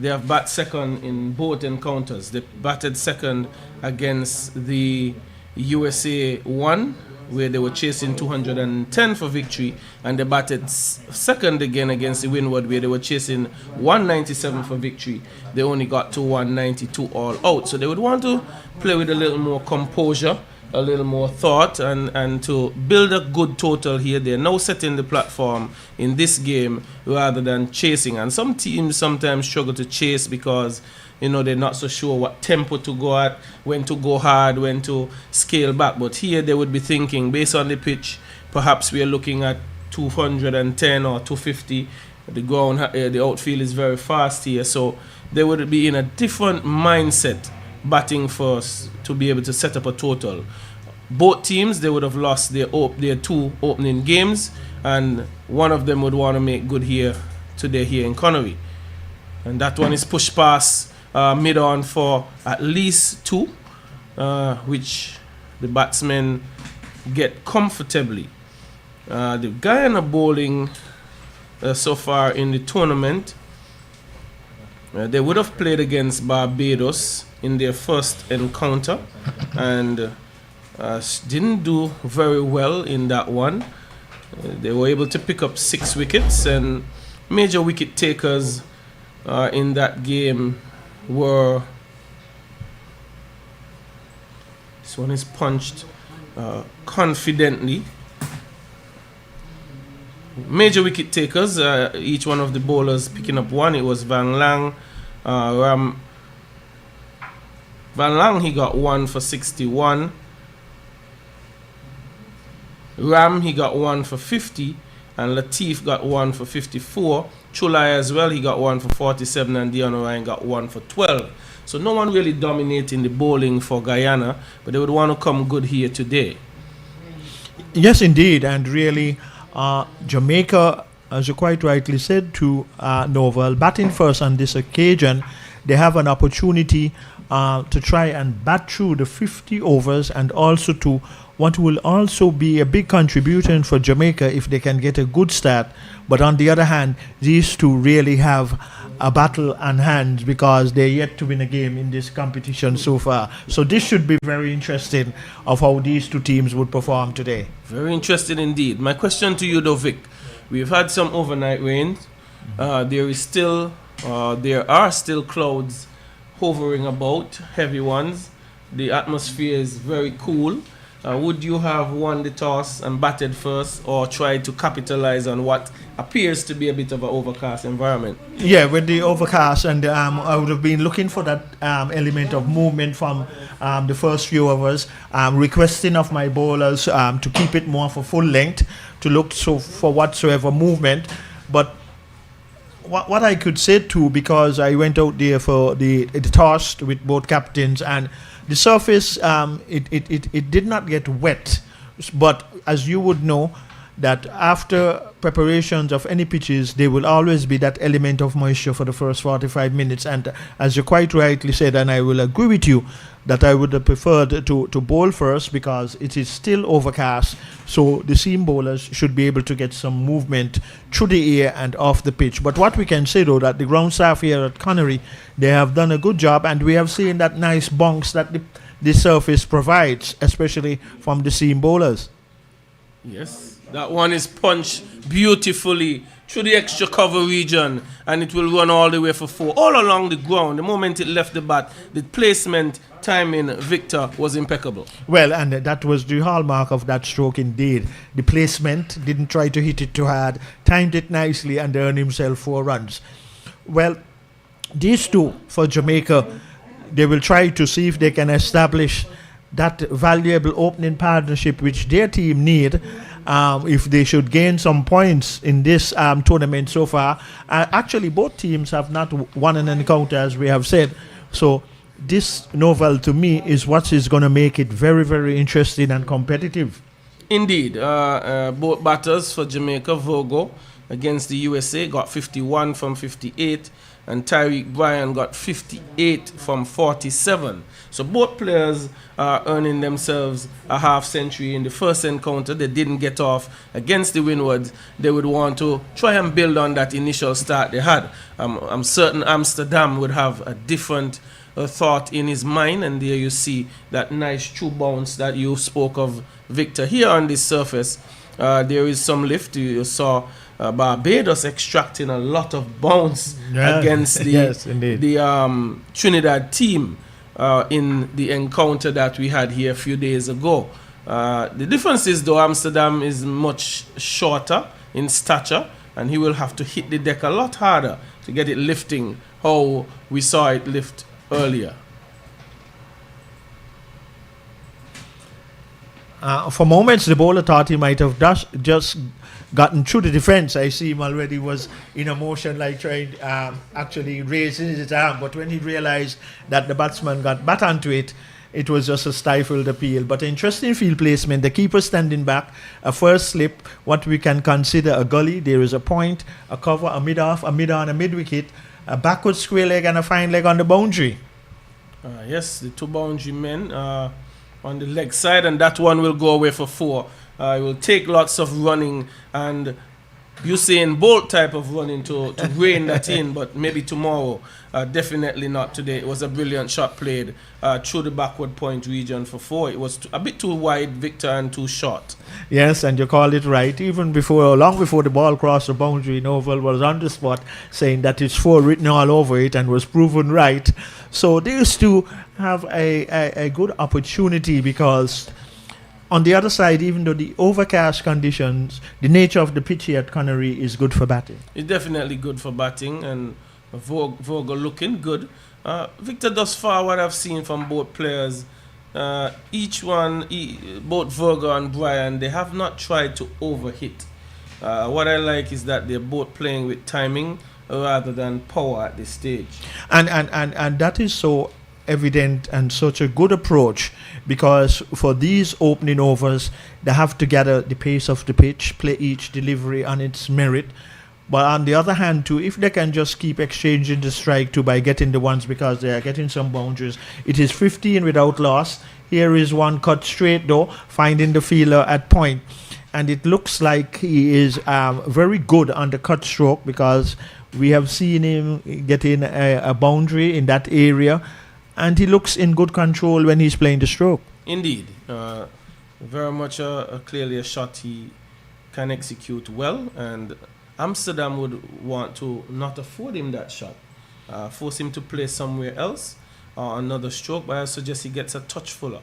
they have bat second in both encounters. They batted second against the USA 1, where they were chasing 210 for victory, and they batted second again against the Windward, where they were chasing 197 for victory. They only got to 192 all out. So they would want to play with a little more composure, a little more thought, and to build a good total here. They're now setting the platform in this game rather than chasing. And some teams sometimes struggle to chase because they're not so sure what tempo to go at, when to go hard, when to scale back. But here they would be thinking, based on the pitch, perhaps we are looking at 210 or 250. The outfield is very fast here, so they would be in a different mindset batting first to be able to set up a total. Both teams, they would have lost their two opening games, and one of them would want to make good here today here in Connery. And that one is pushed past mid-on for at least 2, which the batsmen get comfortably. The Guyana bowling so far in the tournament, they would have played against Barbados in their first encounter and didn't do very well in that one. They were able to pick up 6 wickets, and major wicket takers in that game were, this one is punched confidently. Major wicket takers, each one of the bowlers picking up 1. It was Van Lang. Van Lang, he got 1 for 61. Ram, he got 1 for 50. And Latif got 1 for 54. Chulai as well, he got 1 for 47. And Dion Ryan got 1 for 12. So no one really dominating the bowling for Guyana, but they would want to come good here today. Yes, indeed. And really, Jamaica, as you quite rightly said to Novel, batting first on this occasion, they have an opportunity to try and bat through the 50 overs, and also to what will also be a big contribution for Jamaica if they can get a good start. But on the other hand, these two really have a battle on hand because they're yet to win a game in this competition so far. So this should be very interesting of how these two teams would perform today. Very interesting indeed. My question to you though, Vic, we've had some overnight rains. There are still clouds hovering about, heavy ones. The atmosphere is very cool. Would you have won the toss and batted first, or tried to capitalize on what appears to be a bit of an overcast environment? Yeah, with the overcast, and I would have been looking for that element of movement from the first few overs, requesting of my bowlers to keep it more for full length, to look for whatsoever movement. But what I could say too, because I went out there for the toss with both captains, and the surface, it did not get wet. But as you would know, that after preparations of any pitches, there will always be that element of moisture for the first 45 minutes. And as you quite rightly said, and I will agree with you, that I would have preferred to bowl first because it is still overcast. So the seam bowlers should be able to get some movement through the air and off the pitch. But what we can say though, that the ground staff here at Connery, they have done a good job, and we have seen that nice bunks that the surface provides, especially from the seam bowlers. Yes. That one is punched beautifully through the extra cover region, and it will run all the way for 4, all along the ground. The moment it left the bat, the placement, timing, Victor, was impeccable. Well, and that was the hallmark of that stroke indeed. The placement, didn't try to hit it too hard, timed it nicely, and earned himself 4 runs. Well, these two, for Jamaica, they will try to see if they can establish that valuable opening partnership which their team need if they should gain some points in this tournament so far. Actually, both teams have not won an encounter, as we have said. So this novel, to me, is what is going to make it very, very interesting and competitive. Indeed. Both batters for Jamaica, Virgo against the USA, got 51 from 58. and Tyreek Bryan got 58 from 47. So both players are earning themselves a half century in the first encounter. They didn't get off against the Windwards. They would want to try and build on that initial start they had. I'm certain Amsterdam would have a different thought in his mind, and there you see that nice true bounce that you spoke of, Victor. Here on this surface, there is some lift. You saw Barbados extracting a lot of bounce against the, yes, indeed, the Trinidad team in the encounter that we had here a few days ago. The difference is, though, Amsterdam is much shorter in stature, and he will have to hit the deck a lot harder to get it lifting how we saw it lift earlier. For moments, the bowler thought he might have just gotten through the defense. I see him already was in a motion like trying actually raising his arm, but when he realized that the batsman got bat onto it, it was just a stifled appeal. But interesting field placement, the keeper standing back, a first slip, what we can consider a gully. There is a point, a cover, a mid-off, a mid-on, a mid-wicket, a backward square leg and a fine leg on the boundary. Yes, the two boundary men on the leg side, and that one will go away for 4. It will take lots of running and Usain Bolt type of running to rein that in, but maybe tomorrow. Definitely not today. It was a brilliant shot played through the backward point region for 4. It was a bit too wide, Victor, and too short. Yes, and you call it right. Even before, long before the ball crossed the boundary, Novel was on the spot saying that it's 4 written all over it, and was proven right. So these two have a good opportunity, because on the other side, even though the overcast conditions, the nature of the pitch here at Connery is good for batting. It's definitely good for batting, and Vogel looking good. Victor, thus far, what I've seen from both players, each one, both Vogel and Bryan, they have not tried to overhit. What I like is that they're both playing with timing rather than power at this stage. And that is so evident and such a good approach, because for these opening overs, they have to gather the pace of the pitch, play each delivery on its merit. But on the other hand, too, if they can just keep exchanging the strike too by getting the ones, because they are getting some boundaries, it is 15 without loss. Here is one cut straight, though, finding the fielder at point. And it looks like he is very good on the cut stroke, because we have seen him getting a boundary in that area. And he looks in good control when he's playing the stroke. Indeed. Very much clearly a shot he can execute well, and Amsterdam would want to not afford him that shot. Force him to play somewhere else, or another stroke, but I suggest he gets a touch fuller.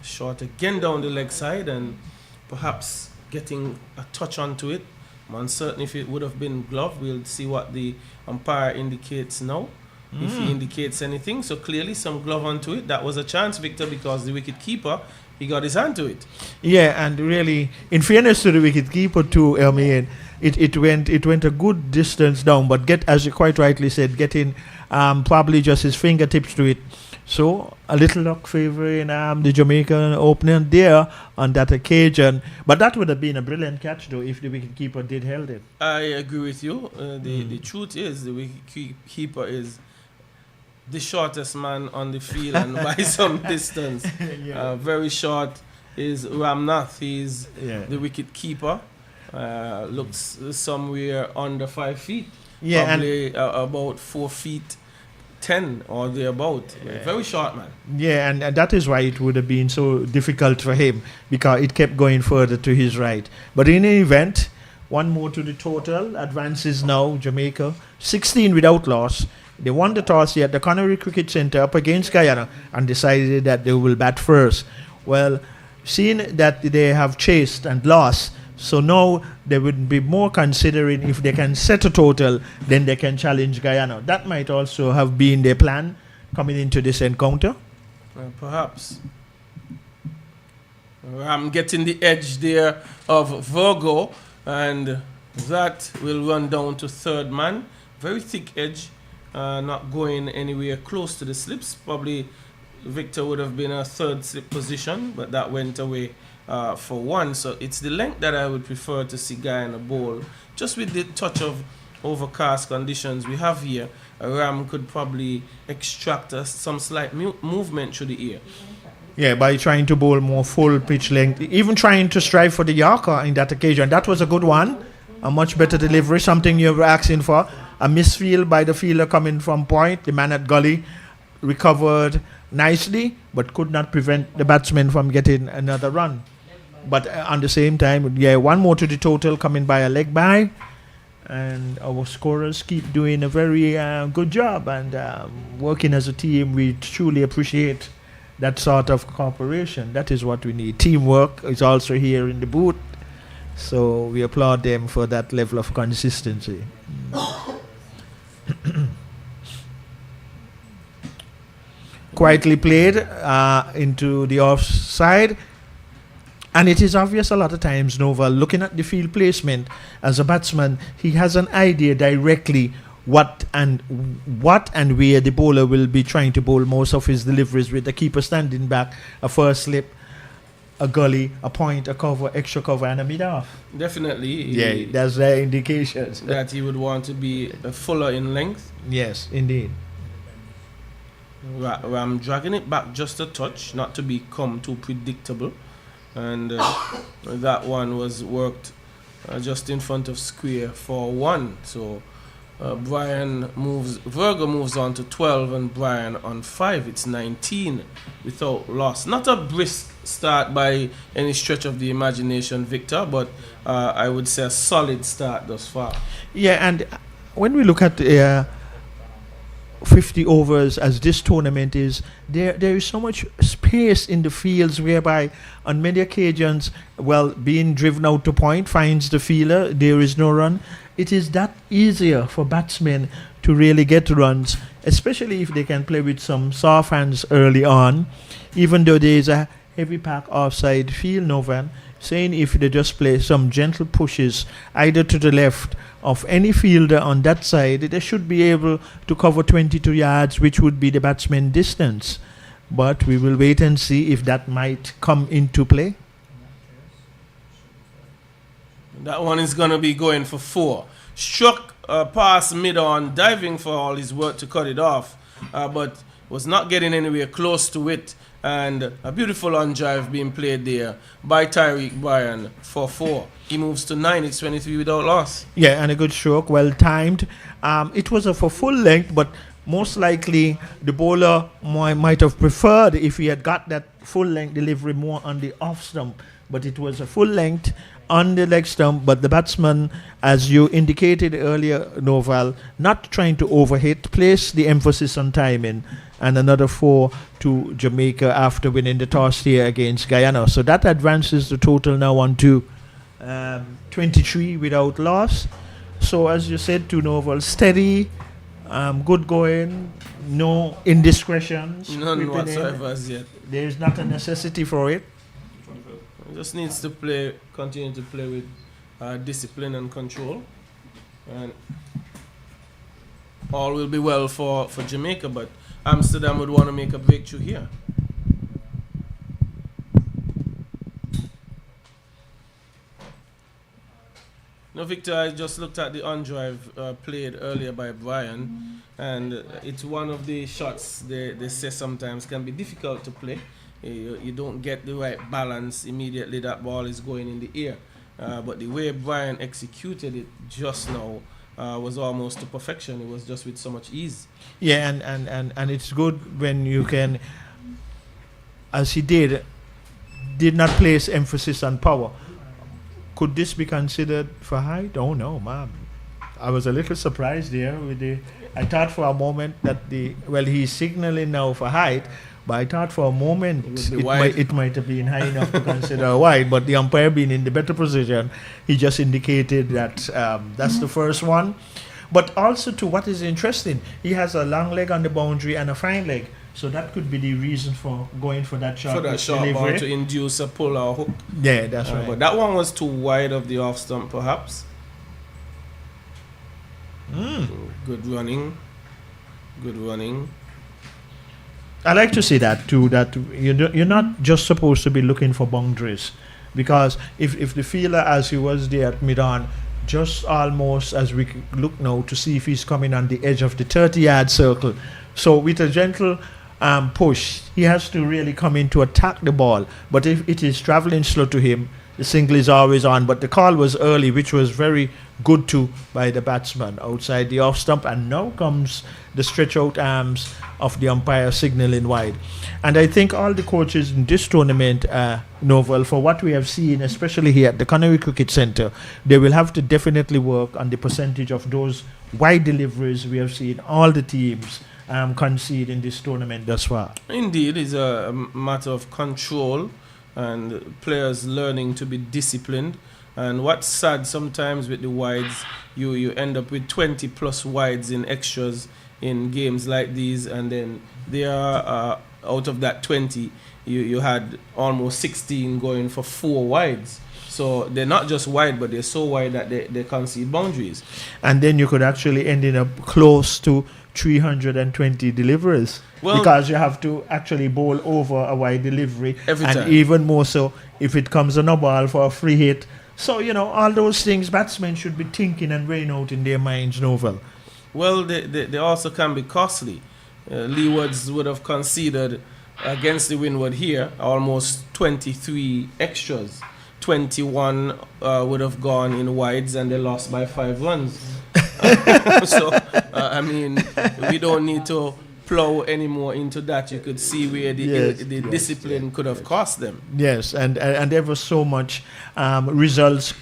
Shot again down the leg side, and perhaps getting a touch onto it. I'm uncertain if it would have been glove. We'll see what the umpire indicates now. If he indicates anything. So clearly some glove onto it. That was a chance, Victor, because the wicket keeper, he got his hand to it. Yeah, and really, in fairness to the wicket keeper too, I mean, it went a good distance down, but as you quite rightly said, getting probably just his fingertips to it. So a little luck favouring the Jamaican opener there on that occasion. But that would have been a brilliant catch, though, if the wicketkeeper did held it. I agree with you. The truth is, the wicketkeeper is the shortest man on the field, and by some distance. Yeah. Very short is Ramnath. He's the wicketkeeper. Looks somewhere under 5 feet. Yeah, probably about 4 feet 10 or thereabout. Very short man. Yeah, and that is why it would have been so difficult for him, because it kept going further to his right. But in any event, one more to the total. Advances now Jamaica 16 without loss. They won the toss here at the Connery Cricket Centre up against Guyana and decided that they will bat first. Well, seeing that they have chased and lost, so now they would be more considering if they can set a total, then they can challenge Guyana. That might also have been their plan coming into this encounter. Perhaps. I'm getting the edge there of Virgo, and that will run down to third man. Very thick edge. Not going anywhere close to the slips. Probably Victor would have been a third slip position, but that went away for 1. So it's the length that I would prefer to see Guyana bowl. Just with the touch of overcast conditions we have here, Ram could probably extract some slight movement through the air. Yeah, by trying to bowl more full pitch length, even trying to strive for the Yorker in that occasion. That was a good one, a much better delivery, something you were asking for. A misfield by the fielder coming from point. The man at gully recovered nicely, but could not prevent the batsman from getting another run. But on the same time, yeah, one more to the total coming by a leg by. And our scorers keep doing a very good job and working as a team. We truly appreciate that sort of cooperation. That is what we need. Teamwork is also here in the booth. So we applaud them for that level of consistency. Quietly played into the offside. And it is obvious a lot of times, Nova, looking at the field placement as a batsman, he has an idea directly what and where the bowler will be trying to bowl most of his deliveries, with the keeper standing back, a first slip, a gully, a point, a cover, extra cover, and a mid-off. Definitely. Yeah, that's the indications. That he would want to be fuller in length. Yes, indeed. I'm dragging it back just a touch, not to become too predictable. And that one was worked just in front of square for 1. So Virgo moves on to 12 and Brian on 5. It's 19 without loss. Not a brisk start by any stretch of the imagination, Victor, but I would say a solid start thus far. Yeah, and when we look at 50 overs as this tournament is, there is so much space in the fields whereby on many occasions, being driven out to point finds the fielder, there is no run. It is that easier for batsmen to really get runs, especially if they can play with some soft hands early on, even though there is a heavy pack offside field, Novan, saying if they just play some gentle pushes either to the left of any fielder on that side, they should be able to cover 22 yards, which would be the batsman distance. But we will wait and see if that might come into play. That one is going to be going for 4. Struck past mid-on, diving for all his work to cut it off, but was not getting anywhere close to it. And a beautiful on-drive being played there by Tyreek Bryan for 4. He moves to 9. It's 23 without loss. Yeah, and a good stroke, well timed. It was for full length, but most likely the bowler might have preferred if he had got that full length delivery more on the off stump. But it was a full length on the leg stump. But the batsman, as you indicated earlier, Noval, not trying to overhit, placed the emphasis on timing. And another 4 to Jamaica after winning the toss here against Guyana. So that advances the total now on to 23 without loss. So as you said to Noval, steady, good going, no indiscretions. None whatsoever as yet. There is not a necessity for it. He just needs to continue to play with discipline and control. And all will be well for Jamaica, but Amsterdam would want to make a breakthrough here. No, Victor, I just looked at the on-drive played earlier by Brian, and it's one of the shots they say sometimes can be difficult to play. You don't get the right balance immediately, that ball is going in the air. But the way Brian executed it just now was almost to perfection. It was just with so much ease. Yeah, and it's good when you can, as he did not place emphasis on power. Could this be considered for height? Oh no, ma'am. I was a little surprised there I thought for a moment that he's signaling now for height, but I thought for a moment it might have been high enough to consider wide, but the umpire being in the better position, he just indicated that that's the first one. But also to what is interesting, he has a long leg on the boundary and a fine leg. So that could be the reason for going for that short ball to induce a pull or hook. Yeah, that's right. But that one was too wide of the off stump, perhaps. Good running. I like to see that too. That you're not just supposed to be looking for boundaries, because if the fielder, as he was there at mid-on, just almost as we look now to see if he's coming on the edge of the 30-yard circle. So with a gentle push, he has to really come in to attack the ball. But if it is traveling slow to him, the single is always on. But the call was early, which was very good too by the batsman outside the off stump. And now comes the stretch out arms of the umpire signaling wide. And I think all the coaches in this tournament, Novel, for what we have seen, especially here at the Connery Cricket Centre, they will have to definitely work on the percentage of those wide deliveries we have seen all the teams concede in this tournament thus far. Indeed, it's a matter of control and players learning to be disciplined. And what's sad sometimes with the wides, you end up with 20 plus wides in extras in games like these, and then they are out of that 20, you had almost 16 going for 4 wides. So they're not just wide, but they're so wide that they concede boundaries. And then you could actually end up close to 320 deliveries, because you have to actually bowl over a wide delivery every and time. Even more so if it comes on a ball for a free hit. So, all those things batsmen should be thinking and weighing out in their minds, Novel. Well, they also can be costly. Leewards would have conceded against the Windward here almost 23 extras. 21 would have gone in wides, and they lost by 5 runs. So, I mean, we don't need to plow any more into that. You could see where the discipline could have cost them. Yes, and there was so much results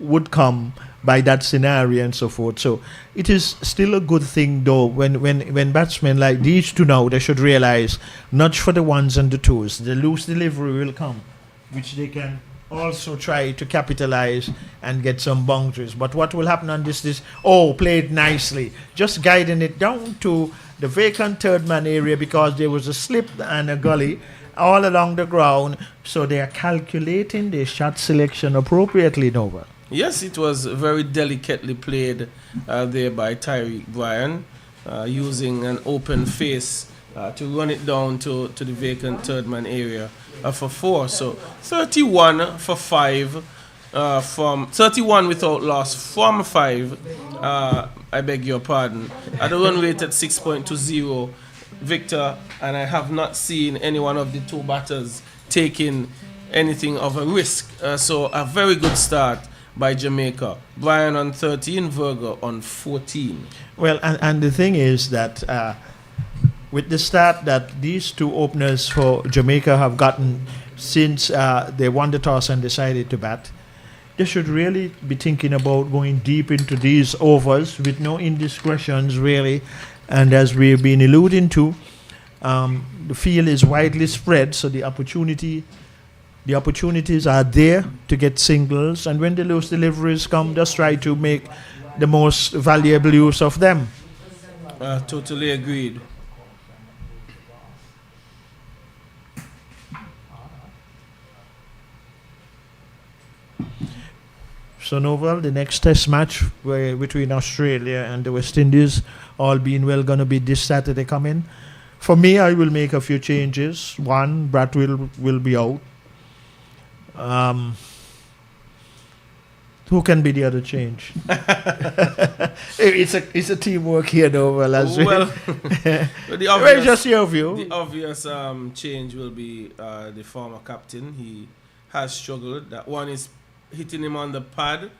would come by that scenario and so forth. So it is still a good thing, though, when batsmen like these two now, they should realize, not for the ones and the twos, the loose delivery will come, which they can also try to capitalize and get some boundaries. But what will happen on this is, played nicely, just guiding it down to the vacant third man area, because there was a slip and a gully all along the ground. So they are calculating their shot selection appropriately, Nova. Yes, it was very delicately played there by Tyreek Bryan, using an open face to run it down to the vacant third man area for 4. So 31 for 5 from 31 without loss from 5. I beg your pardon. At a run rate at 6.20, Victor, and I have not seen any one of the two batters taking anything of a risk. So a very good start by Jamaica. Bryan on 13, Virgo on 14. Well, and the thing is that with the start that these two openers for Jamaica have gotten since they won the toss and decided to bat, they should really be thinking about going deep into these overs with no indiscretions, really. And as we've been alluding to, the field is widely spread, so the opportunities are there to get singles. And when the loose deliveries come, just try to make the most valuable use of them. Totally agreed. So, Novel, the next test match between Australia and the West Indies, all being well, going to be this Saturday coming. For me, I will make a few changes. One, Brad will be out. Who can be the other change? It's a teamwork here, Novel. The obvious, just your view. The obvious change will be the former captain. He has struggled. That one is hitting him on the pad,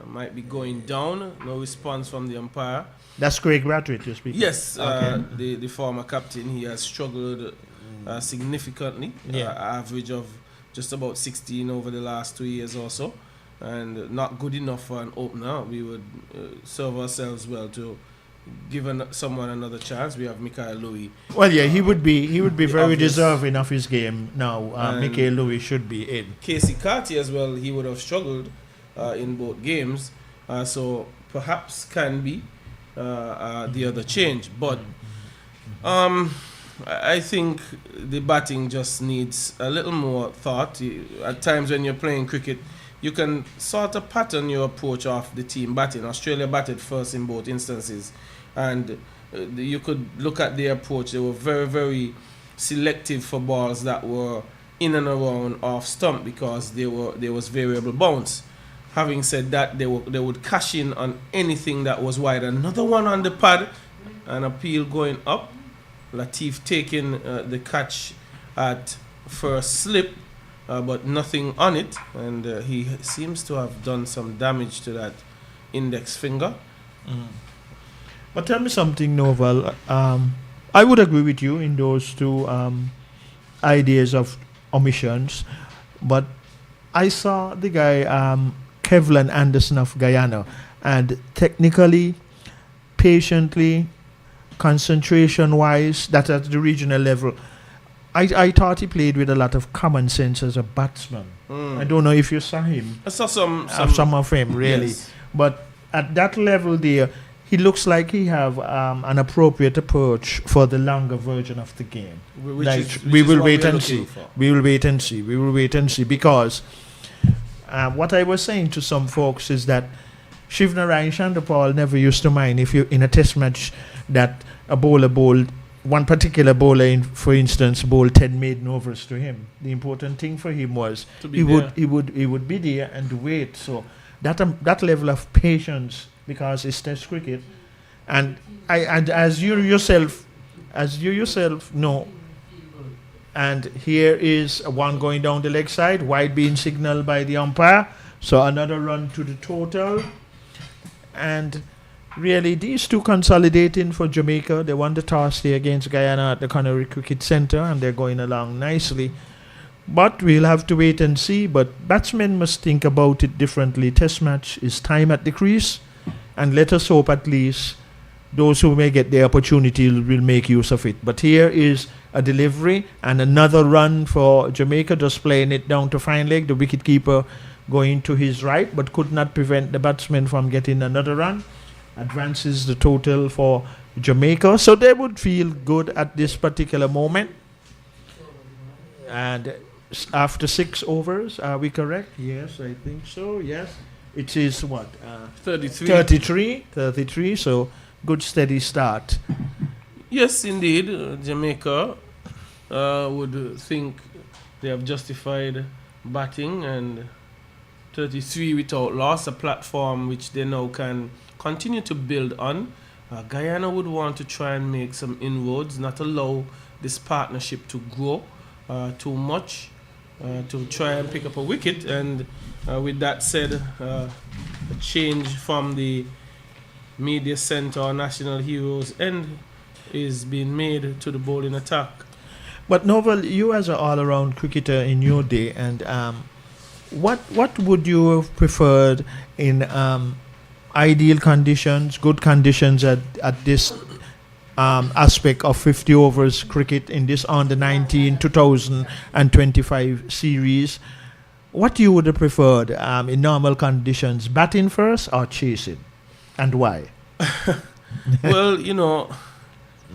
might be going down. No response from the umpire. That's Craig Bradford you're speaking. Yes, okay. The former captain. He has struggled significantly. Average of just about 16 over the last 2 years or so, and not good enough for an opener. We would serve ourselves well to give someone another chance. We have Mikael Louis. Well, yeah, he would be very deserving of his game now. Mikael Louis should be in. Casey Carty as well. He would have struggled in both games, so perhaps can be the other change. But I think the batting just needs a little more thought. At times when you're playing cricket, you can sort of pattern your approach off the team batting. Australia batted first in both instances, and you could look at their approach. They were very, very selective for balls that were in and around off stump, because there was variable bounce. having said that, they would cash in on anything that was wide. Another one on the pad, an appeal going up. Latif taking the catch at first slip, but nothing on it, and he seems to have done some damage to that index finger. But tell me something, Novel. I would agree with you in those two ideas of omissions, but I saw the guy Kevlin Anderson of Guyana, and technically, patiently, concentration-wise, that at the regional level, I thought he played with a lot of common sense as a batsman. I don't know if you saw him. I saw some of him, really. Yes. But at that level there, he looks like he have an appropriate approach for the longer version of the game. We will wait and see. We will wait and see. We will wait and see, because what I was saying to some folks is that Shivnarine Chandapal never used to mind if you in a test match that a bowler bowled, one particular bowler, for instance, bowled 10 maiden overs to him. The important thing for him was he would be there and wait. So that level of patience, because it's test cricket, and as you yourself know, and here is one going down the leg side, wide being signaled by the umpire, so another run to the total, and really these two consolidating for Jamaica. They won the toss there against Guyana at the Connery Cricket Centre, and they're going along nicely. But we'll have to wait and see. But batsmen must think about it differently. Test match is time at the crease, and let us hope at least those who may get the opportunity will make use of it. But here is a delivery and another run for Jamaica, just playing it down to fine leg. The wicketkeeper going to his right, but could not prevent the batsman from getting another run. Advances the total for Jamaica. So they would feel good at this particular moment. And after 6 overs, are we correct? Yes, I think so. Yes. It is what? 33. So good steady start. Yes, indeed. Jamaica would think they have justified batting, and 33 without loss, a platform which they now can continue to build on. Guyana would want to try and make some inroads, not allow this partnership to grow too much, to try and pick up a wicket. And with that said, a change from the media centre or national heroes end is being made to the bowling attack. But Novel, you as an all-around cricketer in your day, and what would you have preferred in ideal conditions, good conditions at this aspect of 50 overs cricket in this under 19 2025 series? What you would have preferred in normal conditions, batting first or chasing, and why? Well,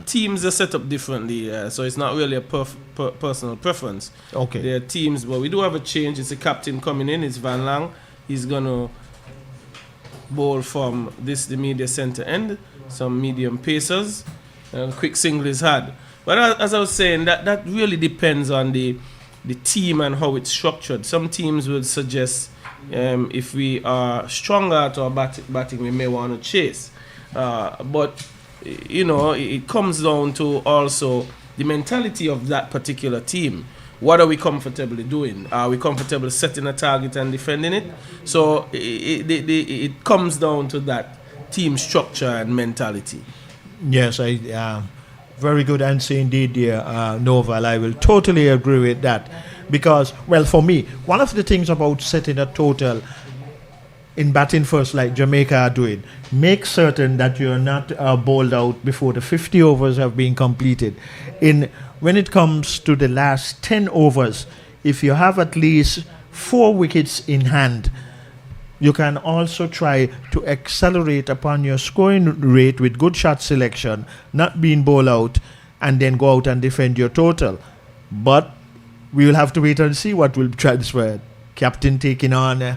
teams are set up differently, so it's not really a personal preference. Okay. There are teams, but we do have a change. It's a captain coming in. It's Van Lang. He's going to bowl from the media centre end, some medium pacers, and quick single is hard. But as I was saying, that really depends on the team and how it's structured. Some teams would suggest if we are stronger at our batting, we may want to chase. But it comes down to also the mentality of that particular team. What are we comfortably doing? Are we comfortable setting a target and defending it? So it comes down to that team structure and mentality. Yes, very good answer indeed, dear Noval. I will totally agree with that. Because, well, for me, one of the things about setting a total in batting first, like Jamaica are doing, make certain that you're not bowled out before the 50 overs have been completed. When it comes to the last 10 overs, if you have at least 4 wickets in hand, you can also try to accelerate upon your scoring rate with good shot selection, not being bowled out, and then go out and defend your total. But we will have to wait and see what will transfer. Captain taking on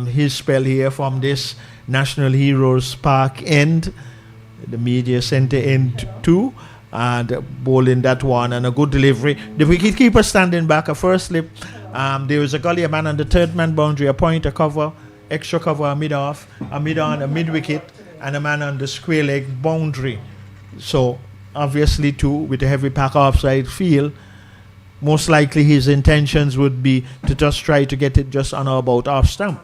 his spell here from this National Heroes Park end, the media centre end too, and bowling that one, and a good delivery. The wicketkeeper standing back, a first slip. There was a gully, a man on the third man boundary, a point, a cover. extra cover, a mid-off, a mid-on, a mid-wicket, and a man on the square leg boundary. So obviously too, with a heavy pack offside field, most likely his intentions would be to just try to get it just on or about off stump.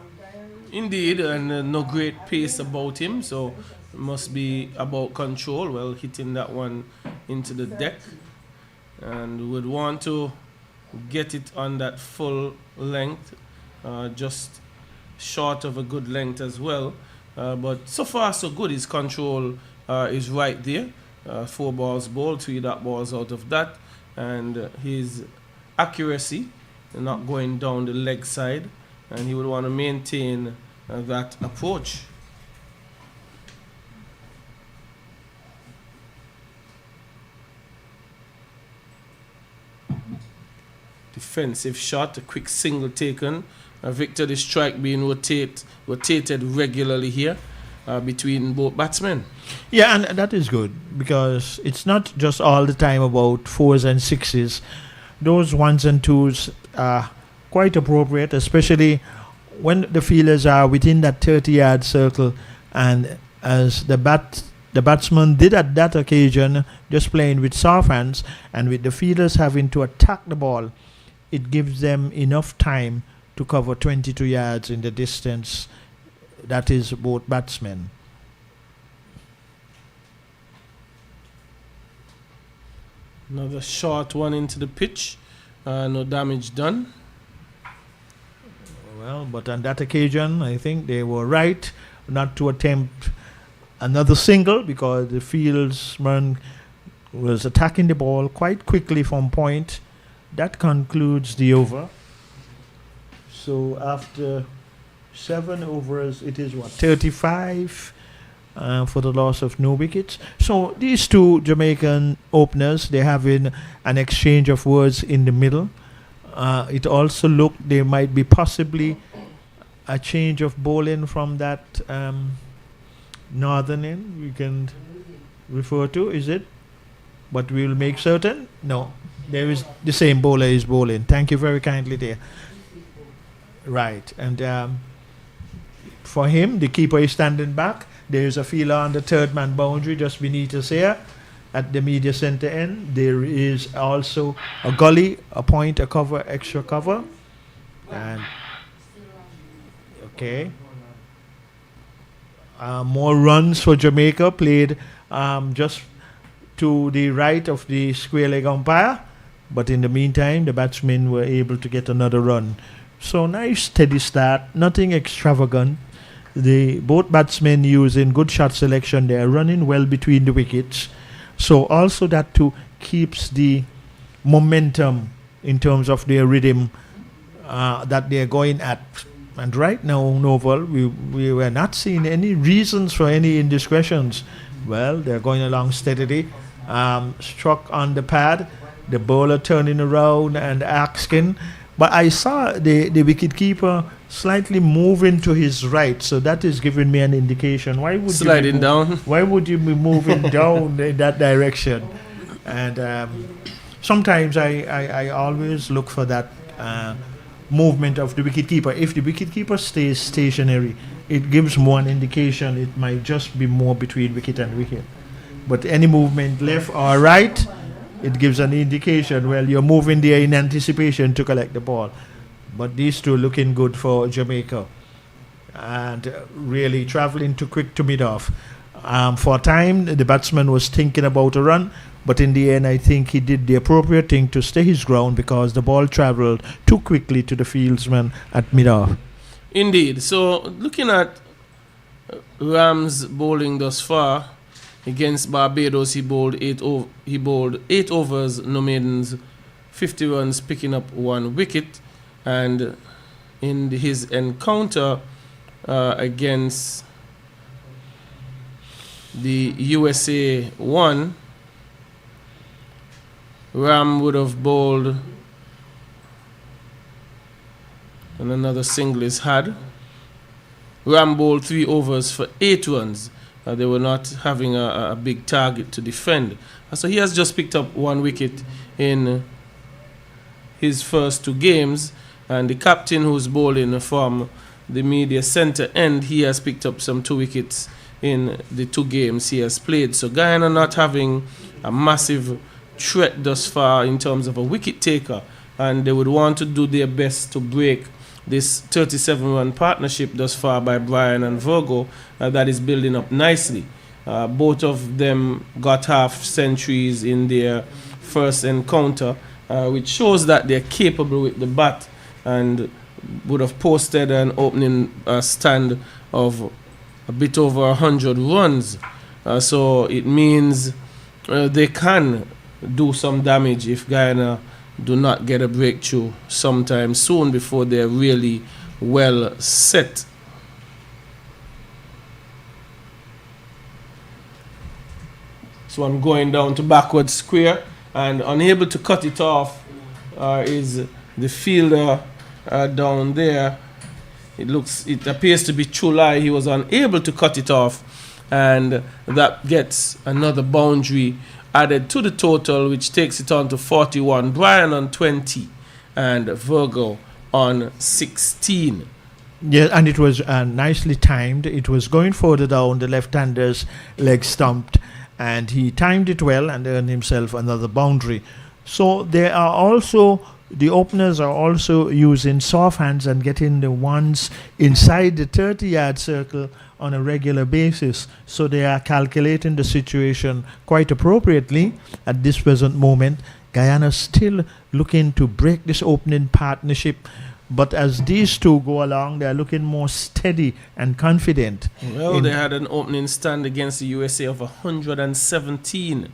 Indeed, and no great pace about him, so it must be about control. Well, hitting that one into the deck, and would want to get it on that full length, just short of a good length as well. But so far so good. His control is right there. 4 balls bowled, 3 dot balls out of that, and his accuracy not going down the leg side, and he would want to maintain that approach. Defensive shot, a quick single taken. Victor, the strike being rotated regularly here between both batsmen. Yeah, and that is good because it's not just all the time about 4s and 6s. Those 1s and 2s are quite appropriate, especially when the fielders are within that 30-yard circle, and as the batsman did at that occasion, just playing with soft hands, and with the fielders having to attack the ball, it gives them enough time to cover 22 yards in the distance. That is both batsmen. Another short one into the pitch. No damage done. Well, but on that occasion, I think they were right not to attempt another single because the fieldsman was attacking the ball quite quickly from point. That concludes the over. So after 7 overs, it is 35 for the loss of no wickets. So these two Jamaican openers, they're having an exchange of words in the middle. It also looked there might be possibly a change of bowling from that northern end we can refer to, is it? But we will make certain. No, there is the same bowler is bowling. Thank you very kindly there. Right, and for him, the keeper is standing back. There is a fielder on the third man boundary just beneath us here at the media center end. There is also a gully, a point, a cover, extra cover. And okay. More runs for Jamaica played just to the right of the square leg umpire. But in the meantime, the batsmen were able to get another run. So nice steady start, nothing extravagant. Both batsmen using good shot selection. They are running well between the wickets. So also that too keeps the momentum in terms of their rhythm that they are going at. And right now, Novel, we were not seeing any reasons for any indiscretions. Well, they're going along steadily. Struck on the pad, the bowler turning around and asking. But I saw the wicketkeeper slightly moving to his right, so that is giving me an indication. Why would sliding down? Why would you be moving down in that direction? And sometimes I always look for that movement of the wicketkeeper. If the wicketkeeper stays stationary, it gives more an indication it might just be more between wicket and wicket. But any movement left or right, it gives an indication, well, you're moving there in anticipation to collect the ball. But these two looking good for Jamaica. And really traveling too quick to mid-off. For a time, the batsman was thinking about a run, but in the end, I think he did the appropriate thing to stay his ground because the ball traveled too quickly to the fieldsman at mid-off. Indeed. So, looking at Ram's bowling thus far, against Barbados, he bowled 8 overs, no maidens, 50 runs, picking up 1 wicket. And in his encounter against the USA 1, Ram would have bowled, and another single is had. Ram bowled 3 overs for 8 runs. They were not having a big target to defend. So he has just picked up 1 wicket in his first 2 games. And the captain who's bowling from the media center end, he has picked up some 2 wickets in the 2 games he has played. So Guyana not having a massive threat thus far in terms of a wicket taker, and they would want to do their best to break this 37-run partnership thus far by Brian and Virgo that is building up nicely. Both of them got half centuries in their first encounter, which shows that they're capable with the bat and would have posted an opening stand of a bit over 100 runs. So it means they can do some damage if Guyana do not get a breakthrough sometime soon before they're really well set. So I'm going down to backward square, and unable to cut it off is the fielder down there. It appears to be Chulai. He was unable to cut it off, and that gets another boundary added to the total, which takes it on to 41. Brian on 20 and Virgo on 16. Yeah, and it was nicely timed. It was going further down, the left-hander's leg stumped, and he timed it well and earned himself another boundary. So there are also, the openers are also using soft hands and getting the ones inside the 30-yard circle on a regular basis. So they are calculating the situation quite appropriately at this present moment. Guyana still looking to break this opening partnership, but as these two go along, they are looking more steady and confident. Well, they had an opening stand against the USA of 117,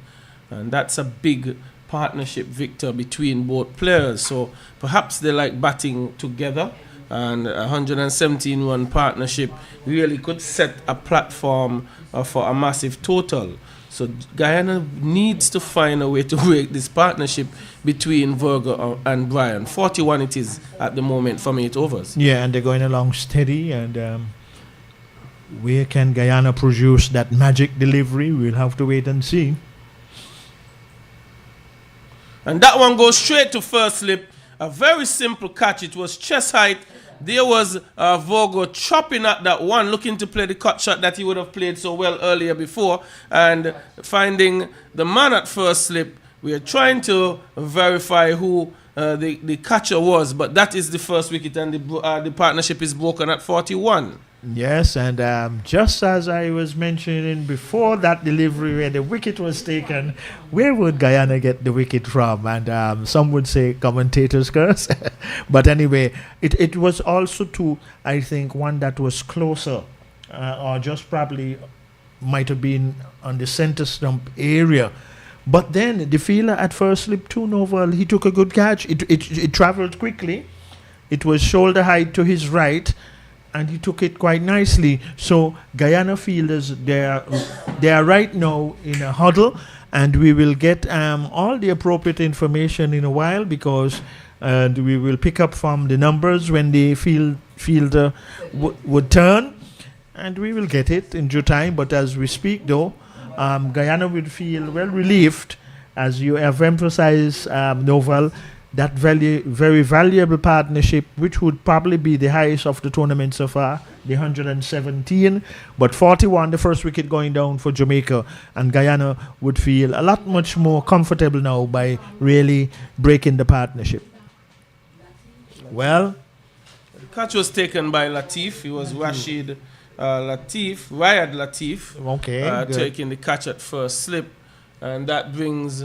and that's a big partnership victor between both players. So perhaps they like batting together, and 117-run partnership really could set a platform for a massive total. So Guyana needs to find a way to break this partnership between Virgo and Brian. 41 it is at the moment from 8 overs. Yeah, and they're going along steady. And where can Guyana produce that magic delivery? We'll have to wait and see. And that one goes straight to first slip. A very simple catch. It was chest height. There was Virgo chopping at that one, looking to play the cut shot that he would have played so well earlier before, and finding the man at first slip. We are trying to verify who the catcher was, but that is the first wicket, and the partnership is broken at 41. Yes, and just as I was mentioning before that delivery where the wicket was taken, where would Guyana get the wicket from? And some would say commentators curse. But anyway, it was also to, I think, one that was closer, or just probably might have been on the center stump area. But then the fielder at first slip too, Novel, he took a good catch. It traveled quickly. It was shoulder height to his right, and he took it quite nicely. So Guyana fielders, they are right now in a huddle, and we will get all the appropriate information in a while, because we will pick up from the numbers when the fielder would turn, and we will get it in due time. But as we speak, though, Guyana would feel well relieved, as you have emphasized, Novel, that very valuable partnership, which would probably be the highest of the tournament so far, the 117, but 41, the first wicket going down for Jamaica, and Guyana would feel a lot much more comfortable now by really breaking the partnership. Well, the catch was taken by Latif. It was Rayad Latif, okay, taking the catch at first slip, and that brings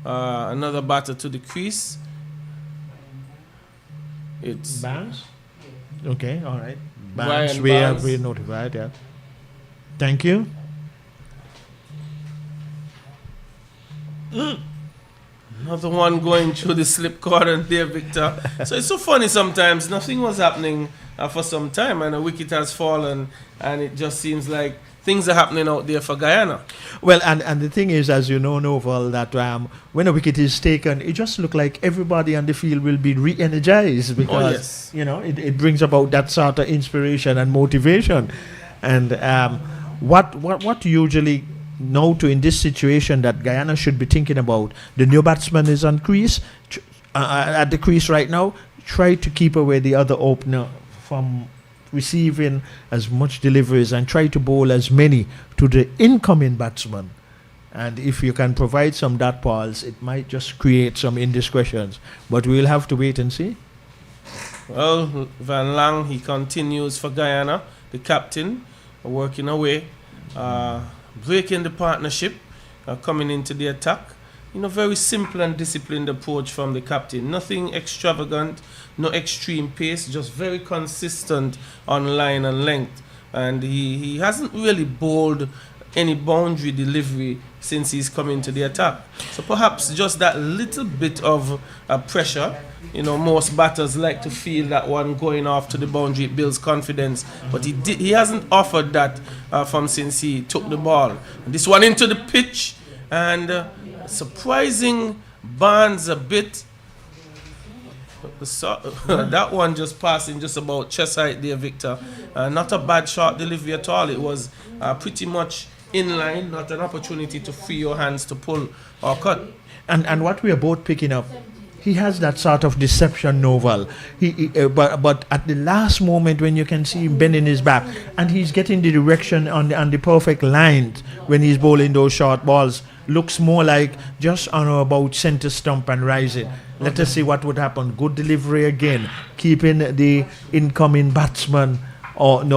another batter to the crease. It's Barnes. Okay, all right. Barnes, we have notified. Yeah. Thank you. Another one going through the slip cordon there, Victor. So it's so funny sometimes. Nothing was happening for some time, and a wicket has fallen, and it just seems like things are happening out there for Guyana. Well, and the thing is, as you know, Novel, that when a wicket is taken, it just looks like everybody on the field will be re-energized, because it brings about that sort of inspiration and motivation. And what usually know to in this situation that Guyana should be thinking about, the new batsman is on crease, at the crease right now, try to keep away the other opener from receiving as much deliveries and try to bowl as many to the incoming batsman. And if you can provide some dot balls, it might just create some indiscretions. But we'll have to wait and see. Well, Van Lang, he continues for Guyana, the captain, working away, breaking the partnership, coming into the attack. Very simple and disciplined approach from the captain. Nothing extravagant, no extreme pace, just very consistent on line and length. And he hasn't really bowled any boundary delivery since he's come into the attack. So perhaps just that little bit of pressure. Most batters like to feel that one going off to the boundary. It builds confidence, but he hasn't offered that from since he took the ball. This one into the pitch, and surprising Barnes a bit. That one just passing just about chest height there, Victor. Not a bad short delivery at all. It was pretty much in line, not an opportunity to free your hands to pull or cut. And what we are both picking up, he has that sort of deception, Novel. But at the last moment when you can see him bending his back and he's getting the direction on the perfect line when he's bowling those short balls, looks more like just on or about center stump and rising. Let us see what would happen. Good delivery again, keeping the incoming batsman on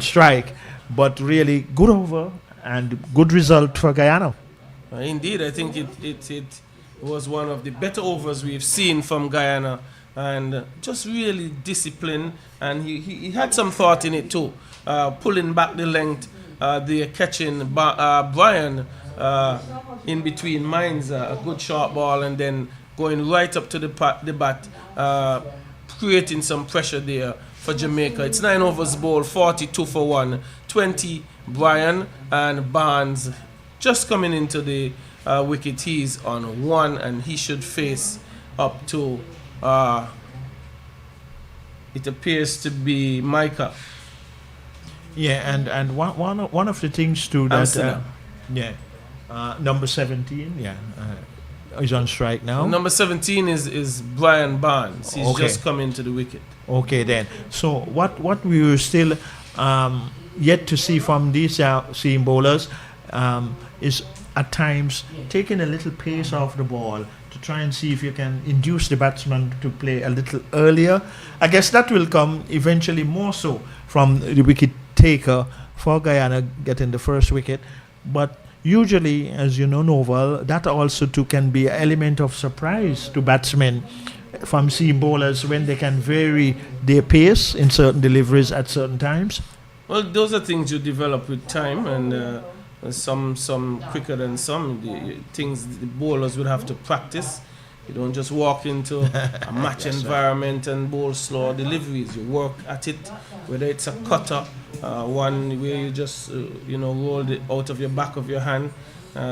strike. But really good over and good result for Guyana. Indeed, I think it was one of the better overs we've seen from Guyana, and just really disciplined, and he had some thought in it too, pulling back the length, catching Brian in between minds, a good short ball, and then going right up to the bat, creating some pressure there for Jamaica. It's 9 overs bowled, 42 for 1, 20 Brian, and Barnes just coming into the wicket. He's on 1, and he should face up to it appears to be Micah. Yeah, and one of the things too that number 17 is on strike now. Number 17 is Brian Barnes. He's just come into the wicket. Okay then. So what we will still yet to see from these seam bowlers is at times taking a little pace off the ball to try and see if you can induce the batsman to play a little earlier. I guess that will come eventually more so from the wicket taker for Guyana getting the first wicket. But usually, as you know, Novel, that also too can be an element of surprise to batsmen from seam bowlers when they can vary their pace in certain deliveries at certain times. Well, those are things you develop with time, and some quicker than some. Things the bowlers would have to practice. You don't just walk into a match environment and bowl slow deliveries. You work at it, whether it's a cutter, one where you just roll it out of your back of your hand.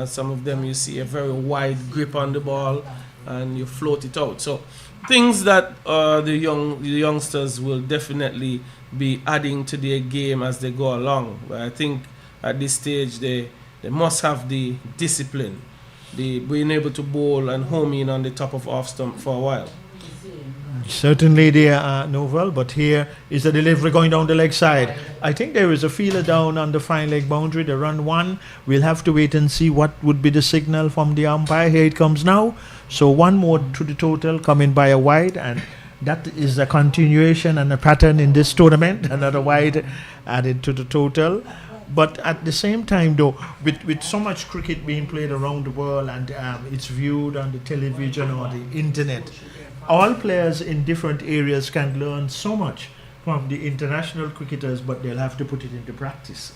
Some of them you see a very wide grip on the ball, and you float it out. So things that the youngsters will definitely be adding to their game as they go along. But I think at this stage they must have the discipline, the being able to bowl and home in on the top of off stump for a while. Certainly they are Novel, but here is the delivery going down the leg side. I think there is a feeler down on the fine leg boundary, the run 1. We'll have to wait and see what would be the signal from the umpire. Here it comes now. So 1 more to the total, coming by a wide, and that is a continuation and a pattern in this tournament. Another wide added to the total. But at the same time, though, with so much cricket being played around the world and it's viewed on the television or the internet, all players in different areas can learn so much from the international cricketers, but they'll have to put it into practice.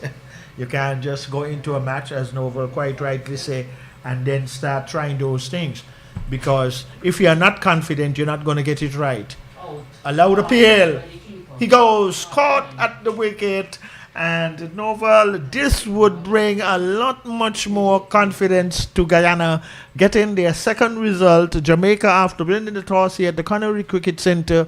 You can't just go into a match, as Novel quite rightly say, and then start trying those things. Because if you are not confident, you're not going to get it right. Allowed appeal. He goes, caught at the wicket. And Novel, this would bring a lot much more confidence to Guyana, getting their second result. Jamaica, after winning the toss here at the Connery Cricket Centre,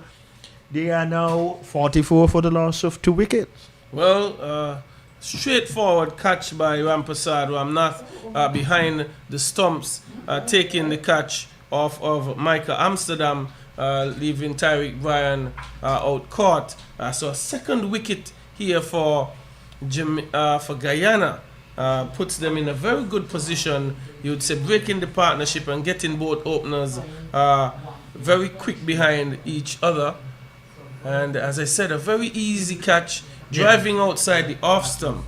they are now 44 for the loss of 2 wickets. Well, straightforward catch by Ramprasad Ramnath behind the stumps, taking the catch off of Micah Amsterdam, leaving Tyreek Bryan out caught. So a second wicket here for Guyana puts them in a very good position. You would say breaking the partnership and getting both openers very quick behind each other. And as I said, a very easy catch. Driving outside the off stump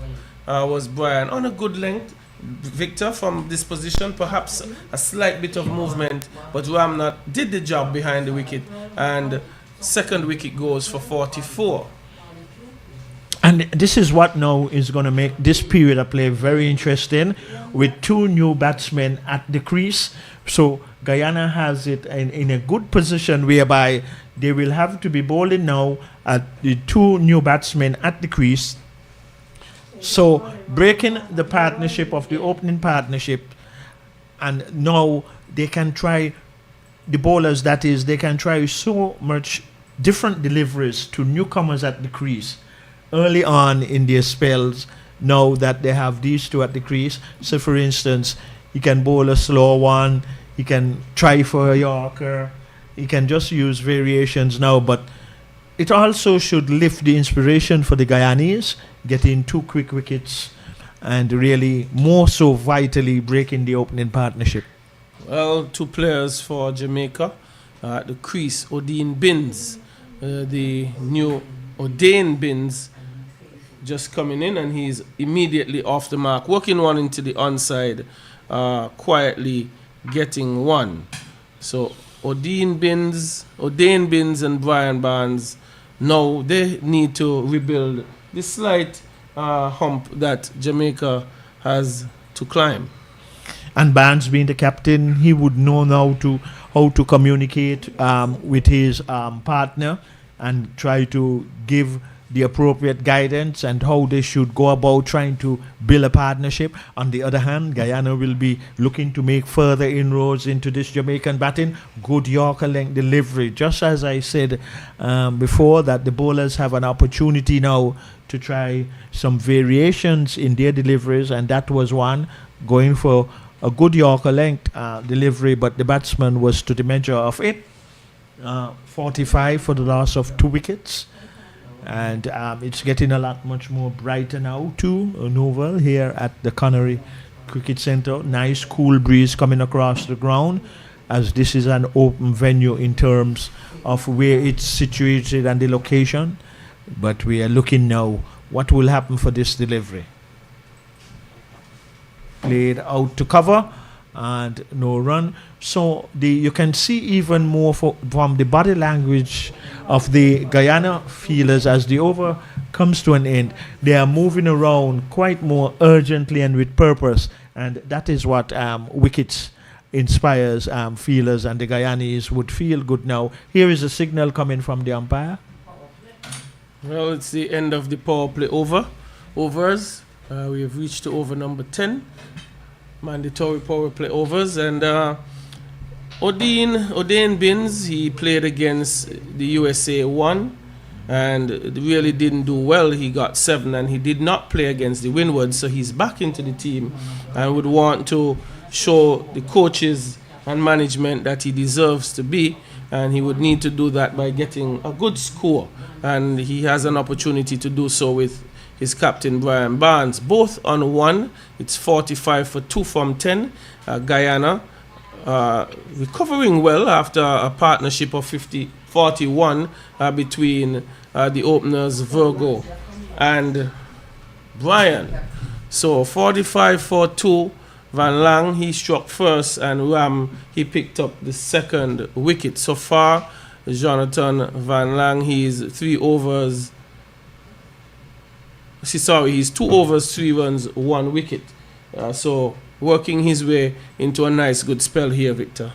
was Bryan on a good length. Victor, from this position, perhaps a slight bit of movement, but Ramnath did the job behind the wicket, and second wicket goes for 44. And this is what now is going to make this period of play very interesting, with two new batsmen at the crease. So Guyana has it in a good position whereby they will have to be bowling now at the two new batsmen at the crease. So breaking the partnership of the opening partnership, and now they can try, the bowlers that is, they can try so much different deliveries to newcomers at the crease early on in their spells, now that they have these two at the crease. So for instance, he can bowl a slow one, he can try for a Yorker, he can just use variations now, but it also should lift the inspiration for the Guyanese, getting two quick wickets and really more so vitally breaking the opening partnership. Well, two players for Jamaica at the crease. Odean Binns, the new Odean Binns, just coming in, and he's immediately off the mark, working one into the onside, quietly getting one. So Odean Binns and Brian Barnes, now they need to rebuild the slight hump that Jamaica has to climb. And Barnes, being the captain, he would know now how to communicate with his partner and try to give the appropriate guidance and how they should go about trying to build a partnership. On the other hand, Guyana will be looking to make further inroads into this Jamaican batting. Good Yorker length delivery. Just as I said before, that the bowlers have an opportunity now to try some variations in their deliveries, and that was one, going for a good Yorker length delivery, but the batsman was to the measure of it. 45 for the loss of 2 wickets. And it's getting a lot much more brighter now too, Novel, here at the Connery Cricket Centre. Nice cool breeze coming across the ground, as this is an open venue in terms of where it's situated and the location. But we are looking now what will happen for this delivery. Played out to cover and no run. So you can see even more from the body language of the Guyana fielders as the over comes to an end. They are moving around quite more urgently and with purpose, and that is what wickets inspires fielders, and the Guyanese would feel good now. Here is a signal coming from the umpire. Well, it's the end of the power play overs. We have reached to over number 10. Mandatory power play overs, and Odean Binns, he played against the USA 1 and really didn't do well. He got 7, and he did not play against the Windwards, so he's back into the team and would want to show the coaches and management that he deserves to be, and he would need to do that by getting a good score, and he has an opportunity to do so with his captain Brian Barnes. Both on 1. It's 45 for 2 from 10. Guyana recovering well after a partnership of 41 between the openers Virgo and Brian. So 45 for 2. Van Lang, he struck first, and Ram, he picked up the second wicket. So far, Jonathan Van Lang, he's 2 overs, 3 runs, 1 wicket. So working his way into a nice good spell here, Victor.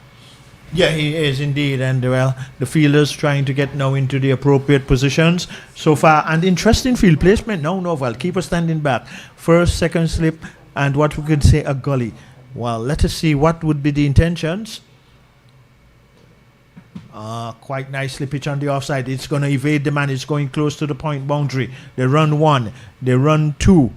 Yeah, he is indeed, and well, the fielders trying to get now into the appropriate positions so far, and interesting field placement now, Novel. Keeper standing back, first, second slip, and what we could say a gully. Well, let us see what would be the intentions. Quite nicely pitch on the offside. It's going to evade the man. It's going close to the point boundary. They run 1. They run 2.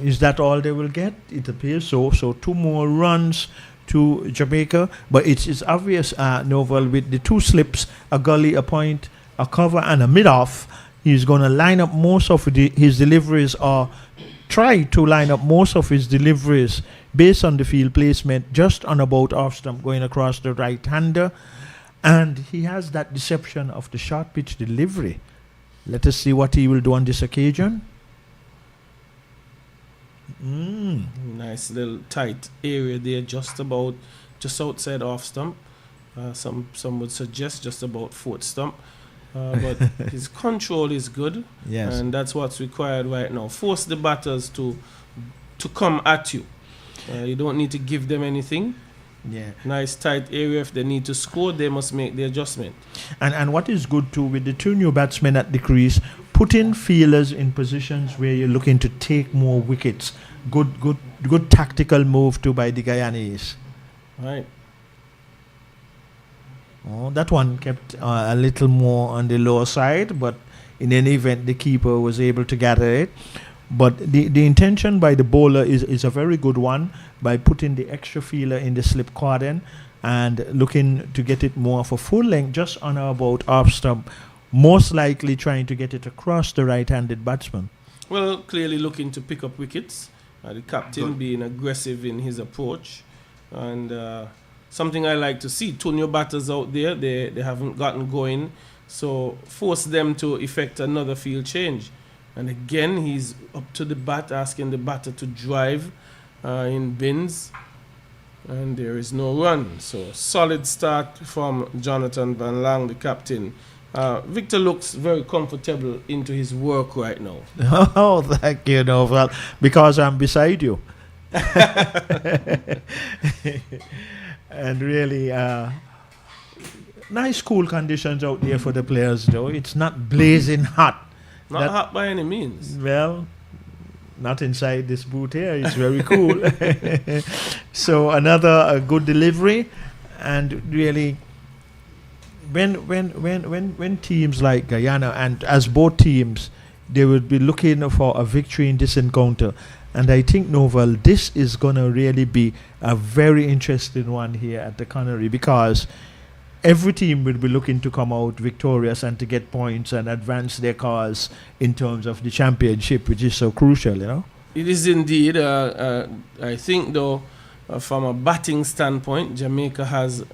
Is that all they will get? It appears so. So 2 more runs to Jamaica, but it is obvious, Novel, with the two slips, a gully, a point, a cover, and a mid-off, he's going to line up most of his deliveries, or try to line up most of his deliveries based on the field placement, just on about off stump, going across the right-hander. And he has that deception of the short pitch delivery. Let us see what he will do on this occasion. Nice little tight area there, just outside off stump. Some would suggest just about fourth stump. But his control is good, yes, and that's what's required right now. Force the batters to come at you. You don't need to give them anything. Yeah. Nice tight area. If they need to score, they must make the adjustment. And what is good too, with the two new batsmen at the crease, putting fielders in positions where you're looking to take more wickets. Good tactical move too by the Guyanese. Right. Oh, that one kept a little more on the lower side, but in any event, the keeper was able to gather it. But the intention by the bowler is a very good one, by putting the extra feeler in the slip cordon and looking to get it more of a full length, just on or about off stump, most likely trying to get it across the right-handed batsman. Well, clearly looking to pick up wickets. The captain Good. being aggressive in his approach. And something I like to see, two new batters out there, they haven't gotten going, so force them to effect another field change. And again, he's up to the bat, asking the batter to drive in bins, and there is no run. So solid start from Jonathan Van Lang, the captain. Victor looks very comfortable into his work right now. Oh, thank you, Novel, because I'm beside you. And really, nice cool conditions out there for the players, though. It's not blazing hot. Not hot by any means. Well, not inside this booth here. It's very cool. So another good delivery, and really, when teams like Guyana, and as both teams, they would be looking for a victory in this encounter. And I think, Novel, this is going to really be a very interesting one here at the Connery, because every team will be looking to come out victorious and to get points and advance their cause in terms of the championship, which is so crucial, you know. It is indeed. I think, though, from a batting standpoint, Jamaica has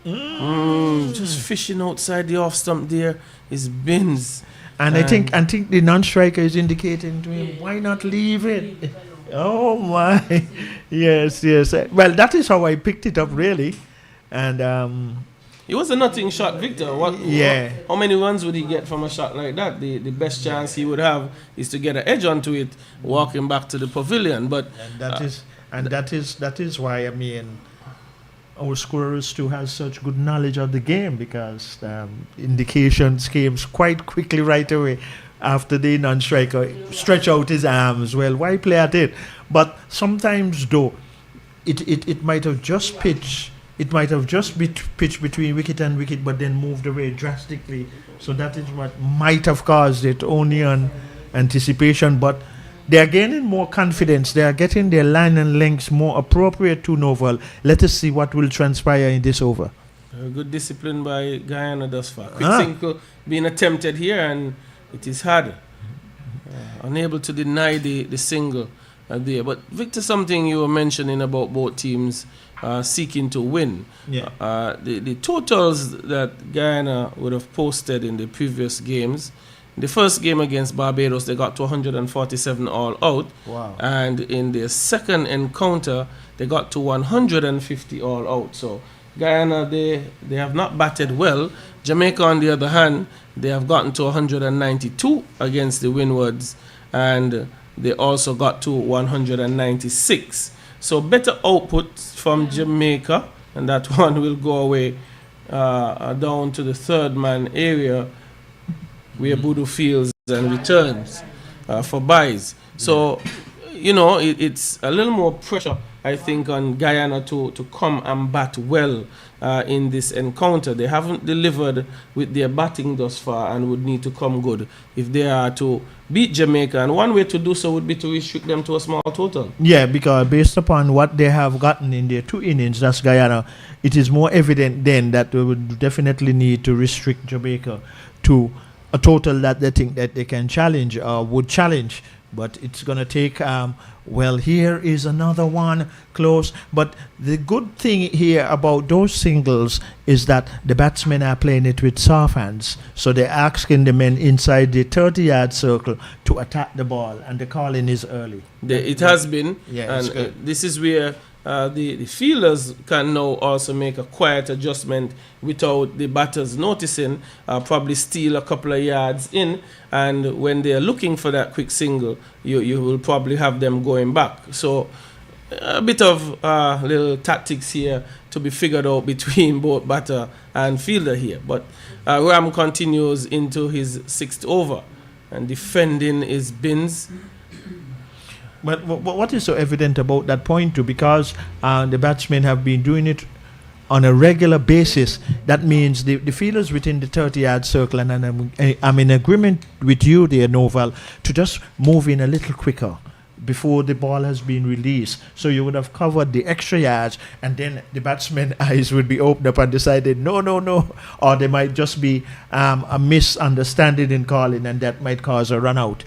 just fishing outside the off stump there is bins. And I think the non-striker is indicating to him, why not leave it? Oh my, yes. Well, that is how I picked it up, really. And it was a nothing shot, Victor. How many runs would he get from a shot like that? The best chance he would have is to get an edge onto it, walking back to the pavilion. But that is why, I mean, our scorers too has such good knowledge of the game, because indications came quite quickly right away after the non-striker stretch out his arms. Well, why play at it? But sometimes, though, it might have just pitched. It might have just been pitched between wicket and wicket, but then moved away drastically. So that is what might have caused it, only on anticipation. But they are gaining more confidence. They are getting their line and lengths more appropriate to Novel. Let us see what will transpire in this over. Good discipline by Guyana thus far. Quick single being attempted here, and it is hard. Unable to deny the single there. But Victor, something you were mentioning about both teams seeking to win. Yeah. The totals that Guyana would have posted in the previous games. The first game against Barbados, they got to 147 all out. Wow. And in their second encounter, they got to 150 all out. So Guyana, they have not batted well. Jamaica, on the other hand, they have gotten to 192 against the Windwards, and they also got to 196. So better output from Jamaica, and that one will go away down to the third man area, where Boodoo fields and returns for buys. So, it's a little more pressure I think, on Guyana to come and bat well in this encounter. They haven't delivered with their batting thus far and would need to come good if they are to beat Jamaica. And one way to do so would be to restrict them to a small total. Yeah, because based upon what they have gotten in their 2 innings, that's Guyana, it is more evident then that they would definitely need to restrict Jamaica to a total that they think that they can challenge or would challenge. But it's going to take, well, here is another one close. But the good thing here about those singles is that the batsmen are playing it with soft hands. So they're asking the men inside the 30-yard circle to attack the ball, and the calling is early. It has been. Yeah, and this is where the fielders can now also make a quiet adjustment without the batters noticing, probably steal a couple of yards in, and when they're looking for that quick single, you will probably have them going back. So a bit of little tactics here to be figured out between both batter and fielder here. But Ram continues into his 6th over, and defending is Binns. But what is so evident about that point too? Because the batsmen have been doing it on a regular basis. That means the fielders within the 30-yard circle, and I'm in agreement with you there, Novel, to just move in a little quicker before the ball has been released. So you would have covered the extra yards, and then the batsmen's eyes would be opened up and decided, no. Or there might just be a misunderstanding in calling, and that might cause a run out.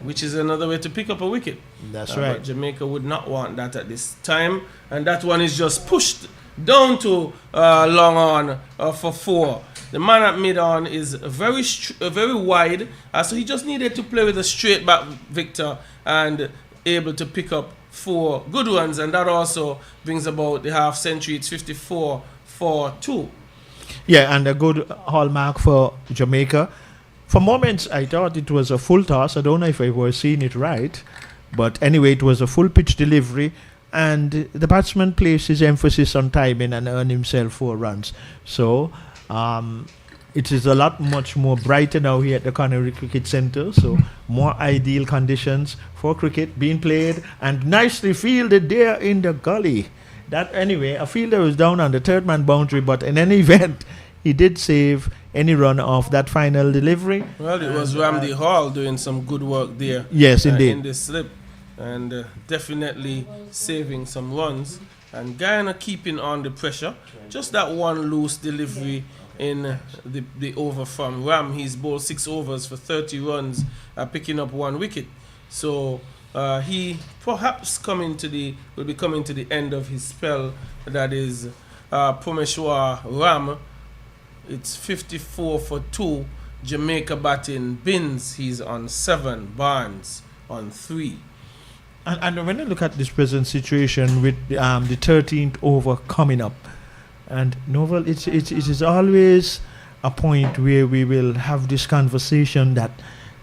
Which is another way to pick up a wicket. That's right. But Jamaica would not want that at this time. And that one is just pushed down to long on for 4. The man at mid-on is very wide. So he just needed to play with a straight back Victor and able to pick up 4 good ones. And that also brings about the half century. It's 54 for 2. Yeah, and a good hallmark for Jamaica. For moments, I thought it was a full toss. I don't know if I was seeing it right. But anyway, it was a full pitch delivery. And the batsman placed his emphasis on timing and earned himself 4 runs. So it is a lot much more brighter now here at the Connery Cricket Centre. So more ideal conditions for cricket being played. And nicely fielded there in the gully. That anyway, a fielder was down on the 3rd man boundary. But in any event, he did save any run off that final delivery. Well, it was Ramsey Hall doing some good work there. Yes, indeed. In this slip. And definitely saving some runs. And Guyana keeping on the pressure. Just that one loose delivery in the over from Ram. He's bowled 6 overs for 30 runs, picking up 1 wicket. So he perhaps will be coming to the end of his spell. That is Purmeshwar Ram. It's 54 for 2. Jamaica batting. Binns, he's on 7. Barnes on 3. And when I look at this present situation with the 13th over coming up, and Novel, it is always a point where we will have this conversation that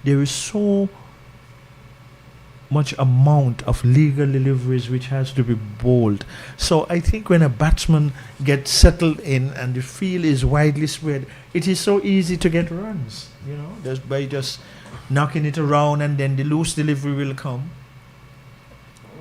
there is so much amount of legal deliveries which has to be bowled. So I think when a batsman gets settled in and the field is widely spread, it is so easy to get runs, just by just knocking it around, and then the loose delivery will come.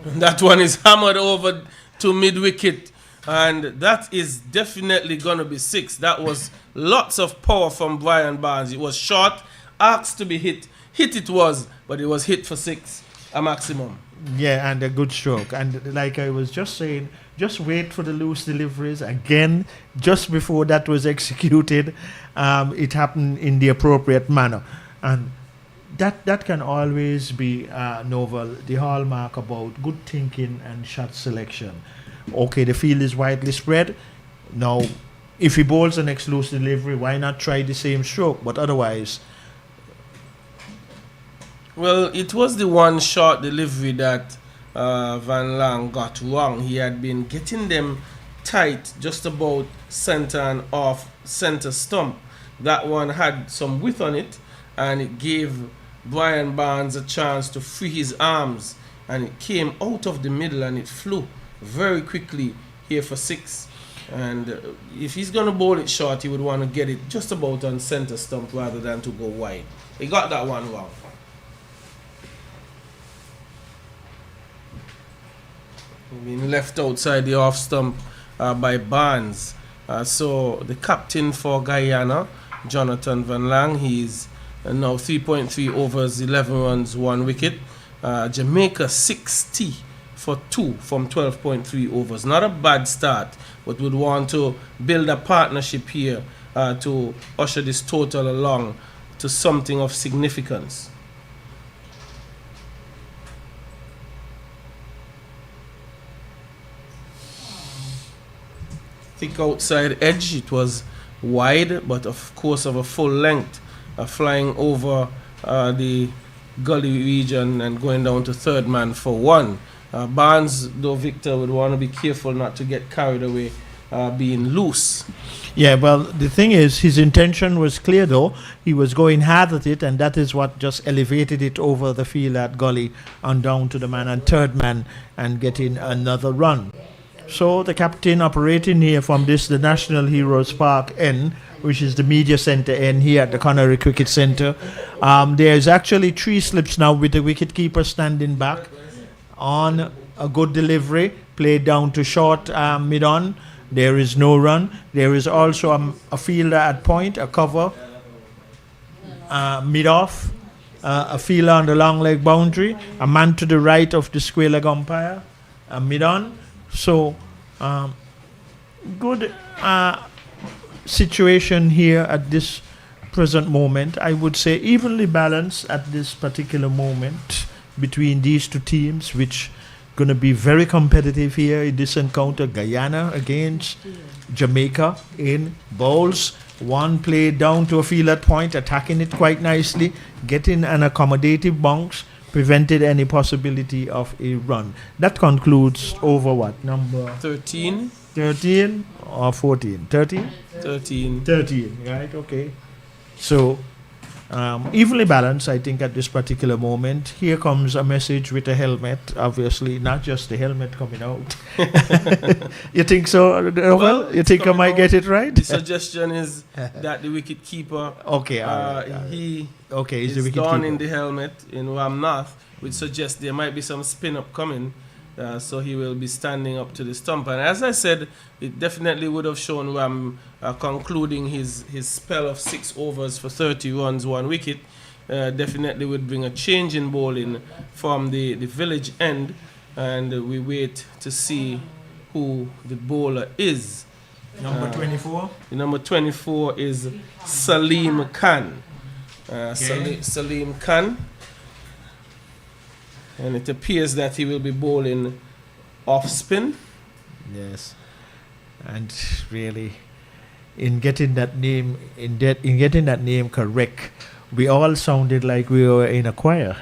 That one is hammered over to mid-wicket, and that is definitely going to be 6. That was lots of power from Brian Barnes. It was short, asked to be hit. Hit it was, but it was hit for 6, a maximum. Yeah, and a good stroke. And like I was just saying, just wait for the loose deliveries. Again, just before that was executed, it happened in the appropriate manner. And that can always be Novel, the hallmark about good thinking and shot selection. Okay, the field is widely spread. Now, if he bowls the next loose delivery, why not try the same stroke? But otherwise... Well, it was the one short delivery that Van Lang got wrong. He had been getting them tight just about center and off center stump. That one had some width on it, and it gave Brian Barnes a chance to free his arms, and it came out of the middle and it flew very quickly here for 6. And if he's going to bowl it short, he would want to get it just about on center stump rather than to go wide. He got that one wrong. Being left outside the off stump by Barnes. So the captain for Guyana, Jonathan Van Lang, he's now 3.3 overs, 11 runs, 1 wicket. Jamaica 60 for 2 from 12.3 overs. Not a bad start, but would want to build a partnership here to usher this total along to something of significance. Thick outside edge, it was wide, but of course of a full length, flying over the gully region and going down to third man for 1. Barnes, though, Victor, would want to be careful not to get carried away being loose. Yeah, well, the thing is, his intention was clear, though. He was going hard at it, and that is what just elevated it over the field at gully and down to the man and third man and getting another run. So the captain operating here from the National Heroes Park end, which is the media center end here at the Connery Cricket Center. There's actually 3 slips now with the wicketkeeper standing back on a good delivery, played down to short mid-on. There is no run. There is also a fielder at point, a cover, mid-off, a fielder on the long leg boundary, a man to the right of the square leg umpire, a mid-on. So, good situation here at this present moment. I would say evenly balanced at this particular moment between these two teams, which going to be very competitive here in this encounter. Guyana against Jamaica in bowls. One played down to a field at point, attacking it quite nicely, getting an accommodative bounce, prevented any possibility of a run. That concludes over what? Number 13. 13 or 14? 13? 13. 13, right, okay. So, evenly balanced, I think, at this particular moment. Here comes a message with a helmet, obviously, not just the helmet coming out. You think so, well, you think I might get it right? The suggestion is that the wicket keeper, okay, he is the is wicket donning keeper. the helmet in Ramnath, which suggests there might be some spin up coming. So he will be standing up to the stump. And as I said, it definitely would have shown Ram concluding his spell of 6 overs for 30 runs, 1 wicket. Definitely would bring a change in bowling from the village end. And we wait to see who the bowler is. Number 24? The number 24 is Salim Khan. Salim Khan. And it appears that he will be bowling off spin. Yes, and really, in getting that name correct, we all sounded like we were in a choir,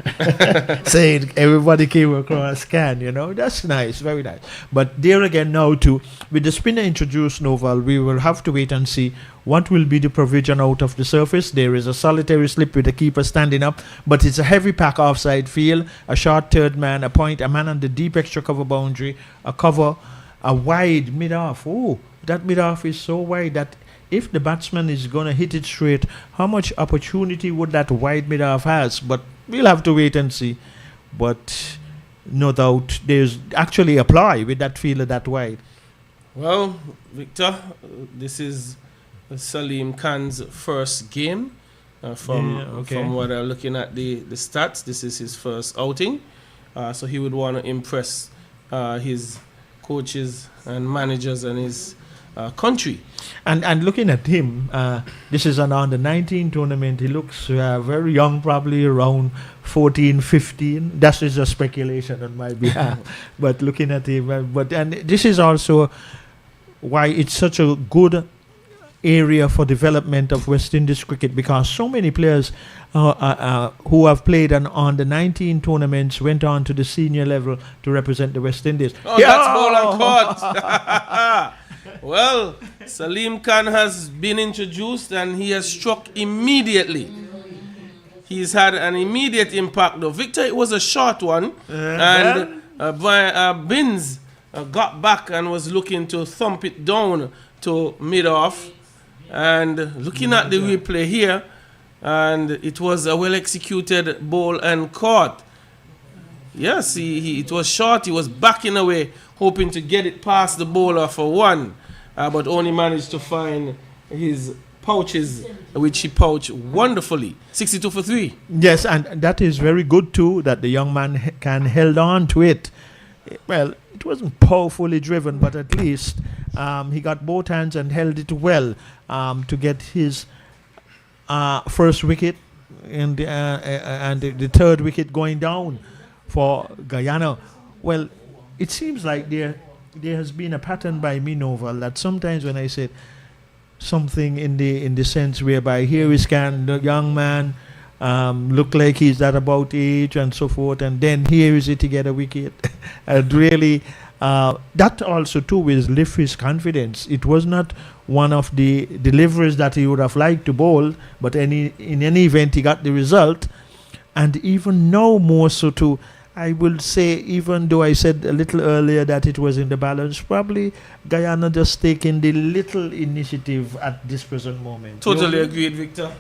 saying everybody came across can. That's nice, very nice. But there again, now too, with the spinner introduced, Noval, we will have to wait and see what will be the provision out of the surface. There is a solitary slip with the keeper standing up, but it's a heavy pack offside field, a short third man, a point, a man on the deep extra cover boundary, a cover, a wide mid-off. Oh, that mid-off is so wide that if the batsman is going to hit it straight, how much opportunity would that wide mid-off has? But we'll have to wait and see. But no doubt there's actually a ply with that fielder that wide. Well, Victor, this is Salim Khan's first game. From what I'm looking at the stats, this is his first outing. So he would want to impress his coaches and managers and his country. And looking at him, this is an under-19 tournament. He looks very young, probably around 14, 15. That is a speculation on my behalf. But looking at him, and this is also why it's such a good area for development of West Indies cricket, because so many players who have played on the 19 tournaments went on to the senior level to represent the West Indies. Oh, that's ball and caught. Well, Salim Khan has been introduced and he has struck immediately. He's had an immediate impact though. Victor, it was a short one. And Binns got back and was looking to thump it down to mid-off. And looking at the replay here, and it was a well-executed ball and caught. Yes, it was short. He was backing away, hoping to get it past the bowler for one, but only managed to find his pouches, which he pouched wonderfully. 62 for 3. Yes, and that is very good too, that the young man can held on to it. Well, it wasn't powerfully driven, but at least he got both hands and held it well to get his first wicket and the third wicket going down for Guyana. Well, it seems like there has been a pattern by me, Novel, that sometimes when I said something in the sense whereby here is the young man look like he's at about age and so forth, and then here is it to get a wicket. And really, that also too will lift his confidence. It was not one of the deliveries that he would have liked to bowl, but in any event he got the result. And even now more so too, I will say, even though I said a little earlier that it was in the balance, probably Guyana just taking the little initiative at this present moment. Totally agreed, Victor.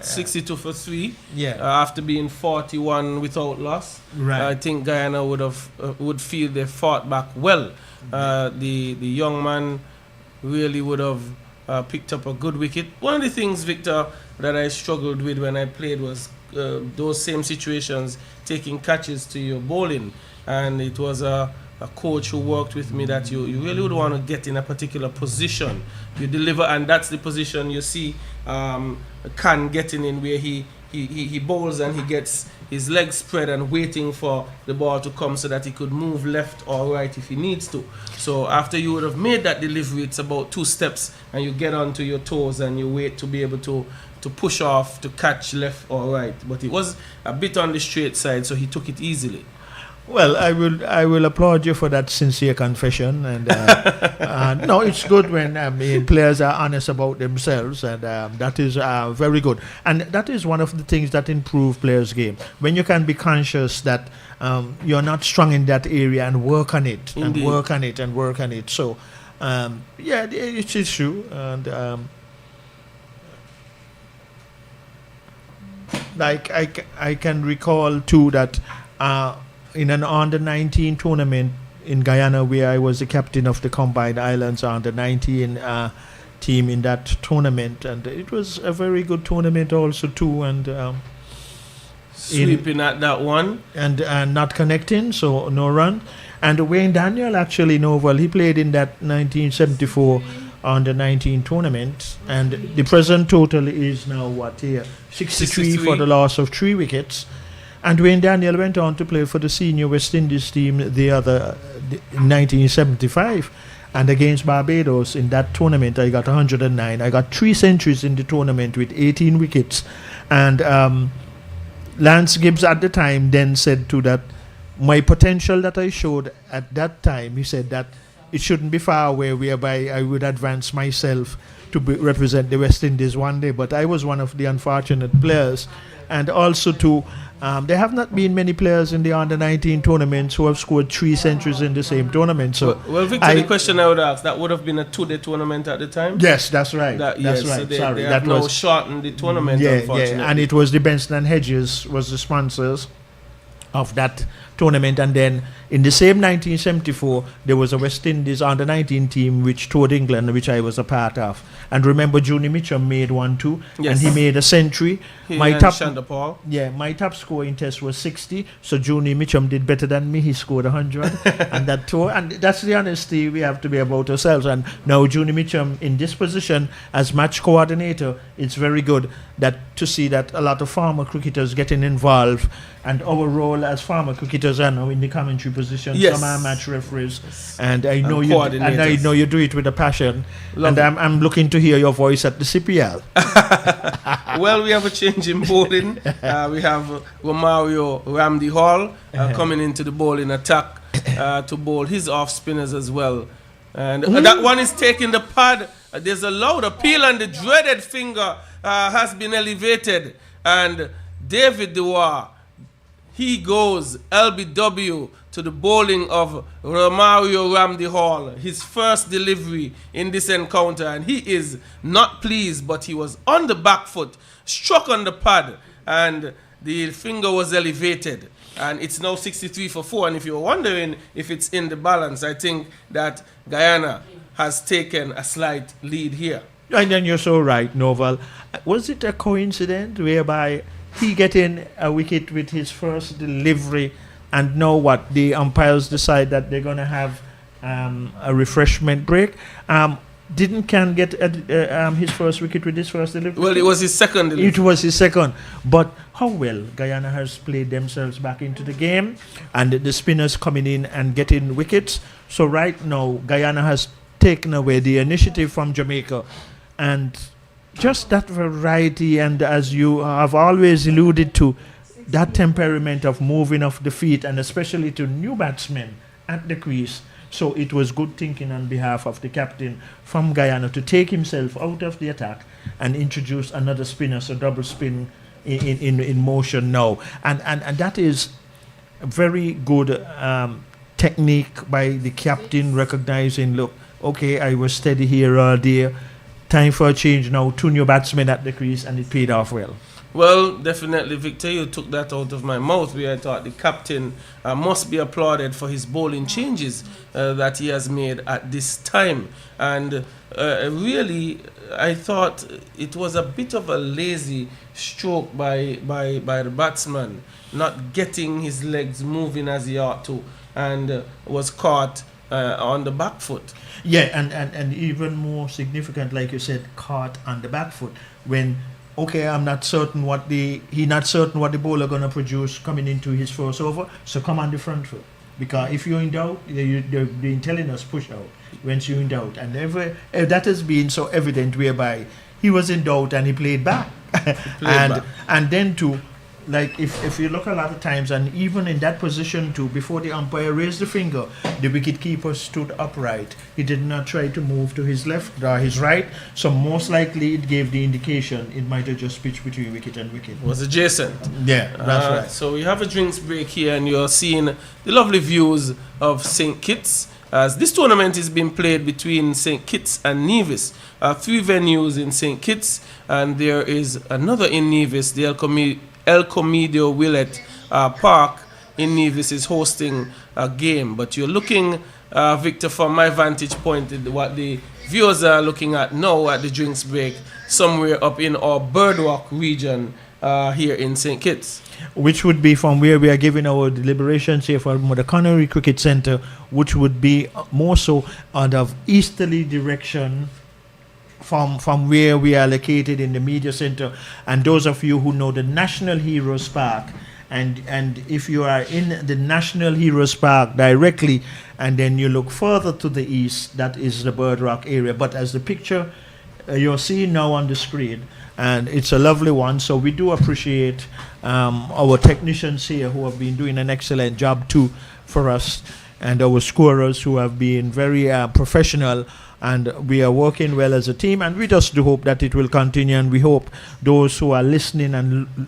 62 for 3. Yeah. After being 41 without loss, Right. I think Guyana would feel they fought back well. The young man really would have picked up a good wicket. One of the things, Victor, that I struggled with when I played was those same situations, taking catches to your bowling, and it was a coach who worked with me that you really would want to get in a particular position, you deliver, and that's the position you see Khan getting in, where he bowls and he gets his legs spread and waiting for the ball to come so that he could move left or right if he needs to. So after you would have made that delivery, it's about 2 steps and you get onto your toes and you wait to be able to push off to catch left or right. But it was a bit on the straight side, so he took it easily. Well, I will applaud you for that sincere confession, and no, it's good when players are honest about themselves, and that is very good. And that is one of the things that improve players' game, when you can be conscious that you're not strong in that area and work on it. Indeed. And work on it and work on it. So, yeah, it is true, and. Like I can recall too that in an under-19 tournament in Guyana, where I was the captain of the Combined Islands under-19 team in that tournament, and it was a very good tournament also too, and sweeping at that one and not connecting, so no run. And Wayne Daniel actually, Novel, he played in that 1974 under-19 tournament, and the present total is now what here? 63 for the loss of 3 wickets. And Wayne Daniel went on to play for the senior West Indies team in 1975, and against Barbados in that tournament I got 109. I got 3 centuries in the tournament with 18 wickets, and Lance Gibbs at the time then said to that, my potential that I showed at that time, he said that it shouldn't be far away whereby I would advance myself to represent the West Indies one day, but I was one of the unfortunate players. And also too, there have not been many players in the under-19 tournaments who have scored 3 centuries in the same tournament. So, well, Victor, the question I would ask, that would have been a 2-day tournament at the time? Yes, that's right. That's right. So they Sorry, have that now was shortened the tournament, unfortunately. Yeah, and it was the Benson and Hedges was the sponsors of that tournament. And then in the same 1974, there was a West Indies under-19 team which toured England, which I was a part of. And remember, Juni Mitchum made one too, Yes. and he made a century. My top score in test was 60, so Juni Mitchum did better than me. He scored 100, and that tour. And that's the honesty we have to be about ourselves. And now Juni Mitchum in this position as match coordinator, it's very good that to see that a lot of former cricketers getting involved, and our role as former cricketers are now in the commentary position. Yes. Some are match referees, and I know you do it with a passion. Love and I'm looking to hear your voice at the CPL. Well, we have a change in bowling. We have Romario Ramdi Hall coming into the bowling attack to bowl his off spinners as well. And that one is taking the pad. There's a loud appeal, and the dreaded finger has been elevated. And David Dewar, he goes LBW to the bowling of Romario Ramdi Hall, his first delivery in this encounter, and he is not pleased, but he was on the back foot, struck on the pad, and the finger was elevated, and it's now 63 for 4. And if you're wondering if it's in the balance, I think that Guyana has taken a slight lead here. And then you're so right, Novel. Was it a coincidence whereby he getting a wicket with his first delivery, and now what? The umpires decide that they're going to have a refreshment break. Didn't Can get his first wicket with his first delivery? Well, it was his second delivery. It was his second. But how well Guyana has played themselves back into the game, and the spinners coming in and getting wickets. So right now, Guyana has taken away the initiative from Jamaica. And just that variety, and as you have always alluded to, that temperament of moving off the feet, and especially to new batsmen at the crease. So it was good thinking on behalf of the captain from Guyana to take himself out of the attack and introduce another spinner, so double spin in motion now. And that is a very good technique by the captain, recognizing, look, okay, I was steady here all day. Time for a change now. 2 new batsmen at the crease, and it paid off well. Well, definitely, Victor, you took that out of my mouth, where I thought the captain must be applauded for his bowling changes that he has made at this time. And really, I thought it was a bit of a lazy stroke by the batsman, not getting his legs moving as he ought to, and was caught on the back foot. Yeah, and even more significant, like you said, caught on the back foot. When, okay, I'm not certain what the bowler gonna produce coming into his first over, so come on the front foot. Because if you're in doubt, they've been telling us push out once you're in doubt, and that has been so evident whereby he was in doubt and he played back. And then too, like if you look a lot of times, and even in that position too, before the umpire raised the finger, the wicket keeper stood upright. He did not try to move to his left or his right, so most likely it gave the indication it might have just pitched between wicket and wicket. It was adjacent. Yeah, that's right. So we have a drinks break here, and you're seeing the lovely views of St. Kitts, as this tournament is being played between St. Kitts and Nevis. 3 venues in St. Kitts, and there is another in Nevis. The El Comedio Willett Park in Nevis is hosting a game. But you're looking, Victor, from my vantage point, what the viewers are looking at now at the drinks break, somewhere up in our Birdwalk region here in St. Kitts. Which would be from where we are giving our deliberations here from the Connery Cricket Centre, which would be more so out of easterly direction from where we are located in the media center. And those of you who know the National Heroes Park, and if you are in the National Heroes Park directly, and then you look further to the east, that is the Bird Rock area. But as the picture you're seeing now on the screen, and it's a lovely one, so we do appreciate our technicians here who have been doing an excellent job too for us, and our scorers who have been very professional, and we are working well as a team, and we just do hope that it will continue, and we hope those who are listening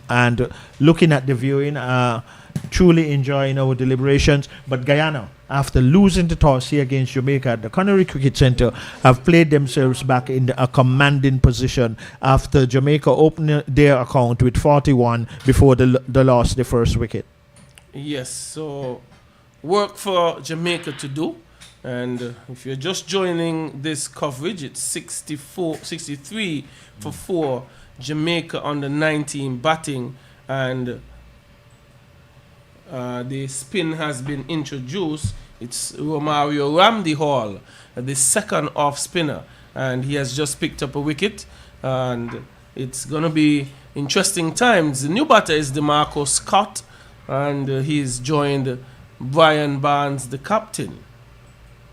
and looking at the viewing are truly enjoying our deliberations. But Guyana, after losing the toss here against Jamaica at the Connery Cricket Centre, have played themselves back in a commanding position after Jamaica opened their account with 41 before the lost the first wicket. Yes, so work for Jamaica to do. And if you're just joining this coverage, it's 63 for 4, Jamaica under 19 batting, and the spin has been introduced. It's Romario Ramdi Hall, the second off spinner, and he has just picked up a wicket, and it's going to be interesting times. The new batter is DeMarco Scott, and he's joined Brian Barnes, the captain.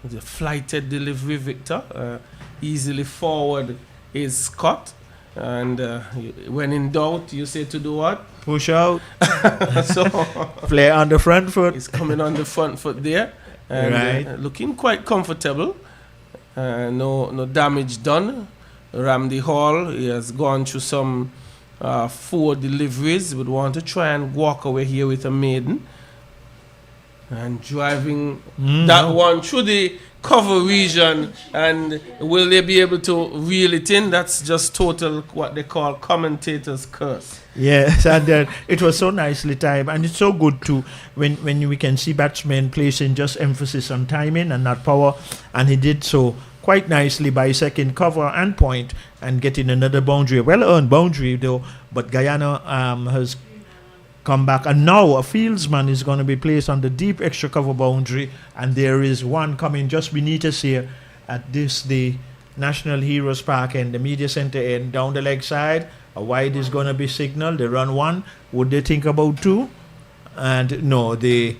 The flighted delivery, Victor. Easily forward is Scott. And when in doubt, you say to do what? Push out. So play on the front foot. He's coming on the front foot there. And right. Looking quite comfortable. No damage done. Ramdi Hall, he has gone through some 4 deliveries. Would want to try and walk away here with a maiden. And driving that one through the cover region, and will they be able to reel it in? That's just total what they call commentator's curse. Yes, and it was so nicely timed, and it's so good too when we can see batsmen placing just emphasis on timing and not power, and he did so quite nicely by second cover and point and getting another boundary, well-earned boundary though, but Guyana has come back, and now a fieldsman is going to be placed on the deep extra cover boundary, and there is one coming just beneath us here at the National Heroes Park and the media center end down the leg side. A wide is going to be signaled. They run one. Would they think about two? And no, the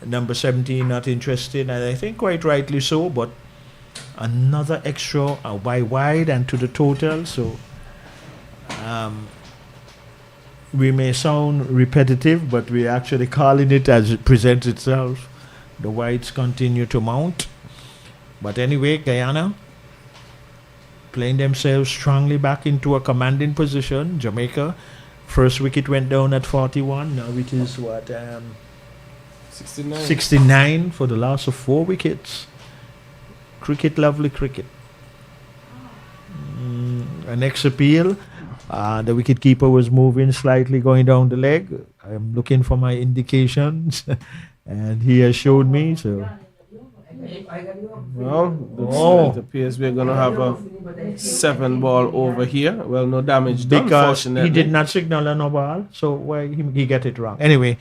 number 17 not interested, and I think quite rightly so, but another extra wide and to the total. So we may sound repetitive, but we're actually calling it as it presents itself. The wides continue to mount. But anyway, Guyana playing themselves strongly back into a commanding position. Jamaica, first wicket went down at 41. Now it is 69 for the loss of 4 wickets. Cricket, lovely cricket. An next appeal. The wicketkeeper was moving slightly, going down the leg. I'm looking for my indications, and he has showed me. So, well, it appears we're going to have a 7 ball over here. Well, no damage done, because fortunately. he did not signal a no ball, so why he get it wrong? Anyway,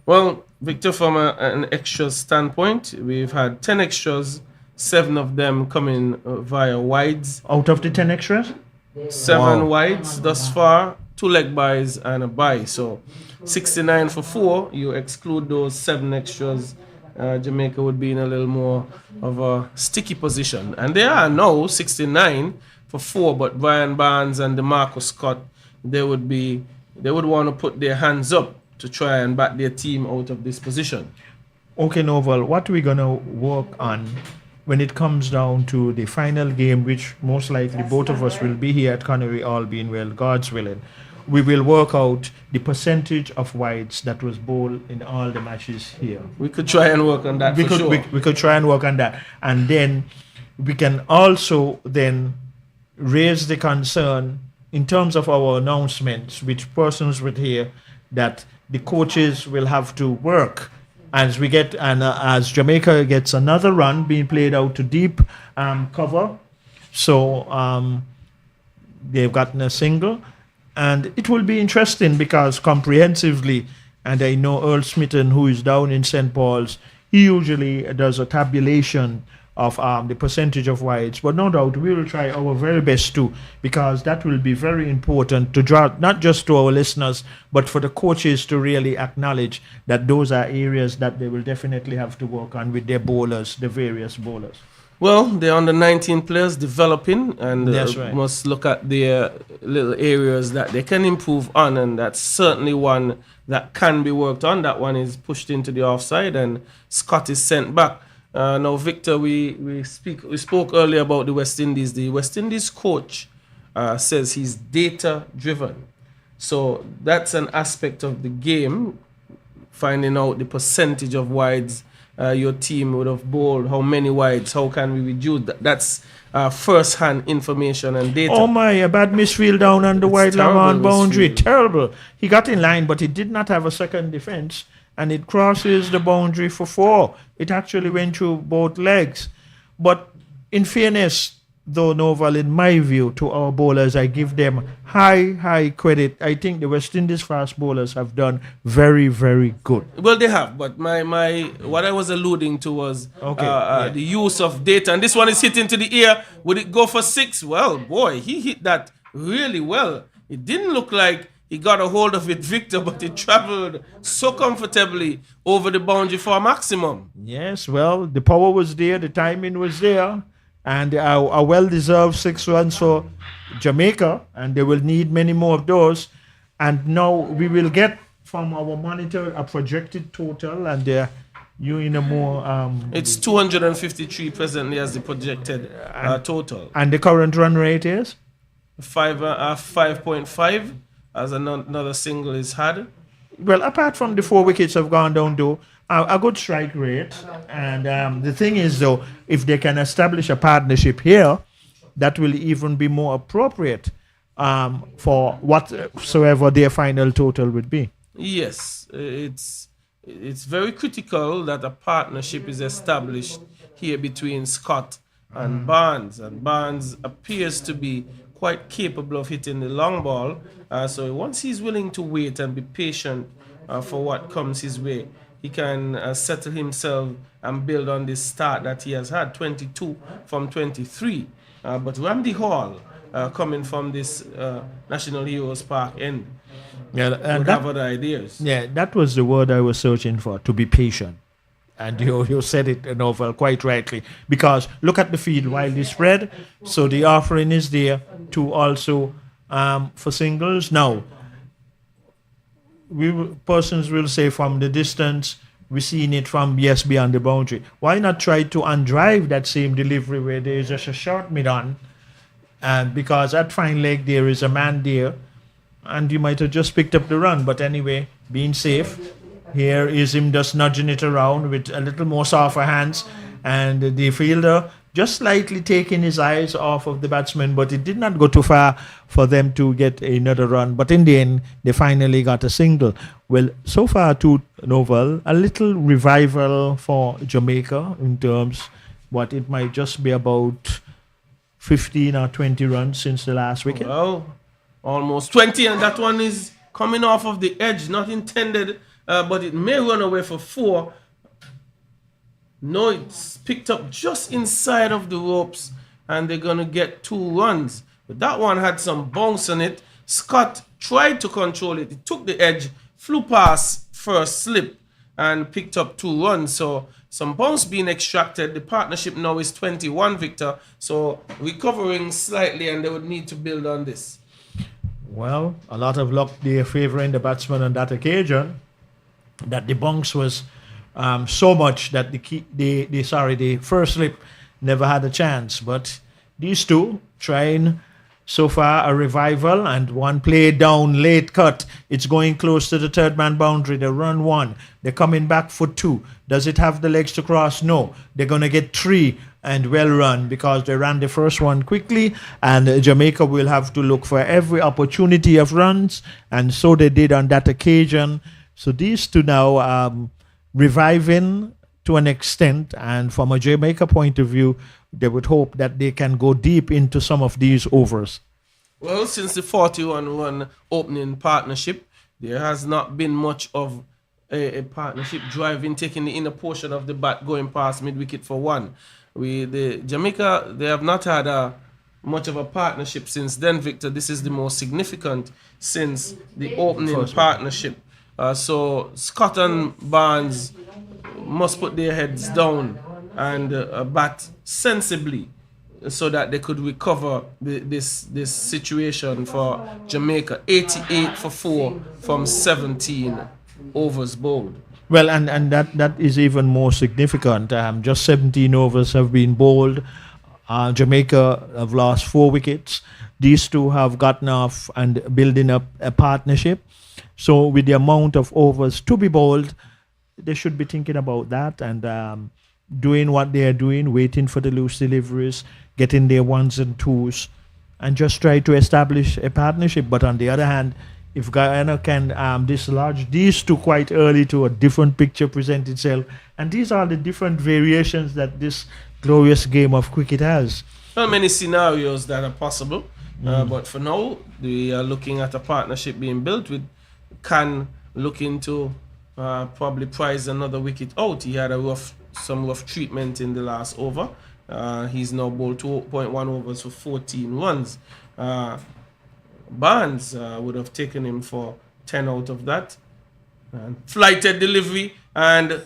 well, Victor, from an extra standpoint, we've had 10 extras. 7 of them coming via wides. Out of the 10 extras? 7 wides thus far, 2 leg buys and a buy. So 69 for 4. You exclude those 7 extras, Jamaica would be in a little more of a sticky position. And they are now 69 for 4, but Brian Barnes and DeMarcus Scott, they would want to put their hands up to try and back their team out of this position. Okay, Novel, what are we going to work on when it comes down to the final game, which most likely both of us will be here at Connery, all being well, God's willing? We will work out the percentage of wides that was bowled in all the matches here. We could try and work on that. We could try and work on that. And then we can also then raise the concern in terms of our announcements, which persons would hear, that the coaches will have to work as we get, and as Jamaica gets another run being played out to deep cover. So they've gotten a single, and it will be interesting because comprehensively, and I know Earl Smitten, who is down in St. Paul's, he usually does a tabulation of the percentage of wides, but no doubt we will try our very best too, because that will be very important to draw, not just to our listeners, but for the coaches to really acknowledge that those are areas that they will definitely have to work on with their bowlers, the various bowlers. Well, they're under 19 players developing, and That's right. must look at their little areas that they can improve on, and that's certainly one that can be worked on. That one is pushed into the offside, and Scott is sent back. Now, Victor, we spoke earlier about the West Indies. The West Indies coach says he's data-driven. So that's an aspect of the game, finding out the percentage of wides your team would have bowled, how many wides, how can we reduce that. That's first-hand information and data. Oh my, a bad misfield down on the wide Lamont boundary. Misfield. Terrible. He got in line, but he did not have a second defense, and it crosses the boundary for 4. It actually went through both legs. But in fairness, though, Noval, in my view, to our bowlers, I give them high credit. I think the West Indies fast bowlers have done very, very good. Well, they have, but my what I was alluding to was the use of data. And this one is hit into the ear. Would it go for 6? Well, boy, he hit that really well. It didn't look like he got a hold of it, Victor, but it traveled so comfortably over the boundary for a maximum. Yes, well, the power was there, the timing was there, and a well-deserved 6 runs for Jamaica, and they will need many more of those. And now we will get from our monitor a projected total, and you in a more... it's 253 presently as the projected total. And the current run rate is? 5.5 as another single is had. Well, apart from the 4 wickets have gone down, though, a good strike rate. And the thing is, though, if they can establish a partnership here, that will even be more appropriate for whatsoever their final total would be. Yes, it's very critical that a partnership is established here between Scott and Barnes appears to be quite capable of hitting the long ball. So once he's willing to wait and be patient for what comes his way, he can settle himself and build on this start that he has had, 22 from 23. But Randy Hall, coming from this National Heroes Park end, would have other ideas. Yeah, that was the word I was searching for, to be patient. And you said it, Novel, quite rightly. Because look at the field, widely spread, so the offering is there to also for singles. Now, persons will say from the distance, we're seeing it from beyond the boundary. Why not try to undrive that same delivery where there is just a short mid-on? And because at fine leg there is a man there, and you might have just picked up the run. But anyway, being safe, here is him just nudging it around with a little more softer hands, and the fielder just slightly taking his eyes off of the batsman, but it did not go too far for them to get another run. But in the end, they finally got a single. Well, so far to Novel, a little revival for Jamaica in terms what it might just be about 15 or 20 runs since the last wicket. Well, almost 20, and that one is coming off of the edge, not intended, but it may run away for 4. No, it's picked up just inside of the ropes, and they're going to get 2 runs. But that one had some bounce on it. Scott tried to control it. He took the edge, flew past first slip, and picked up 2 runs. So some bounce being extracted. The partnership now is 21, Victor. So recovering slightly, and they would need to build on this. Well, a lot of luck there favoring the batsman on that occasion. That the bounce was so much that the first slip never had a chance. But these two trying so far a revival, and one play down, late cut. It's going close to the third man boundary. They run 1. They're coming back for 2. Does it have the legs to cross? No. They're going to get 3 and well run because they ran the first one quickly, and Jamaica will have to look for every opportunity of runs, and so they did on that occasion. So these two now reviving to an extent, and from a Jamaica point of view, they would hope that they can go deep into some of these overs. Well, since the 41-run opening partnership, there has not been much of a partnership driving, taking the inner portion of the bat, going past mid-wicket for 1. Jamaica, they have not had much of a partnership since then, Victor. This is the most significant since the opening partnership. So Scott and Barnes must put their heads down and bat sensibly so that they could recover this situation for Jamaica. 88 for 4 from 17 overs bowled. Well, and that is even more significant. Just 17 overs have been bowled. Jamaica have lost 4 wickets. These two have gotten off and building up a partnership. So with the amount of overs to be bowled, they should be thinking about that and doing what they are doing, waiting for the loose deliveries, getting their 1s and 2s, and just try to establish a partnership. But on the other hand, if Guyana can dislodge these two quite early to a different picture present itself, and these are the different variations that this glorious game of cricket has. Well, many scenarios that are possible, but for now, we are looking at a partnership being built with Khan looking to probably prize another wicket out. He had some rough treatment in the last over. He's now bowled 2.1 overs for 14 runs. Barnes would have taken him for 10 out of that. Flighted delivery, and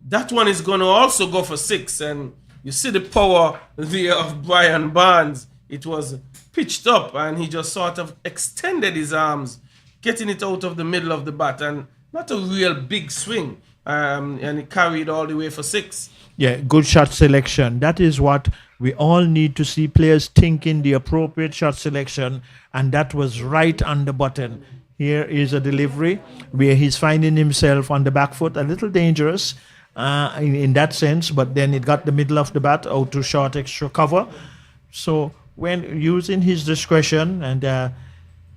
that one is going to also go for 6. And you see the power there of Brian Barnes. It was pitched up, and he just sort of extended his arms, getting it out of the middle of the bat, and not a real big swing. And it carried all the way for 6. Yeah, good shot selection. That is what we all need to see, players thinking the appropriate shot selection, and that was right on the button. Here is a delivery where he's finding himself on the back foot, a little dangerous in that sense, but then it got the middle of the bat out to short extra cover. So when using his discretion and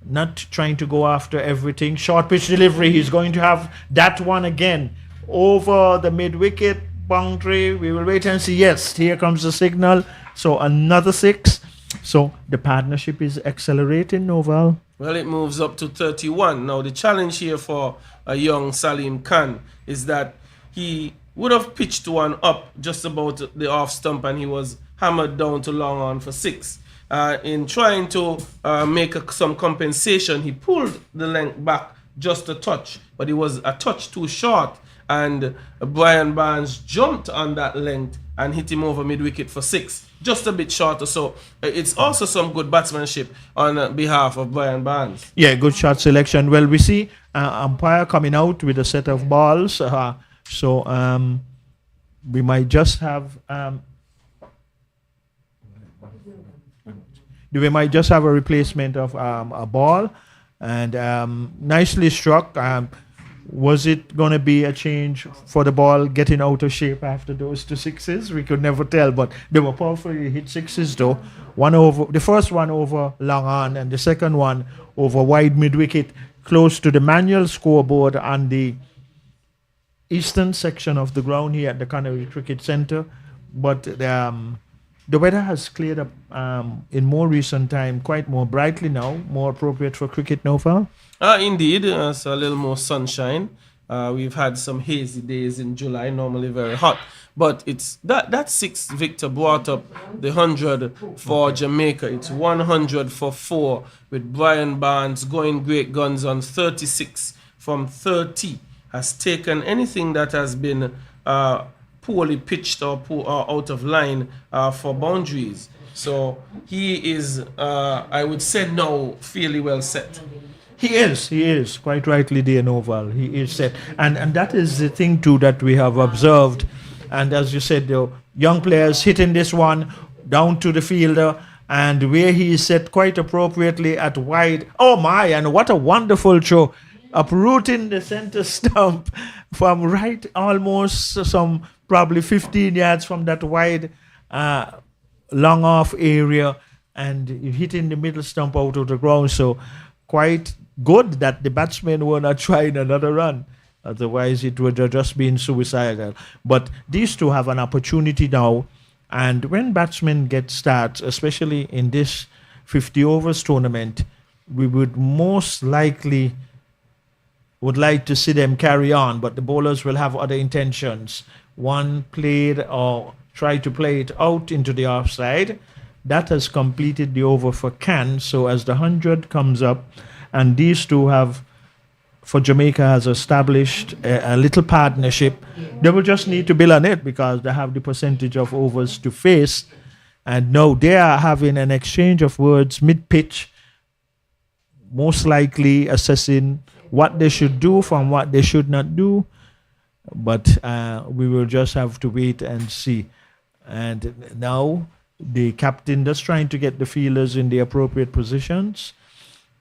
not trying to go after everything, short pitch delivery, he's going to have that one again over the mid-wicket boundary. We will wait and see. Yes, here comes the signal. So another 6. So the partnership is accelerating, Noval. Well, it moves up to 31. Now, the challenge here for a young Salim Khan is that he would have pitched one up just about the off stump and he was hammered down to long on for 6. In trying to make some compensation, he pulled the length back just a touch, but it was a touch too short. And Brian Barnes jumped on that length and hit him over mid-wicket for 6, just a bit shorter. So it's also some good batsmanship on behalf of Brian Barnes. Yeah, good shot selection. Well, we see umpire coming out with a set of balls. So we might just have a replacement of a ball, and nicely struck. Was it going to be a change for the ball getting out of shape after those 2 6s? We could never tell, but they were powerfully hit 6s though. One over, the first one over long on, and the second one over wide mid-wicket, close to the manual scoreboard on the eastern section of the ground here at the Connery Cricket Centre. But the weather has cleared up in more recent time, quite more brightly now, more appropriate for cricket, Noval. Indeed, it's a little more sunshine. We've had some hazy days in July, normally very hot. But it's that 6, Victor, brought up the 100 for Jamaica. It's 100 for 4 with Brian Barnes going great guns on 36 from 30. Has taken anything that has been poorly pitched or out of line for boundaries. So he is, I would say now, fairly well set. He is, quite rightly, dear Noval. He is set. And that is the thing, too, that we have observed. And as you said, the young players hitting this one down to the fielder, and where he is set quite appropriately at wide. Oh, my, and what a wonderful throw. Uprooting the center stump from right almost some probably 15 yards from that wide long off area, and hitting the middle stump out of the ground. So quite good that the batsmen were not trying another run. Otherwise, it would have just been suicidal. But these two have an opportunity now. And when batsmen get starts, especially in this 50 overs tournament, we would most likely would like to see them carry on, but the bowlers will have other intentions. One played or tried to play it out into the offside. That has completed the over for Khan. So as the 100 comes up, and these two have, for Jamaica, has established a little partnership, they will just need to build on it because they have the percentage of overs to face. And now they are having an exchange of words mid-pitch, most likely assessing what they should do from what they should not do. But we will just have to wait and see. And now the captain just trying to get the fielders in the appropriate positions.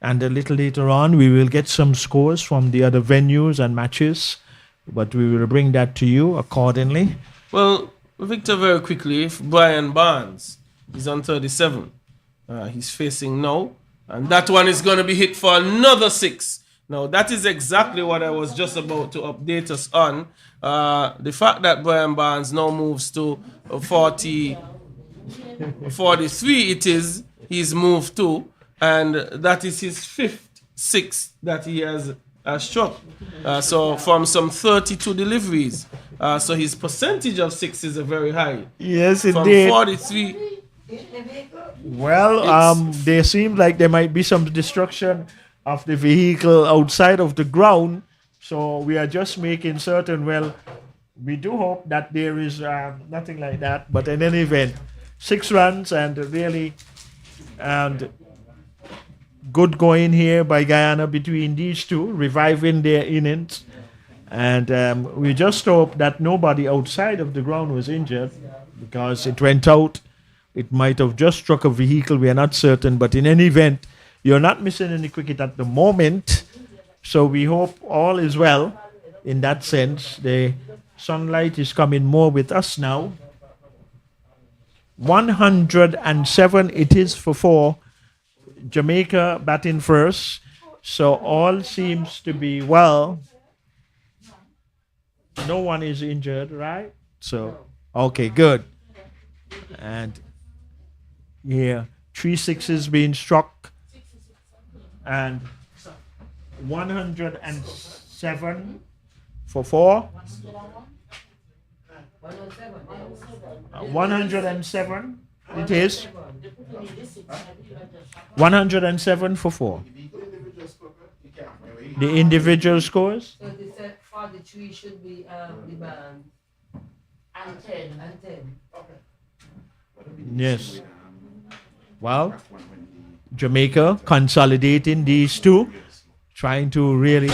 And a little later on, we will get some scores from the other venues and matches. But we will bring that to you accordingly. Well, Victor, very quickly, if Brian Barnes is on 37, he's facing now. And that one is going to be hit for another 6. Now, that is exactly what I was just about to update us on. The fact that Brian Barnes now moves to 43 it is, he's moved to, and that is his 5th 6 that he has struck. So from some 32 deliveries. So his percentage of 6 is very high. Yes, from indeed. 43. Well, there seems like there might be some destruction of the vehicle outside of the ground. So we are just making certain, well, we do hope that there is nothing like that. But in any event, 6 runs and really good going here by Guyana between these two, reviving their innings. And we just hope that nobody outside of the ground was injured because it went out. It might have just struck a vehicle. We are not certain. But in any event, you're not missing any cricket at the moment. So we hope all is well in that sense. The sunlight is coming more with us now. 107 it is for 4. Jamaica batting first. So all seems to be well. No one is injured, right? So, okay, good. And yeah, 3 sixes being struck. And 107 for 4. 107 it is. 107 for 4. The individual scores? So they said 43 should be the band. And 10. And 10. Yes. Well, Jamaica consolidating these two, trying to really.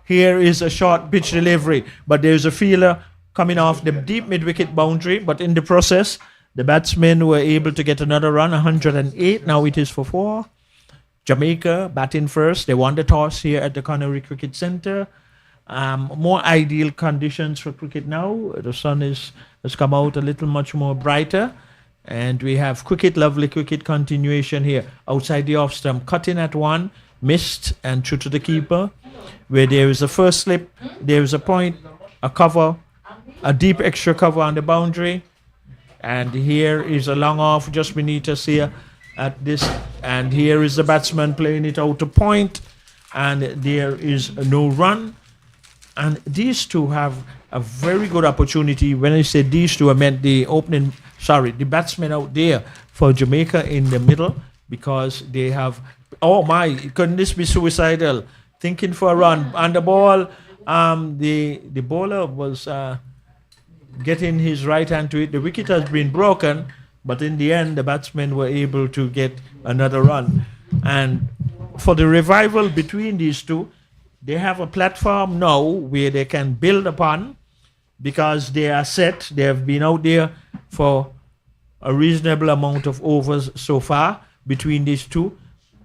Here is a short pitch delivery, but there's a feeler coming off the deep mid-wicket boundary, but in the process, the batsmen were able to get another run, 108. Now it is for 4. Jamaica batting first. They won the toss here at the Connery Cricket Centre. More ideal conditions for cricket now. The sun has come out a little much more brighter. And we have lovely cricket continuation here. Outside the off stump, cutting at 1, missed and through to the keeper. Where there is a first slip, there is a point, a cover, a deep extra cover on the boundary. And here is a long off just beneath us here at this. And here is the batsman playing it out to point. And there is no run. And these two have a very good opportunity. When I say these two, I meant the batsmen out there for Jamaica in the middle, because they have, oh my, couldn't this be suicidal? Thinking for a run. And the ball, the bowler was getting his right hand to it. The wicket has been broken, but in the end, the batsmen were able to get another run. And for the revival between these two, they have a platform now where they can build upon, because they are set. They have been out there for a reasonable amount of overs so far between these two.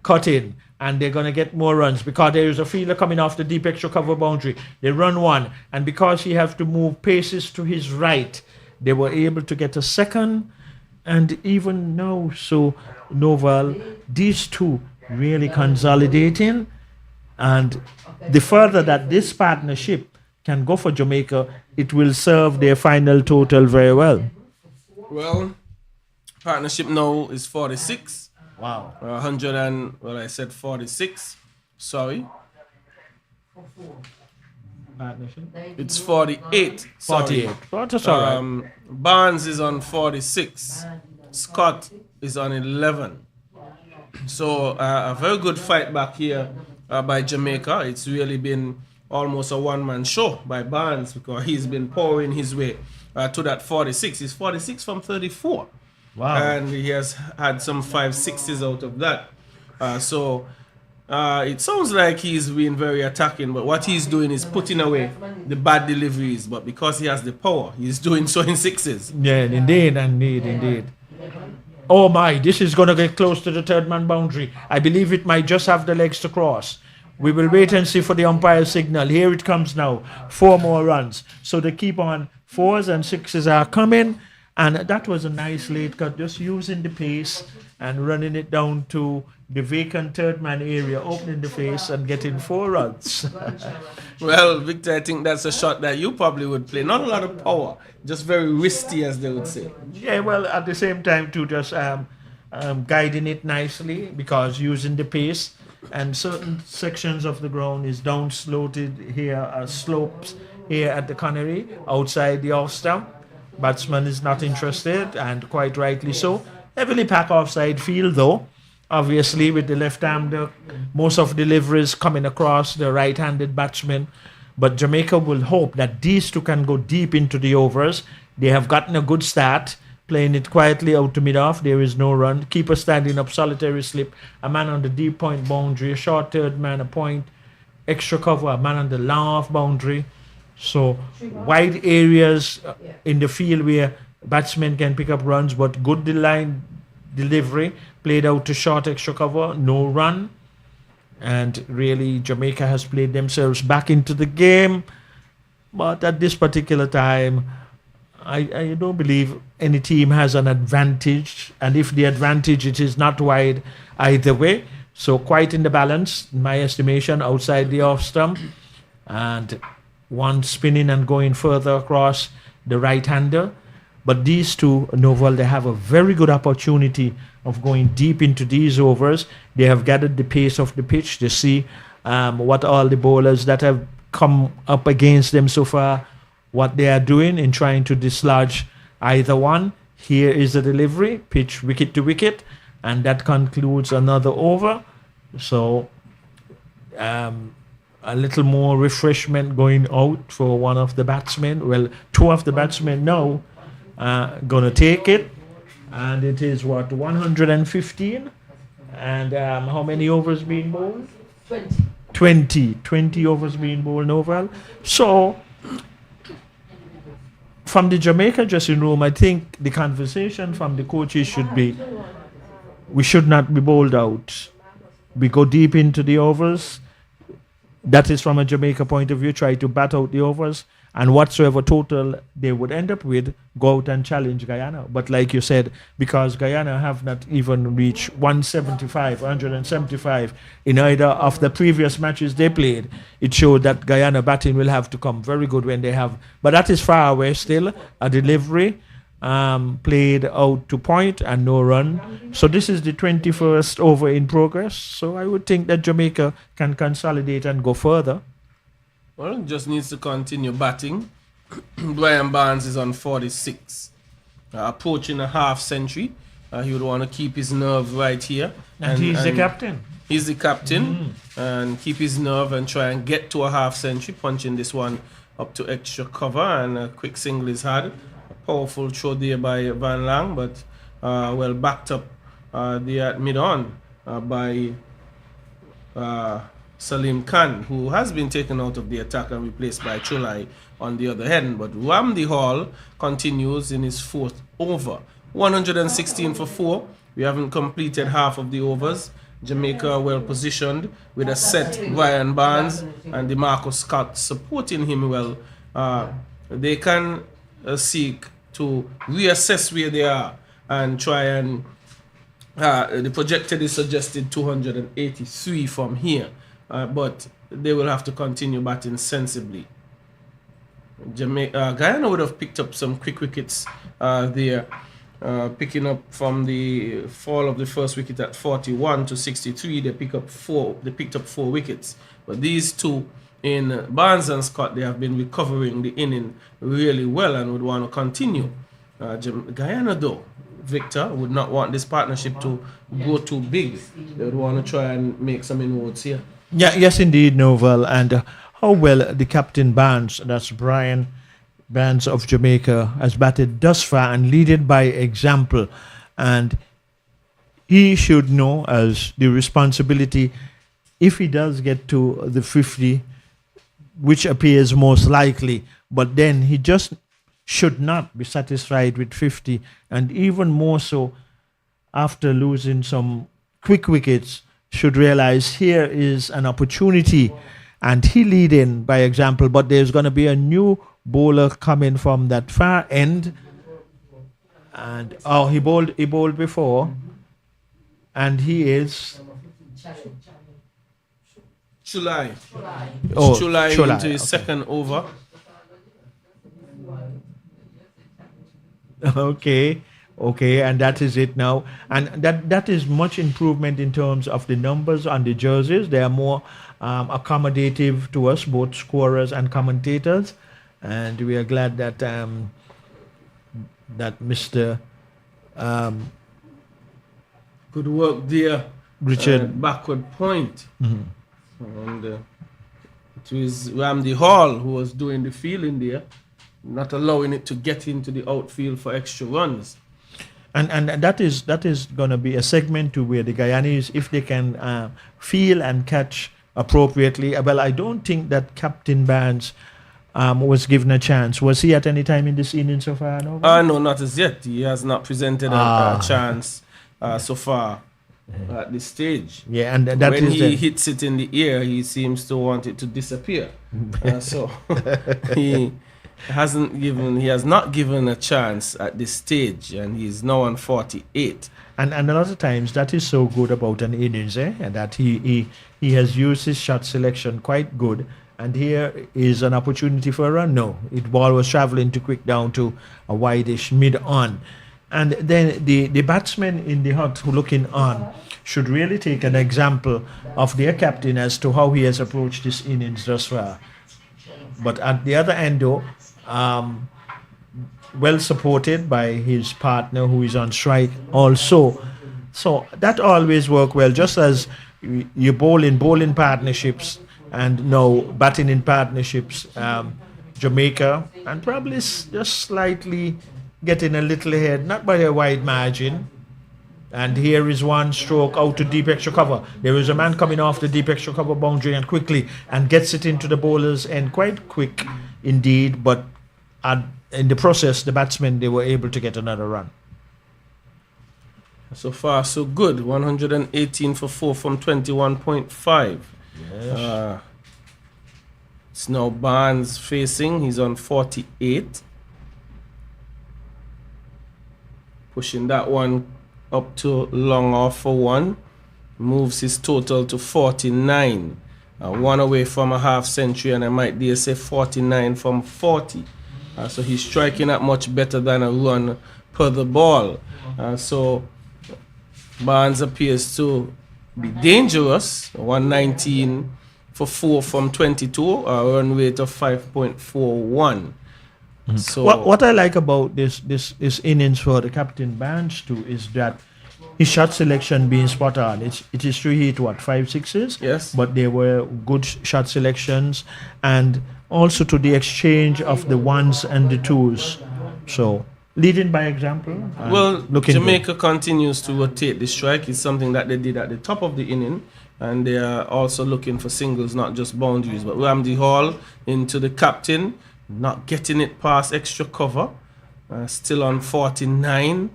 Cut in, and they're going to get more runs because there is a fielder coming off the deep extra cover boundary. They run 1, and because he has to move paces to his right, they were able to get a second. And even now, so Noval, these two really consolidating. And the further that this partnership can go for Jamaica, it will serve their final total very well. Well, partnership now is 46. Wow. 100 and, well, I said 46. Sorry. Partnership? It's 48. 48. Oh, that's all right. Barnes is on 46. Scott is on 11. So a very good fight back here by Jamaica. It's really been almost a one-man show by Barnes, because he's been pouring his way to that 46. He's 46 from 34. Wow. And he has had some 5-6s out of that. So it sounds like he's been very attacking, but what he's doing is putting away the bad deliveries. But because he has the power, he's doing so in 6s. Yeah, indeed. Oh my, this is going to get close to the third man boundary. I believe it might just have the legs to cross. We will wait and see for the umpire signal. Here it comes now. 4 more runs. So they keep on. 4s and 6s are coming. And that was a nice late cut, just using the pace and running it down to the vacant third man area, opening the face and getting 4 runs. Well, Victor, I think that's a shot that you probably would play. Not a lot of power, just very wristy, as they would say. Yeah, well, at the same time, too, just guiding it nicely, because using the pace, and certain sections of the ground is down sloped here, slopes here at the Connery, outside the off stump. Batsman is not interested, and quite rightly so. Heavily packed offside field, though. Obviously, with the left-hander, most of deliveries coming across the right-handed batsman. But Jamaica will hope that these two can go deep into the overs. They have gotten a good start, playing it quietly out to mid-off. There is no run. Keeper standing up, solitary slip. A man on the deep point boundary. A short third man, a point. Extra cover, a man on the long-off boundary. So wide areas in the field where batsmen can pick up runs, but good line delivery, played out to short extra cover, no run. And really, Jamaica has played themselves back into the game. But at this particular time, I don't believe any team has an advantage. And if the advantage, it is not wide either way. So quite in the balance, in my estimation, outside the off stump. And one spinning and going further across the right-hander. But these two, Novel, they have a very good opportunity of going deep into these overs. They have gathered the pace of the pitch. They see what all the bowlers that have come up against them so far, what they are doing in trying to dislodge either one. Here is the delivery, pitch wicket to wicket, and that concludes another over. So a little more refreshment going out for one of the batsmen. Well, two of the batsmen now gonna take it, and it is what, 115, and how many overs being bowled? 20 overs being bowled overall. So from the Jamaica dressing room, I think the conversation from the coaches should be, we should not be bowled out. We go deep into the overs. That is from a Jamaica point of view, try to bat out the overs, and whatsoever total they would end up with, go out and challenge Guyana. But like you said, because Guyana have not even reached 175 in either of the previous matches they played, it showed that Guyana batting will have to come very good when they have. But that is far away still. A delivery played out to point and no run. So this is the 21st over in progress. So I would think that Jamaica can consolidate and go further. Well, just needs to continue batting. Brian Barnes is on 46, approaching a half century. He would want to keep his nerve right here. And he's the captain. He's the captain, and keep his nerve and try and get to a half century, punching this one up to extra cover, and a quick single is had. A powerful throw there by Van Lang, but well backed up there at mid-on by Salim Khan, who has been taken out of the attack and replaced by Chulai on the other end. But Ramdi Hall continues in his fourth over. 116 for 4. We haven't completed half of the overs. Jamaica well positioned with a set Brian Barnes and DeMarcus Scott supporting him well. They can seek to reassess where they are and try and the projected is suggested 283 from here. But they will have to continue batting sensibly. Guyana would have picked up some quick wickets there, picking up from the fall of the first wicket at 41 to 63. They picked up 4 wickets. But these two in Barnes and Scott, they have been recovering the inning really well and would want to continue. Guyana, though, Victor, would not want this partnership to go too big. They would want to try and make some inroads here. Yeah, yes, indeed, Novel. And how well the captain Barnes, that's Brian Barnes of Jamaica, has batted thus far and leaded by example. And he should know as the responsibility, if he does get to the 50, which appears most likely, but then he just should not be satisfied with 50, and even more so after losing some quick wickets, should realize here is an opportunity, and he leading by example, but there's going to be a new bowler coming from that far end, and he bowled before, and he is Chulai. Oh, Chulai Chulai, into his second over. Okay, and that is it now. And that is much improvement in terms of the numbers on the jerseys. They are more accommodative to us, both scorers and commentators. And we are glad that that Mr. Good work there, Richard. backward point. Mm-hmm. And it was Ramdi Hall who was doing the fielding there, not allowing it to get into the outfield for extra runs. And that is going to be a segment to where the Guyanese, if they can feel and catch appropriately. Well, I don't think that Captain Barnes was given a chance. Was he at any time in this inning so far? No, not as yet. He has not presented a chance so far. at this stage. Yeah, and that when is he hits it in the air, he seems to want it to disappear. So he has not given a chance at this stage, and he's now on 48. And a lot of times that is so good about an innings, and that he has used his shot selection quite good. And here is an opportunity for a run. No, it ball was traveling too quick down to a wideish mid on. And then the batsmen in the hut who looking on should really take an example of their captain as to how he has approached this innings thus far. But at the other end, though, well supported by his partner who is on strike also. So that always work well, just as you bowl in bowling partnerships and now batting in partnerships. Jamaica, and probably just slightly getting a little ahead, not by a wide margin. And here is one stroke out to deep extra cover. There is a man coming off the deep extra cover boundary and quickly and gets it into the bowlers end quite quick indeed. But in the process, the batsmen, they were able to get another run. So far, so good. 118 for 4 from 21.5. Yes. It's now Barnes facing. He's on 48. Pushing that one up to long off for 1. Moves his total to 49. 1 away from a half century, and I might dare say 49 from 40. So he's striking at much better than a run per the ball. So Barnes appears to be dangerous. 119 for 4 from 22, a run rate of 5.41. So what I like about this innings for the captain Barnes too is that his shot selection being spot on. It is true he hit 5 sixes, yes, but they were good shot selections, and also to the exchange of the ones and the twos. So leading by example. Well, Jamaica continues to rotate the strike. It's something that they did at the top of the inning, and they are also looking for singles, not just boundaries. But Ramsey Hall into the captain, not getting it past extra cover, still on 49.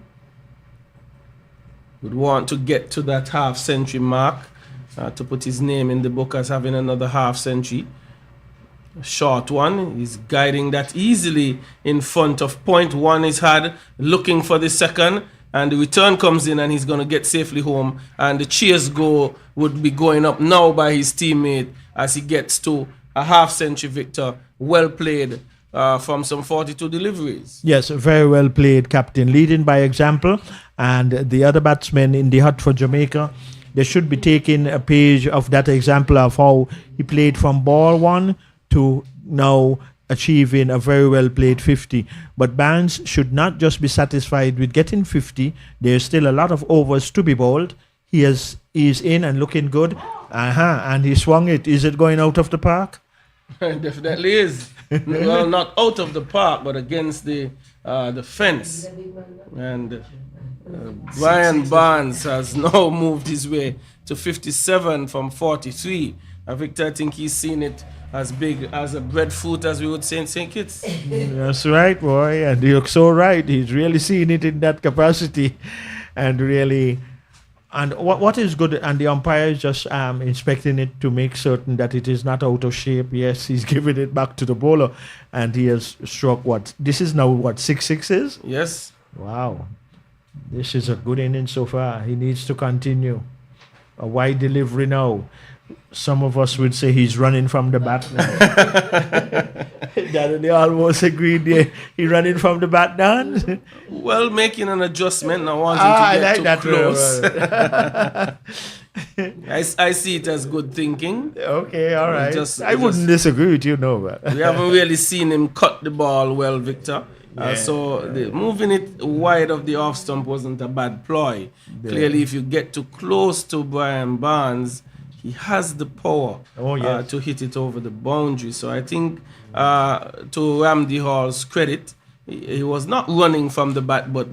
Would want to get to that half century mark to put his name in the book as having another half century. A short one, he's guiding that easily in front of point. 1 is had, looking for the second, and the return comes in and he's going to get safely home, and the cheers would be going up now by his teammate as he gets to a half century victor. Well played from some 42 deliveries. Yes, very well played, captain. Leading by example, and the other batsmen in the hut for Jamaica, they should be taking a page of that example of how he played from ball 1 to now achieving a very well played 50. But Barnes should not just be satisfied with getting 50. There's still a lot of overs to be bowled. He's in and looking good. And he swung it. Is it going out of the park? Definitely is. Well, not out of the park, but against the fence. And Brian Barnes has now moved his way to 57 from 43. Victor, I think he's seen it as big as a breadfruit, as we would say in St. Kitts. That's right, boy. And you're so right. He's really seen it in that capacity. And really... And what is good, and the umpire is just inspecting it to make certain that it is not out of shape. Yes, he's giving it back to the bowler, and he has struck this is now 6 sixes? Yes. Wow. This is a good inning so far. He needs to continue. A wide delivery now. Some of us would say he's running from the bat now. They almost agreed there. He's running from the bat down. Well, making an adjustment now, wanting to get too close. I see it as good thinking. Okay, all right. I wouldn't disagree with you, no. But we haven't really seen him cut the ball well, Victor. So moving it wide of the off stump wasn't a bad ploy. Yeah. Clearly, if you get too close to Brian Barnes, he has the power to hit it over the boundary. So I think to Ramsey Hall's credit, he was not running from the bat, but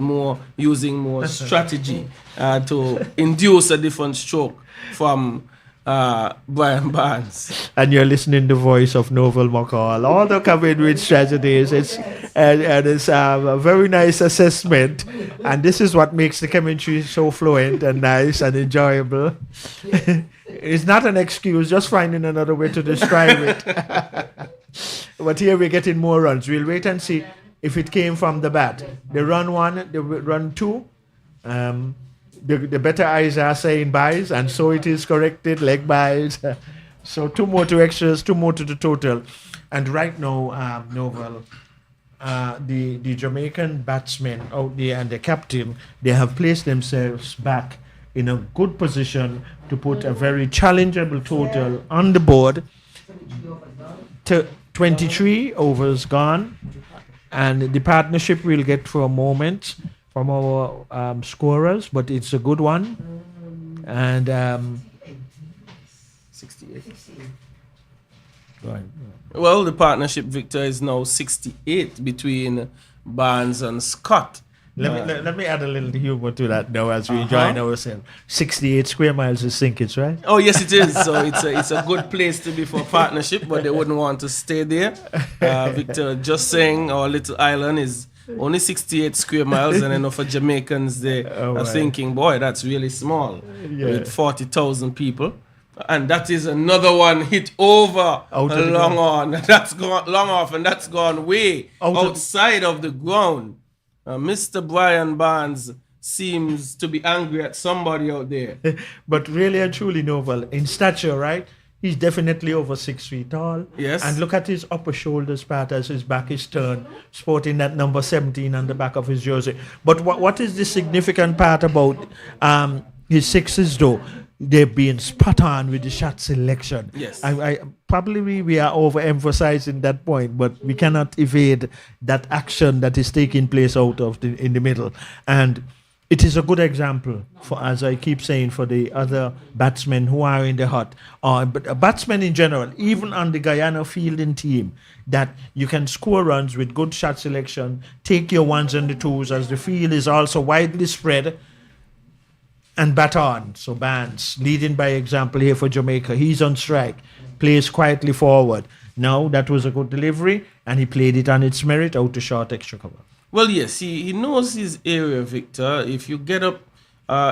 using more strategy to induce a different stroke from Brian Barnes. And you're listening to the voice of Novel McCall. Although coming with strategies, it's a very nice assessment. And this is what makes the chemistry so fluent and nice and enjoyable. It's not an excuse, just finding another way to describe it. But here we're getting more runs. We'll wait and see if it came from the bat. They run one, they run two. The better eyes are saying buys, and so it is corrected, leg buys. So 2 more to extras, 2 more to the total. And right now, Novel, the Jamaican batsmen out there and the captain, they have placed themselves back in a good position to put a very challengeable total on the board. 23 overs gone. And the partnership we'll get for a moment from our scorers, but it's a good one. And 68. Right. Well, the partnership, Victor, is now 68 between Barnes and Scott. Let me add a little humor to that now as we enjoy ourselves. 68 square miles is Sinkits, right? Oh, yes, it is. So it's a good place to be for partnership, but they wouldn't want to stay there. Victor, just saying our little island is only 68 square miles, and I know for Jamaicans, they are thinking, boy, that's really small, with 40,000 people. And that is another one hit over long on. That's gone long off, and that's gone way outside of the ground. Mr. Brian Barnes seems to be angry at somebody out there. But really and truly, Novel, in stature, right? He's definitely over 6 feet tall. Yes. And look at his upper shoulders part as his back is turned, sporting that number 17 on the back of his jersey. But what is the significant part about his sixes, though? They're being spot on with the shot selection. Yes. I probably we are overemphasizing that point, but we cannot evade that action that is taking place out of in the middle. And it is a good example for, as I keep saying, for the other batsmen who are in the hut, but batsmen in general, even on the Guyana fielding team, that you can score runs with good shot selection, take your ones and the twos as the field is also widely spread, and bat on. So Barnes, leading by example here for Jamaica. He's on strike, plays quietly forward. Now, that was a good delivery, and he played it on its merit out to short extra cover. Well, yes, he knows his area, Victor. If you get up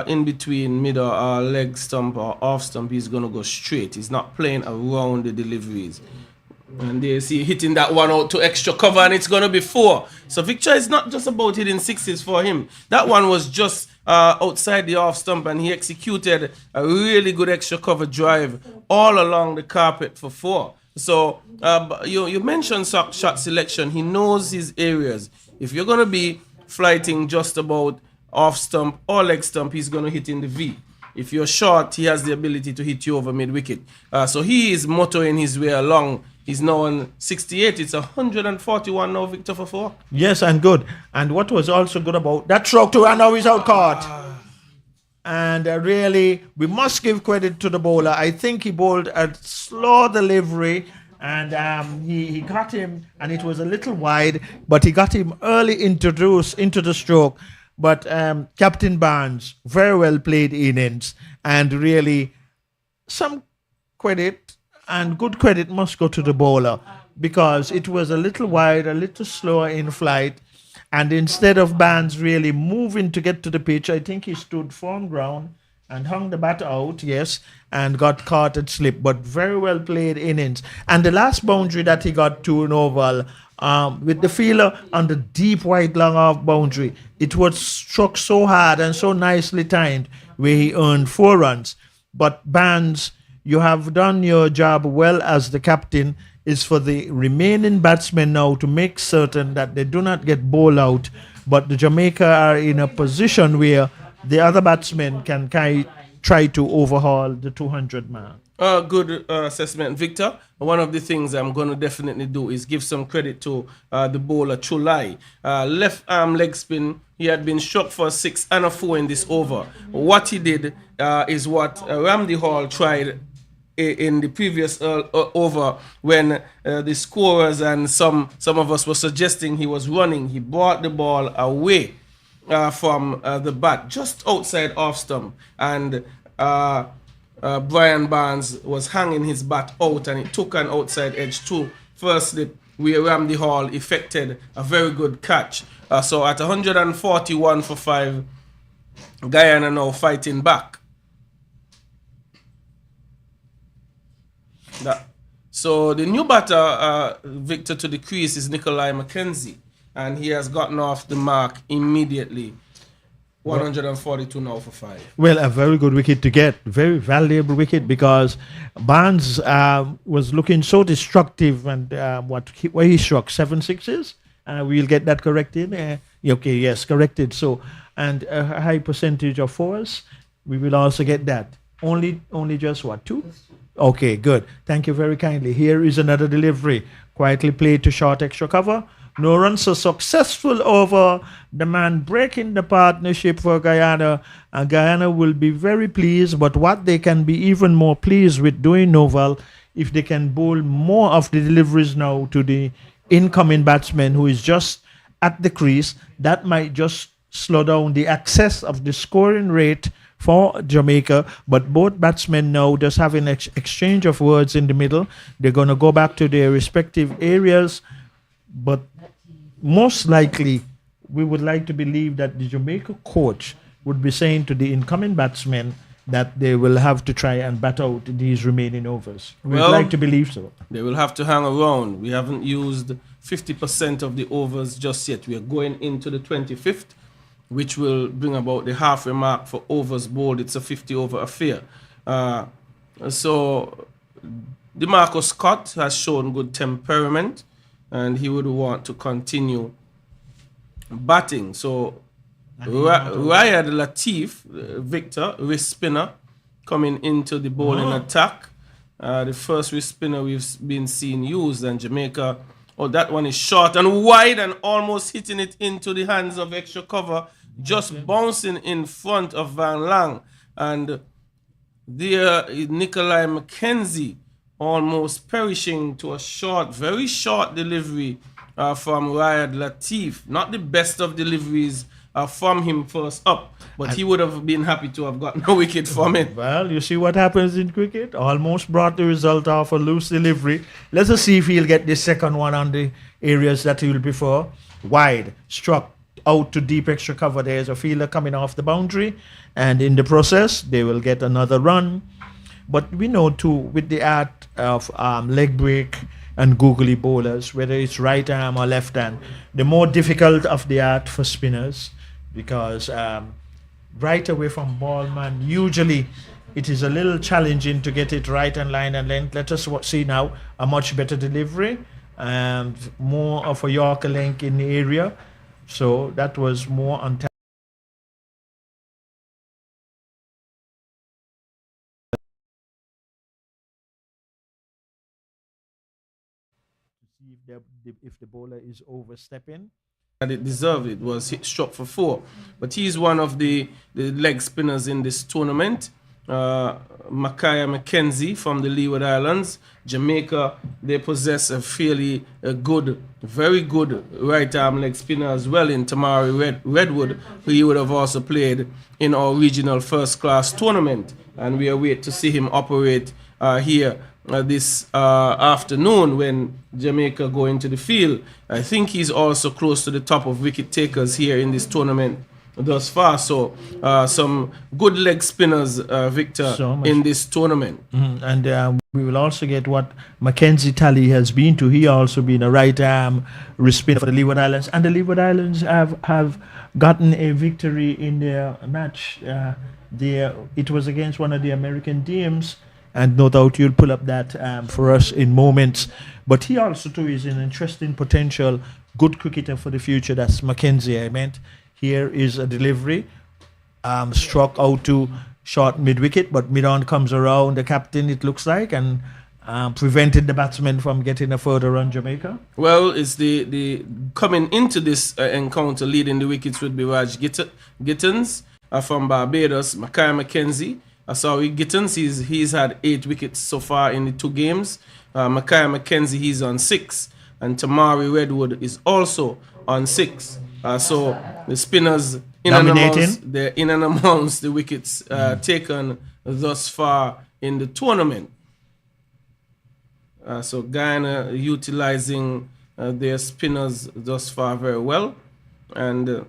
in between mid or leg stump or off stump, he's going to go straight. He's not playing around the deliveries. And they see hitting that one out to extra cover, and it's going to be 4. So Victor is not just about hitting sixes for him. That one was just outside the off stump, and he executed a really good extra cover drive all along the carpet for 4. So you mentioned shot selection. He knows his areas. If you're going to be flighting just about off stump or leg stump, he's going to hit in the V. If you're short, he has the ability to hit you over mid-wicket. So he is motoring his way along. He's now on 68. It's 141 now, Victor, for 4. Yes, and good. And what was also good about that stroke to run now is out caught. And really, we must give credit to the bowler. I think he bowled a slow delivery, and he got him, and it was a little wide, but he got him early introduced into the stroke. But Captain Barnes, very well played innings, and really some credit and good credit must go to the bowler, because it was a little wide, a little slower in flight, and instead of Barnes really moving to get to the pitch, I think he stood firm ground and hung the bat out, yes, and got caught and slipped, but very well played innings. And the last boundary that he got to Novel, with the feeler on the deep white long off boundary, it was struck so hard and so nicely timed, where he earned 4 runs. But Barnes, you have done your job well as the captain. Is for the remaining batsmen now to make certain that they do not get bowled out, but the Jamaica are in a position where the other batsmen can try to overhaul the 200 man. Good assessment, Victor. One of the things I'm going to definitely do is give some credit to the bowler, Chulai. Left arm leg spin. He had been struck for 6 and a 4 in this over. What he did is what Ramdi Hall tried in the previous over, when the scorers and some of us were suggesting he was running. He brought the ball away from the bat, just outside off stump, and Brian Barnes was hanging his bat out and it took an outside edge too. Firstly, where Ramdi Hall effected a very good catch. So at 141 for 5, Guyana now fighting back. So the new batter, Victor, to the crease is Nikolai McKenzie, and he has gotten off the mark immediately. 142 now for 5. Well, a very good wicket to get, very valuable wicket, because Barnes was looking so destructive, and where he struck 7 sixes. We'll get that corrected. Okay, yes, corrected. So, and a high percentage of 4s. We will also get that. Only just what, 2? Okay, good. Thank you very kindly. Here is another delivery. Quietly played to short extra cover. No runs, so successful over the man breaking the partnership for Guyana. And Guyana will be very pleased, but what they can be even more pleased with doing, Noval, if they can bowl more of the deliveries now to the incoming batsman who is just at the crease, that might just slow down the excess of the scoring rate for Jamaica. But both batsmen now just having an exchange of words in the middle. They're going to go back to their respective areas, but most likely, we would like to believe that the Jamaica coach would be saying to the incoming batsmen that they will have to try and bat out these remaining overs. We'd like to believe so. They will have to hang around. We haven't used 50% of the overs just yet. We are going into the 25th, which will bring about the halfway mark for overs bowled. It's a 50-over affair. So, DeMarcus Scott has shown good temperament, and he would want to continue batting. So Rayad Latif, Victor, wrist spinner, coming into the bowling attack. The first wrist spinner we've been seeing used, and Jamaica, that one is short and wide and almost hitting it into the hands of extra cover, just bouncing in front of Van Lang. And there is Nikolai McKenzie, almost perishing to a short, very short delivery from Rayad Latif. Not the best of deliveries from him first up, but he would have been happy to have gotten a wicket from it. Well, you see what happens in cricket? Almost brought the result off a loose delivery. Let's just see if he'll get the second one on the areas that he will prefer. Wide, struck out to deep extra cover. There's a fielder coming off the boundary, and in the process, they will get another run. But we know too, with the art of leg break and googly bowlers, whether it's right arm or left hand, the more difficult of the art for spinners, because right away from ball man, usually it is a little challenging to get it right and line and length. Let us see now a much better delivery and more of a Yorker length in the area. So that was more on time. If the bowler is overstepping. And it deserved it, was hit struck for 4. But he's one of the leg spinners in this tournament. Makaya McKenzie from the Leeward Islands. Jamaica, they possess a fairly good, very good right arm leg spinner as well in Tamari Redwood, who he would have also played in our regional first class tournament. And we await to see him operate here this afternoon when Jamaica go into the field. I think he's also close to the top of wicket takers here in this tournament thus far. So some good leg spinners, Victor, in this tournament. And we will also get what Mackenzie Talley has been to. He also been a right arm wrist spinner for the Leeward Islands, and the Leeward Islands have gotten a victory in their match. It was against one of the American teams. And no doubt you'll pull up that for us in moments. But he also too is an interesting potential good cricketer for the future. That's Mackenzie, I meant. Here is a delivery. Struck out to short mid-wicket, but mid-on comes around the captain, it looks like, and prevented the batsman from getting a further run, Jamaica. Well, it's the coming into this encounter, leading the wickets would be Raj Gittins from Barbados, Makaya McKenzie. Sorry, Gittins, he's had 8 wickets so far in the 2 games. Makaya McKenzie, he's on 6. And Tamari Redwood is also on 6. So the spinners they're in and amongst the wickets taken thus far in the tournament. So Guyana utilizing their spinners thus far very well, and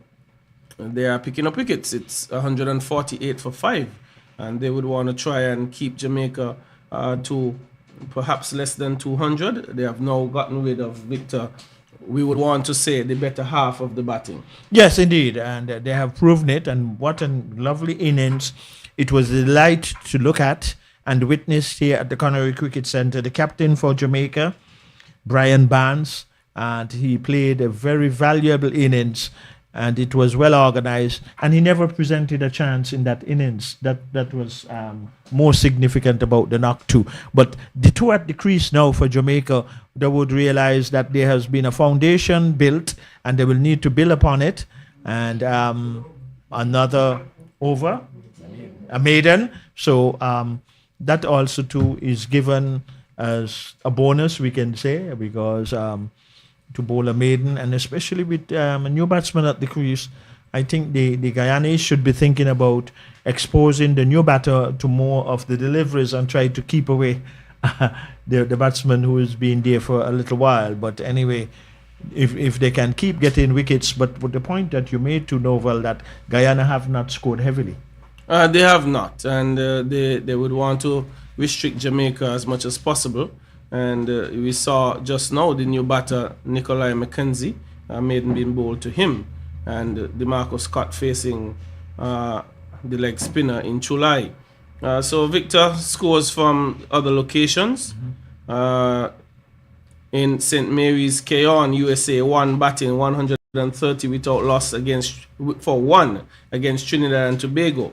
they are picking up wickets. It's 148 for 5, and they would want to try and keep Jamaica to perhaps less than 200. They have now gotten rid of Victor. We would want to say the better half of the batting. Yes, indeed, and they have proven it. And what a lovely innings! It was a delight to look at and witness here at the Connery Cricket Centre. The captain for Jamaica, Brian Barnes, and he played a very valuable innings, and it was well organised, and he never presented a chance in that innings. That was more significant about the knock too. But the two at the crease now for Jamaica, they would realise that there has been a foundation built, and they will need to build upon it. And another over, a maiden. So that also too is given as a bonus, we can say, because to bowl a maiden, and especially with a new batsman at the crease, I think the Guyanese should be thinking about exposing the new batter to more of the deliveries and try to keep away the batsman who has been there for a little while. But anyway, if they can keep getting wickets, but with the point that you made to Novel, that Guyana have not scored heavily. They have not, and they would want to restrict Jamaica as much as possible. And we saw just now the new batter, Nikolai McKenzie, maiden being bowled to him, and DeMarco Scott facing the leg spinner in July. So Victor scores from other locations. In St. Mary's, Keon, USA, 1 batting 130 without loss for 1 against Trinidad and Tobago.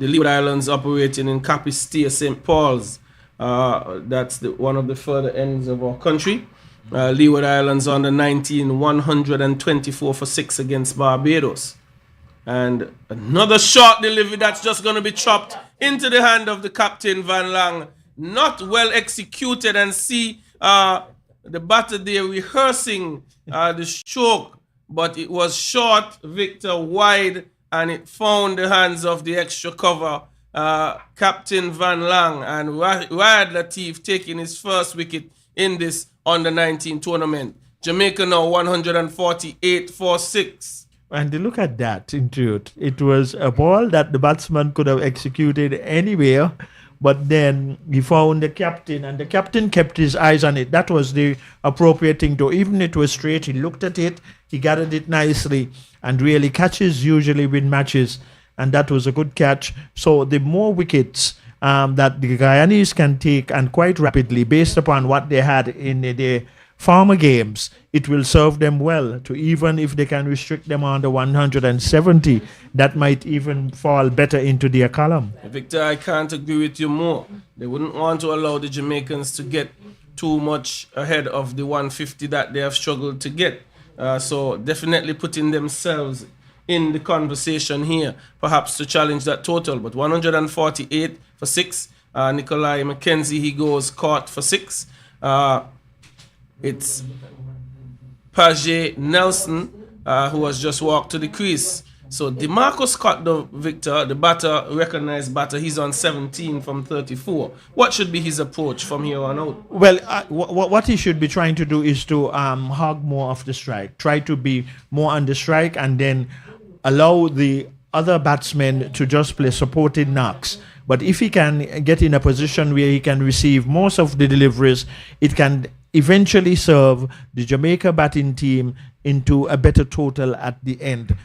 The Leeward Islands operating in Capistier, St. Paul's. That's one of the further ends of our country. Leeward Islands under 19, 124 for 6 against Barbados. And another short delivery that's just going to be chopped into the hand of the captain, Van Lang. Not well executed, and see the batter there rehearsing the stroke, but it was short, Victor, wide, and it found the hands of the extra cover, Captain Van Lang, and Riyad Latif taking his first wicket in this under-19 tournament. Jamaica now 148 for 6. And look at that, in truth. It was a ball that the batsman could have executed anywhere, but then he found the captain, and the captain kept his eyes on it. That was the appropriate thing to. Even it was straight, he looked at it, he gathered it nicely, and really catches usually win matches, and that was a good catch. So the more wickets that the Guyanese can take, and quite rapidly, based upon what they had in the farmer games, it will serve them well to, even if they can restrict them under 170, that might even fall better into their column. Victor, I can't agree with you more. They wouldn't want to allow the Jamaicans to get too much ahead of the 150 that they have struggled to get. So definitely putting themselves in the conversation here, perhaps to challenge that total. But 148 for 6. Nikolai McKenzie, he goes caught for 6. It's Page Nelson who has just walked to the crease. So DeMarco Scott, the Victor, the batter, recognized batter, he's on 17 from 34. What should be his approach from here on out? Well, what he should be trying to do is to hog more of the strike. Try to be more on the strike, and then allow the other batsmen to just play supporting knocks. But if he can get in a position where he can receive most of the deliveries, it can eventually serve the Jamaica batting team into a better total at the end,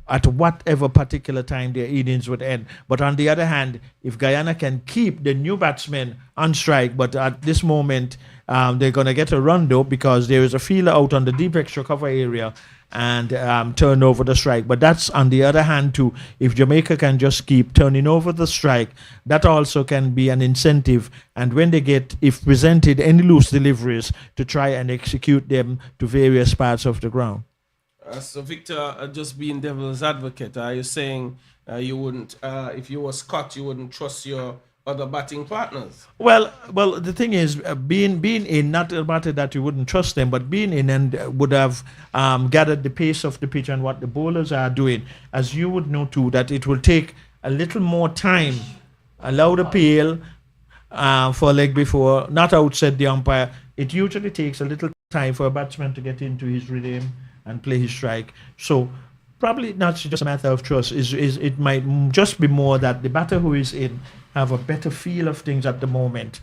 at whatever particular time their innings would end. But on the other hand, if Guyana can keep the new batsmen on strike, but at this moment they're going to get a run though, because there is a fielder out on the deep extra cover area and turn over the strike. But that's on the other hand too. If Jamaica can just keep turning over the strike, that also can be an incentive. And when they get, if presented, any loose deliveries, to try and execute them to various parts of the ground. So Victor, just being devil's advocate, are you saying you wouldn't, if you were Scott, you wouldn't trust your other batting partners? Well, the thing is, being in, not a matter that you wouldn't trust them, but being in and would have gathered the pace of the pitch and what the bowlers are doing, as you would know too, that it will take a little more time. Allow the peel, for a leg before, not outset the umpire. It usually takes a little time for a batsman to get into his rhythm and play his strike. So probably not just a matter of trust. It might just be more that the batter who is in have a better feel of things at the moment.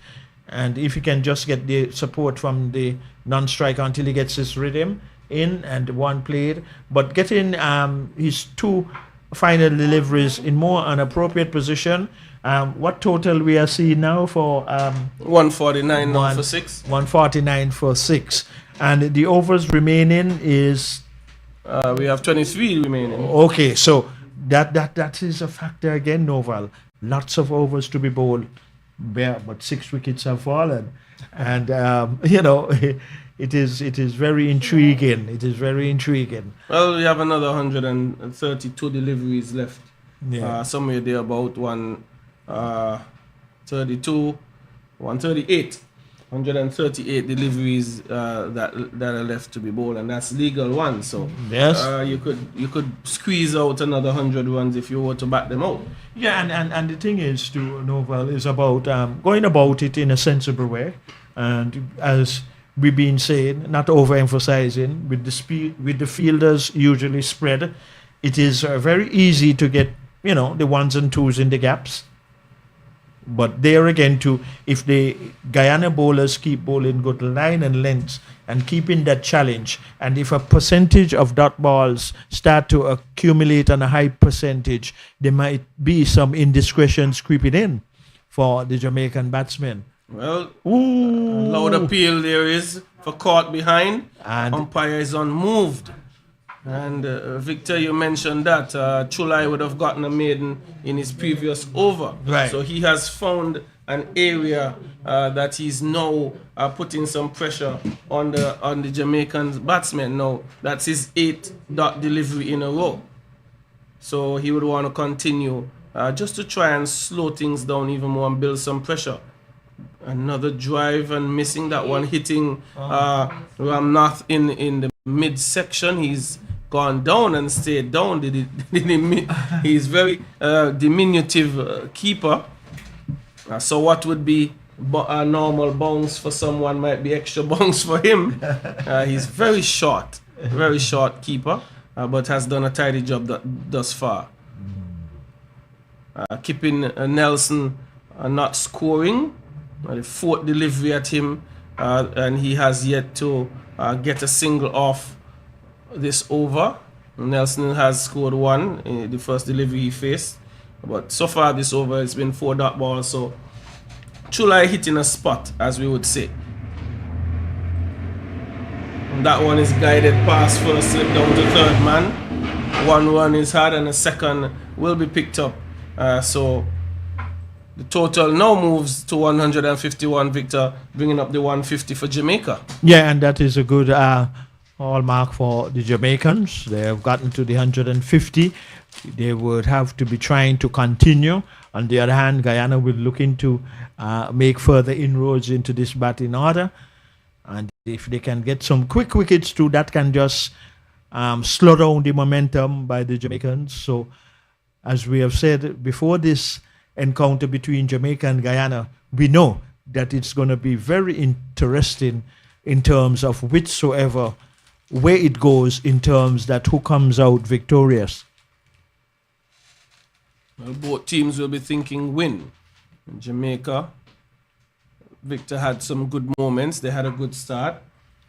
And if he can just get the support from the non-striker until he gets his rhythm in and one played, but getting his two final deliveries in more an appropriate position. What total we are seeing now for 149 now for 6. 149 for 6. And the overs remaining is we have 23 remaining. okay, so that is a factor again, Noval. Lots of overs to be bowled, but 6 wickets have fallen, and it is very intriguing. It is very intriguing. Well, we have another 132 deliveries left. Yeah. Somewhere there about 132, 138. 138 deliveries that are left to be bowled, and that's legal ones. So Yes. you could squeeze out another 100 runs if you were to bat them out. Yeah, and the thing is, to Novel, is about going about it in a sensible way, and as we've been saying, not overemphasizing with the speed, with the fielders usually spread. It is very easy to get the ones and twos in the gaps. But there again, if the Guyana bowlers keep bowling good line and lengths and keeping that challenge, and if a percentage of dot balls start to accumulate on a high percentage, there might be some indiscretions creeping in for the Jamaican batsmen. Well, Ooh. loud appeal there is for caught behind. And Umpire is unmoved. And Victor, you mentioned that Chulai would have gotten a maiden in his previous over. Right. So he has found an area that he's now putting some pressure on the Jamaican batsmen. Now that's his 8-dot delivery in a row. So he would want to continue just to try and slow things down even more and build some pressure. Another drive and missing that one, hitting Ramnath in the midsection. He's gone down and stayed down. He's very diminutive keeper. So what would be a normal bounce for someone might be extra bounce for him. He's very short keeper, but has done a tidy job thus far. Keeping Nelson not scoring. The fourth delivery at him, and he has yet to get a single off this over. Nelson has scored one in the first delivery he faced, but so far this over it's been 4 dot balls. So Chulai hitting a spot, as we would say. And that one is guided past first slip down to third man. 1 run is had and a second will be picked up. So the total now moves to 151, Victor, bringing up the 150 for Jamaica. yeah, and that is a good hallmark for the Jamaicans. They have gotten to the 150. They would have to be trying to continue. On the other hand, Guyana will looking to make further inroads into this batting order. And if they can get some quick wickets too, that can just slow down the momentum by the Jamaicans. So, as we have said before this encounter between Jamaica and Guyana, we know that it's going to be very interesting in terms of whichsoever way it goes, in terms that who comes out victorious. Well, both teams will be thinking win. In Jamaica, Victor had some good moments. They had a good start.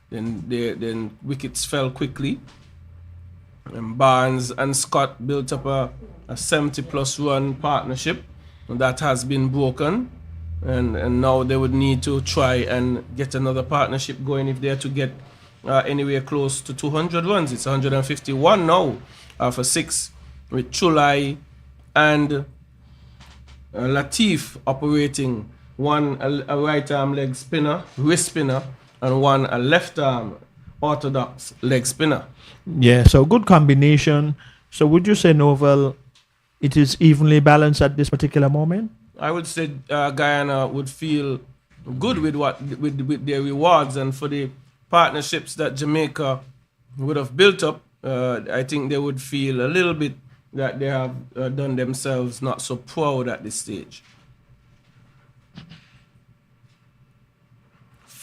Then wickets fell quickly. And Barnes and Scott built up a 70-plus run partnership. And that has been broken. And now they would need to try and get another partnership going if they're to get anywhere close to 200 runs. It's 151 now for 6, with Chulai and Latif operating, one a right arm leg spinner, wrist spinner, and one a left arm orthodox leg spinner. Yeah, so good combination. So would you say, Novel, it is evenly balanced at this particular moment? I would say Guyana would feel good with their rewards, and for the partnerships that Jamaica would have built up, I think they would feel a little bit that they have done themselves not so proud at this stage.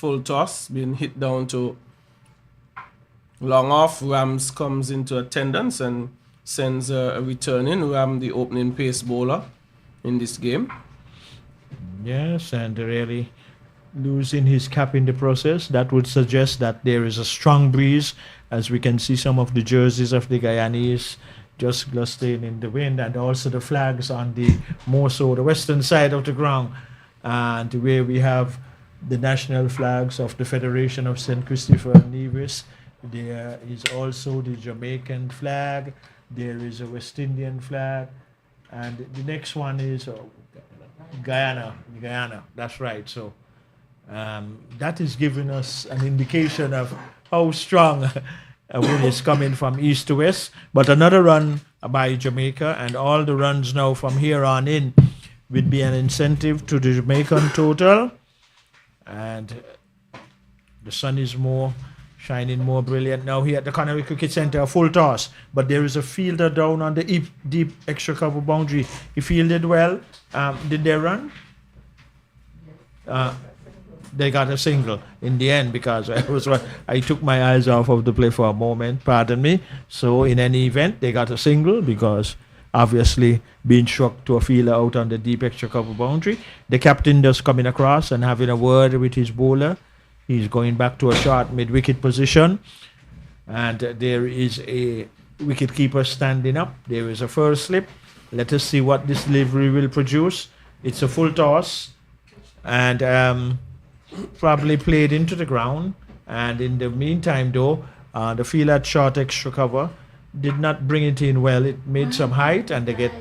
full toss, being hit down to long off. Rams comes into attendance and sends a return in. Ram, the opening pace bowler in this game. Yes, and really losing his cap in the process. That would suggest that there is a strong breeze, as we can see some of the jerseys of the Guyanese just gusting in the wind, and also the flags on the more so the western side of the ground, and where we have the national flags of the Federation of St. Christopher and Nevis. There is also the Jamaican flag. There is a West Indian flag, and the next one is Guyana. That's right. So that is giving us an indication of how strong a wind is coming from east to west. But another run by Jamaica, and all the runs now from here on in would be an incentive to the Jamaican total. And the sun is shining more brilliant now here at the Connery Cricket Centre, a full toss. But there is a fielder down on the deep extra cover boundary. He fielded well. Did they run? They got a single in the end, because I took my eyes off of the play for a moment, pardon me. So in any event, they got a single, because obviously being struck to a fielder out on the deep extra cover boundary. The captain just coming across and having a word with his bowler. He's going back to a short mid-wicket position, and there is a wicket-keeper standing up. There is a first slip. Let us see what this delivery will produce. It's a full toss, and probably played into the ground. And in the meantime, though, the fielder at short extra cover did not bring it in well. It made some height, and they get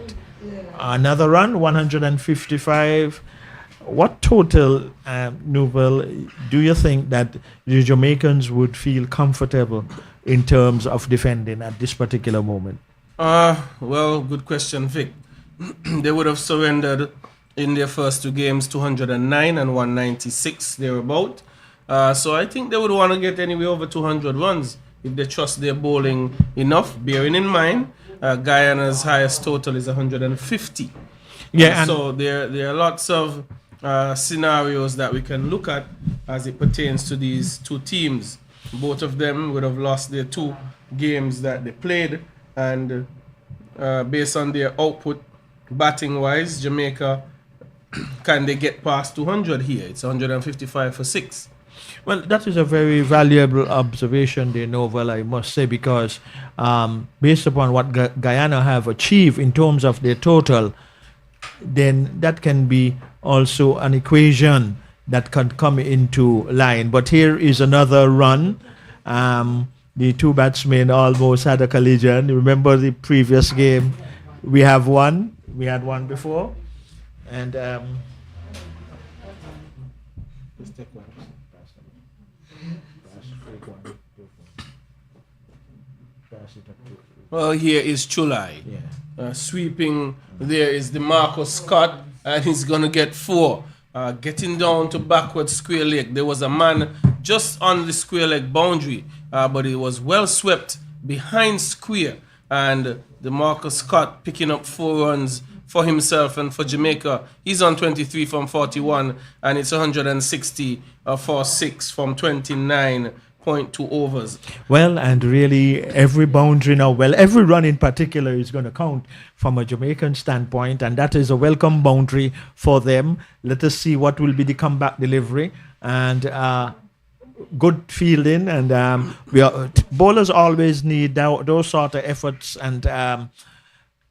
another run, 155. What total, Nouvel, do you think that the Jamaicans would feel comfortable in terms of defending at this particular moment? Well, good question, Vic. They would have surrendered in their first two games 209 and 196, thereabout. So I think they would want to get anywhere over 200 runs if they trust their bowling enough, bearing in mind Guyana's highest total is 150. Yeah, so there are lots of scenarios that we can look at as it pertains to these two teams. Both of them would have lost their two games that they played, and based on their output batting wise, Jamaica, can they get past 200 here? It's 155 for 6. Well, that is a very valuable observation there, Novel, I must say, because based upon what Guyana have achieved in terms of their total, then that can be also an equation that can come into line. But here is another run. The two batsmen almost had a collision. Remember the previous game? We had one before. And well, here is Chulai. Sweeping. There is the Marcus Scott, and he's going to get 4. Getting down to backward square leg. There was a man just on the square leg boundary, but it was well swept behind square. And the Marcus Scott picking up 4 runs for himself and for Jamaica. He's on 23 from 41, and it's 160 for 6 from 29.2 overs. Well, and really every boundary now, every run in particular is going to count from a Jamaican standpoint, and that is a welcome boundary for them. Let us see what will be the comeback delivery, and good fielding, and bowlers always need those sort of efforts, and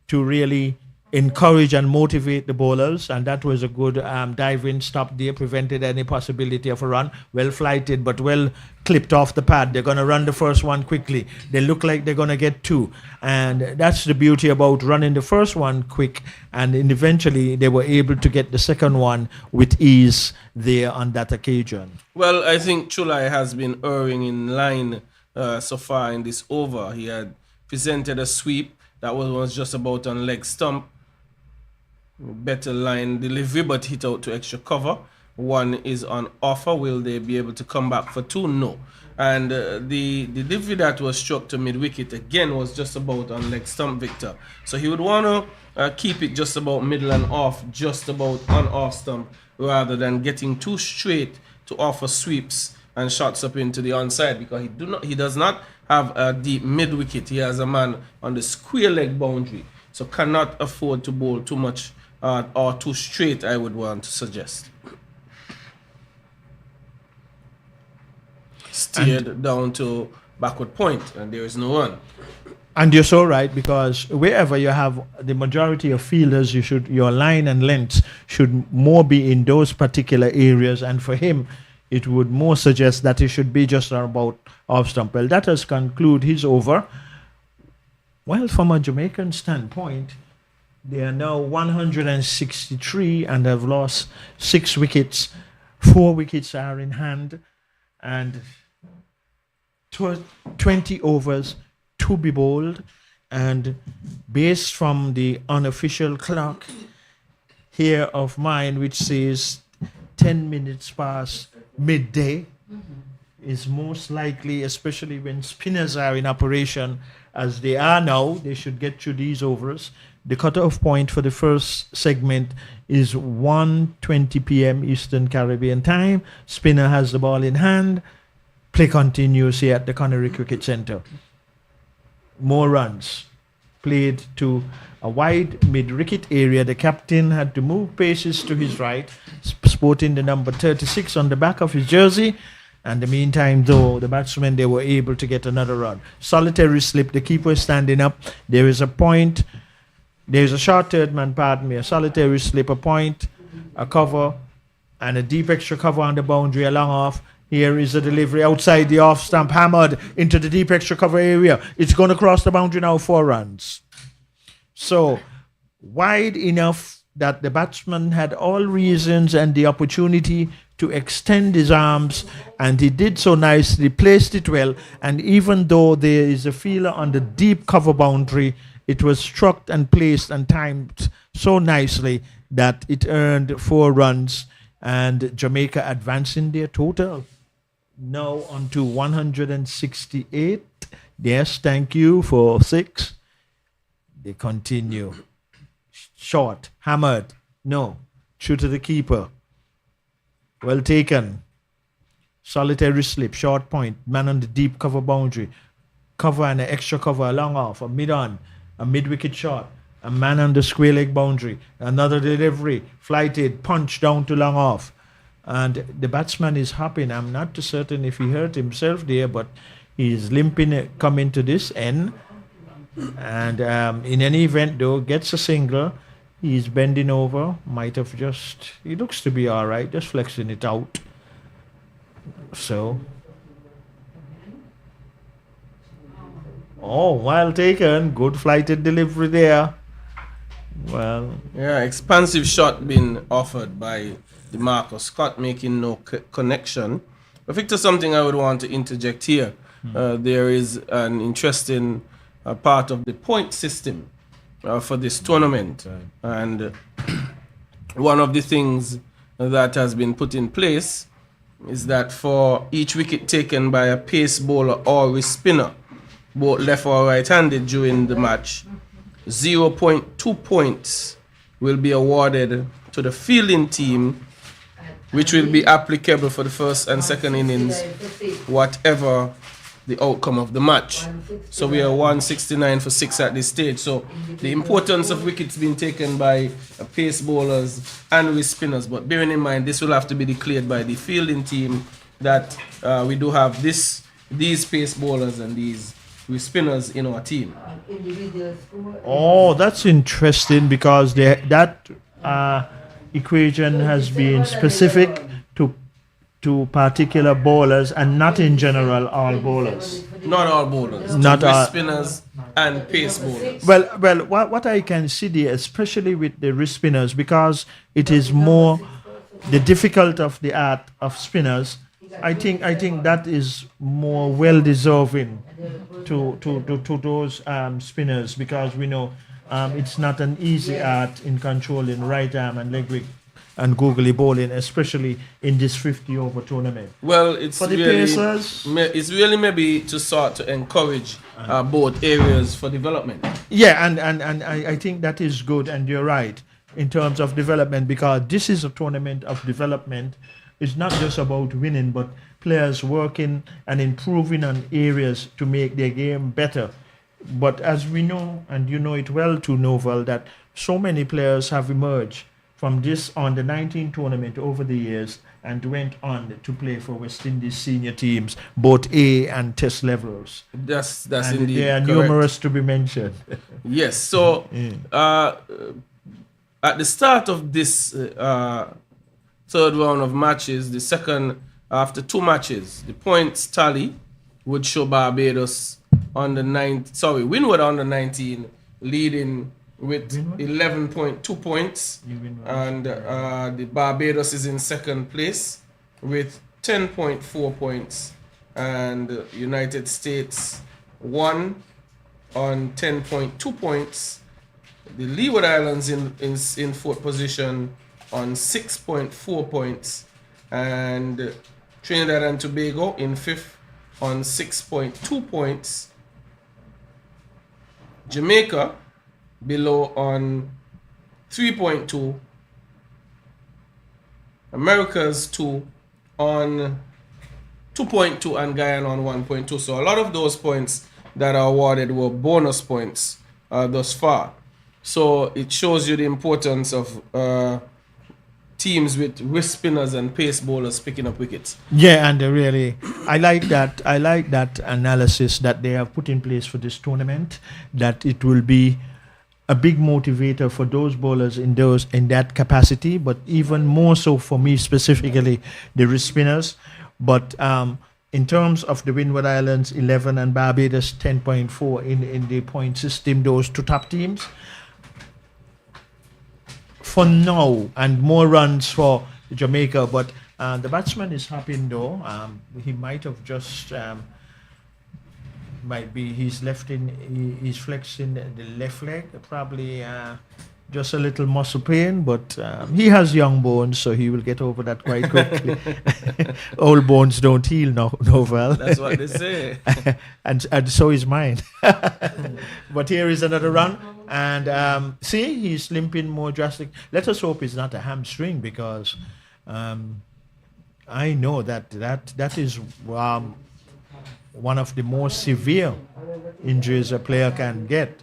to really encourage and motivate the bowlers, and that was a good diving stop there, prevented any possibility of a run. Well flighted, but well clipped off the pad. They're going to run the first one quickly. They look like they're going to get 2, and that's the beauty about running the first one quick, and eventually they were able to get the second one with ease there on that occasion. Well, I think Chulai has been erring in line so far in this over. He had presented a sweep that was just about on leg stump. Better line delivery, but hit out to extra cover. 1 is on offer. Will they be able to come back for 2? No. And the delivery that was struck to mid-wicket again was just about on leg stump, Victor. So he would want to keep it just about middle and off, just about on off stump, rather than getting too straight to offer sweeps and shots up into the onside, because he does not have a deep mid wicket. He has a man on the square leg boundary, so cannot afford to bowl too much or too straight, I would want to suggest. Steered down to backward point, and there is no run. And you're so right, because wherever you have the majority of fielders, your line and length should more be in those particular areas. And for him, it would more suggest that he should be just about off stump. Well, that has concluded his over. Well, from a Jamaican standpoint, they are now 163 and have lost 6 wickets. 4 wickets are in hand, and 20 overs to be bowled. And based from the unofficial clock here of mine, which says 10 minutes past midday, is most likely, especially when spinners are in operation as they are now, they should get through these overs. The cutoff point for the first segment is 1:20 p.m. Eastern Caribbean time. Spinner has the ball in hand. Play continues here at the Connery Cricket Centre. More runs played to a wide mid-wicket area. The captain had to move paces to his right, sporting the number 36 on the back of his jersey. And in the meantime, though, the batsmen, they were able to get another run. Solitary slip, the keeper is standing up. There is a point. There is a short third man, pardon me, a solitary slip, a point, a cover, and a deep extra cover on the boundary, a long off. Here is the delivery outside the off stump, hammered into the deep extra cover area. It's going to cross the boundary now, 4 runs. So, wide enough that the batsman had all reasons and the opportunity to extend his arms, and he did so nicely, placed it well, and even though there is a feeler on the deep cover boundary, it was struck and placed and timed so nicely that it earned 4 runs, and Jamaica advancing their total now onto 168. Yes, thank you for 6. They continue. Short, hammered, no, true to the keeper. Well taken. Solitary slip, short point, man on the deep cover boundary. Cover and an extra cover, a long off, a mid-on, a mid-wicket shot, a man on the square leg boundary, another delivery, flighted, punch down to long off. And the batsman is hopping. I'm not too certain if he hurt himself there, but he's limping coming to this end. And in any event, though, gets a single. He's bending over. Might have just... He looks to be all right, just flexing it out. So... Oh, well taken. Good flighted delivery there. Well... Yeah, expansive shot being offered by DeMarcus Scott, making no connection. But Victor, something I would want to interject here. There is an interesting part of the point system for this tournament. And one of the things that has been put in place is that for each wicket taken by a pace bowler or a spinner, both left or right-handed during the match, 0.2 points will be awarded to the fielding team, which will be applicable for the first and second innings, whatever the outcome of the match. So we are 169 for 6 at this stage. So the importance of wickets being taken by pace bowlers and with spinners, but bearing in mind this will have to be declared by the fielding team that we do have these pace bowlers and these with spinners in our team. Oh, that's interesting, because that equation has been specific to particular bowlers and not in general all bowlers. Not all bowlers. Not all spinners and pace bowlers. Well, what I can see there, especially with the wrist spinners, because it is more the difficult of the art of spinners. I think that is more well deserving to those spinners, because we know it's not an easy art in controlling right arm and leg and googly bowling, especially in this 50-over tournament. Well, it's for the really, pacers, it's really maybe to sort to encourage both areas for development. Yeah, and I think that is good, and you're right in terms of development, because this is a tournament of development, it's not just about winning, but players working and improving on areas to make their game better. But as we know, and you know it well too, Novel, that so many players have emerged from this under 19 tournament over the years and went on to play for West Indies senior teams, both A and Test levels. That's And indeed they are correct. numerous to be mentioned. Yes. So at the start of this third round of matches, the second after 2 matches, the points tally would show Barbados Windward under 19 leading with 11.2 points, and the Barbados is in second place with 10.4 points, and United States 1 on 10.2 points. The Leeward Islands in fourth position on 6.4 points, and Trinidad and Tobago in fifth on 6.2 points. Jamaica below on 3.2. Americas 2 on 2.2, and Guyana on 1.2. So a lot of those points that are awarded were bonus points thus far. So it shows you the importance of teams with wrist spinners and pace bowlers picking up wickets. Yeah, and really, I like that analysis that they have put in place for this tournament, that it will be a big motivator for those bowlers in that capacity, but even more so for me specifically, the wrist spinners. But in terms of the Windward Islands 11 and Barbados 10.4 in the point system, those two top teams, for now, and more runs for Jamaica. But the batsman is hopping though. He might have just he's flexing the left leg, probably just a little muscle pain, but he has young bones, so he will get over that quite quickly. Old bones don't heal, Novel. That's what they say. and so is mine. But here is another run, and see, he's limping more drastic. Let us hope it's not a hamstring, because I know that is one of the most severe injuries a player can get.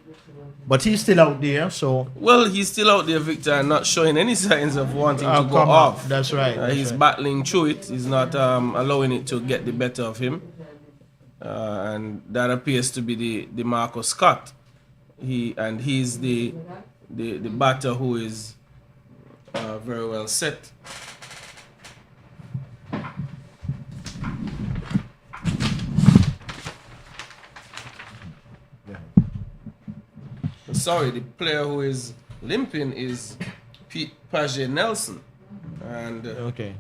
But he's still out there, so... Well, he's still out there, Victor, and not showing any signs of wanting to go come off. on. That's right. He's battling through it. He's not allowing it to get the better of him. And that appears to be the Marcus Scott. He's the batter who is very well set. Sorry, the player who is limping is Paget Nelson, and okay,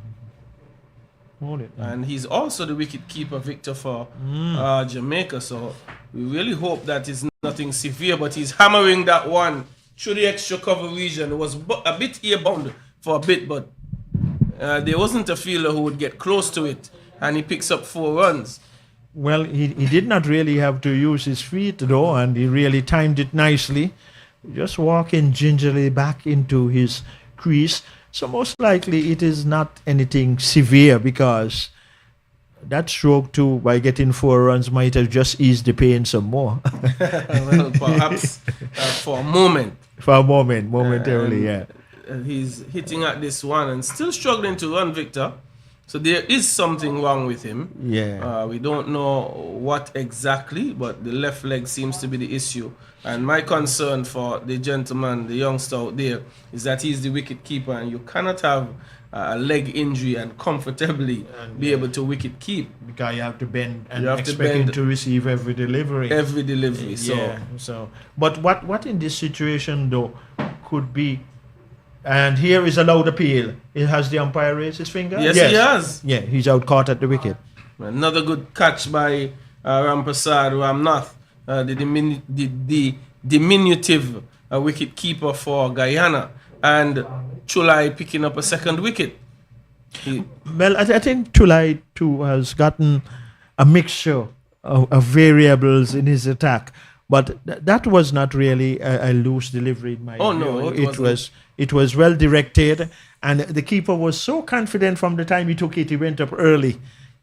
hold it. And he's also the wicket keeper, Victor, for Jamaica. So we really hope that it's nothing severe, but he's hammering that one through the extra cover region. It was a bit airbound for a bit, but there wasn't a fielder who would get close to it, and he picks up 4 runs. Well, he did not really have to use his feet, though, and he really timed it nicely. Just walking gingerly back into his crease. So most likely it is not anything severe, because that stroke too, by getting 4 runs, might have just eased the pain some more. Well, perhaps for a moment. For a moment, momentarily, yeah. He's hitting at this one and still struggling to run, Victor. So there is something wrong with him. Yeah. We don't know what exactly, but the left leg seems to be the issue. And my concern for the gentleman, the youngster out there, is that he's the wicket keeper, and you cannot have a leg injury and comfortably be able to wicket keep. Because you have to bend and expect him to receive every delivery. Every delivery. So, but what in this situation though could be? And here is a loud appeal. Has the umpire raised his finger? Yes, he has. Yeah, he's out caught at the wicket. Another good catch by Ramprasad Ramnath, the diminutive wicket keeper for Guyana, and Chulai picking up a second wicket. Well, I think Chulai too has gotten a mixture of variables in his attack. But that was not really a loose delivery in my view. No, it was well directed, And the keeper was so confident from the time he took it, he went up early.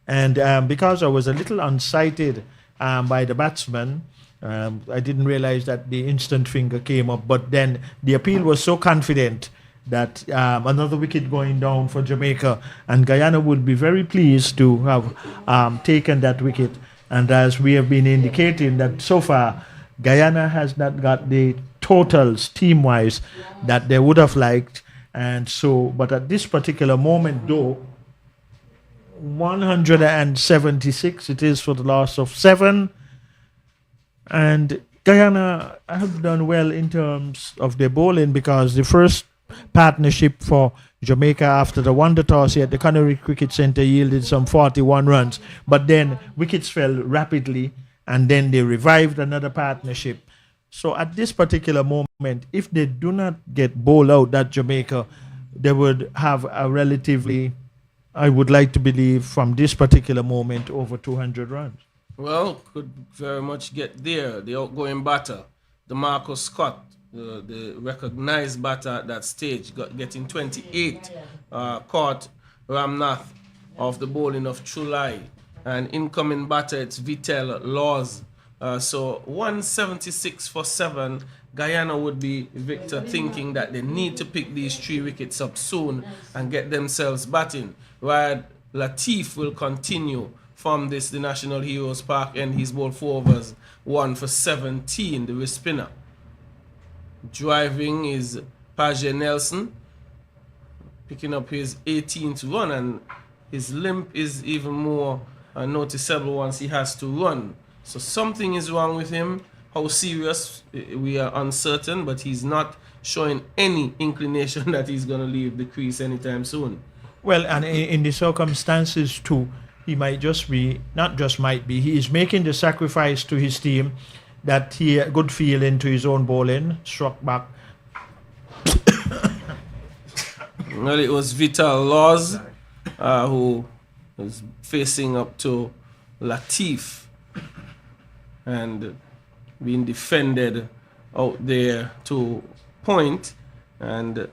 And because I was a little unsighted by the batsman, I didn't realize that the instant finger came up. But then the appeal was so confident that another wicket going down for Jamaica, and Guyana would be very pleased to have taken that wicket. And as we have been indicating that so far, Guyana has not got the totals team-wise that they would have liked. And so, but at this particular moment, though, 176 it is for the loss of 7. And Guyana have done well in terms of their bowling, because the first partnership for Jamaica after the wonder toss here at the Canary Cricket Centre yielded some 41 runs. But then wickets fell rapidly, and then they revived another partnership. So at this particular moment, if they do not get bowled out, that Jamaica, they would have a relatively, I would like to believe, from this particular moment, over 200 runs. Well, could very much get there. The outgoing batter, the Marcus Scott, the recognized batter at that stage, getting 28, caught Ramnath off the bowling of Chulai. And incoming batter, it's Vitel Laws. So 176 for 7. Guyana would be, Victor, thinking that they need to pick these 3 wickets up soon and get themselves batting. While Latif will continue from the National Heroes Park, and he's bowled 4 overs, 1 for 17, the wrist spinner. Driving is Page Nelson, picking up his 18th run, and his limp is even more noticeable once he has to run. So something is wrong with him. How serious, we are uncertain, but he's not showing any inclination that he's going to leave the crease anytime soon. Well, and in the circumstances too, he might just be, not just might be, he is making the sacrifice to his team that he had good feeling to his own bowling, struck back. Well, it was Vital Laws who was facing up to Latif and being defended out there to point. And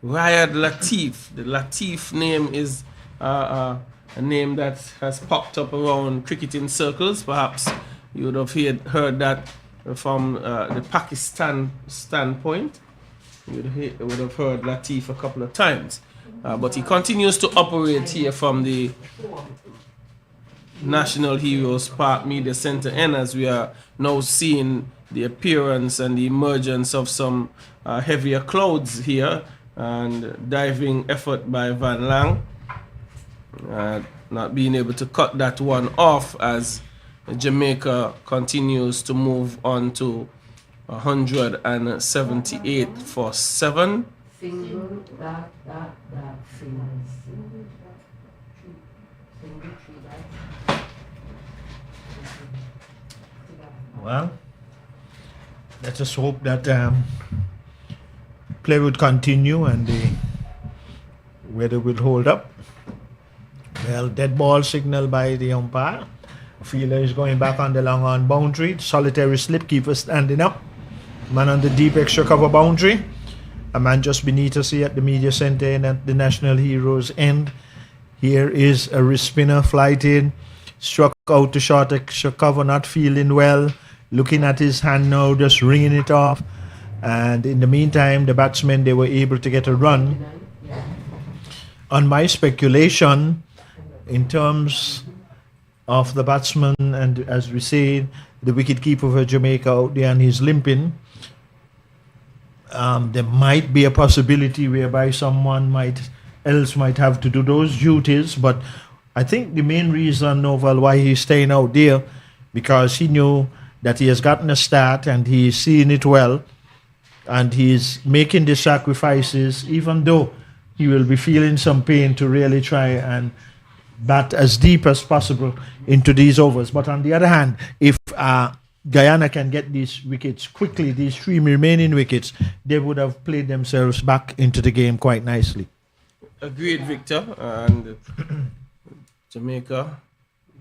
Riyad Latif, the Latif name is a name that has popped up around cricketing circles. Perhaps you would have heard that from the Pakistan standpoint. You would have heard Latif a couple of times. But he continues to operate here from the National Heroes Park Media Center end, as we are now seeing the appearance and the emergence of some heavier clouds here, and diving effort by Van Lang. Not being able to cut that one off as Jamaica continues to move on to 178 for 7. Single, that, single. Well, let us hope that play would continue and the weather will hold up. Well, dead ball signal by the umpire. Fielder is going back on the long on boundary. Solitary slip, keeper standing up. Man on the deep extra cover boundary. A man just beneath us here at the media center and at the National Heroes end. Here is a wrist spinner flight in. Struck out to short extra cover, not feeling well. Looking at his hand now, just ringing it off. And in the meantime, the batsmen, they were able to get a run. On my speculation, in terms of the batsman, and as we say, the wicketkeeper for Jamaica out there and he's limping, there might be a possibility whereby someone else might have to do those duties. But I think the main reason, Novel, why he's staying out there, because he knew that he has gotten a start and he's seeing it well, and he's making the sacrifices, even though he will be feeling some pain, to really try and bat as deep as possible into these overs. But on the other hand, if Guyana can get these wickets quickly, these 3 remaining wickets, they would have played themselves back into the game quite nicely. Agreed, Victor. And Jamaica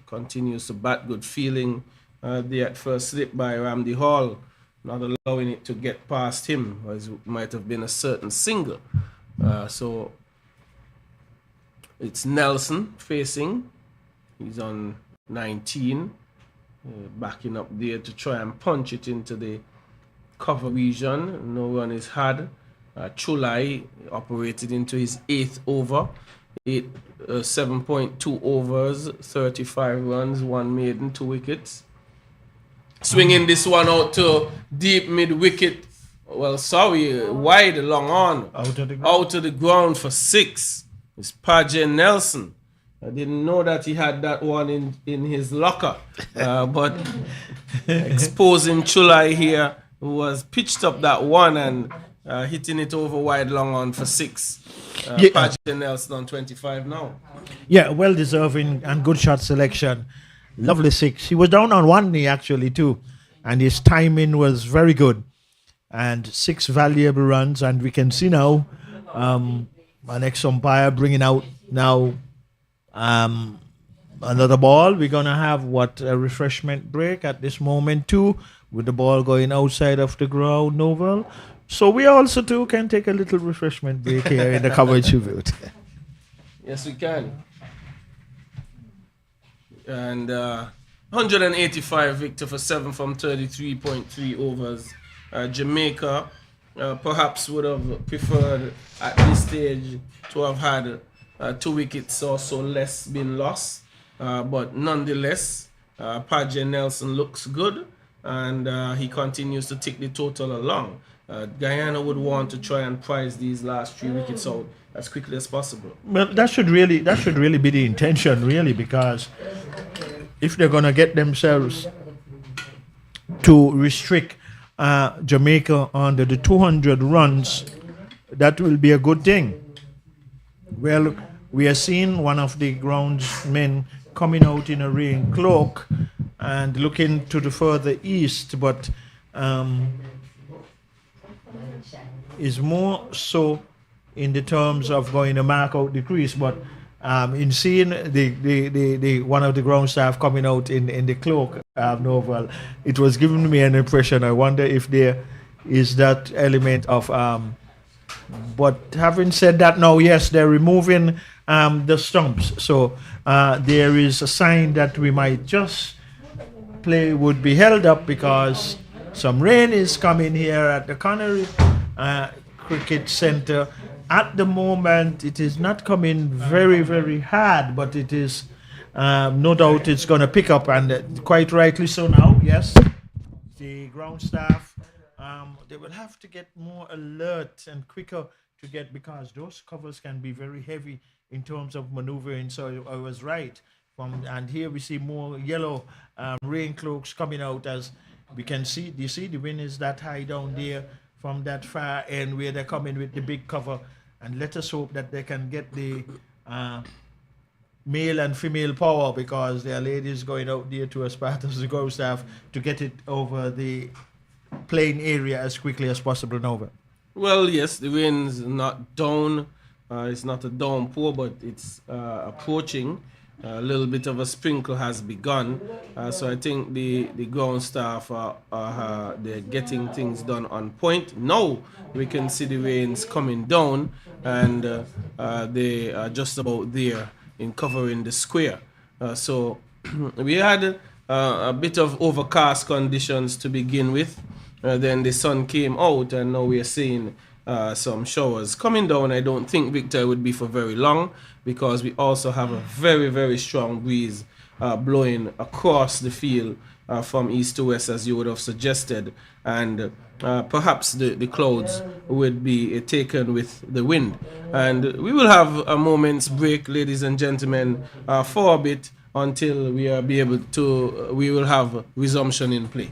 continues to bat, good feeling. The at first slip by Ramdi Hall, not allowing it to get past him, as it might have been a certain single. So It's Nelson facing. He's on 19. Backing up there to try and punch it into the cover region. No run is had. Chulai operated into his 8th over. 7.2 overs, 35 runs, 1 maiden, 2 wickets. Swinging this one out to deep mid wicket. Well, sorry, wide, long on. Out of the ground for 6. It's Paje Nelson. I didn't know that he had that one in his locker. But exposing Chulai here, who was pitched up that one and hitting it over wide, long on for 6. Paje Nelson on 25 now. Yeah, well deserving and good shot selection. Lovely 6. He was down on one knee actually too, and his timing was very good. And 6 valuable runs, and we can see now our next umpire bringing out now another ball. We're gonna have a refreshment break at this moment too, with the ball going outside of the ground, Novel. So we also too can take a little refreshment break here in the coverage tribute. Yes, we can. And 185 Victor for 7 from 33.3 overs. Jamaica perhaps would have preferred at this stage to have had 2 wickets or so less been lost. But nonetheless, Paje Nelson looks good, and he continues to take the total along. Guyana would want to try and prize these last 3 wickets out as quickly as possible. Well, that should really be the intention, really, because if they're gonna get themselves to restrict Jamaica under the 200 runs, that will be a good thing. Well, we are seeing one of the groundsmen coming out in a rain cloak and looking to the further east, but is more so in the terms of going to mark out the crease, but in seeing the one of the ground staff coming out in the cloak, Novel, it was giving me an impression. I wonder if there is that element of but having said that, now yes, they're removing the stumps, so there is a sign that we might just play would be held up because some rain is coming here at the Connery Cricket Center. At the moment, it is not coming very, very hard, but it is no doubt it's going to pick up, and quite rightly so now, yes. The ground staff, they will have to get more alert and quicker to get, because those covers can be very heavy in terms of maneuvering. So I was right. And here we see more yellow rain cloaks coming out, as we can see. Do you see the wind is that high down there from that far end where they're coming with the big cover? And let us hope that they can get the male and female power, because there are ladies going out there to as part of the ground staff to get it over the plain area as quickly as possible. Nova. Well, yes, the wind's not down. It's not a downpour, but it's approaching. A little bit of a sprinkle has begun. So I think the ground staff they're getting things done on point. Now we can see the rains coming down, and they are just about there in covering the square. So we had a bit of overcast conditions to begin with. Then the sun came out, and now we are seeing some showers coming down. I don't think, Victor, would be for very long, because we also have a very, very strong breeze blowing across the field from east to west, as you would have suggested, and perhaps the clouds would be taken with the wind. And we will have a moment's break, ladies and gentlemen, for a bit, until we will have resumption in play.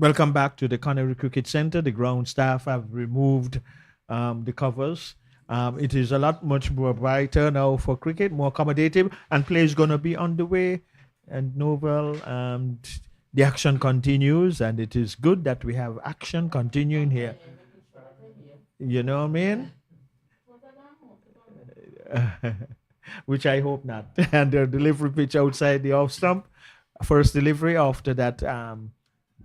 Welcome back to the Connery Cricket Center. The ground staff have removed the covers. It is a lot much more brighter now for cricket, more accommodative, and play is going to be on the way. And Novel, the action continues, and it is good that we have action continuing here. You know what I mean? Which I hope not. And the delivery pitch outside the off stump. First delivery after that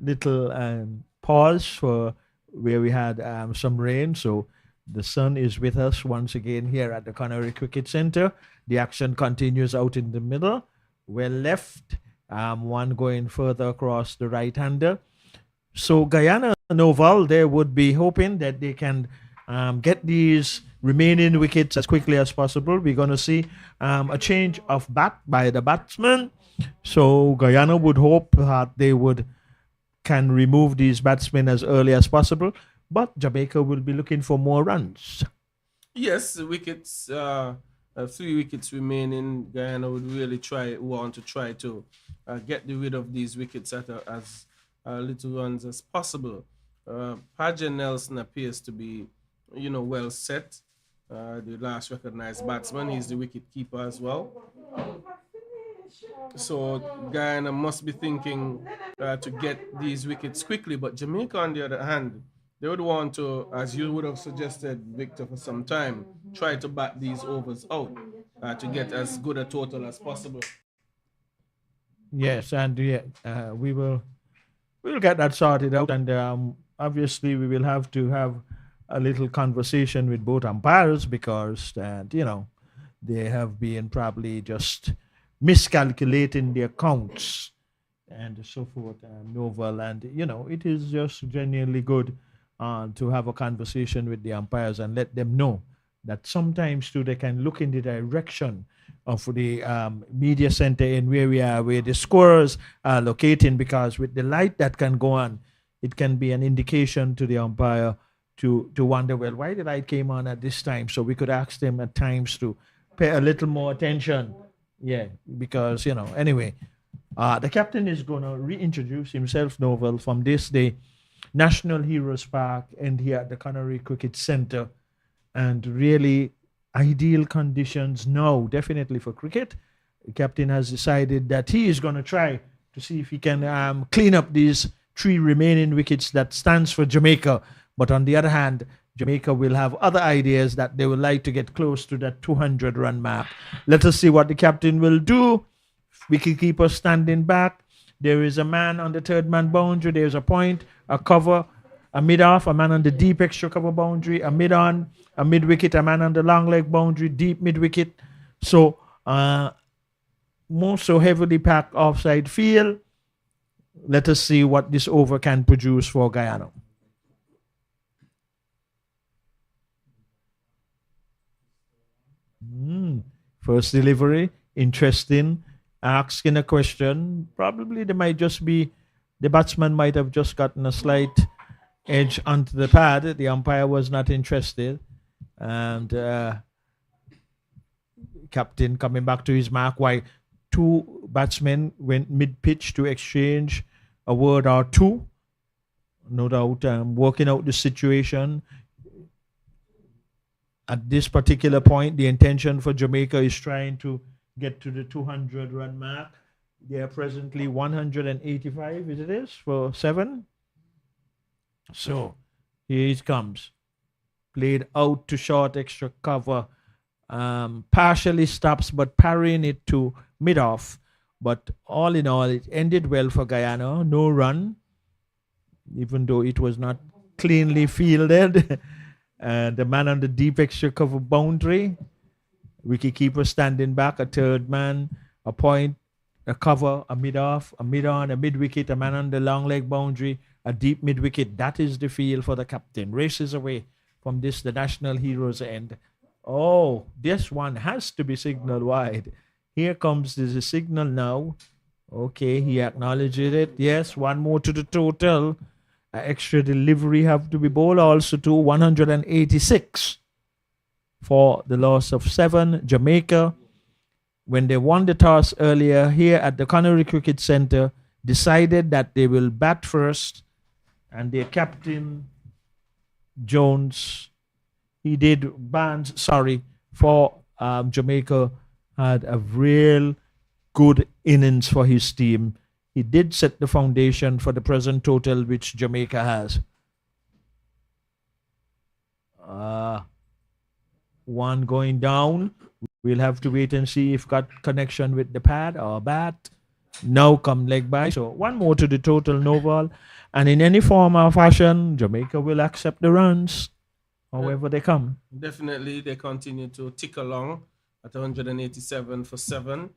little pause for where we had some rain. So the sun is with us once again here at the Connery Cricket Center. The action continues out in the middle. Well left, one going further across the right-hander. So Guyana Noval, they would be hoping that they can get these remaining wickets as quickly as possible. We're going to see a change of bat by the batsman. So Guyana would hope that they can remove these batsmen as early as possible. But Jamaica will be looking for more runs. Yes, the wickets, 3 wickets remaining. Guyana would really want to try to get rid of these wickets at as little runs as possible. Paget Nelson appears to be, well set. The last recognized batsman, he's the wicket keeper as well. So Guyana must be thinking to get these wickets quickly. But Jamaica, on the other hand, they would want to, as you would have suggested, Victor, for some time, try to bat these overs out to get as good a total as possible. Yes, and we'll get that sorted out, and obviously we will have to have a little conversation with both umpires because they have been probably just miscalculating their counts and so forth and Novel, and it is just genuinely good to have a conversation with the umpires and let them know that sometimes too they can look in the direction of the media center in where we are, where the scorers are locating, because with the light that can go on, it can be an indication to the umpire to wonder, well, why the light came on at this time? So we could ask them at times to pay a little more attention. Yeah, because, anyway, the captain is going to reintroduce himself, Novel, from this day, National Heroes Park and here at the Connery Cricket Center. And really ideal conditions now, definitely for cricket. The captain has decided that he is going to try to see if he can clean up these 3 remaining wickets that stands for Jamaica. But on the other hand, Jamaica will have other ideas that they would like to get close to that 200-run mark. Let us see what the captain will do. Wicketkeeper standing back. There is a man on the third man boundary. There's a point, a cover, a mid-off, a man on the deep extra cover boundary, a mid-on, a mid-wicket, a man on the long leg boundary, deep mid-wicket. So, more so heavily packed offside field. Let us see what this over can produce for Guyana. First delivery, interesting. Asking a question. Probably there might just be, the batsman might have just gotten a slight edge onto the pad. The umpire was not interested. And captain coming back to his mark. Why 2 batsmen went mid-pitch to exchange a word or 2. No doubt working out the situation. At this particular point, the intention for Jamaica is trying to get to the 200-run mark. They are presently 185, is it is, for 7. So, here it comes. Played out to short extra cover. Partially stops, but parrying it to mid-off. But all in all, it ended well for Guyana. No run, even though it was not cleanly fielded. The man on the deep extra cover boundary. Wicketkeeper standing back, a third man, a point, a cover, a mid-off, a mid-on, a mid-wicket, a man on the long leg boundary, a deep mid-wicket. That is the field for the captain. Races away from this, the National Heroes end. Oh, this one has to be signaled wide. Here comes the signal now. Okay, he acknowledged it. Yes, one more to the total. Extra delivery have to be bowled also to 186 for the loss of 7. Jamaica, when they won the toss earlier here at the Connery Cricket Center, decided that they will bat first and their captain Jones, he did Barnes, sorry, for Jamaica, had a real good innings for his team. He did set the foundation for the present total which Jamaica has. Uh, One going down. We'll have to wait and see if got connection with the pad or bat. Now come leg by. So one more to the total, Noval. And in any form or fashion, Jamaica will accept the runs, however they come. Definitely, they continue to tick along at 187 for 7.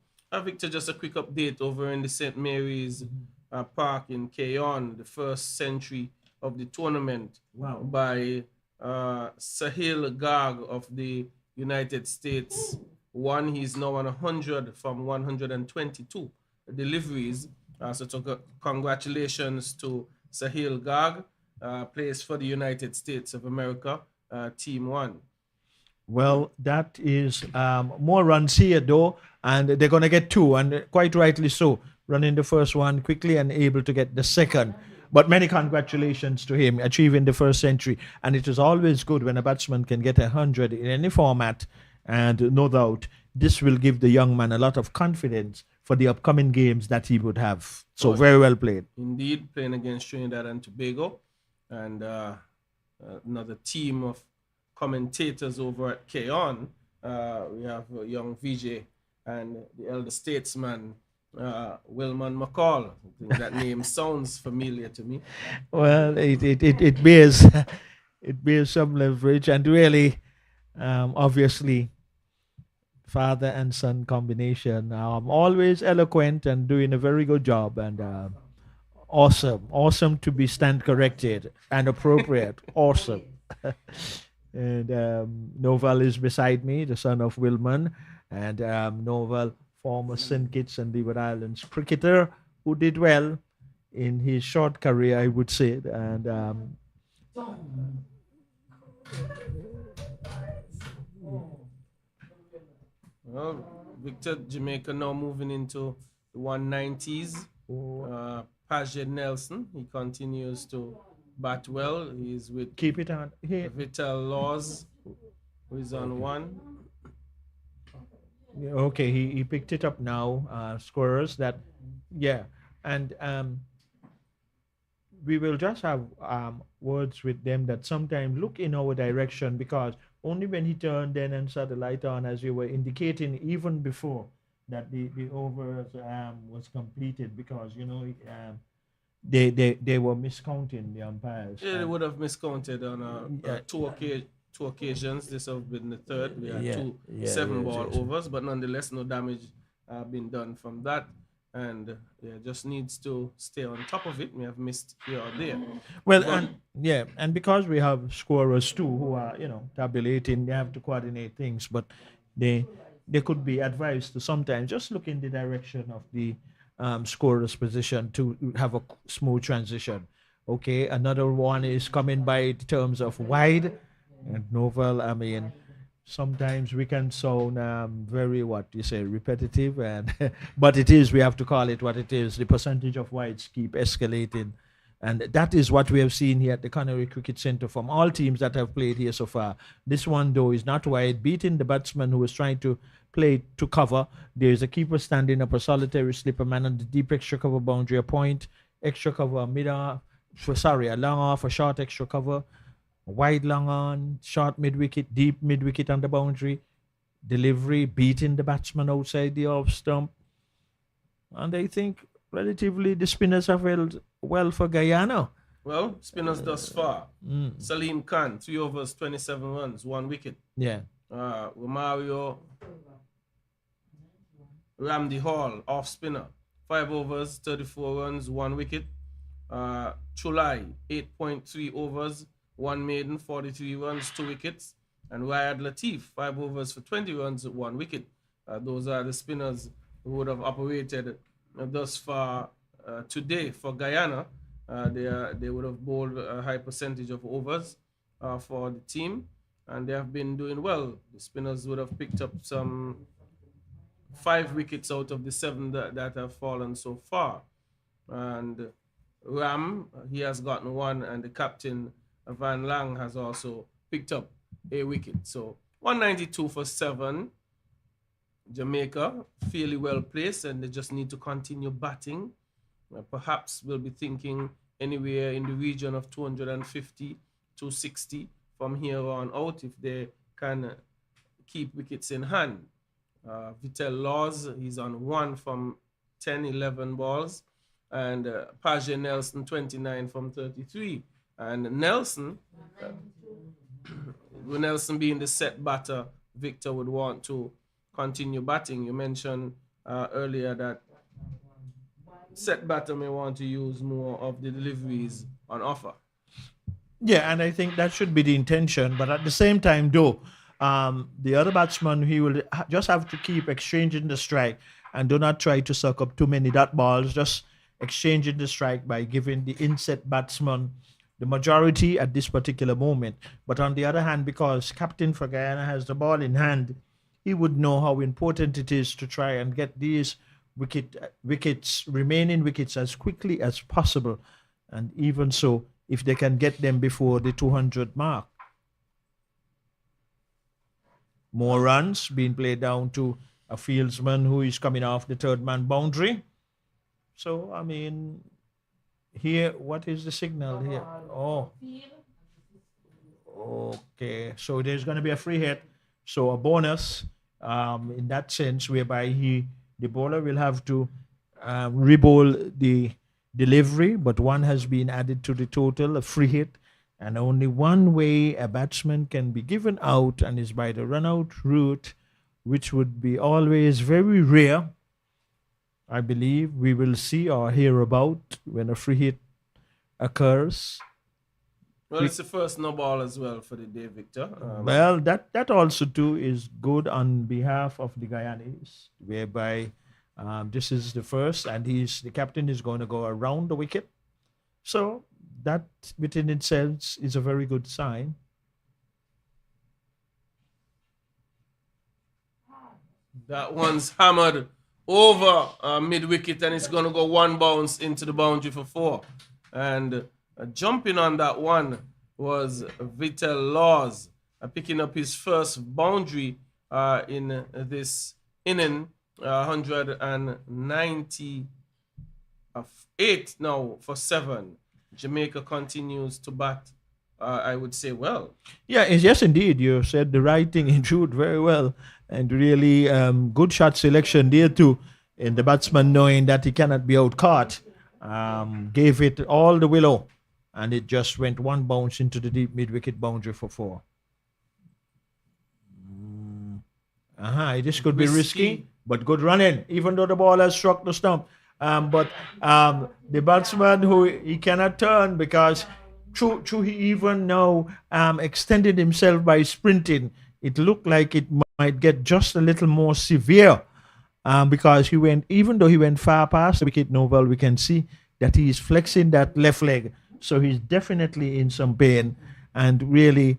Victor, just a quick update over in the St. Mary's Park in Keyon, the first century of the tournament by Sahil Garg of the United States. He's now on 100 from 122 deliveries. Congratulations to Sahil Garg, plays for the United States of America, Team 1. Well, that is more runs here, though, and they're going to get two, and quite rightly so, running the first one quickly and able to get the second. But many congratulations to him achieving the first century. And it is always good when a batsman can get 100 in any format. And no doubt, this will give the young man a lot of confidence for the upcoming games that he would have. So very well played. Indeed, playing against Trinidad and Tobago. And another team of commentators over at Keyon. We have young VJ and the elder statesman, Wilman McCall. I think that name sounds familiar to me. Well, it bears it bears some leverage, and really, obviously, father and son combination. Always eloquent and doing a very good job, and awesome to be stand corrected and appropriate. Awesome. And Noval is beside me, the son of Wilman, and Noval, former St. Kitts and Leeward Islands cricketer who did well in his short career, I would say. And well, Victor, Jamaica now moving into the 190s. Pajed Nelson, he continues to bat well. He's with keep it on here. Vital Laws, who is on 1. Okay, he picked it up now. Scorers that, yeah, and we will just have words with them that sometimes look in our direction, because only when he turned then and saw the light on, as you were indicating even before that the overs was completed, because they were miscounting the umpires. Yeah, they would have miscounted on two occasions. This have been the third. We had two 7-ball overs, but nonetheless, no damage been done from that. And just needs to stay on top of it. We have missed here or there. Well, and because we have scorers too who are tabulating, they have to coordinate things, but they could be advised to sometimes just look in the direction of the scorer's position to have a smooth transition. Okay, another one is coming by in terms of wide and novel. I mean, sometimes we can sound very repetitive, and but it is, we have to call it what it is. The percentage of wides keep escalating, and that is what we have seen here at the Canary Cricket Centre from all teams that have played here so far. This one, though, is not wide, beating the batsman who was trying to play to cover. There is a keeper standing up, a solitary slipper man on the deep extra cover boundary, a point, extra cover, a long off, a short extra cover, wide long on, short mid wicket, deep mid wicket on the boundary, delivery, beating the batsman outside the off stump. And I think relatively the spinners have held well for Guyana. Well, spinners thus far. Salim Khan, 3 overs, 27 runs, 1 wicket. Yeah. Romario Ramdi Hall, off spinner, 5 overs, 34 runs, 1 wicket. Chulai, 8.3 overs, 1 maiden, 43 runs, 2 wickets. And Riyad Latif, 5 overs for 20 runs, 1 wicket. Those are the spinners who would have operated thus far today for Guyana. They would have bowled a high percentage of overs for the team, and they have been doing well. The spinners would have picked up some 5 wickets out of the 7 that have fallen so far. And Ram, he has gotten one, and the captain Van Lang has also picked up a wicket. So 192 for 7. Jamaica fairly well placed, and they just need to continue batting. Perhaps we'll be thinking anywhere in the region of 250, 260 from here on out if they can keep wickets in hand. Vitel Laws, he's on 1 from 10, 11 balls. And Paje Nelson, 29 from 33. And Nelson, Nelson being the set batter, Victor would want to continue batting. You mentioned earlier that set batter may want to use more of the deliveries on offer. Yeah, and I think that should be the intention. But at the same time, though, the other batsman, he will just have to keep exchanging the strike and do not try to suck up too many dot balls. Just exchanging the strike by giving the inset batsman the majority at this particular moment. But on the other hand, because captain for Guyana has the ball in hand, he would know how important it is to try and get these remaining wickets as quickly as possible. And even so, if they can get them before the 200 mark. More runs being played down to a fieldsman who is coming off the third man boundary. So, I mean, here, what is the signal here? Oh, okay. So there's going to be a free hit. So a bonus in that sense, whereby the bowler will have to re-bowl the delivery, but one has been added to the total, a free hit. And only one way a batsman can be given out, and is by the run-out route, which would be always very rare. I believe we will see or hear about when a free hit occurs. Well, it's the first no ball as well for the day, Victor. Well, that also too is good on behalf of the Guyanese, whereby this is the first, and the captain is going to go around the wicket. So that within itself is a very good sign. That one's hammered over mid wicket, and it's going to go one bounce into the boundary for 4. And jumping on that one was Vitel Laws, picking up his first boundary in this inning, 198 now for 7. Jamaica continues to bat, I would say, well. Yeah, yes, indeed. You said the right thing in truth very well. And really good shot selection there too. And the batsman, knowing that he cannot be out caught, gave it all the willow. And it just went one bounce into the deep mid-wicket boundary for 4. This could be risky, but good running, even though the ball has struck the stump. But the batsman he cannot turn, because through he even now extended himself by sprinting. It looked like it might get just a little more severe because even though he went far past the wicket, Novel, we can see that he is flexing that left leg. So he's definitely in some pain. And really,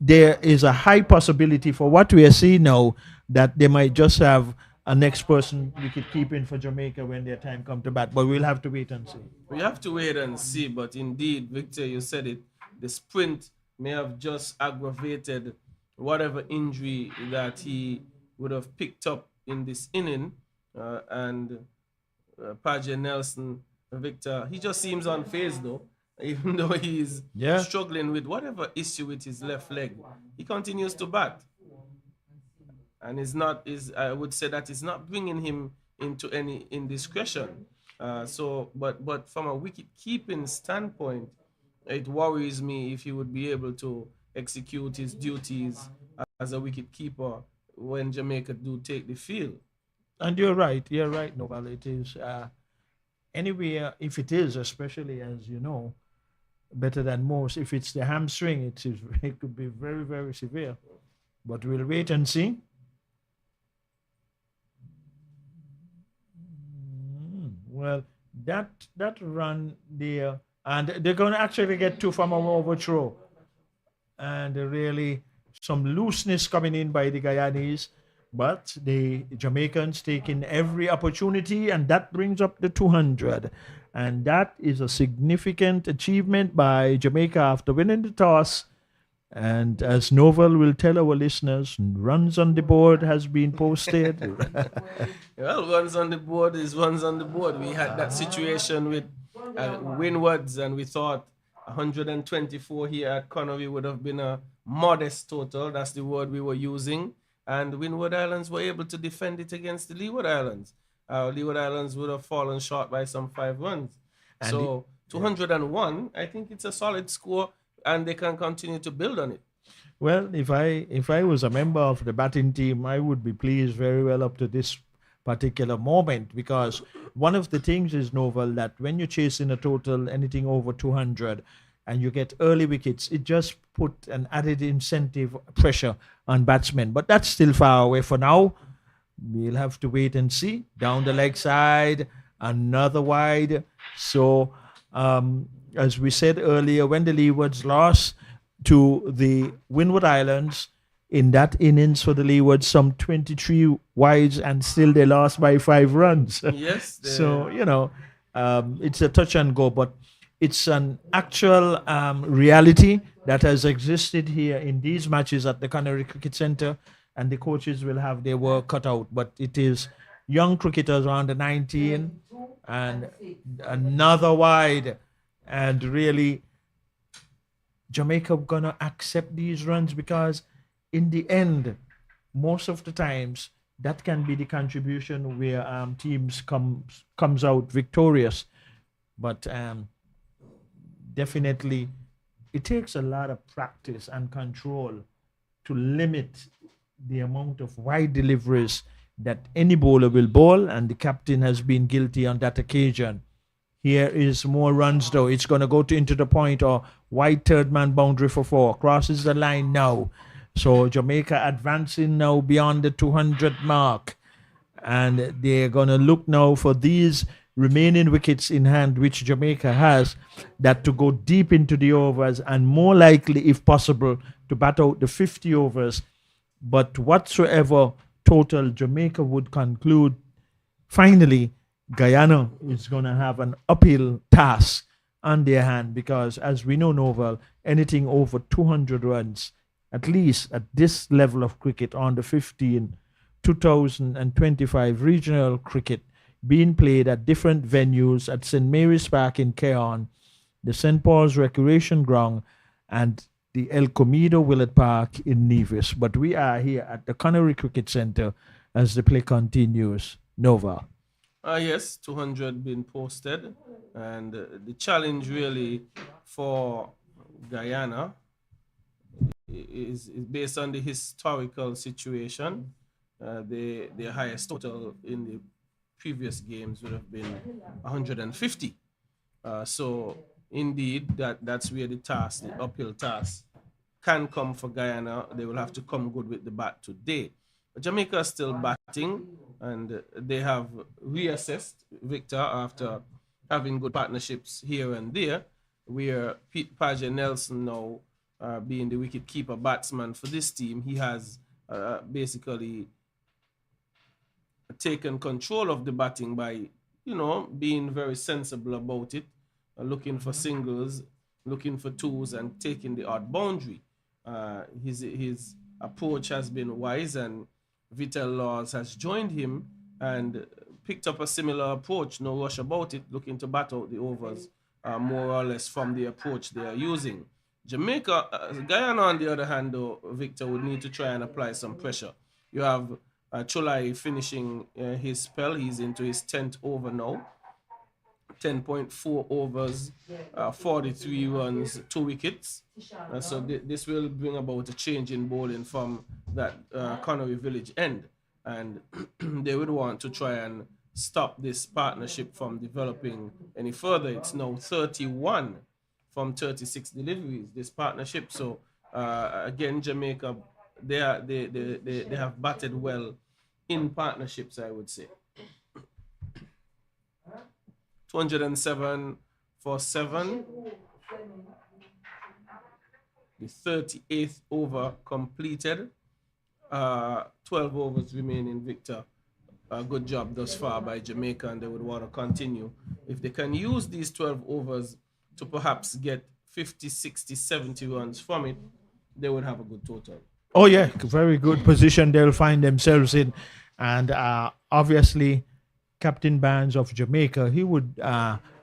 there is a high possibility for what we are seeing now that they might just have a next person wicket keeping for Jamaica when their time comes to bat. But we'll have to wait and see. We have to wait and see. But indeed, Victor, you said it. The sprint may have just aggravated whatever injury that he would have picked up in this inning. And Paje Nelson, Victor, he just seems unfazed though. Even though he's struggling with whatever issue with his left leg, he continues to bat. And I would say that it's not bringing him into any indiscretion. But from a wicket keeping standpoint, it worries me if he would be able to execute his duties as a wicket keeper when Jamaica do take the field. And you're right, Novel. It is anywhere, if it is, especially as you know, better than most. If it's the hamstring, it could be very, very severe. But we'll wait and see. Well, that run there, and they're going to actually get 2 from an overthrow. And really some looseness coming in by the Guyanese, but the Jamaicans taking every opportunity, and that brings up the 200. And that is a significant achievement by Jamaica after winning the toss. And as Novel will tell our listeners, runs on the board has been posted. Well, runs on the board is runs on the board. We had that situation with Windwards, and we thought 124 here at Connery would have been a modest total. That's the word we were using. And Windward Islands were able to defend it against the Leeward Islands. Leeward Islands would have fallen short by some 5 runs. And so 201, I think it's a solid score, and they can continue to build on it. Well, if I was a member of the batting team, I would be pleased very well up to this particular moment, because one of the things is, Novel, that when you're chasing a total anything over 200 and you get early wickets, it just put an added incentive pressure on batsmen. But that's still far away for now. We'll have to wait and see. Down the leg side, another wide. So, as we said earlier, when the Leewards lost to the Windward Islands in that innings for the Leewards, some 23 wides, and still they lost by 5 runs. Yes. So, it's a touch and go, but it's an actual reality that has existed here in these matches at the Canary Cricket Centre, and the coaches will have their work cut out. But it is young cricketers under 19 and another wide, and really Jamaica gonna accept these runs, because in the end, most of the times that can be the contribution where teams comes out victorious. But definitely it takes a lot of practice and control to limit the amount of wide deliveries that any bowler will bowl, and the captain has been guilty on that occasion. Here is more runs though. It's going to go into the point, or wide third man boundary for 4. Crosses the line now. So Jamaica advancing now beyond the 200 mark. And they're going to look now for these remaining wickets in hand, which Jamaica has, that to go deep into the overs, and more likely, if possible, to bat out the 50 overs. But whatsoever total Jamaica would conclude, finally, Guyana is going to have an uphill task on their hand, because, as we know, Novel, anything over 200 runs, at least at this level of cricket, on the 2025 regional cricket being played at different venues at St. Mary's Park in Keon, the St. Paul's Recreation Ground, and the El Comido Willett Park in Nevis. But we are here at the Canary Cricket Centre as the play continues. Nova. Yes, 200 been posted, and the challenge really for Guyana is based on the historical situation. The highest total in the previous games would have been 150. So indeed, that's where the task, the uphill task, can come for Guyana. They will have to come good with the bat today. But Jamaica is still batting, and they have reassessed, Victor, after having good partnerships here and there, where Pete Paget Nelson now being the wicket-keeper batsman for this team. He has basically taken control of the batting by, being very sensible about it, looking for singles, looking for twos, and taking the odd boundary. His approach has been wise, and Vital Laws has joined him and picked up a similar approach. No rush about it, looking to bat out the overs more or less from the approach they are using. Guyana, on the other hand, though, Victor, would need to try and apply some pressure. You have Chulai finishing his spell. He's into his 10th over now. 10.4 overs, 43 runs, 2 wickets. So this will bring about a change in bowling from that Connery Village end. And they would want to try and stop this partnership from developing any further. It's now 31 from 36 deliveries, this partnership. So again, Jamaica, they have batted well in partnerships, I would say. 207 for 7. The 38th over completed. 12 overs remaining, Victor. a good job thus far by Jamaica, and they would want to continue. If they can use these 12 overs to perhaps get 50, 60, 70 runs from it, they would have a good total. Oh yeah, very good position they'll find themselves in, and obviously, Captain Barnes of Jamaica, he would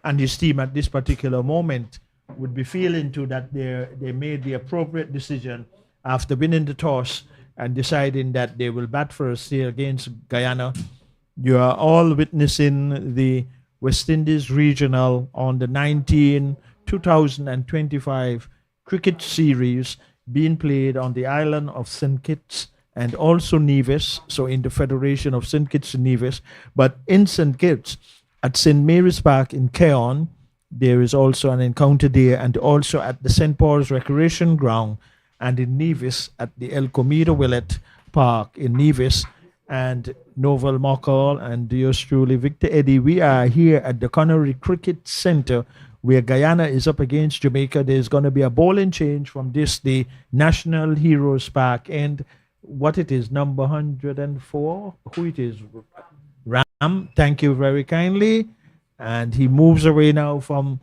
and his team at this particular moment would be feeling to that they made the appropriate decision after winning the toss and deciding that they will bat first here against Guyana. You are all witnessing the West Indies regional on the 2025 cricket series being played on the island of St. Kitts and also Nevis, so in the Federation of St. Kitts and Nevis. But in St. Kitts, at St. Mary's Park in Keon, there is also an encounter there, and also at the St. Paul's Recreation Ground, and in Nevis at the El Comido Willet Park in Nevis. And Novel Mockall and yours truly, Victor Eddy, we are here at the Connery Cricket Center where Guyana is up against Jamaica. There's going to be a bowling change from the National Heroes Park, and what it is, number 104, who it is, Ram, thank you very kindly. And he moves away now from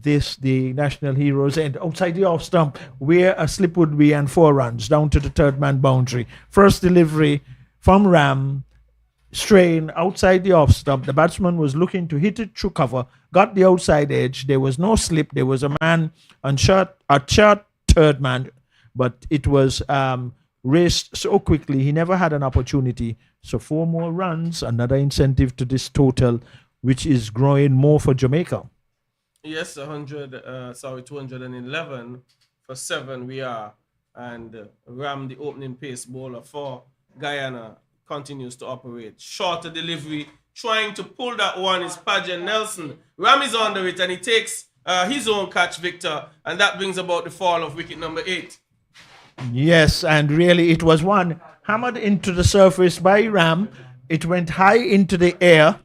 the National Heroes, and outside the off stump where a slip would be, and 4 runs down to the third man boundary. First delivery from Ram, strain outside the off stump. The batsman was looking to hit it through cover, got the outside edge. There was no slip. There was a man on short third man, but it was raced so quickly he never had an opportunity. So 4 more runs, another incentive to this total, which is growing more for Jamaica. Yes, 211 for 7 we are, and Ram, the opening pace bowler for Guyana, continues to operate. Shorter delivery, trying to pull that one is Paget Nelson. Ram is under it, and he takes his own catch, Victor, and that brings about the fall of wicket number 8. Yes, and really it was one hammered into the surface by Ram. It went high into the air,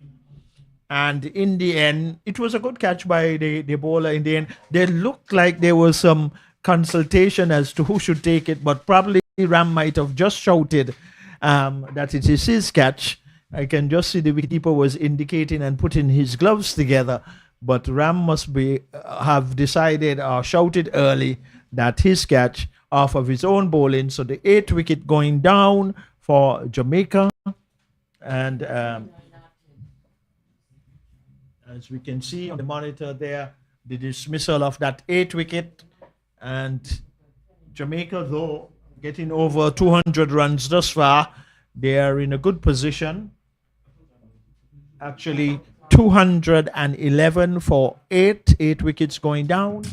and in the end, it was a good catch by the bowler. In the end, there looked like there was some consultation as to who should take it, but probably Ram might have just shouted that it is his catch. I can just see the wicketkeeper was indicating and putting his gloves together, but Ram must have decided or shouted early that his catch off of his own bowling. So the 8th wicket going down for Jamaica, and as we can see on the monitor there, the dismissal of that 8th wicket, and Jamaica, though getting over 200 runs thus far, they are in a good position. Actually, 211 for 8 wickets going down.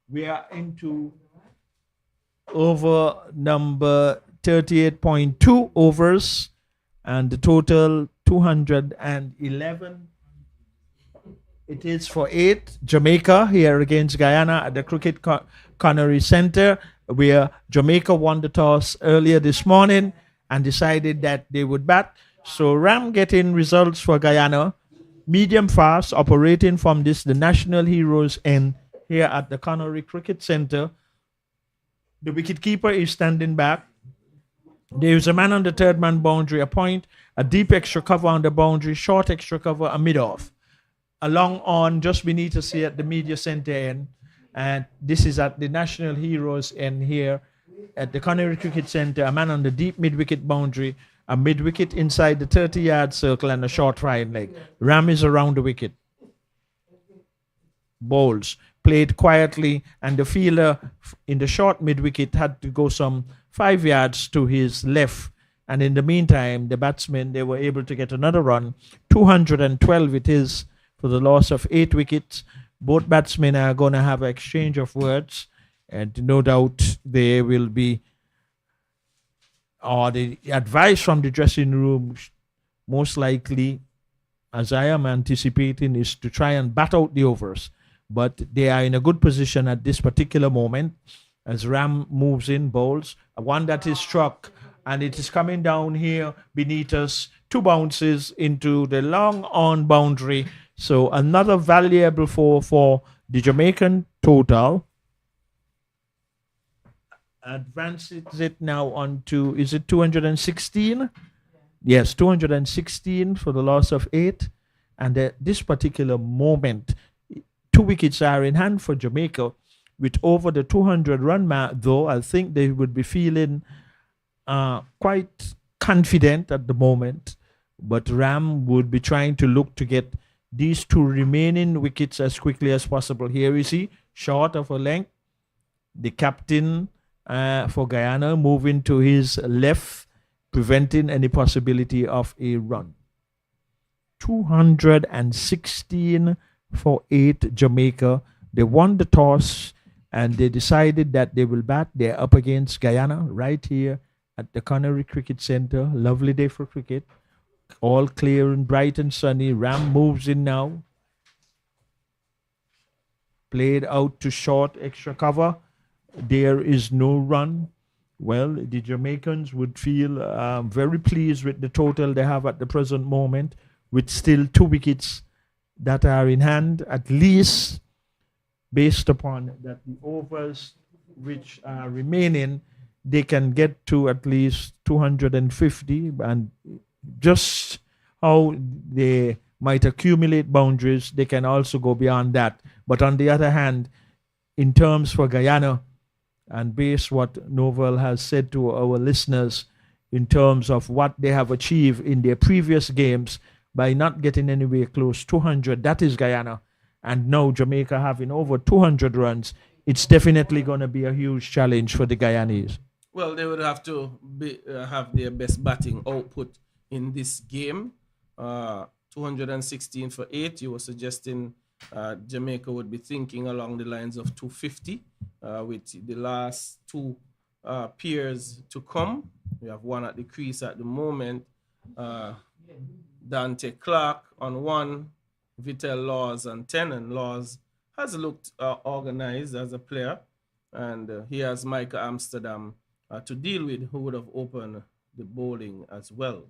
We are into over number 38.2 overs, and the total 211. It is for 8. Jamaica here against Guyana at the Cricket Connery Center, where Jamaica won the toss earlier this morning and decided that they would bat. So Ram getting results for Guyana, medium fast, operating from the National Heroes end here at the Connery Cricket Center. The wicketkeeper is standing back. There is a man on the third man boundary, a point, a deep extra cover on the boundary, short extra cover, a mid-off. A long on just beneath us here at the media center end. And this is at the National Heroes end here at the Connery Cricket Center. A man on the deep mid-wicket boundary, a mid-wicket inside the 30-yard circle, and a short fine leg. Ram is around the wicket. Bowls played quietly, and the fielder in the short mid-wicket had to go some 5 yards to his left. And in the meantime, the batsmen, they were able to get another run. 212 it is for the loss of 8 wickets. Both batsmen are going to have an exchange of words, and no doubt they will be, or the advice from the dressing room, most likely, as I am anticipating, is to try and bat out the overs. But they are in a good position at this particular moment as Ram moves in, bowls. One that is struck, and it is coming down here beneath us. 2 bounces into the long on boundary. So another valuable for the Jamaican total. Advances it now on to, is it 216? Yes, 216 for the loss of 8. And at this particular moment, 2 wickets are in hand for Jamaica with over the 200 run mark, though I think they would be feeling quite confident at the moment. But Ram would be trying to look to get these 2 remaining wickets as quickly as possible. Here is he, short of a length. The captain for Guyana moving to his left, preventing any possibility of a run. 216 for 8 Jamaica. They won the toss and they decided that they will bat. They're up against Guyana right here at the Connery Cricket Center. Lovely day for cricket. All clear and bright and sunny. Ram moves in now. Played out to short, extra cover. There is no run. Well, the Jamaicans would feel very pleased with the total they have at the present moment, with still 2 wickets that are in hand, at least based upon that the overs which are remaining, they can get to at least 250, and just how they might accumulate boundaries, they can also go beyond that. But on the other hand, in terms for Guyana, and based what Novel has said to our listeners in terms of what they have achieved in their previous games by not getting anywhere close 200, that is Guyana, and now Jamaica having over 200 runs, it's definitely going to be a huge challenge for the Guyanese. Well, they would have to have their best batting output in this game. 216 for 8. You were suggesting Jamaica would be thinking along the lines of 250 with the last 2 pairs to come. We have one at the crease at the moment. Dante Clark on 1, Vitel Laws on 10, and Laws has looked organized as a player. And he has Micah Amsterdam to deal with, who would have opened the bowling as well.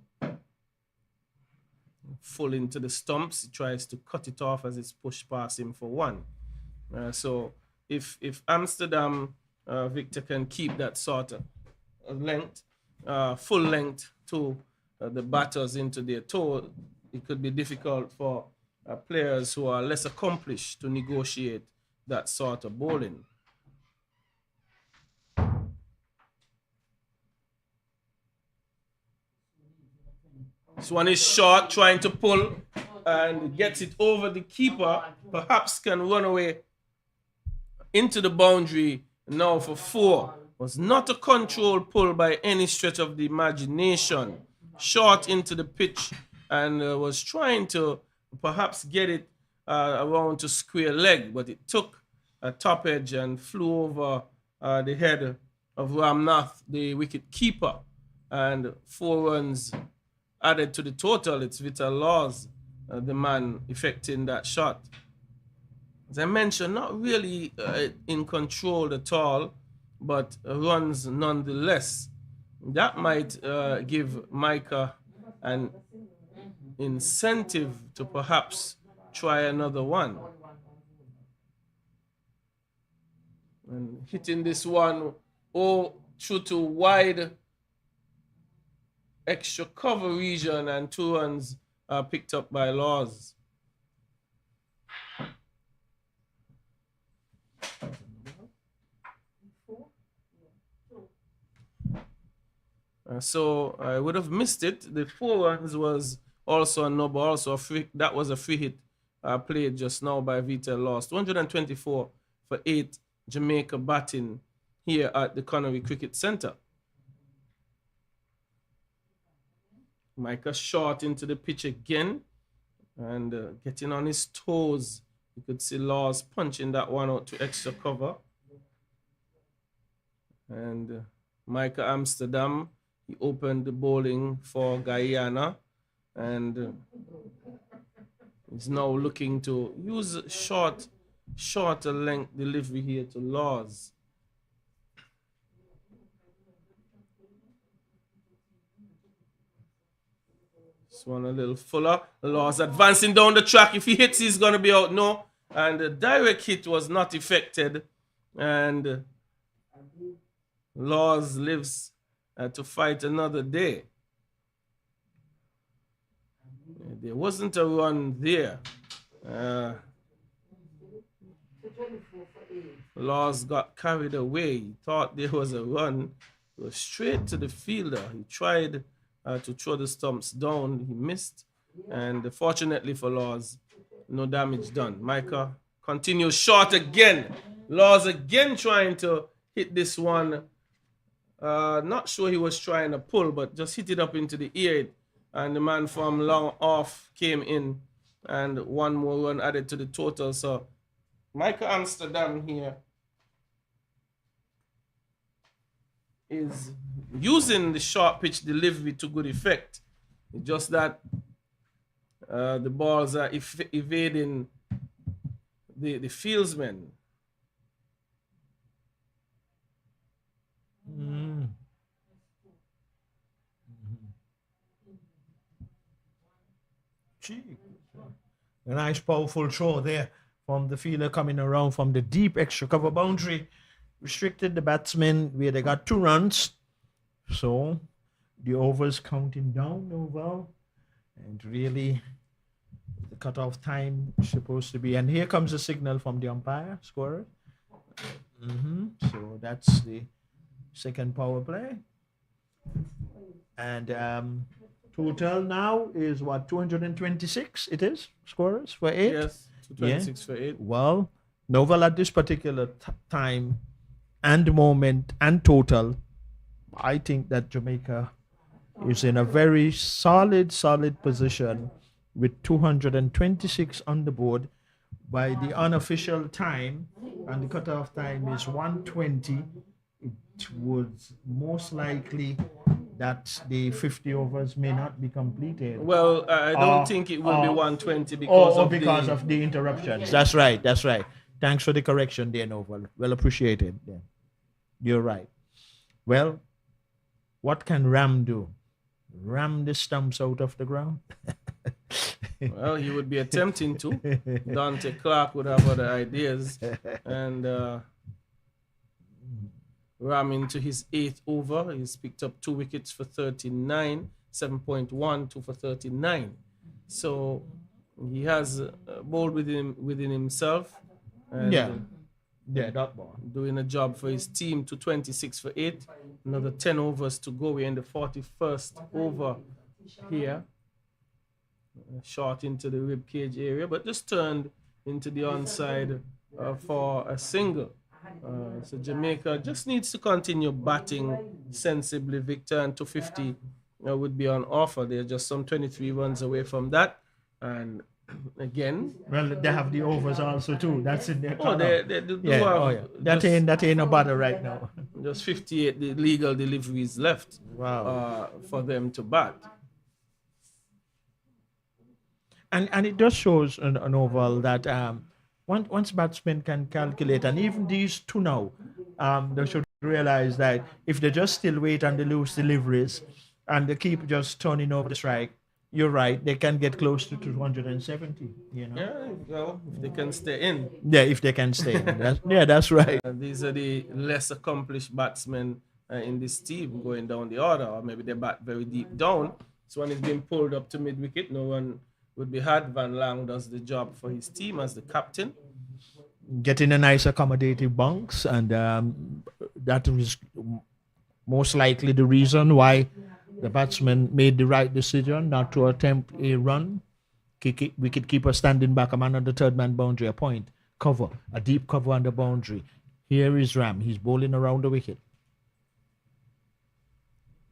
Full into the stumps, he tries to cut it off as it's pushed past him for 1. So if Amsterdam, Victor, can keep that sort of length, full length to the batters into their toe, it could be difficult for players who are less accomplished to negotiate that sort of bowling. This one is short, trying to pull, and gets it over the keeper. Perhaps can run away into the boundary now for 4. Was not a controlled pull by any stretch of the imagination. Short into the pitch, and was trying to perhaps get it around to square leg, but it took a top edge and flew over the head of Ramnath, the wicket keeper, and 4 runs added to the total. It's Vital Laws, the man effecting that shot. As I mentioned, not really in control at all, but runs nonetheless. That might give Micah an incentive to perhaps try another one. And hitting this one through to wide extra cover region, and 2 runs are picked up by Laws. So I would have missed it. The 4 runs was also a no ball, also a free. That was a free hit played just now by Vital Laws. 224 for 8 Jamaica batting here at the Connery Cricket Center. Micah short into the pitch again and getting on his toes. You could see Laws punching that one out to extra cover. And Micah Amsterdam, he opened the bowling for Guyana and is now looking to use shorter length delivery here to Laws. This one a little fuller. Laws advancing down the track. If he hits, he's going to be out. No. And the direct hit was not effected. And Laws lives to fight another day. There wasn't a run there. Laws got carried away. He thought there was a run. It was straight to the fielder. He tried to throw the stumps down. He missed. And fortunately for Laws, no damage done. Micah continues short again. Laws again trying to hit this one. Not sure he was trying to pull, but just hit it up into the air. And the man from long off came in. And one more run added to the total. So Michael Amsterdam here is using the short pitch delivery to good effect. It's just that the balls are evading the fieldsmen. A nice powerful throw there from the fielder coming around from the deep extra cover boundary. Restricted the batsmen where they got 2 runs. So the overs counting down over. And really the cutoff time is supposed to be. And here comes a signal from the umpire, scorer. So that's the second power play. And total now is what, 226 it is, scorers for 8? Yes, 226 for 8. Well, Novel at this particular time and moment and total, I think that Jamaica is in a very solid position with 226 on the board. By the unofficial time, and the cutoff time is 1:20, it was most likely that the 50 overs may not be completed. Well, I don't think it will be 120 because of the interruptions. That's right. Thanks for the correction there, Novel. Well appreciated. Yeah. You're right. Well, what can Ram do? Ram the stumps out of the ground? Well, he would be attempting to. Dante Clark would have other ideas. And Ram into his 8th over. He's picked up 2 wickets for 39, 7.1, 2 for 39. So he has bowled within himself. And that ball. Doing a job for his team to 26 for 8. Another 10 overs to go. We're in the 41st over here. Shot into the rib cage area, but just turned into the onside for a single. So Jamaica just needs to continue batting sensibly, Victor, and 250 would be on offer. They're just some 23 runs away from that. And again, well, they have the overs also too. That's in their they do have. That ain't no bother right now. Just 58 legal deliveries left. Wow. For them to bat. And it just shows an overall that once batsmen can calculate, and even these two now, they should realize that if they just still wait on the loose deliveries and they keep just turning over the strike, you're right, they can get close to 270, you know. Yeah, well, if they can stay in. Yeah, if they can stay in. That's right. These are the less accomplished batsmen in this team going down the order, or maybe they bat very deep down. This one is being pulled up to mid-wicket. No one would be hard. Van Lang does the job for his team as the captain. Getting a nice accommodative bunks, and that was most likely the reason why the batsman made the right decision not to attempt a run. Wicketkeeper standing back, a man on the third man boundary, a point, cover, a deep cover on the boundary. Here is Ram. He's bowling around the wicket.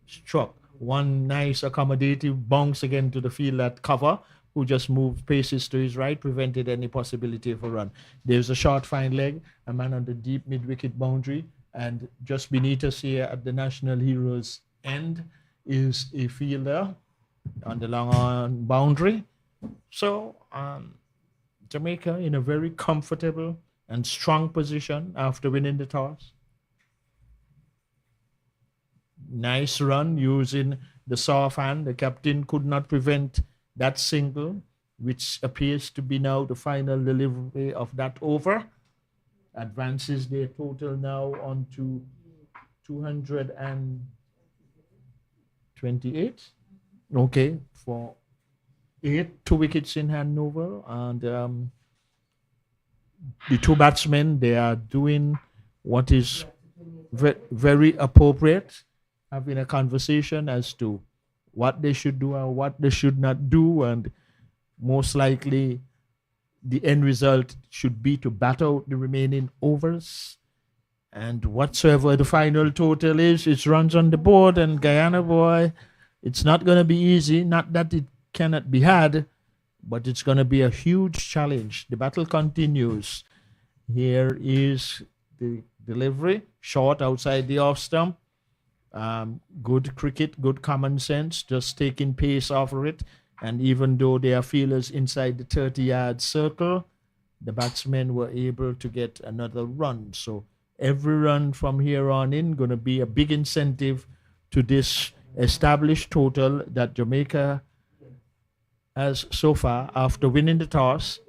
Struck. One nice accommodative bounce again to the field at cover, who just moved paces to his right, prevented any possibility of a run. There's a short fine leg, a man on the deep mid-wicket boundary, and just beneath us here at the National Heroes end is a fielder on the long on boundary. So Jamaica in a very comfortable and strong position after winning the toss. Nice run using the soft hand. The captain could not prevent that single, which appears to be now the final delivery of that over. Advances their total now on to 228. Okay, for two wickets in hand, Novel, and the two batsmen, they are doing what is very appropriate, having a conversation as to what they should do and what they should not do, and most likely the end result should be to bat out the remaining overs. And whatsoever the final total is, it runs on the board. And Guyana, boy, it's not going to be easy. Not that it cannot be had, but it's going to be a huge challenge. The battle continues. Here is the delivery, short outside the off stump. Good cricket, good common sense, just taking pace over it. And even though there are fielders inside the 30-yard circle, the batsmen were able to get another run. So every run from here on in going to be a big incentive to this established total that Jamaica has so far after winning the toss.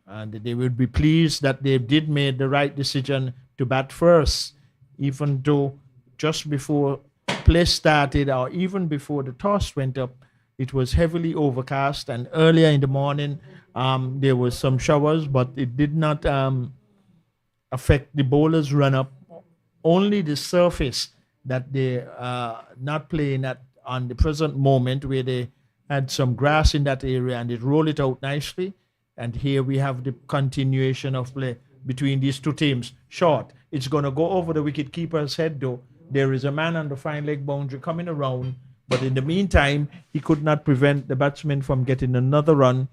And they would be pleased that they did make the right decision to bat first, even though just before play started or even before the toss went up, it was heavily overcast, and earlier in the morning there was some showers, but it did not affect the bowlers' run-up. Only the surface that they are not playing at on the present moment, where they had some grass in that area and it rolled it out nicely. And here we have the continuation of play between these two teams. Short. It's going to go over the wicket keeper's head, though. There is a man on the fine leg boundary coming around, but in the meantime, he could not prevent the batsman from getting another run.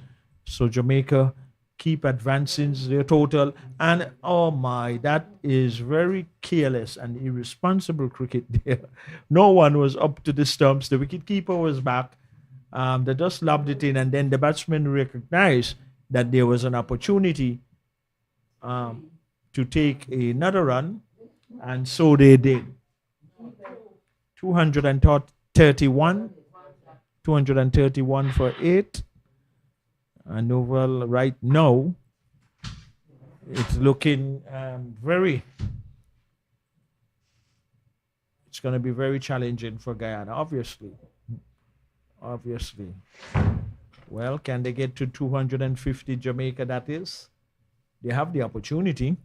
So Jamaica keep advancing their total. And oh my, that is very careless and irresponsible cricket there. No one was up to the stumps. The wicketkeeper was back. They just lobbed it in, and then the batsman recognized that there was an opportunity to take another run, and so they did. 231 for 8. And Novel right now, it's looking it's going to be very challenging for Guyana, obviously. Well, can they get to 250 Jamaica, that is? They have the opportunity.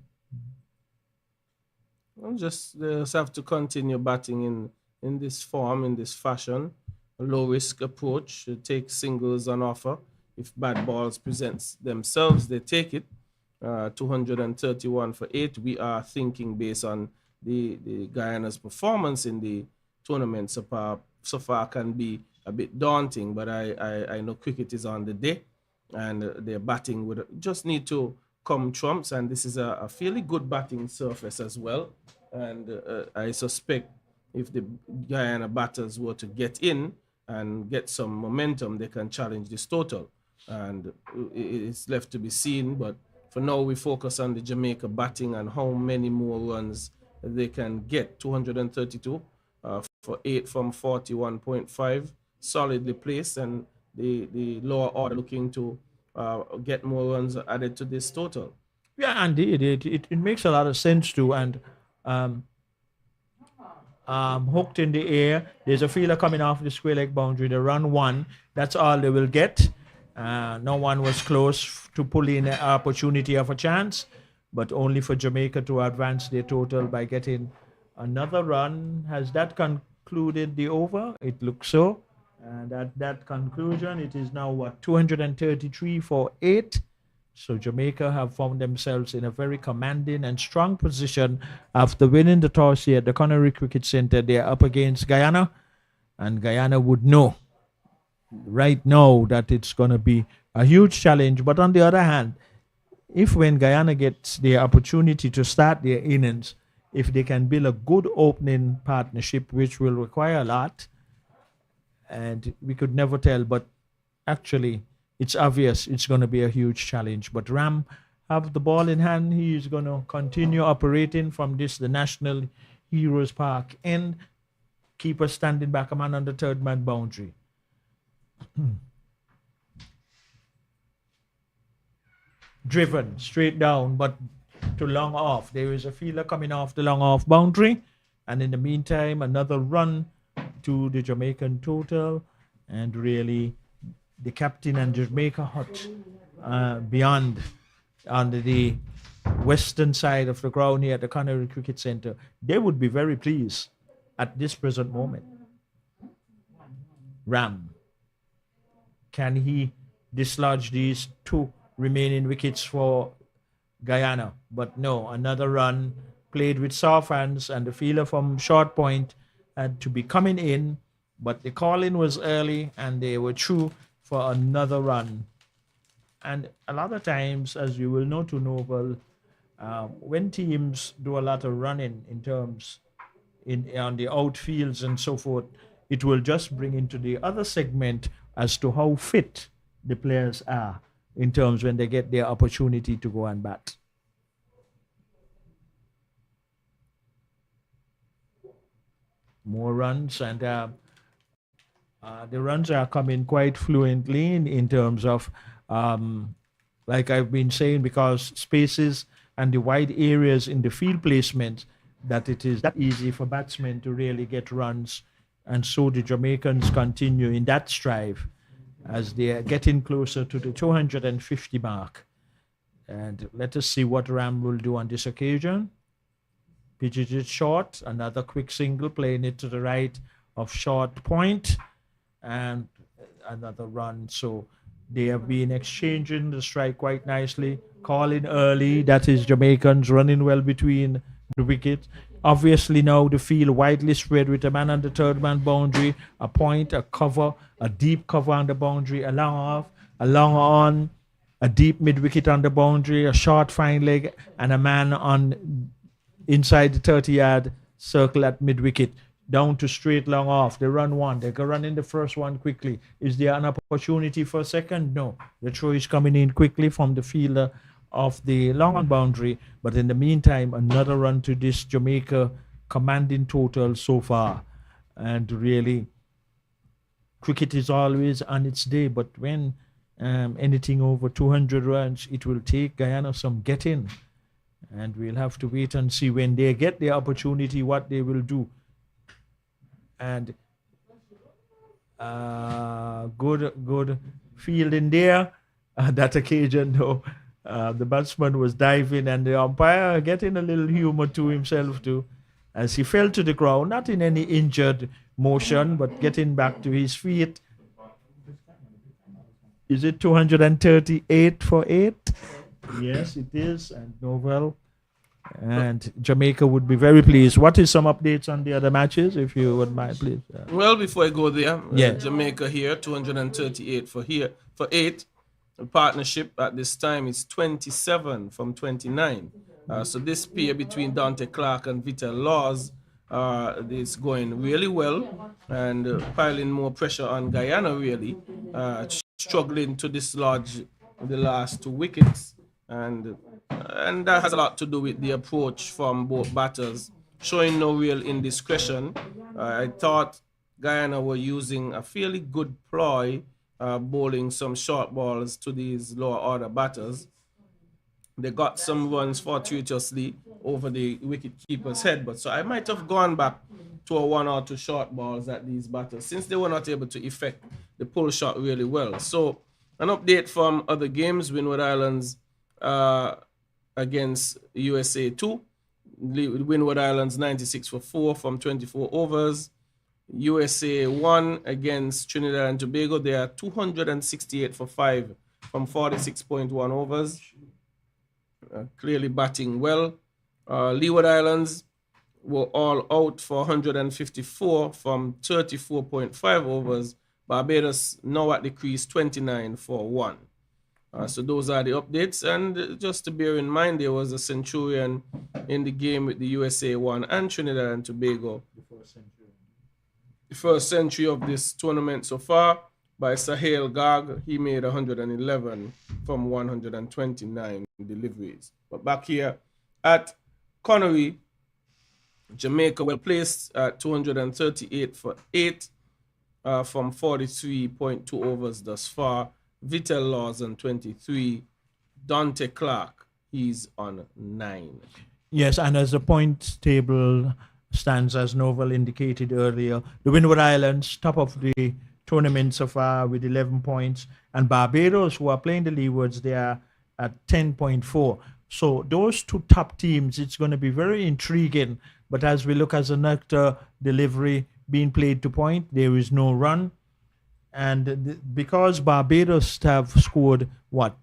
Well, just have to continue batting in this form, in this fashion. A low-risk approach, take singles on offer. If bad balls present themselves, they take it. 231 for 8. We are thinking based on the Guyana's performance in the tournament so far can be a bit daunting, but I know cricket is on the day, and their batting would just need to come trumps, and this is a fairly good batting surface as well. And I suspect if the Guyana batters were to get in and get some momentum, they can challenge this total. And it's left to be seen, but for now we focus on the Jamaica batting and how many more runs they can get. 232 for 8 from 41.5, solidly placed, and the lower order looking to get more runs added to this total. Yeah, indeed, it makes a lot of sense too. And hooked in the air, there's a fielder coming off the square leg boundary. They run one. That's all they will get. No one was close to pulling an opportunity of a chance, but only for Jamaica to advance their total by getting another run. Has that concluded the over? It looks so. And at that conclusion, it is now 233 for 8. So Jamaica have found themselves in a very commanding and strong position after winning the toss here at the Connery Cricket Center. They are up against Guyana, and Guyana would know right now that it's going to be a huge challenge. But on the other hand, if when Guyana gets the opportunity to start their innings, if they can build a good opening partnership, which will require a lot, and we could never tell, but actually it's obvious it's going to be a huge challenge. But Ram have the ball in hand. He is going to continue operating from the National Heroes Park end. Keeper standing back, a man on the third man boundary. Driven straight down, but to long off. There is a fielder coming off the long off boundary, and in the meantime, another run to the Jamaican total, and really the captain and Jamaica hut beyond on the western side of the ground here at the Connery Cricket Centre, they would be very pleased at this present moment. Ram, can he dislodge these two remaining wickets for Guyana? But no, another run played with soft hands, and the fielder from short point had to be coming in, but the call-in was early and they were through for another run. And a lot of times, as you will know to Noble, when teams do a lot of running in terms on the outfields and so forth, it will just bring into the other segment as to how fit the players are in terms when they get their opportunity to go and bat. More runs, and the runs are coming quite fluently in terms of, like I've been saying, because spaces and the wide areas in the field placement, that it is that easy for batsmen to really get runs. And so the Jamaicans continue in that strive as they are getting closer to the 250 mark. And let us see what Ram will do on this occasion. Pitches it short, another quick single, playing it to the right of short point, and another run. So they have been exchanging the strike quite nicely. Calling early, that is Jamaicans running well between the wickets. Obviously now the field widely spread with a man on the third man boundary, a point, a cover, a deep cover on the boundary, a long off, a long on, a deep mid wicket on the boundary, a short fine leg, and a man on inside the 30-yard circle at mid wicket, down to straight long off. They run one. They can run in the first one quickly. Is there an opportunity for a second? No. The throw is coming in quickly from the fielder of the long on boundary. But in the meantime, another run to this Jamaica commanding total so far. And really, cricket is always on its day. But when anything over 200 runs, it will take Guyana some getting. And we'll have to wait and see when they get the opportunity what they will do. And good field in there. That occasion, though, the batsman was diving and the umpire getting a little humor to himself too, as he fell to the ground, not in any injured motion, but getting back to his feet. Is it 238 for 8? Yes, it is. And Novel and Jamaica would be very pleased. What is some updates on the other matches, if you would mind, please? Well, before I go there, Jamaica here, 238 for 8. The partnership at this time is 27 from 29. So this pair between Dante Clark and Vital Laws is going really well, and piling more pressure on Guyana, really, struggling to dislodge the last 2 wickets. And that has a lot to do with the approach from both batters, showing no real indiscretion. I thought Guyana were using a fairly good ploy, bowling some short balls to these lower order batters. They got some runs fortuitously over the wicketkeeper's head, but so I might have gone back to a 1 or 2 short balls at these batters, since they were not able to effect the pull shot really well. So an update from other games: Windward Islands against USA 2. Windward Islands 96 for 4 from 24 overs. USA 1 against Trinidad and Tobago. They are 268 for 5 from 46.1 overs. Clearly batting well. Leeward Islands were all out for 154 from 34.5 overs. Barbados now at the crease, 29 for 1. So those are the updates. And just to bear in mind, there was a centurion in the game with the USA 1 and Trinidad and Tobago. The first century of this tournament so far by Sahel Garg. He made 111 from 129 deliveries. But back here at Connery, Jamaica well placed at 238 for 8 from 43.2 overs thus far. Vital Laws on 23. Dante Clark, he's on 9. Yes, and as the point table stands, as Novel indicated earlier, the Windward Islands, top of the tournament so far with 11 points. And Barbados, who are playing the Leewards, they are at 10.4. So those two top teams, it's going to be very intriguing. But as we look as a nectar delivery being played to point, there is no run. And because Barbados have scored,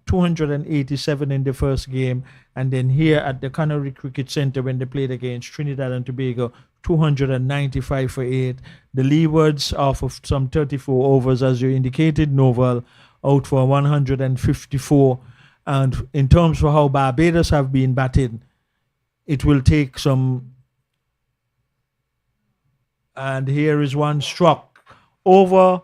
287 in the first game, and then here at the Canary Cricket Centre when they played against Trinidad and Tobago, 295 for 8. The Leewards off of some 34 overs, as you indicated, Novel out for 154. And in terms of how Barbados have been batting, it will take some. And here is one struck over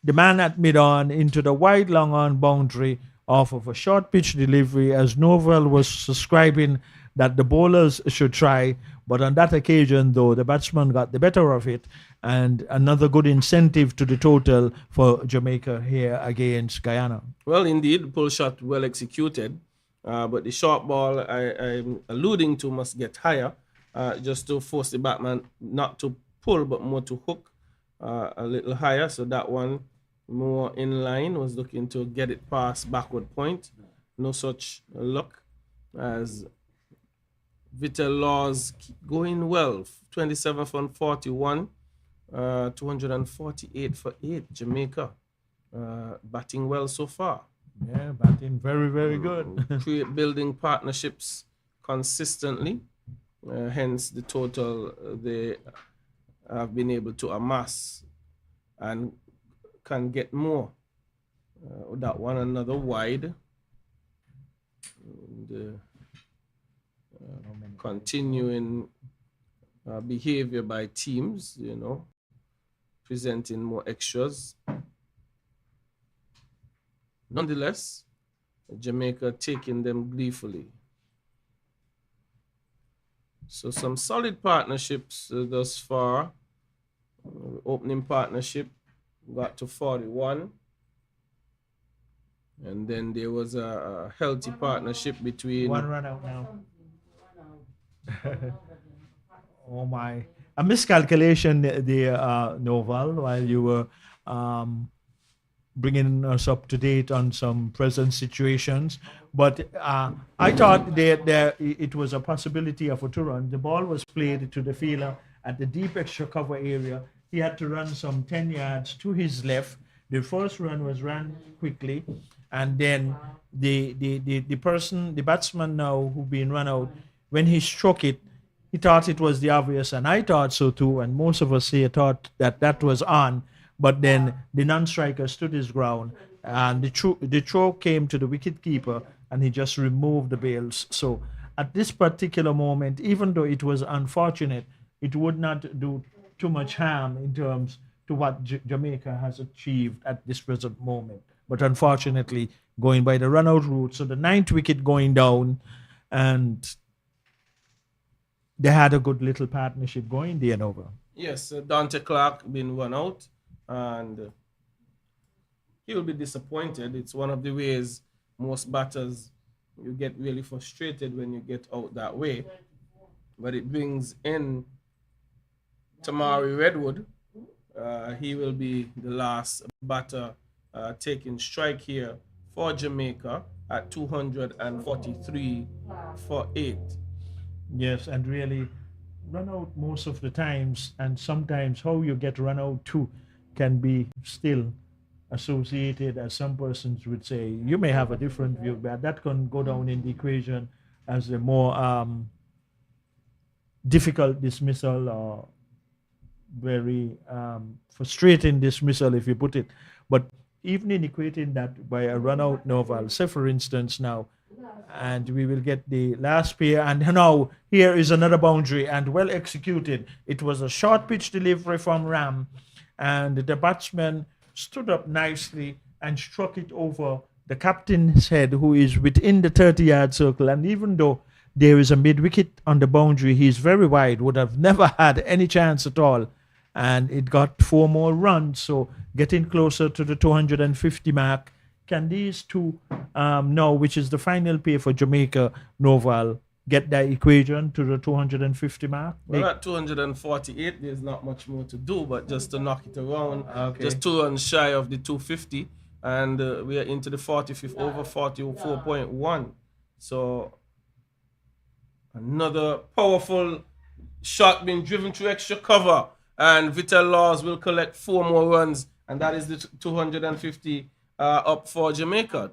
the man at mid-on into the wide long-on boundary off of a short pitch delivery, as Novel was subscribing that the bowlers should try. But on that occasion, though, the batsman got the better of it, and another good incentive to the total for Jamaica here against Guyana. Well, indeed, pull shot well executed, but the short ball I'm alluding to must get higher, just to force the batsman not to pull but more to hook a little higher. So that one more in line, was looking to get it past backward point. No such luck, as Vital Laws going well. 27 from 41, 248 for 8. Jamaica batting well so far. Yeah, batting very, very good. Building partnerships consistently, hence the total they have been able to amass, and can get more. That one another wide. And, continuing behavior by teams, presenting more extras. Nonetheless, Jamaica taking them gleefully. So some solid partnerships thus far. Opening partnership got to 41. And then there was a healthy partnership between... One run out now. Oh my. A miscalculation there, Noval, while you were bringing us up to date on some present situations. But I thought that it was a possibility of a two-run. The ball was played to the fielder at the deep extra cover area. He had to run some 10 yards to his left. The first run was run quickly, and then the batsman now who been run out, when he struck it, he thought it was the obvious, and I thought so too, and most of us here thought that was on. But then the non-striker stood his ground, and the throw came to the wicket keeper, and he just removed the bails. So at this particular moment, even though it was unfortunate, it would not do too much harm in terms to what Jamaica has achieved at this present moment. But unfortunately, going by the run-out route, so the 9th wicket going down, and they had a good little partnership going there and over. Yes, Dante Clark been run out, and he will be disappointed. It's one of the ways most batters, you get really frustrated when you get out that way. But it brings in Tamari Redwood. He will be the last batter taking strike here for Jamaica at 243 for 8. Yes, and really run out most of the times, and sometimes how you get run out too can be still associated, as some persons would say. You may have a different view, but that can go down in the equation as a more difficult dismissal, or very frustrating dismissal, if you put it. But even in equating that by a run-out Novel, say for instance now, and we will get the last pair, and now here is another boundary, and well executed. It was a short pitch delivery from Ram, and the batsman stood up nicely and struck it over the captain's head, who is within the 30-yard circle. And even though there is a mid-wicket on the boundary, he is very wide, would have never had any chance at all. And it got 4 more runs, so getting closer to the 250 mark. Can these two now, which is the final pair for Jamaica, Noval, get that equation to the 250 mark? Well, at 248, there's not much more to do, but just to knock it around, just 2 runs shy of the 250, and we are into the 45th over, 44.1. So another powerful shot being driven through extra cover, and Vital Laws will collect 4 more runs, and that is the 250 up for Jamaica.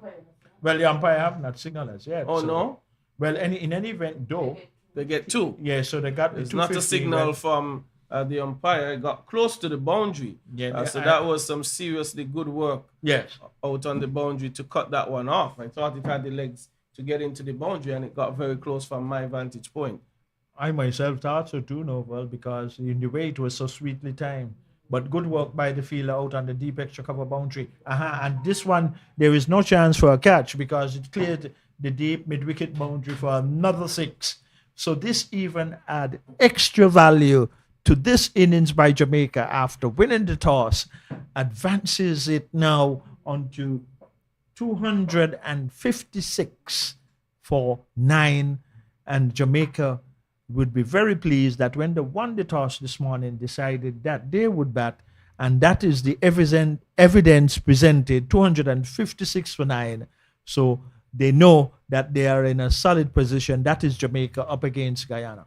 Well, the umpire have not signaled us yet. Oh, no? Well, in any event, though, they get 2. Yeah, so they got the It's not a 250 signal from the umpire. It got close to the boundary. Yeah, so that was some seriously good work. Yes. Out on the boundary to cut that one off. I thought it had the legs to get into the boundary, and it got very close from my vantage point. I myself thought so too, Novel, because in the way it was so sweetly timed. But good work by the fielder out on the deep extra cover boundary. And this one, there is no chance for a catch because it cleared the deep mid-wicket boundary for another 6. So this even add extra value to this innings by Jamaica after winning the toss, advances it now onto 256 for 9, and Jamaica would be very pleased that when they won the toss this morning, decided that they would bat, and that is the evidence presented, 256 for 9. So they know that they are in a solid position. That is Jamaica up against Guyana.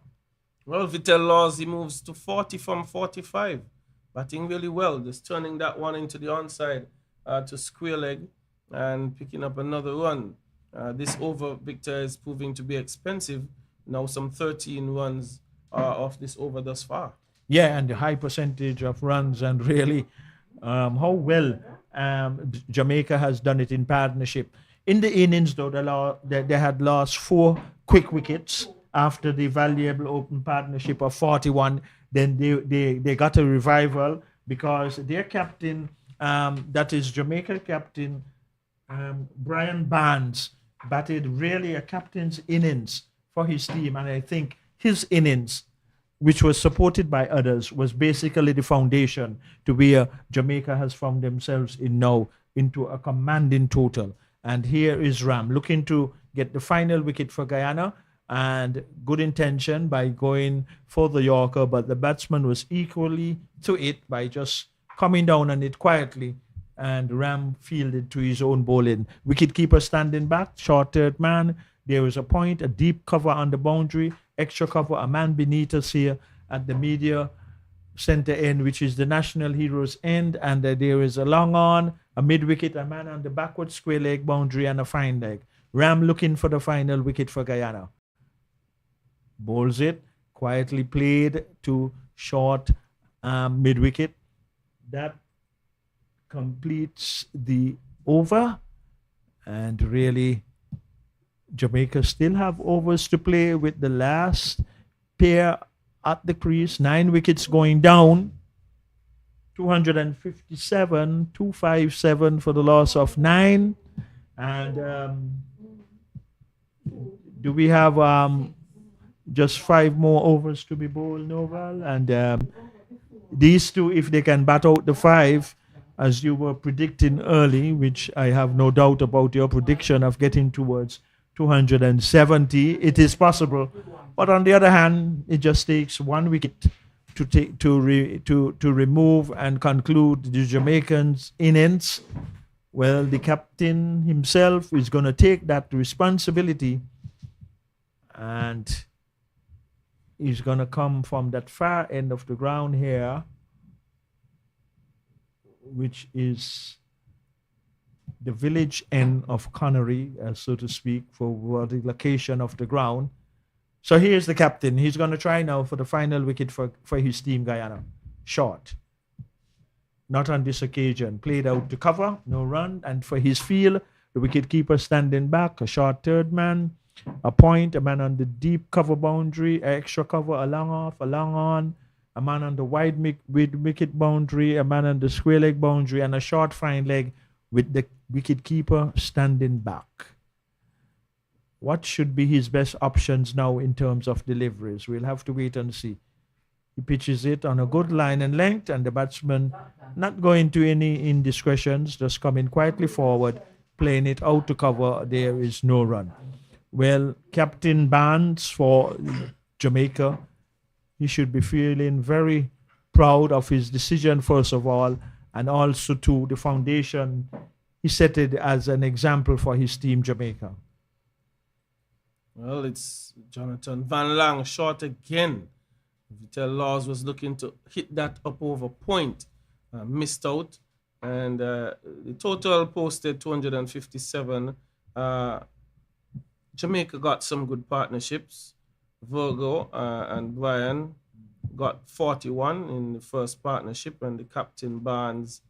Well, Vital Laws, he moves to 40 from 45. Batting really well, just turning that one into the onside to square leg and picking up another run. This over, Victor, is proving to be expensive. Now some 13 runs off this over thus far. Yeah, and the high percentage of runs, and really how well Jamaica has done it in partnership. In the innings, though, they had lost 4 quick wickets after the valuable open partnership of 41. Then they got a revival because their captain, that is Jamaica captain, Brian Barnes, batted really a captain's innings for his team, and I think his innings, which was supported by others, was basically the foundation to where Jamaica has found themselves in now into a commanding total. And here is Ram looking to get the final wicket for Guyana, and good intention by going for the Yorker, but the batsman was equally to it by just coming down on it quietly, and Ram fielded to his own bowling. Wicketkeeper standing back, short third man. There is a point, a deep cover on the boundary, extra cover, a man beneath us here at the media center end, which is the national heroes end, and there is a long on, a mid-wicket, a man on the backward square leg boundary, and a fine leg. Ram looking for the final wicket for Guyana. Bowls it, quietly played to short mid-wicket. That completes the over, and really Jamaica still have overs to play with the last pair at the crease. 9 wickets going down. 257, 257 for the loss of 9. And do we have just 5 more overs to be bowled, Noval? And these two, if they can bat out the 5, as you were predicting early, which I have no doubt about your prediction of getting towards 270, it is possible. But on the other hand, it just takes 1 wicket to remove and conclude the Jamaicans' innings. Well, the captain himself is going to take that responsibility, and he's going to come from that far end of the ground here, which is the village end of Connery, so to speak, for the location of the ground. So here's the captain. He's going to try now for the final wicket for his team, Guyana. Short. Not on this occasion. Played out to cover, no run. And for his field, the wicketkeeper standing back, a short third man, a point, a man on the deep cover boundary, extra cover, a long off, a long on, a man on the wide wicket boundary, a man on the square leg boundary, and a short fine leg with the wicketkeeper standing back. What should be his best options now in terms of deliveries? We'll have to wait and see. He pitches it on a good line and length, and the batsman not going to any indiscretions, just coming quietly forward, playing it out to cover. There is no run. Well, Captain Barnes for Jamaica, he should be feeling very proud of his decision, first of all, and also to the foundation he set it as an example for his team, Jamaica. Well, it's Jonathan Van Lang short again. Vitel Laws was looking to hit that up over point, missed out, and the total posted 257. Jamaica got some good partnerships. Virgo and Brian got 41 in the first partnership, and the captain Barnes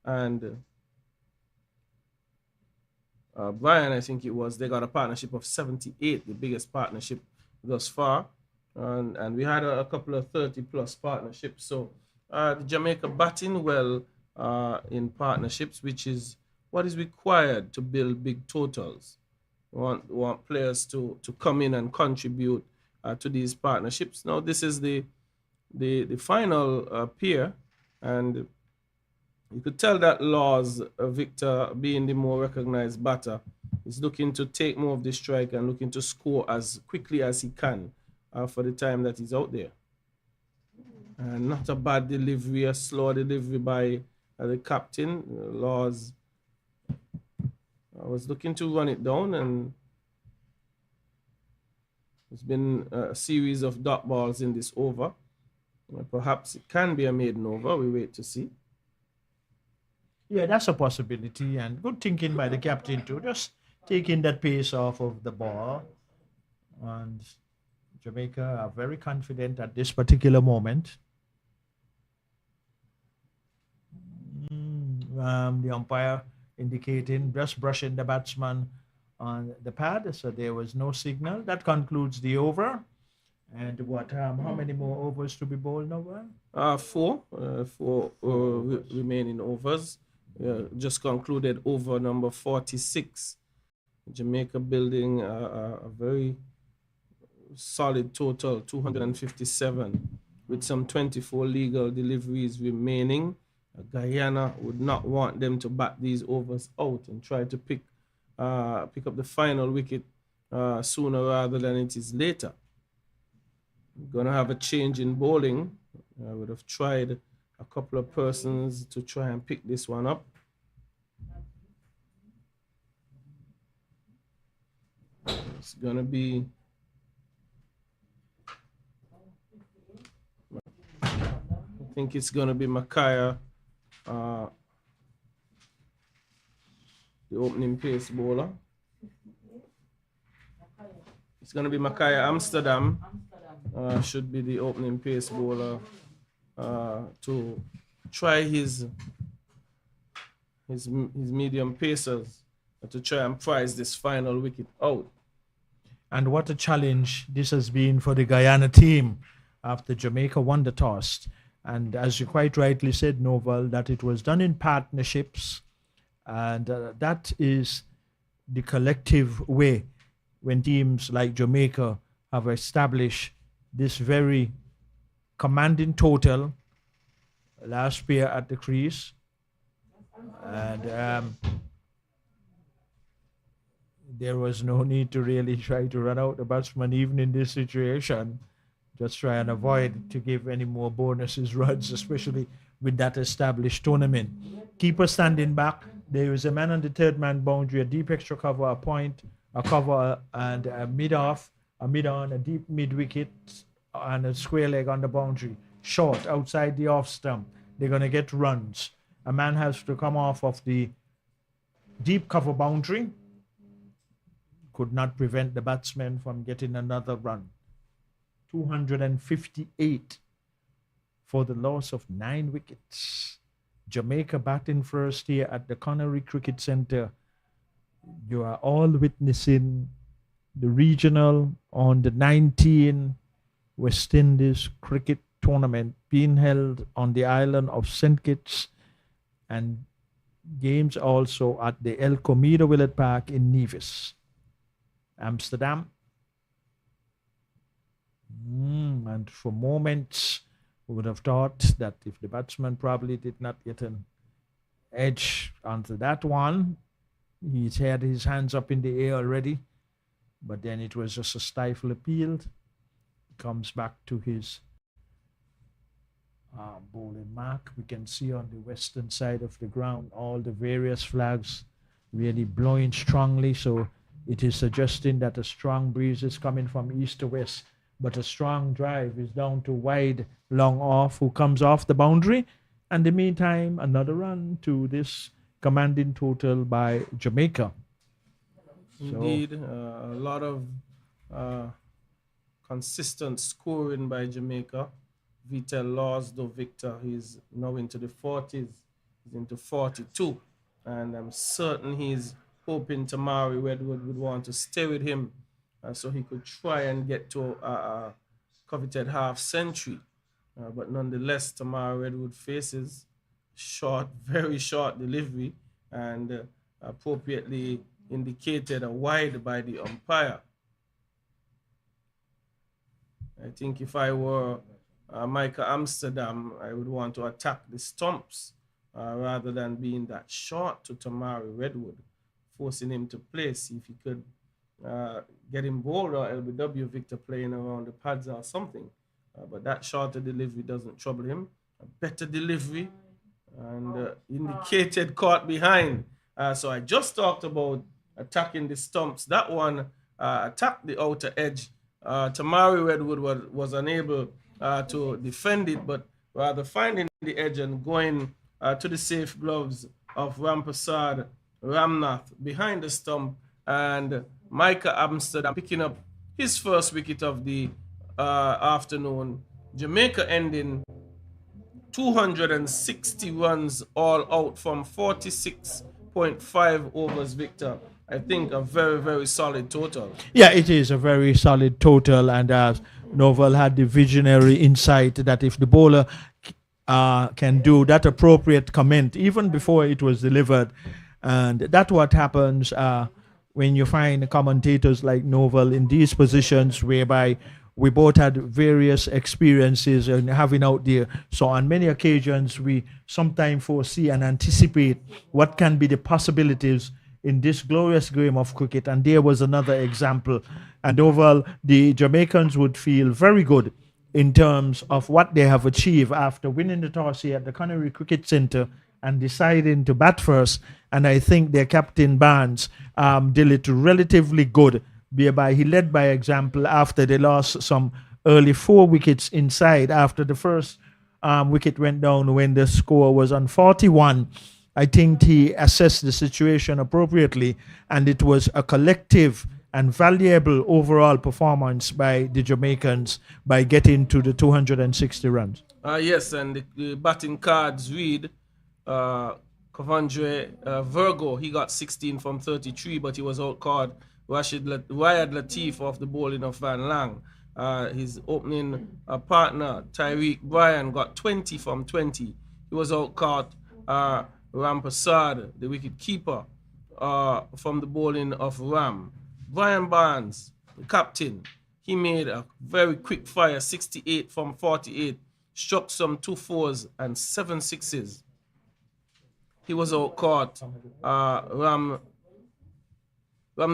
and Brian, I think it was, they got a partnership of 78, the biggest partnership thus far. And we had a couple of 30-plus partnerships. So the Jamaica batting well in partnerships, which is what is required to build big totals. We want players to come in and contribute to these partnerships. Now, this is the final pair, and you could tell that Laws, Victor, being the more recognized batter, is looking to take more of the strike and looking to score as quickly as he can for the time that he's out there. And not a bad delivery, a slow delivery by the captain. Laws was looking to run it down, and there's been a series of dot balls in this over. Perhaps it can be a maiden over. We wait to see. Yeah, that's a possibility, and good thinking by the captain too. Just taking that pace off of the ball. And Jamaica are very confident at this particular moment. The umpire indicating just brushing the batsman on the pad, so there was no signal. That concludes the over. And what? How many more overs to be bowled now? Four remaining overs. Just concluded over number 46. Jamaica building a very solid total, 257, with some 24 legal deliveries remaining. Guyana would not want them to bat these overs out and try to pick up the final wicket sooner rather than it is later. We're gonna have a change in bowling. I would have tried a couple of persons to try and pick this one up. It's gonna be I think it's gonna be Makaya, the opening pace bowler. It's gonna be Makaya Amsterdam. Should be the opening pace bowler to try his medium pacers to try and prize this final wicket out. And what a challenge this has been for the Guyana team after Jamaica won the toss. And as you quite rightly said, Novel, that it was done in partnerships, and that is the collective way when teams like Jamaica have established this very commanding total. Last pair at the crease, and there was no need to really try to run out the batsman even in this situation. Just try and avoid to give any more bonuses runs, especially with that established tournament. Keeper standing back. There is a man on the third man boundary, a deep extra cover, a point, a cover, and a mid-off, a mid-on, a deep mid-wicket, and a square leg on the boundary. Short, outside the off stump. They're going to get runs. A man has to come off of the deep cover boundary. Could not prevent the batsman from getting another run. 258 for the loss of 9 wickets. Jamaica batting first here at the Connery Cricket Centre. You are all witnessing the regional on the 19 West Indies cricket tournament being held on the island of St. Kitts, and games also at the El Comida Willett Park in Nevis, Amsterdam. And for moments, we would have thought that if the batsman probably did not get an edge onto that one, he's had his hands up in the air already. but then it was just a stifle appeal. Comes back to his bowling mark. We can see on the western side of the ground all the various flags really blowing strongly. So it is suggesting that a strong breeze is coming from east to west, but a strong drive is down to wide, long off, who comes off the boundary. And in the meantime, another run to this commanding total by Jamaica. Indeed, a lot of consistent scoring by Jamaica. Vital lost, though Victor, he's now into the 40s. He's into 42. And I'm certain he's hoping Tamari Redwood would want to stay with him so he could try and get to a coveted half century. But nonetheless, Tamari Redwood faces short, very short delivery and appropriately indicated a wide by the umpire. I think if I were Micah Amsterdam, I would want to attack the stumps rather than being that short to Tamari Redwood, forcing him to play, see if he could get him bowled or LBW Victor playing around the pads or something. But that shorter delivery doesn't trouble him. A better delivery and indicated caught behind. So I just talked about attacking the stumps. That one attacked the outer edge. Tamari Redwood was unable to defend it, but rather finding the edge and going to the safe gloves of Rampersad Ramnath behind the stump, and Micah Amsterdam picking up his first wicket of the afternoon. Jamaica ending 260 runs all out from 46.5 overs, Victor. I think a very, very solid total. Yeah, it is a very solid total, and Novel had the visionary insight that if the bowler can do that appropriate comment even before it was delivered, and that's what happens when you find commentators like Novel in these positions whereby we both had various experiences and having out there. So on many occasions, we sometimes foresee and anticipate what can be the possibilities in this glorious game of cricket. And there was another example. And overall, the Jamaicans would feel very good in terms of what they have achieved after winning the toss here at the Connery Cricket Centre and deciding to bat first. And I think their captain Barnes did it relatively good, whereby he led by example after they lost some early 4 wickets inside after the first wicket went down when the score was on 41. I think he assessed the situation appropriately, and it was a collective and valuable overall performance by the Jamaicans by getting to the 260 runs. Yes, and the batting cards read Coventry Virgo, he got 16 from 33, but he was outcaught Riyad Latif off the bowling of Van Lang. His opening partner, Tyreek Bryan, got 20 from 20. He was outcaught Rampersad, the wicket keeper, from the bowling of Ram. Brian Barnes, the captain, he made a very quick fire, 68 from 48, struck some 2 4s and 7 6s. He was outcaught Ram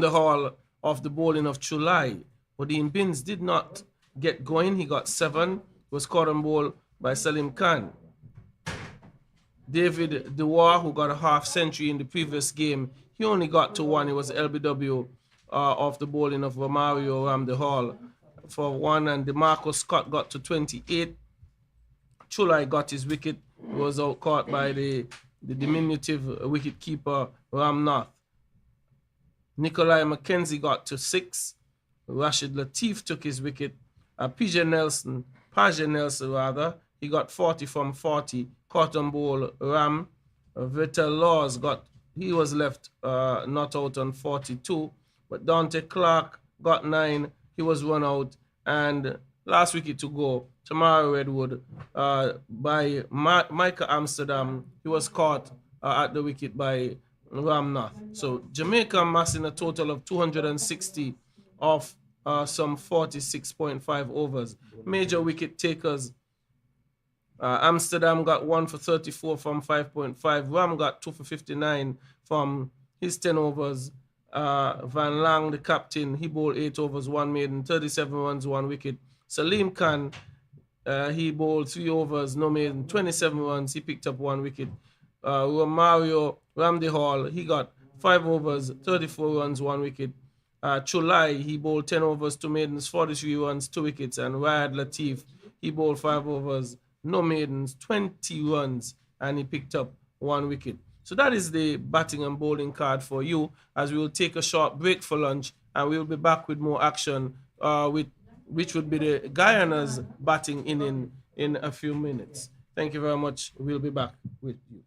the Hall of the bowling of Chulai. Odin Bins did not get going. He got 7. Was caught on ball by Salim Khan. David Dewar, who got a half century in the previous game, he only got to 1. It was LBW off the bowling of Romario Ram the Hall for 1. And DeMarco Scott got to 28. Chulai got his wicket. He was outcaught by the diminutive wicket keeper Ramnath. Nikolai McKenzie got to 6. Rashid Latif took his wicket. Paja Nelson, he got 40 from 40. Caught on ball Ram. Vital Laws he was left not out on 42. But Dante Clark got 9. He was run out. And last wicket to go, Tamari Redwood by Micah Amsterdam. He was caught at the wicket by Ramnath. So Jamaica amassing a total of 260 off some 46.5 overs. Major wicket takers. Amsterdam got 1 for 34 from 5.5. Ram got 2 for 59 from his 10 overs. Van Lang, the captain, he bowled 8 overs, 1 maiden, 37 runs, 1 wicket. Salim Khan, he bowled 3 overs, no maiden, 27 runs, he picked up 1 wicket. Mario Ramdehall, he got 5 overs, 34 runs, 1 wicket. Chulai, he bowled 10 overs, 2 maidens, 43 runs, 2 wickets. And Rayad Latif, he bowled 5 overs, no maidens, 20 runs, and he picked up 1 wicket. So that is the batting and bowling card for you, as we will take a short break for lunch, and we will be back with more action, which would be the Guyana's batting inning in a few minutes. Thank you very much. We'll be back with you.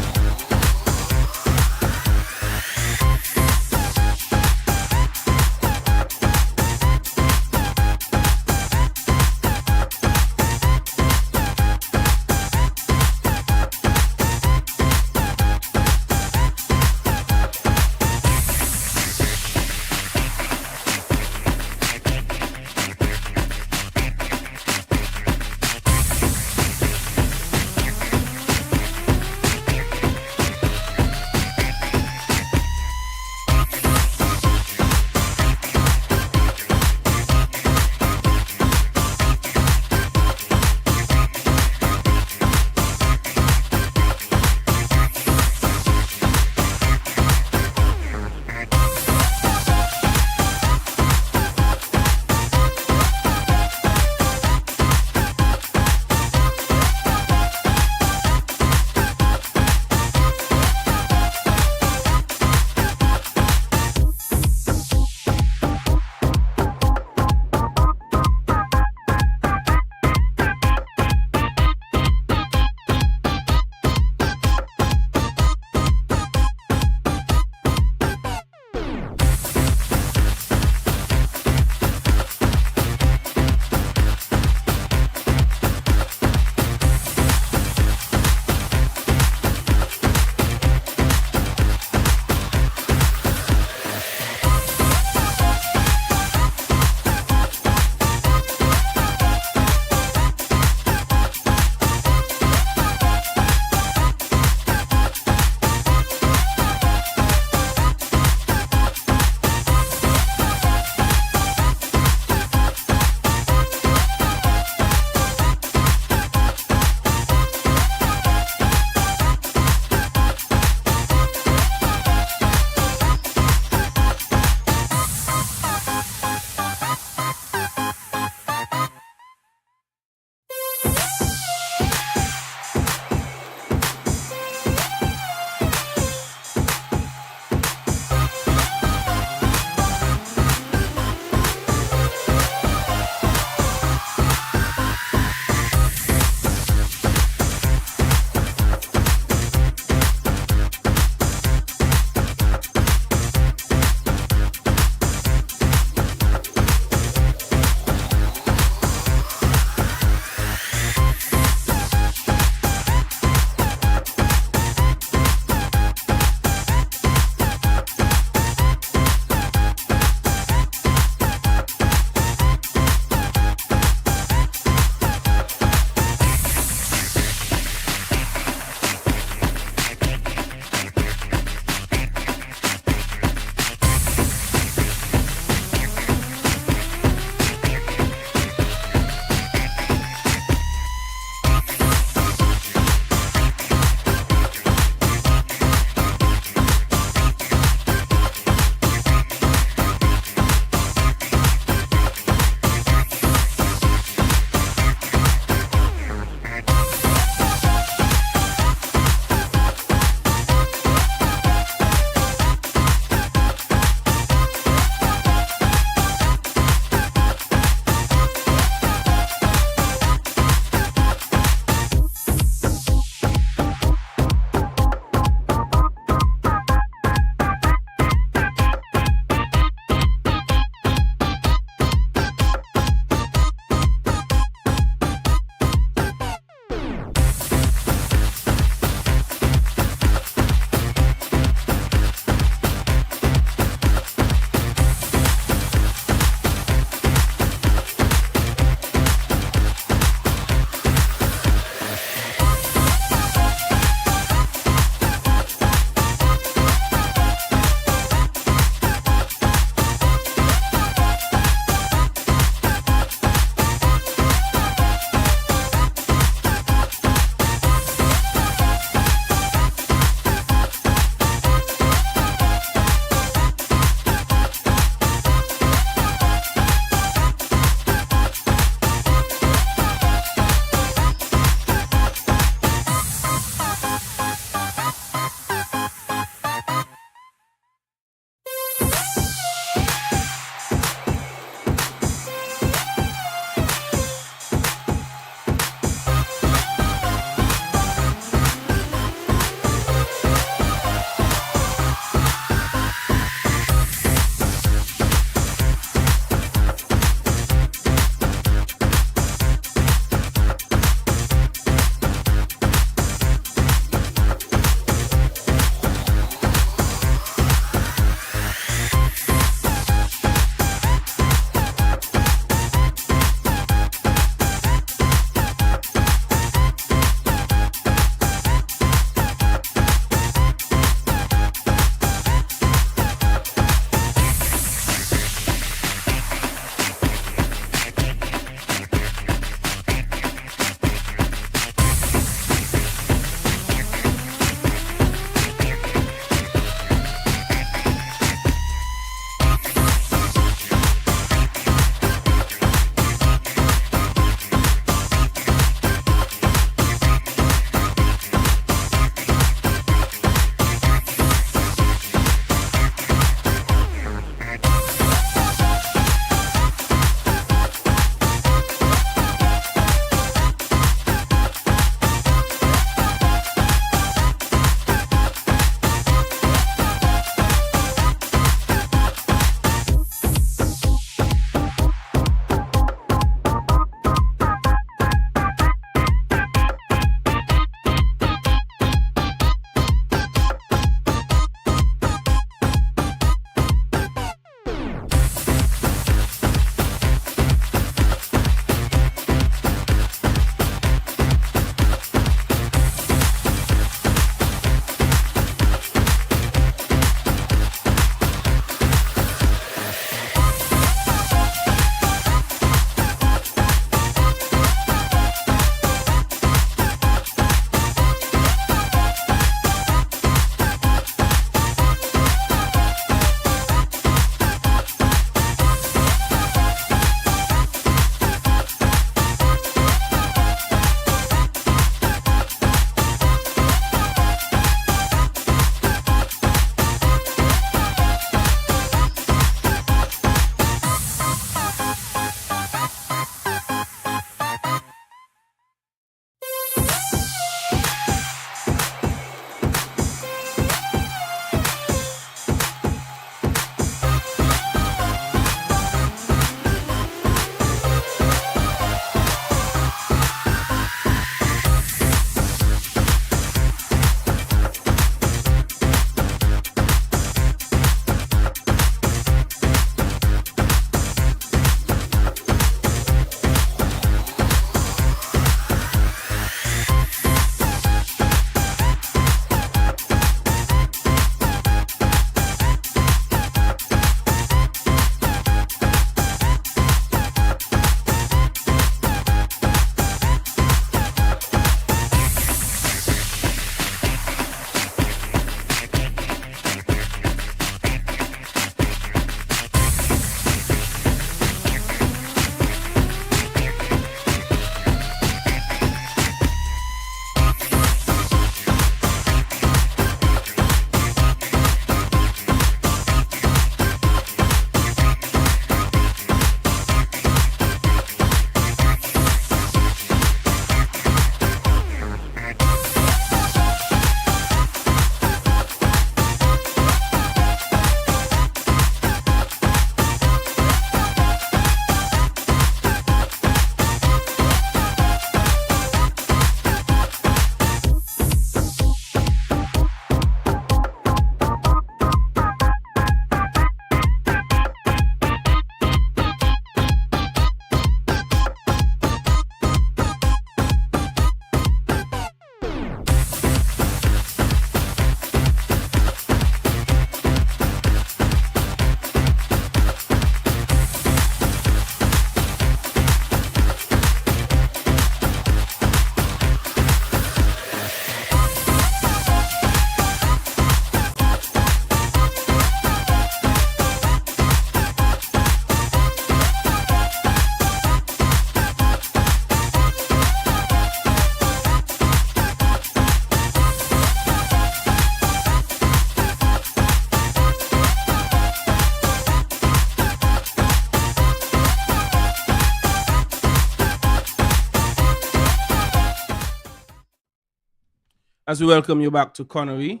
As we welcome you back to Connery,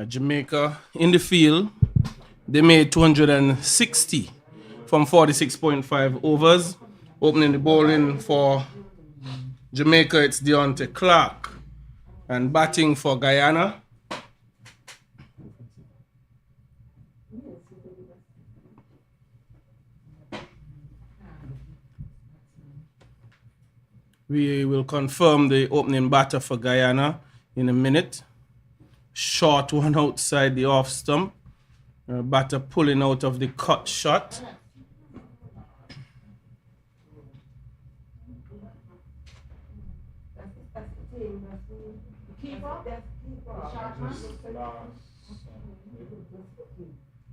Jamaica in the field, they made 260 from 46.5 overs. Opening the bowling for Jamaica, it's Deontay Clark. And batting for Guyana, we will confirm the opening batter for Guyana in a minute. Short one outside the off stump. Batter pulling out of the cut shot.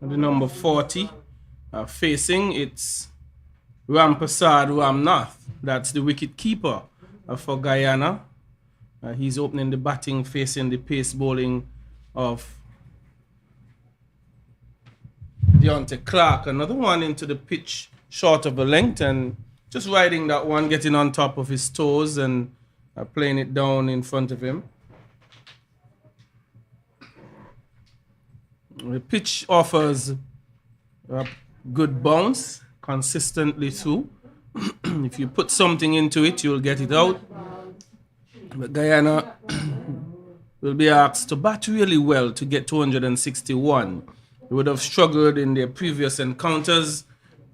The number 40 facing, it's Rampasad Ramnath. That's the wicket keeper for Guyana. He's opening the batting, facing the pace bowling of Deontay Clark. Another one into the pitch, short of a length, and just riding that one, getting on top of his toes and playing it down in front of him. The pitch offers a good bounce consistently through. If you put something into it, you'll get it out. But Guyana will be asked to bat really well to get 261. They would have struggled in their previous encounters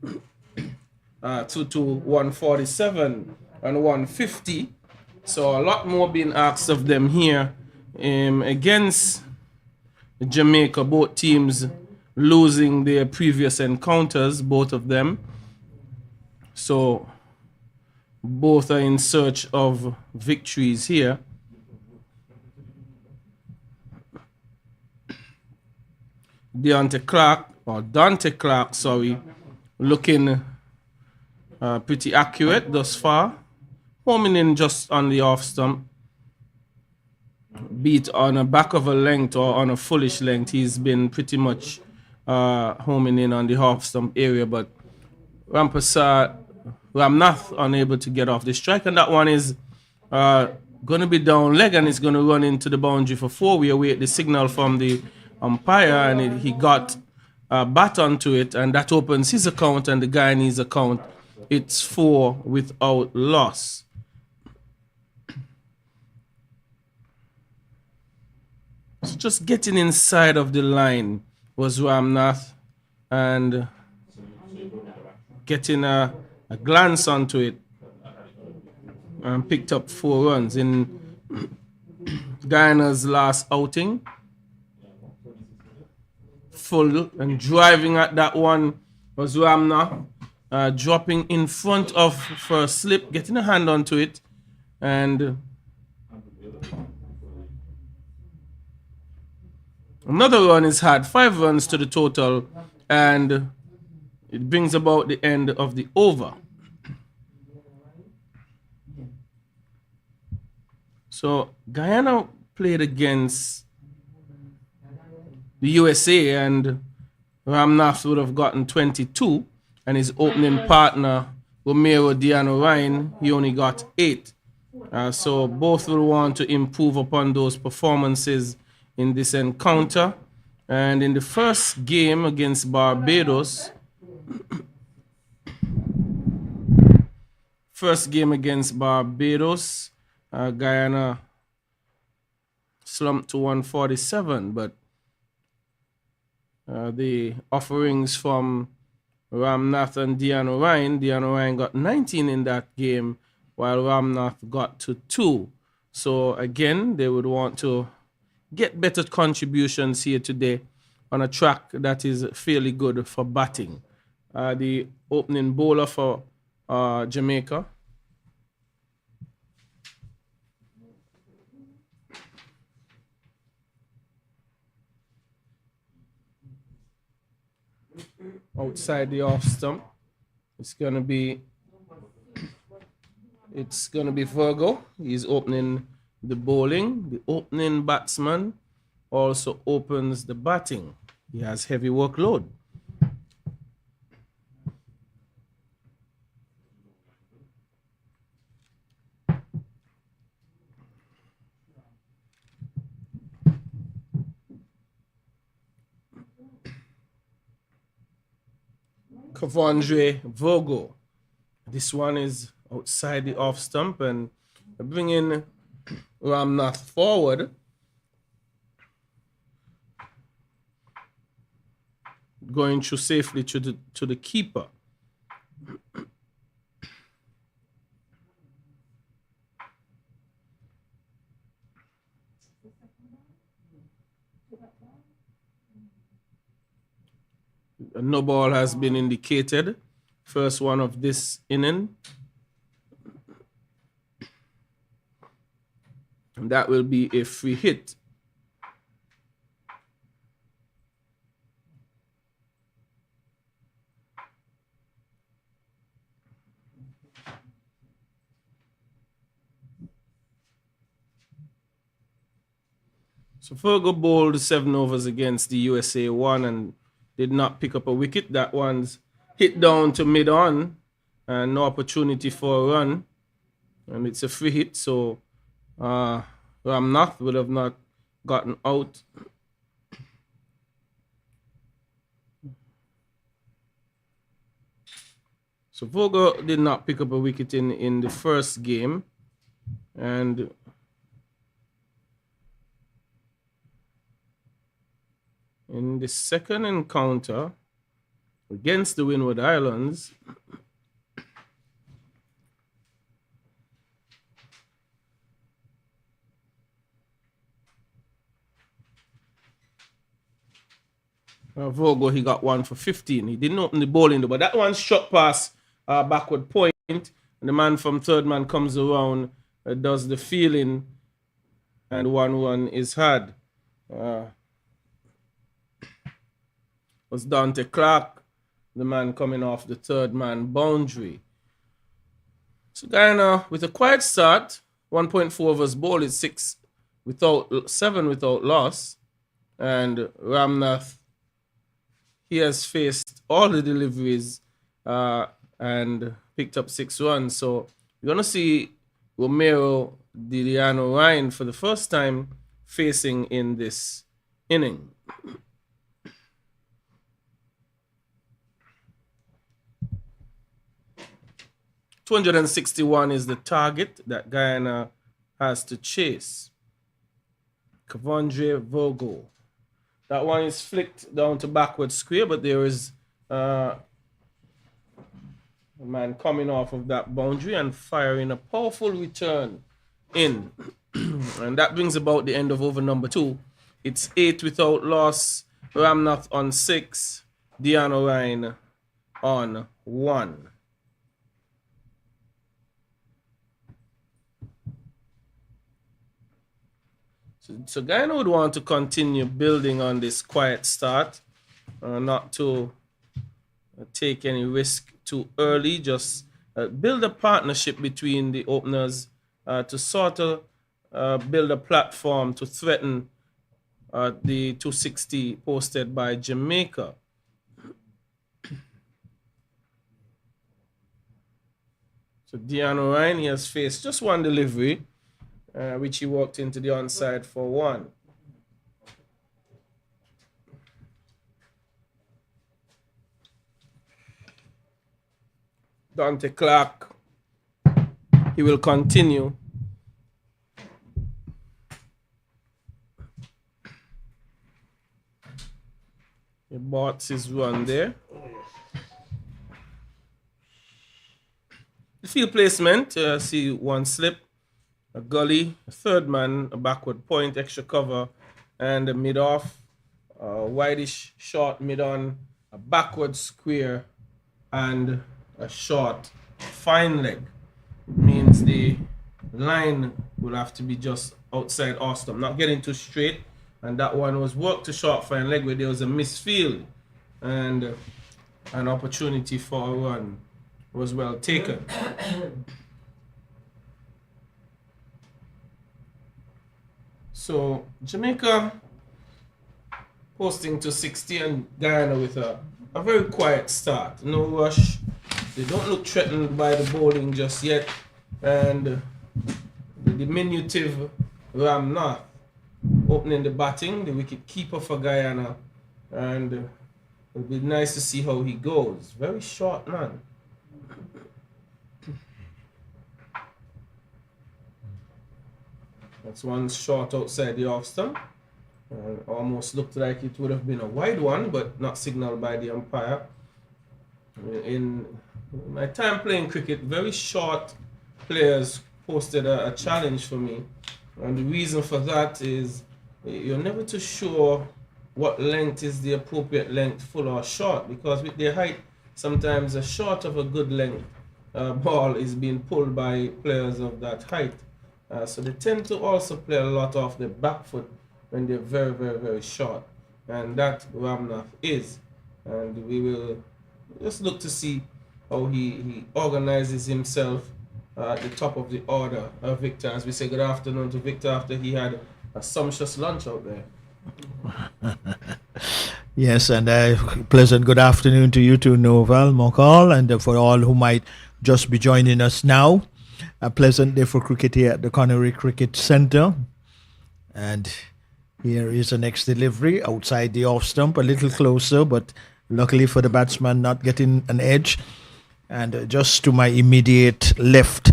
to 147 and 150. So a lot more being asked of them here against Jamaica. Both teams losing their previous encounters, both of them. So both are in search of victories here. Dante Clark, looking pretty accurate thus far. Homing in just on the off stump. Beat on a back of a length or on a fullish length. He's been pretty much homing in on the off stump area, but Ramnath unable to get off the strike, and that one is going to be down leg, and it's going to run into the boundary for 4. We await the signal from the umpire, and he got a bat onto it, and that opens his account and the Guyanese account. It's 4 without loss. So just getting inside of the line was Ramnath, and getting a glance onto it, and picked up 4 runs in Guyana's last outing. Full and driving at that one was Ramnath, dropping in front of for a slip, getting a hand onto it, and another run is had. 5 runs to the total, and it brings about the end of the over. So Guyana played against the USA, and Ramnath would have gotten 22, and his opening partner, Romero Diano Ryan, he only got 8. So both will want to improve upon those performances in this encounter. And in the first game against Barbados, Guyana slumped to 147, but the offerings from Ramnath and Deano Ryan got 19 in that game, while Ramnath got to 2. So again, they would want to get better contributions here today on a track that is fairly good for batting. The opening bowler for Jamaica, outside the off stump, it's gonna be Virgo. He's opening the bowling. The opening batsman also opens the batting. He has heavy workload. Kavondre Vogo. This one is outside the off stump and bringing Ramnath forward. Going through safely to the keeper. No ball has been indicated. First one of this inning. And that will be a free hit. So Virgo bowled 7 overs against the USA 1 and did not pick up a wicket. That one's hit down to mid-on and no opportunity for a run. And it's a free hit, so Ramnath would have not gotten out. So Virgo did not pick up a wicket in the first game. And in the second encounter against the Windward Islands, Vogo, he got 1 for 15. He didn't open the bowling though, but that one shot past backward point, and the man from third man comes around, does the feeling, and 1-1 is had. Was Dante Clark, the man coming off the third man boundary. So Guyana with a quiet start, 1.4 overs ball is 7 without loss, and Ramnath, he has faced all the deliveries and picked up 6 runs. So you're gonna see Romero Diliano Ryan for the first time facing in this inning. .261 is the target that Guyana has to chase. Kavondre Vogo. That one is flicked down to backward square, but there is a man coming off of that boundary and firing a powerful return in. And that brings about the end of over number 2. It's 8 without loss. Ramnath on 6. Diano Ryan on 1. So Guyana would want to continue building on this quiet start, not to take any risk too early, just build a partnership between the openers to sort of build a platform to threaten the 260 posted by Jamaica. So Diano Ryan, he has faced just one delivery, which he walked into the onside for 1. Dante Clark, he will continue. He bought his run there. The field placement, see one slip, a gully, a third man, a backward point, extra cover, and a mid-off, wideish short mid-on, a backward square, and a short fine leg. It means the line will have to be just outside Austin, not getting too straight. And that one was worked to short fine leg where there was a misfield, and an opportunity for a run was well taken. So Jamaica posting to 60 and Guyana with a very quiet start. No rush. They don't look threatened by the bowling just yet. And the diminutive Ramnath opening the batting, the wicket keeper for Guyana. And It'll be nice to see how he goes. Very short man. That's one short outside the off stump. Almost looked like it would have been a wide one, but not signaled by the umpire. In my time playing cricket, very short players posted a challenge for me. And the reason for that is you're never too sure what length is the appropriate length, full or short, because with their height, sometimes a short of a good length ball is being pulled by players of that height. So they tend to also play a lot off the back foot when they're very, very, very short. And that Ramnath is. And we will just look to see how he organizes himself at the top of the order. Victor, as we say good afternoon to Victor after he had a sumptuous lunch out there. Yes, and pleasant good afternoon to you too, Novel, Mokal, and for all who might just be joining us now. A pleasant day for cricket here at the Connery Cricket Centre. And here is the next delivery outside the off stump, a little closer, but luckily for the batsman not getting an edge. And just to my immediate left,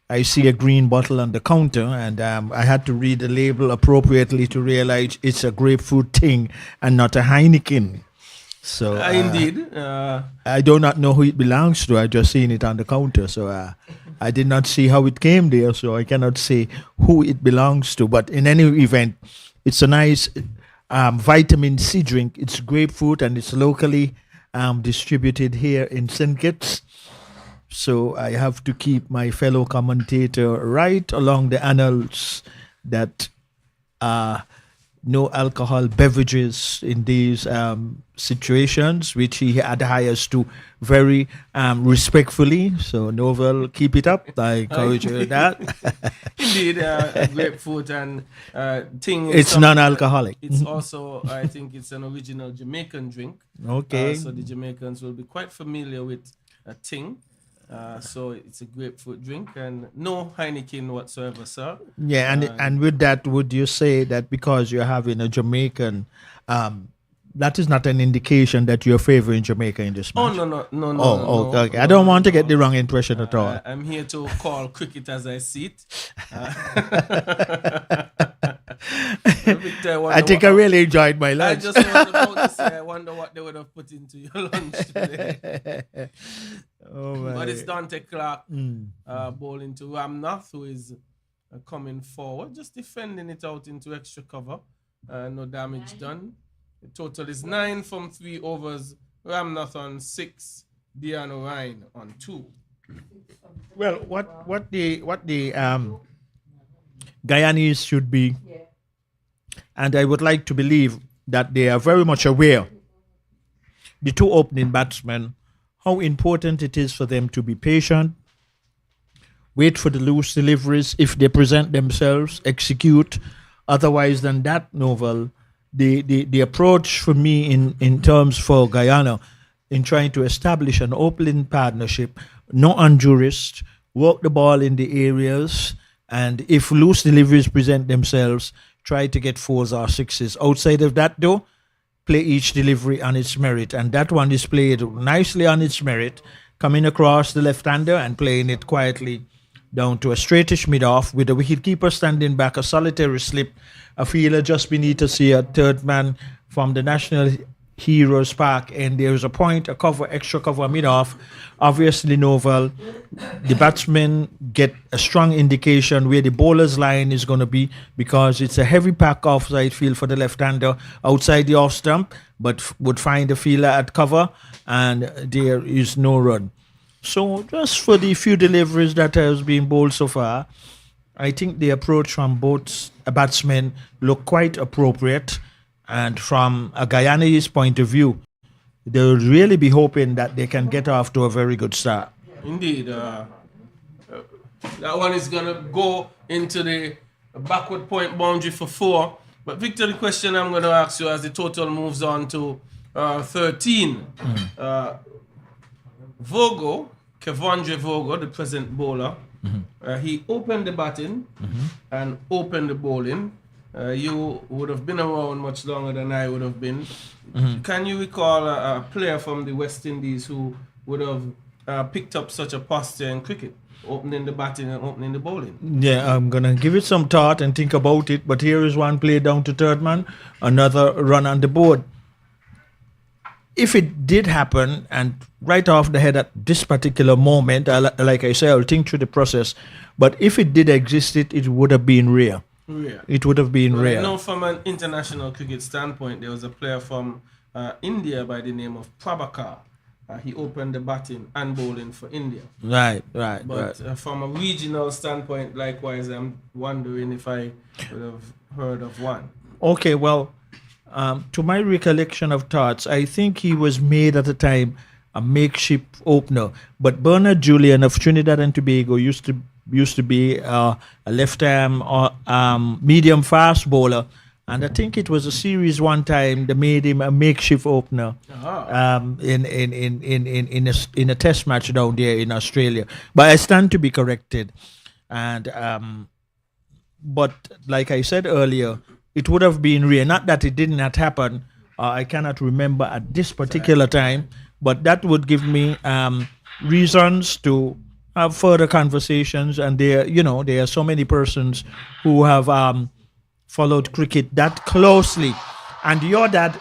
I see a green bottle on the counter, and I had to read the label appropriately to realize it's a grapefruit thing and not a Heineken. So indeed. I do not know who it belongs to. I just seen it on the counter, so I did not see how it came there, so I cannot say who it belongs to. But in any event, it's a nice vitamin C drink. It's grapefruit, and it's locally distributed here in St. Kitts. So I have to keep my fellow commentator right along the annals that no alcohol beverages in these situations, which he adheres to very respectfully. So, Novel, keep it up. I encourage you with that. Indeed, grapefruit and thing. It's non-alcoholic. It's also, I think, it's an original Jamaican drink. Okay. So the Jamaicans will be quite familiar with a thing. So it's a grapefruit drink and no Heineken whatsoever, sir. Yeah, and with that, would you say that because you're having a Jamaican, that is not an indication that you're favoring Jamaica in this match? No. Okay. I don't want to get the wrong impression at all. I'm here to call cricket as I see it. Victor, I think I really enjoyed my lunch. I just was about to say, I wonder what they would have put into your lunch today. But it's Dante Clark bowling to Ramnath, who is coming forward, just defending it out into extra cover. No damage done. The total is 9 from 3 overs. Ramnath on 6, Diano Ryan on 2. Well, what the Guyanese should be, and I would like to believe that they are very much aware, the two opening batsmen, how important it is for them to be patient, wait for the loose deliveries. If they present themselves, execute. Otherwise than that, Novel, the approach for me in terms for Guyana in trying to establish an opening partnership, no unjurist, work the ball in the areas, and if loose deliveries present themselves, try to get 4s or 6s. Outside of that, though, play each delivery on its merit, and that one is played nicely on its merit, coming across the left-hander and playing it quietly down to a straightish mid-off with the wicketkeeper standing back, a solitary slip, a fielder just beneath to see a third man from the National Heroes Park, and there is a point, a cover, extra cover mid-off. Obviously, Novel, the batsmen get a strong indication where the bowler's line is going to be, because it's a heavy pack offside field for the left-hander outside the off stump, but would find the fielder at cover, and there is no run. So just for the few deliveries that has been bowled so far, I think the approach from both batsmen look quite appropriate. And from a Guyanese point of view, they will really be hoping that they can get off to a very good start. Indeed. That one is going to go into the backward point boundary for 4. But Victor, the question I'm going to ask you as the total moves on to 13. Kevondre Vogo, the present bowler, he opened the batting and opened the bowling. you would have been around much longer than I would have been. Mm-hmm. Can you recall a player from the West Indies who would have picked up such a posture in cricket, opening the batting and opening the bowling? Yeah, I'm gonna give it some thought and think about it. But here is one play down to third man, another run on the board. If it did happen, and right off the head at this particular moment, like I say, I'll think through the process. But if it did exist, it would have been rare. Rare. It would have been Well, rare. I know from an international cricket standpoint, there was a player from India by the name of Prabhakar. He opened the batting and bowling for India. Right. But from a regional standpoint, likewise, I'm wondering if I would have heard of one. Okay, well, to my recollection of thoughts, I think he was made at the time a makeshift opener. But Bernard Julian of Trinidad and Tobago used to be a left-arm or medium fast bowler, and I think it was a series one time they made him a makeshift opener in a test match down there in Australia. But I stand to be corrected, and but like I said earlier, it would have been rare. Not that it did not happen. I cannot remember at this particular time, but that would give me reasons to have further conversations. And there are so many persons who have followed cricket that closely, and your dad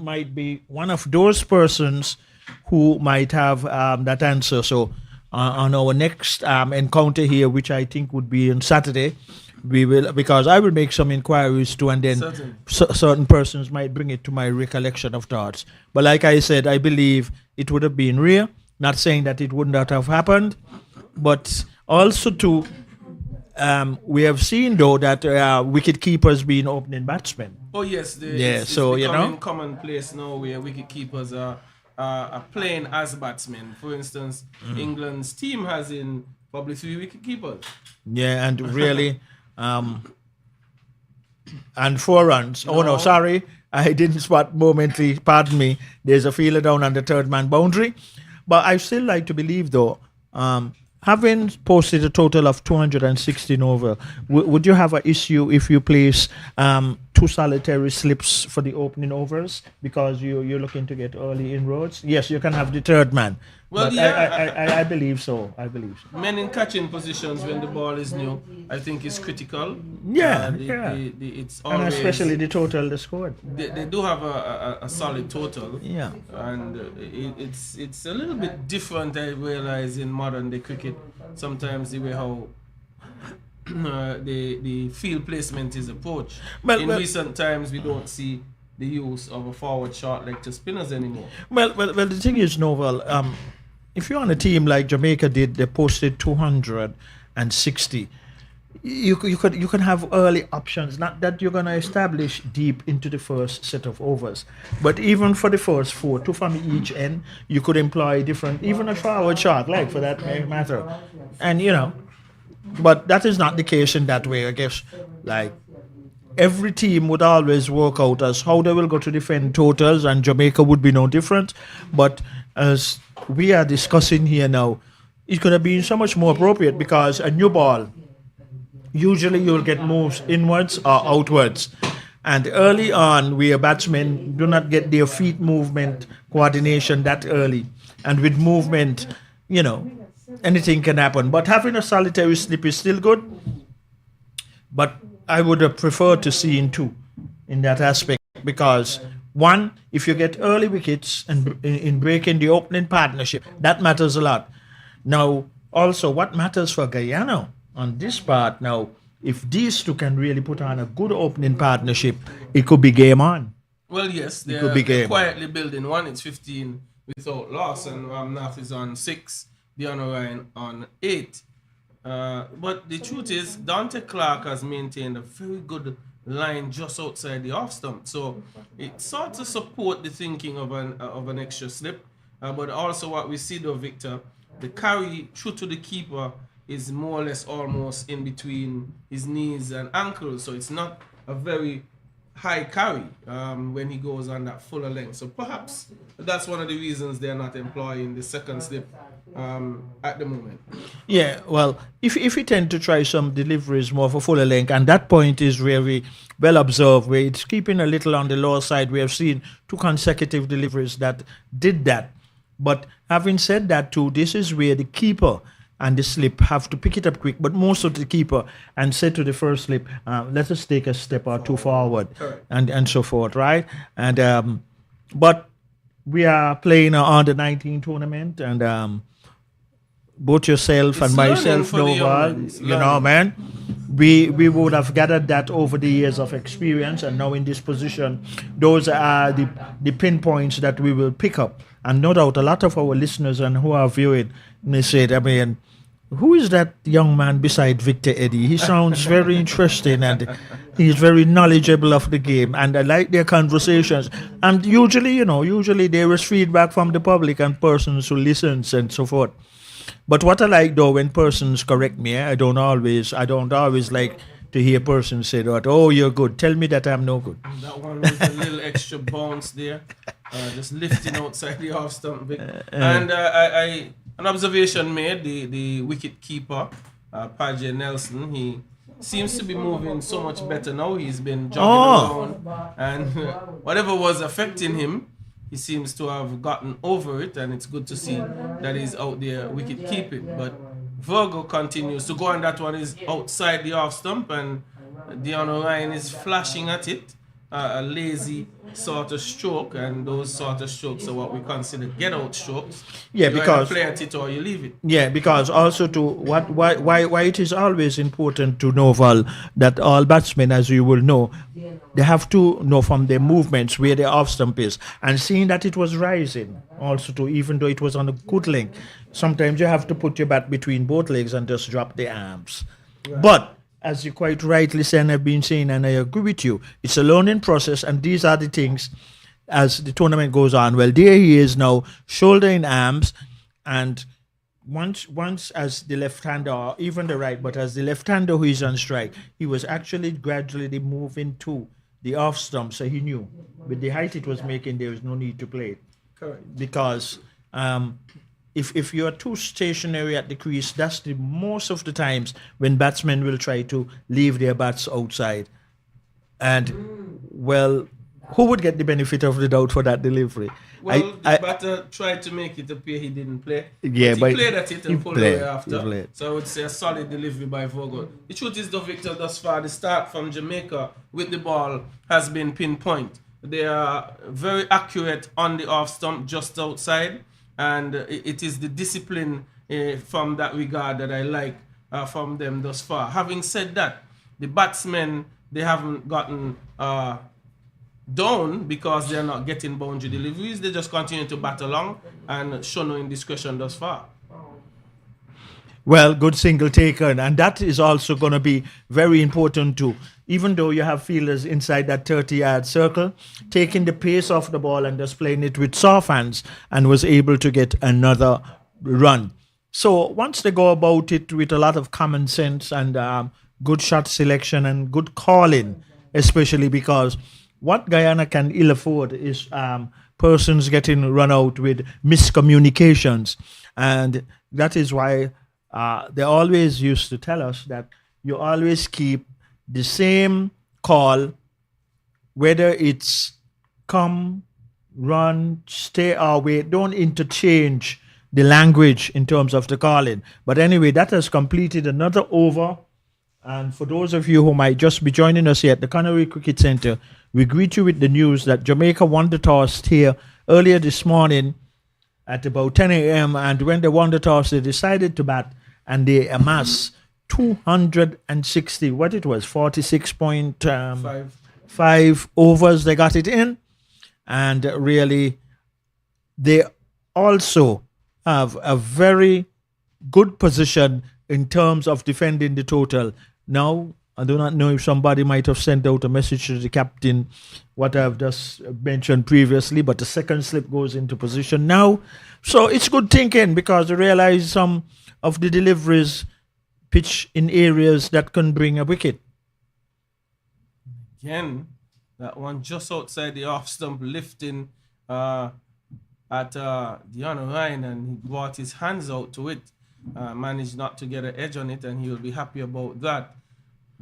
might be one of those persons who might have that answer. So on our next encounter here, which I think would be on Saturday, because I will make some inquiries too, and then certain persons might bring it to my recollection of thoughts. But like I said, I believe it would have been rare. Not saying that it would not have happened, but also too, we have seen though that wicket keepers being opening batsmen. Oh yes, it's so becoming commonplace now where wicket keepers are playing as batsmen. For instance, England's team has in probably 3 wicket keepers. Yeah, and really, and 4 runs. Oh no, sorry, I didn't spot momentary. Pardon me. There's a fielder down on the third man boundary, but I still like to believe though. Having posted a total of 216 over, would you have an issue if you place 2 solitary slips for the opening overs because you're looking to get early inroads? Yes, you can have the third man. Well, but yeah, I believe so. Men in catching positions when the ball is new, I think is critical. Yeah, it's always, and especially the total they scored. They do have a solid total. Yeah, and it's a little bit different. I realize in modern day cricket, sometimes the way how the field placement is approached. In recent times, we don't see the use of a forward short leg to spinners anymore. Well, the thing is, Novel, if you're on a team like Jamaica did, they posted 260. You can have early options. Not that you're going to establish deep into the first set of overs, but even for the first 4, 2 from each end, you could employ different, even a forward shot leg for that matter. And but that is not the case in that way. I guess like every team would always work out as how they will go to defend totals, and Jamaica would be no different. But as we are discussing here now, it could have been so much more appropriate because a new ball, usually you'll get moves inwards or outwards. And early on, where batsmen do not get their feet movement coordination that early. And with movement, anything can happen. But having a solitary slip is still good. But I would have preferred to see in 2 in that aspect because 1, if you get early wickets and in breaking the opening partnership, that matters a lot. Now, also, what matters for Guyana on this part now, if these 2 can really put on a good opening partnership, it could be game on. Well, yes, they're quietly building one. It's 15 without loss, and Ramnath is on 6, Diana Ryan on 8. But the truth is, Dante Clark has maintained a very good line just outside the off stump. So it sort of support the thinking of an extra slip. But also what we see though, Victor, the carry through to the keeper is more or less almost in between his knees and ankles. So it's not a very high carry when he goes on that fuller length. So perhaps that's one of the reasons they're not employing the second slip at the moment. Yeah, well, if we tend to try some deliveries more for fuller length, and that point is very well observed, where it's keeping a little on the lower side. We have seen two consecutive deliveries that did that. But having said that, too, this is where the keeper and the slip have to pick it up quick, but most of the keeper and say to the first slip, let us take a step or two forward, and so forth, right? And but we are playing an under 19 tournament, and both yourself It's and learning myself for the know young well, men. It's you know, learning. man. We would have gathered that over the years of experience, and now in this position, those are the pinpoints that we will pick up. And no doubt, a lot of our listeners and who are viewing may say, I mean, who is that young man beside Victor Eddy? He sounds very interesting and he's very knowledgeable of the game, and I like their conversations. And usually, usually there is feedback from the public and persons who listens and so forth. But what I like though, when persons correct me, I don't always like to hear persons say that, oh, you're good. Tell me that I'm no good. That one was a little extra bounce there, just lifting outside the off stump. And an observation made, the wicket keeper, Padre Nelson, he seems to be moving so much better now. He's been jogging around, and whatever was affecting him, he seems to have gotten over it, and it's good to see that he's out there wicket keeping. But Virgo continues to go, and that one is outside the off stump, and Dion Ryan is flashing at it. A lazy sort of stroke, and those sort of strokes are what we consider get-out strokes. Yeah, you because either play at it or you leave it. Yeah, because also to why it is always important to know, Val, that all batsmen, as you will know, they have to know from their movements where their off stump is, and seeing that it was rising. Also, to even though it was on a good length, sometimes you have to put your bat between both legs and just drop the arms. Right. But as you quite rightly say, and I've been saying, and I agree with you, it's a learning process, and these are the things as the tournament goes on. Well, there he is now, shoulder in arms, and once as the left-hander, or even the right, but as the left-hander who is on strike, he was actually gradually moving to the off stump, so he knew with the height it was making, there was no need to play it. Correct. Because if you are too stationary at the crease, that's the most of the times when batsmen will try to leave their bats outside. And, well, who would get the benefit of the doubt for that delivery? Well, the batter tried to make it appear he didn't play. Yeah, but he played at it and pulled away after. So I would say a solid delivery by Vogel. The truth is, though, Victor, thus far, the start from Jamaica with the ball has been pinpoint. They are very accurate on the off stump, just outside. And it is the discipline from that regard that I like from them thus far. Having said that, the batsmen, they haven't gotten down because they're not getting boundary deliveries. They just continue to bat along and show no indiscretion thus far. Well, good single taken, and that is also going to be very important too. Even though you have fielders inside that 30-yard circle, taking the pace off the ball and just playing it with soft hands, and was able to get another run. So once they go about it with a lot of common sense and good shot selection and good calling, especially because what Guyana can ill afford is persons getting run out with miscommunications, and that is why they always used to tell us that you always keep the same call, whether it's come, run, stay, or wait. Don't interchange the language in terms of the calling. But anyway, that has completed another over. And for those of you who might just be joining us here at the Connery Cricket Centre, we greet you with the news that Jamaica won the toss here earlier this morning at about 10 a.m. And when they won the toss, they decided to bat, and they amassed 260, 46.5 overs they got it in. And really, they also have a very good position in terms of defending the total. Now, I do not know if somebody might have sent out a message to the captain, what I've just mentioned previously, but the second slip goes into position now. So it's good thinking, because I realize some of the deliveries pitch in areas that can bring a wicket. Again, That one just outside the off stump, lifting at Guyana Ryan, and he brought his hands out to it. Managed not to get an edge on it, and he will be happy about that.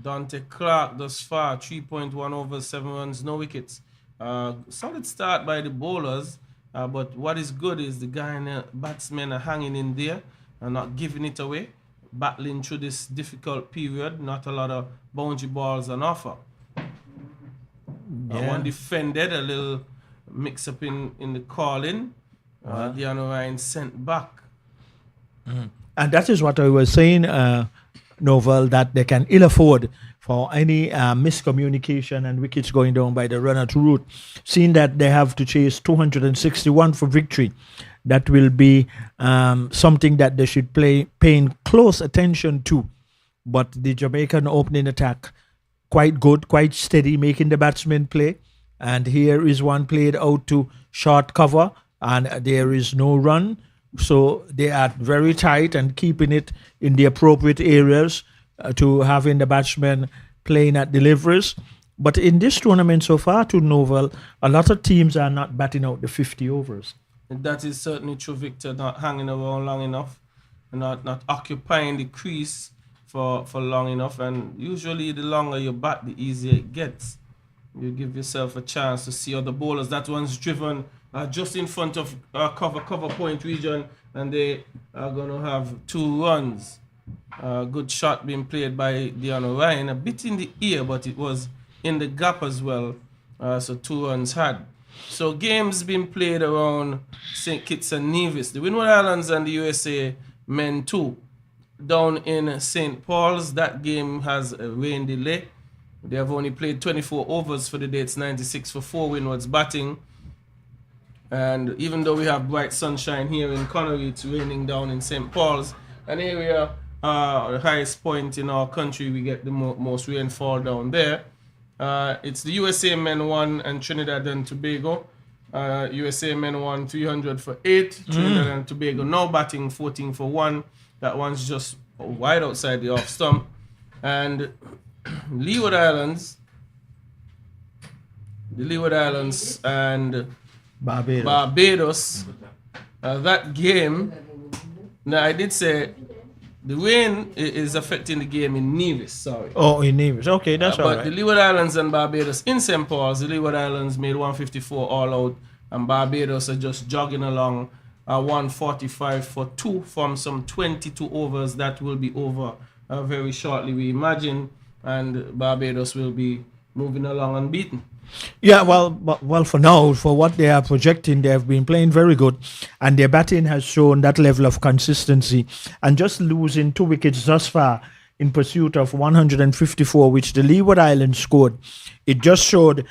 Dante Clark thus far, 3.1 overs, 7 runs, no wickets. Solid start by the bowlers, but what is good is the Guyana batsmen are hanging in there and not giving it away, battling through this difficult period. Not a lot of boundary balls on offer. One defended, a little mix up in the calling. Guyana Ryan sent back. And that is what I was saying, Novel, that they can ill afford for any miscommunication and wickets going down by the runner to root. Seeing that they have to chase 261 for victory, that will be something that they should paying close attention to. But the Jamaican opening attack, quite good, quite steady, making the batsmen play. And here is one played out to short cover, and there is no run. So they are very tight and keeping it in the appropriate areas to having the batsmen playing at deliveries. But in this tournament so far, to Novel, a lot of teams are not batting out the 50 overs. That is certainly true, Victor. Not hanging around long enough, not occupying the crease for long enough. And usually the longer you bat, the easier it gets. You give yourself a chance to see other bowlers. That one's driven just in front of cover point region, and they are going to have 2 runs. Good shot being played by Guyana Ryan, a bit in the ear, but it was in the gap as well. So 2 runs had. So games being played around St. Kitts and Nevis. The Windward Islands and the USA men too. Down in St. Paul's, that game has a rain delay. They have only played 24 overs for the day. It's 96 for 4 Windward's batting. And even though we have bright sunshine here in Connery, it's raining down in St. Paul's, an area, the highest point in our country. We get the most rainfall down there. It's the USA men 1 and Trinidad and Tobago. USA men 1 300 for 8. Trinidad and Tobago now batting 14 for 1. That one's just wide outside the off stump. And Leeward Islands and Barbados. That game, now I did say the rain is affecting the game in Nevis, sorry. Oh, in Nevis. Okay, that's all right. But the Leeward Islands and Barbados in St. Paul's, the Leeward Islands made 154 all out, and Barbados are just jogging along 145 for 2 from some 22 overs. That will be over very shortly, we imagine, and Barbados will be moving along unbeaten. Yeah, well, for now, for what they are projecting, they have been playing very good, and their batting has shown that level of consistency. And just losing 2 wickets thus far in pursuit of 154, which the Leeward Islands scored, it just showed.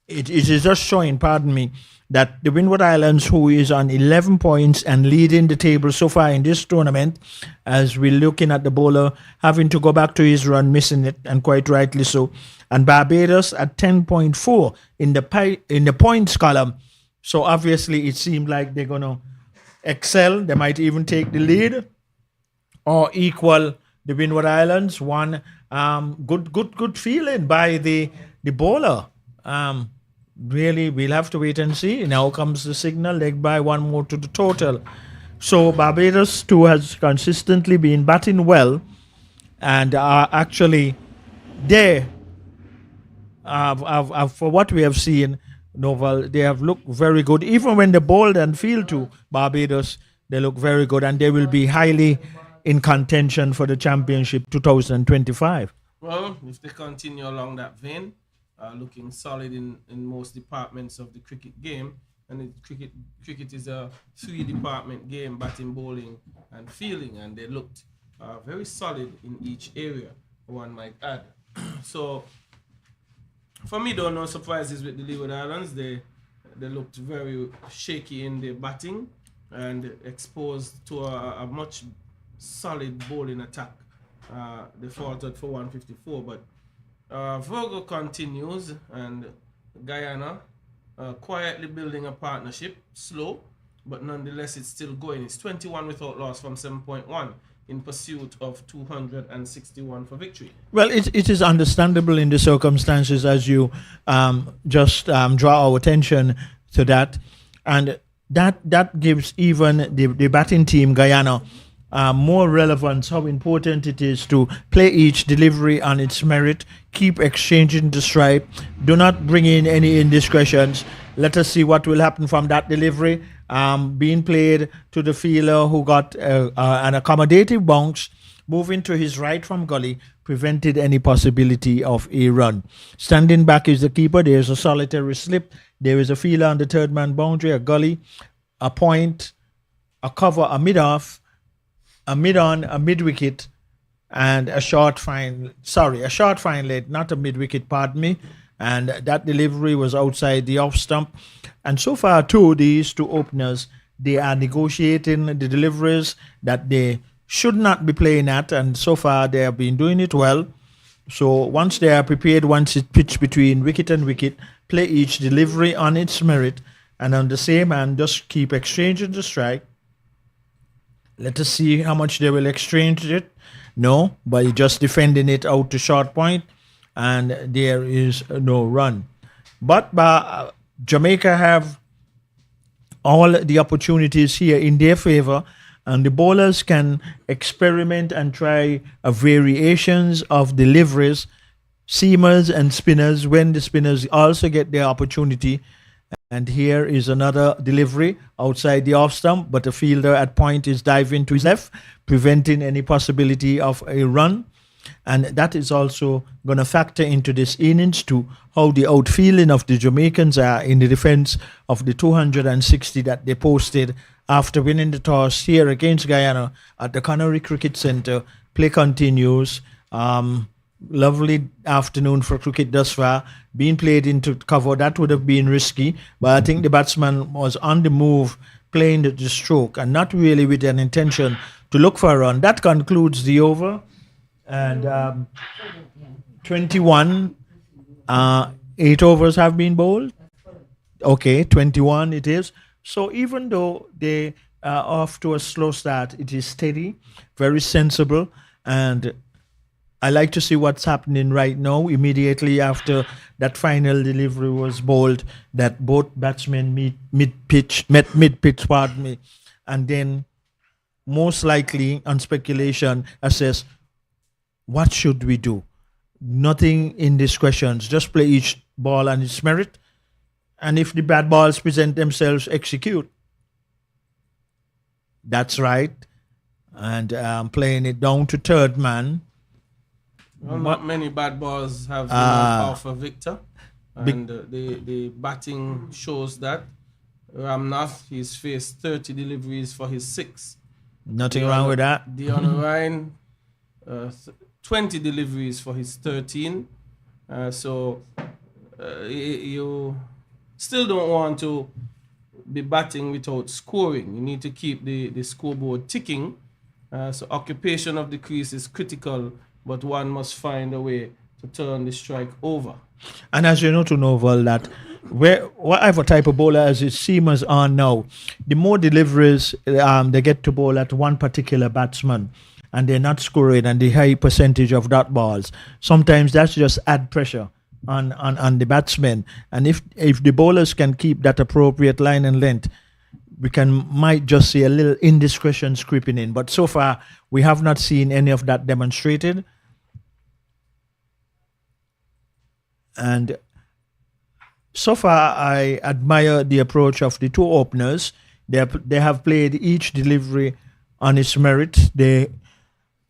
It is just showing, pardon me, that the Windward Islands, who is on 11 points and leading the table so far in this tournament, as we're looking at the bowler having to go back to his run, missing it, and quite rightly so. And Barbados at 10.4 in the points column. So obviously it seemed like they're going to excel. They might even take the lead or equal the Windward Islands. One good feeling by the bowler. Really, we'll have to wait and see. Now comes the signal, leg by 1 more to the total. So Barbados too has consistently been batting well, and are actually there. For what we have seen, Novel, they have looked very good. Even when they bowled and field to Barbados, they look very good, and they will be highly in contention for the championship 2025. Well, if they continue along that vein, looking solid in most departments of the cricket game, and cricket is a 3-department game: batting, bowling, and fielding, and they looked very solid in each area, one might add. So, for me, though, no surprises with the Leeward Islands. They looked very shaky in their batting and exposed to a much solid bowling attack. They faltered for 154, but Virgo continues, and Guyana quietly building a partnership, slow, but nonetheless it's still going. It's 21 without loss from 7.1. in pursuit of 261 for victory. Well, it is understandable in the circumstances as you just draw our attention to that. And that gives even the batting team, Guyana, more relevance, how important it is to play each delivery on its merit, keep exchanging the strike, do not bring in any indiscretions. Let us see what will happen from that delivery being played to the fielder who got an accommodative bounce, moving to his right from gully, prevented any possibility of a run. Standing back is the keeper. There's a solitary slip. There is a fielder on the third man boundary, a gully, a point, a cover, a mid-off, a mid-on, a mid-wicket, and a short fine leg, not a mid-wicket, pardon me. And that delivery was outside the off stump. And so far, too, these two openers, they are negotiating the deliveries that they should not be playing at. And so far, they have been doing it well. So once they are prepared, once it's pitched between wicket and wicket, play each delivery on its merit. And on the same hand, just keep exchanging the strike. Let us see how much they will exchange it. No, by just defending it out to short point, and there is no run. But Jamaica have all the opportunities here in their favor, and the bowlers can experiment and try variations of deliveries, seamers and spinners, when the spinners also get their opportunity. And here is another delivery outside the off stump, but the fielder at point is diving to his left, preventing any possibility of a run. And that is also going to factor into this innings to how the outfielding of the Jamaicans are in the defense of the 260 that they posted after winning the toss here against Guyana at the Connery Cricket Centre. Play continues. Lovely afternoon for cricket thus far. Being played into cover, that would have been risky, but I think the batsman was on the move, playing the stroke, and not really with an intention to look for a run. That concludes the over. And 21, 8 overs have been bowled. Okay, 21 it is. So even though they are off to a slow start, it is steady, very sensible, and I like to see what's happening right now. Immediately after that final delivery was bowled, that both batsmen met mid-pitch, pardon me, and then most likely on speculation assess what should we do. Nothing indiscretions, just play each ball on its merit, and if the bad balls present themselves, execute. That's right, and playing it down to third man. Well, not many bad balls have been out for Victor, and the batting shows that. Ramnath, he's faced 30 deliveries for his 6. Nothing wrong with that. Dion Ryan, 20 deliveries for his 13. So you still don't want to be batting without scoring. You need to keep the scoreboard ticking. So occupation of the crease is critical, but one must find a way to turn the strike over. And as you know, to Novel, that whatever type of bowler as his seamers are now, the more deliveries they get to bowl at one particular batsman, and they're not scoring, and the high percentage of dot balls, sometimes that's just add pressure on the batsmen. And if the bowlers can keep that appropriate line and length, we might just see a little indiscretion creeping in. But so far, we have not seen any of that demonstrated. And so far, I admire the approach of the two openers. They have played each delivery on its merit.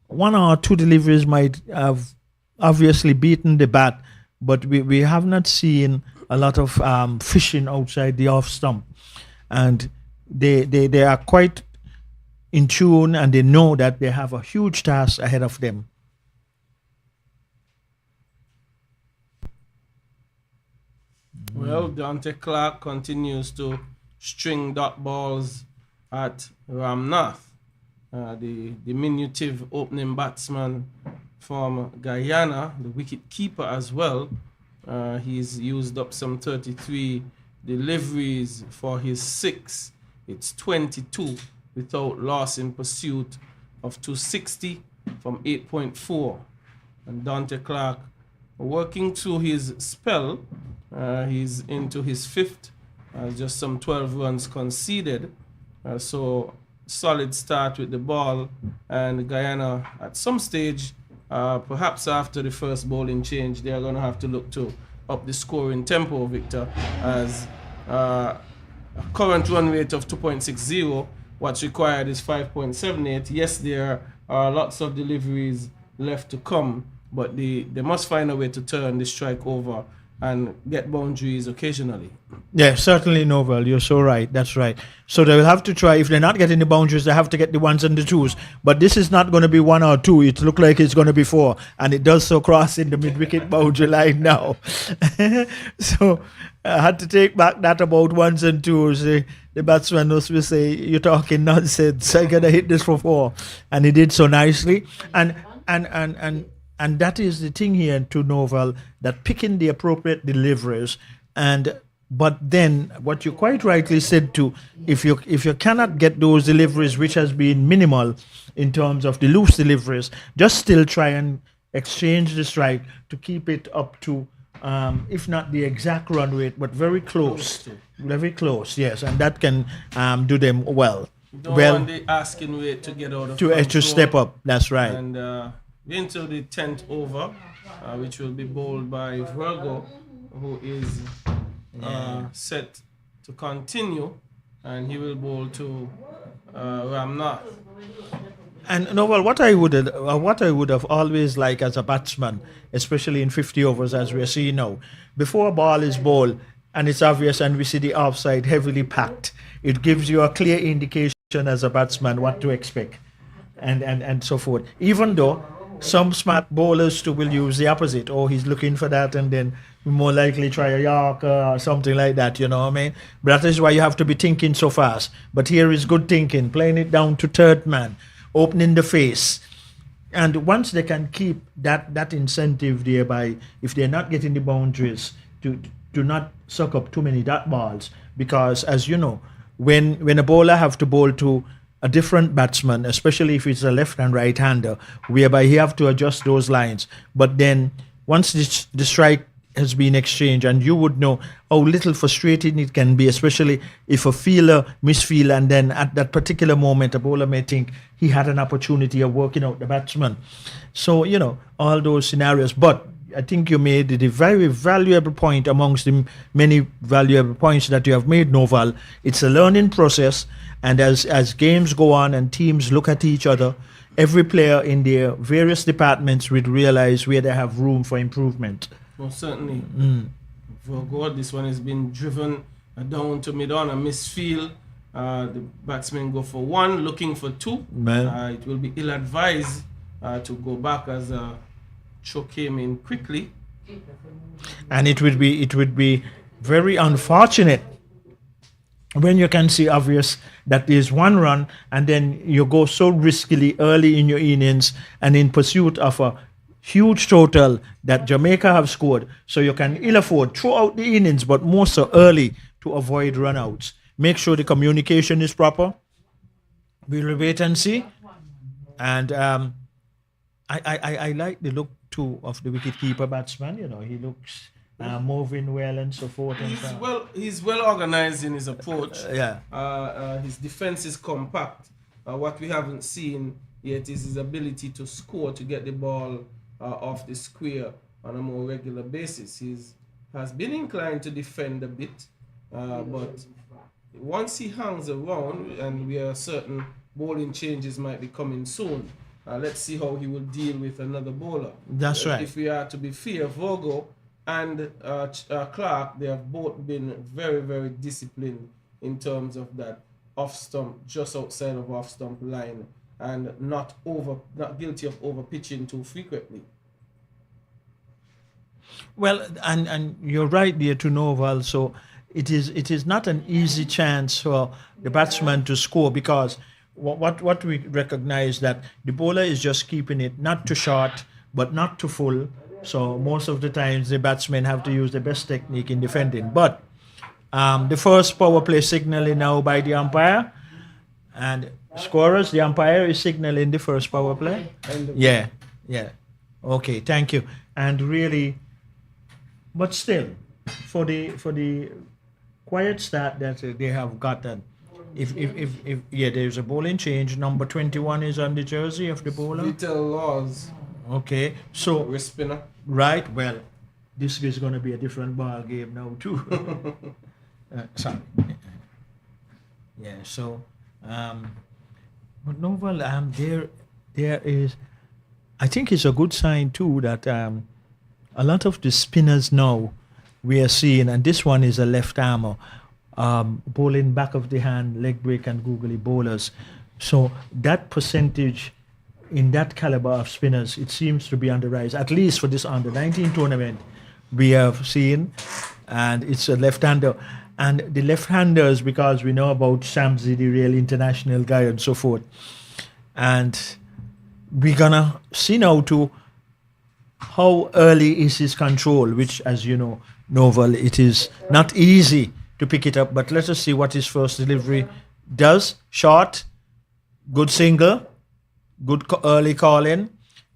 One or two deliveries might have obviously beaten the bat, but we have not seen a lot of fishing outside the off stump. And they are quite in tune, and they know that they have a huge task ahead of them. Well, Dante Clark continues to string dot balls at Ramnath, the diminutive opening batsman from Guyana, the wicket keeper as well. He's used up some 33 deliveries for his 6. It's 22 without loss in pursuit of 260 from 8.4. And Dante Clark working through his spell. He's into his fifth, just some 12 runs conceded. So solid start with the ball, and Guyana at some stage, perhaps after the first bowling change, they are going to have to look to up the scoring tempo, Victor, as a current run rate of 2.60. What's required is 5.78. Yes, there are lots of deliveries left to come, but they must find a way to turn the strike over and get boundaries occasionally. Yeah, certainly, Novel. You're so right. That's right. So they will have to try. If they're not getting the boundaries, they have to get the ones and the twos. But this is not going to be 1 or 2. It looks like it's going to be 4. And it does so crossing the mid-wicket boundary line now. So I had to take back that about 1s and 2s. The batsman will say, you're talking nonsense. I got to hit this for 4. And he did so nicely. And that is the thing here to Novel, that picking the appropriate deliveries, but then what you quite rightly said too, if you cannot get those deliveries, which has been minimal in terms of the loose deliveries, just still try and exchange the strike to keep it up to, if not the exact run rate, but very close, yes, and that can do them well. Don't want the asking rate to get out of control. To step up. That's right. And into the 10th over, which will be bowled by Virgo, who is set to continue, and he will bowl to Ramnath. And Novel, what I would have always liked as a batsman, especially in 50 overs as we are seeing now, before a ball is bowled and it's obvious and we see the offside heavily packed, it gives you a clear indication as a batsman what to expect, and so forth. Even though some smart bowlers too will use the opposite. Oh, he's looking for that, and then more likely try a Yorker or something like that, you know what I mean? But that is why you have to be thinking so fast. But here is good thinking, playing it down to third man, opening the face. And once they can keep that incentive there by, if they're not getting the boundaries, to not suck up too many dot balls. Because as you know, when a bowler have to bowl to a different batsman, especially if it's a left and right hander, whereby he have to adjust those lines. But then once the strike has been exchanged, and you would know how little frustrating it can be, especially if a fielder misfield, and then at that particular moment a bowler may think he had an opportunity of working out the batsman. So, you know, all those scenarios. But I think you made the very valuable point amongst the many valuable points that you have made, Noval. It's a learning process. And as games go on and teams look at each other, every player in their various departments would realize where they have room for improvement. Well, certainly. For God, this one has been driven down to mid-on, a misfield. The batsmen go for 1, looking for 2. It will be ill-advised to go back as Cho came in quickly. And it would be very unfortunate when you can see obvious that there's 1 run and then you go so riskily early in your innings and in pursuit of a huge total that Jamaica have scored. So you can ill afford throughout the innings, but more so early, to avoid runouts. Make sure the communication is proper. We'll wait and see. And I like the look too of the wicketkeeper batsman. You know, he looks moving well and so forth. He's well organized in his approach. His defense is compact. What we haven't seen yet is his ability to score, to get the ball off the square on a more regular basis. He has been inclined to defend a bit, but once he hangs around, and we are certain bowling changes might be coming soon, let's see how he will deal with another bowler. That's right. If we are to be fair, Virgo and Clark, they have both been very, very disciplined in terms of that off stump, just outside of off stump line, and not guilty of over pitching too frequently. Well, and you're right there to Noval. So it is not an easy chance for the batsman to score, because what we recognize that the bowler is just keeping it not too short but not too full. So most of the times the batsmen have to use the best technique in defending. But the first power play signaling now by the umpire, and Scorers, the umpire is signaling the first power play. Yeah, yeah. Okay, thank you. And really, but still, for the quiet start that they have gotten, if yeah, there's a bowling change. Number 21 is on the jersey of the bowler. Vital Laws, Okay, so wrist spinner. right, well, this is going to be a different ball game now too. Sorry. Yeah. So, but no, well, there is. I think it's a good sign too that a lot of the spinners now we are seeing, and this one is a left armer, bowling back of the hand, leg break and googly bowlers. So that percentage in that caliber of spinners, it seems to be on the rise, at least for this under 19 tournament we have seen, and it's a left-hander. And the left-handers, because we know about Shamsi, the real international guy and so forth, and we're gonna see now to how early is his control, which, as you know, Novel, it is not easy to pick it up. But let us see what his first delivery does. Short, good single, good early call in,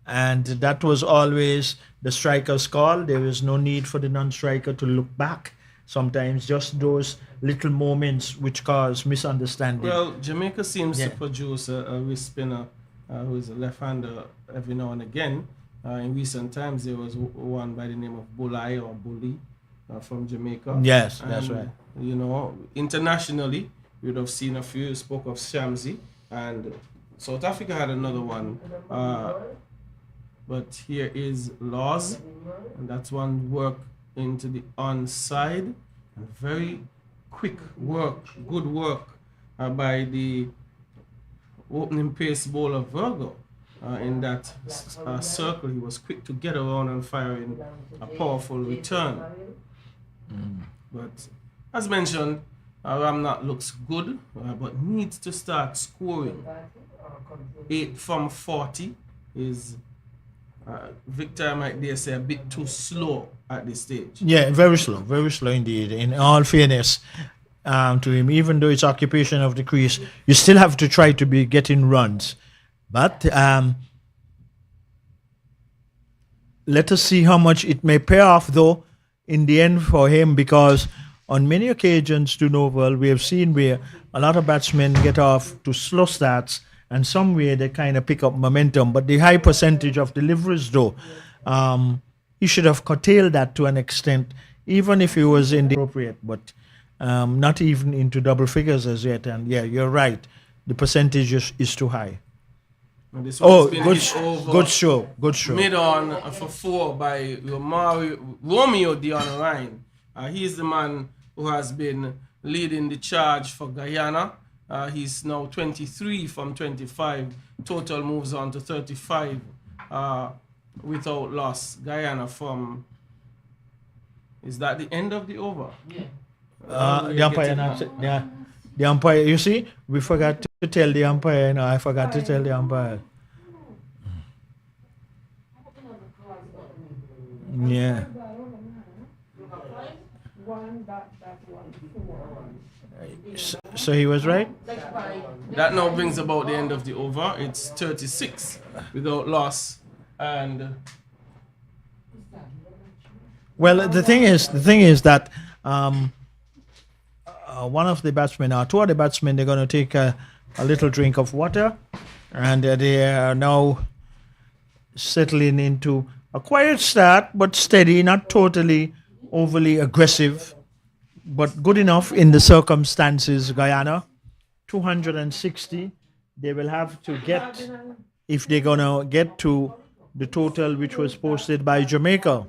and that was always the striker's call. There is no need for the non-striker to look back. Sometimes just those little moments which cause misunderstanding. Well, Jamaica seems Yeah. to produce a wrist spinner who is a left-hander every now and again. In recent times, there was one by the name of Bulai or Bully from Jamaica. Yes, that's right. You know, internationally, we would have seen a few. You spoke of Shamsi, and South Africa had another one. But here is Laws, and that's one work into the onside. Very quick work, good work by the opening pace bowler Virgo in that circle. He was quick to get around and firing a powerful return. But as mentioned, Ramnat looks good, but needs to start scoring. 8 from 40 is Victor might dare say a bit too slow at this stage. Yeah, very slow indeed. In all fairness to him, even though it's occupation of the crease, you still have to try to be getting runs. But let us see how much it may pay off, though, in the end for him, because on many occasions, to Novel, we have seen where a lot of batsmen get off to slow starts, and somewhere they kind of pick up momentum. But the high percentage of deliveries, though, he should have curtailed that to an extent, even if he was in the appropriate, but not even into double figures as yet. And yeah, you're right. The percentage is too high. And this one's been good, hit over good show, good show. mid on for 4 by Romeo Dion Ryan. He's the man who has been leading the charge for Guyana. He's now 23 from 25. Total moves on to 35 without loss. Guyana from... Is that the end of the over? Yeah. The umpire, the umpire. You see, we forgot to tell the umpire. No, I forgot to tell the umpire. Yeah. So he was right. That now brings about the end of the over. It's 36 without loss. And Well, the thing is that one of the batsmen, or two of the batsmen, they're going to take a little drink of water, and they are now settling into a quiet start, but steady, not totally overly aggressive, but good enough in the circumstances. Guyana, 260. They will have to get, if they're going to get to the total which was posted by Jamaica.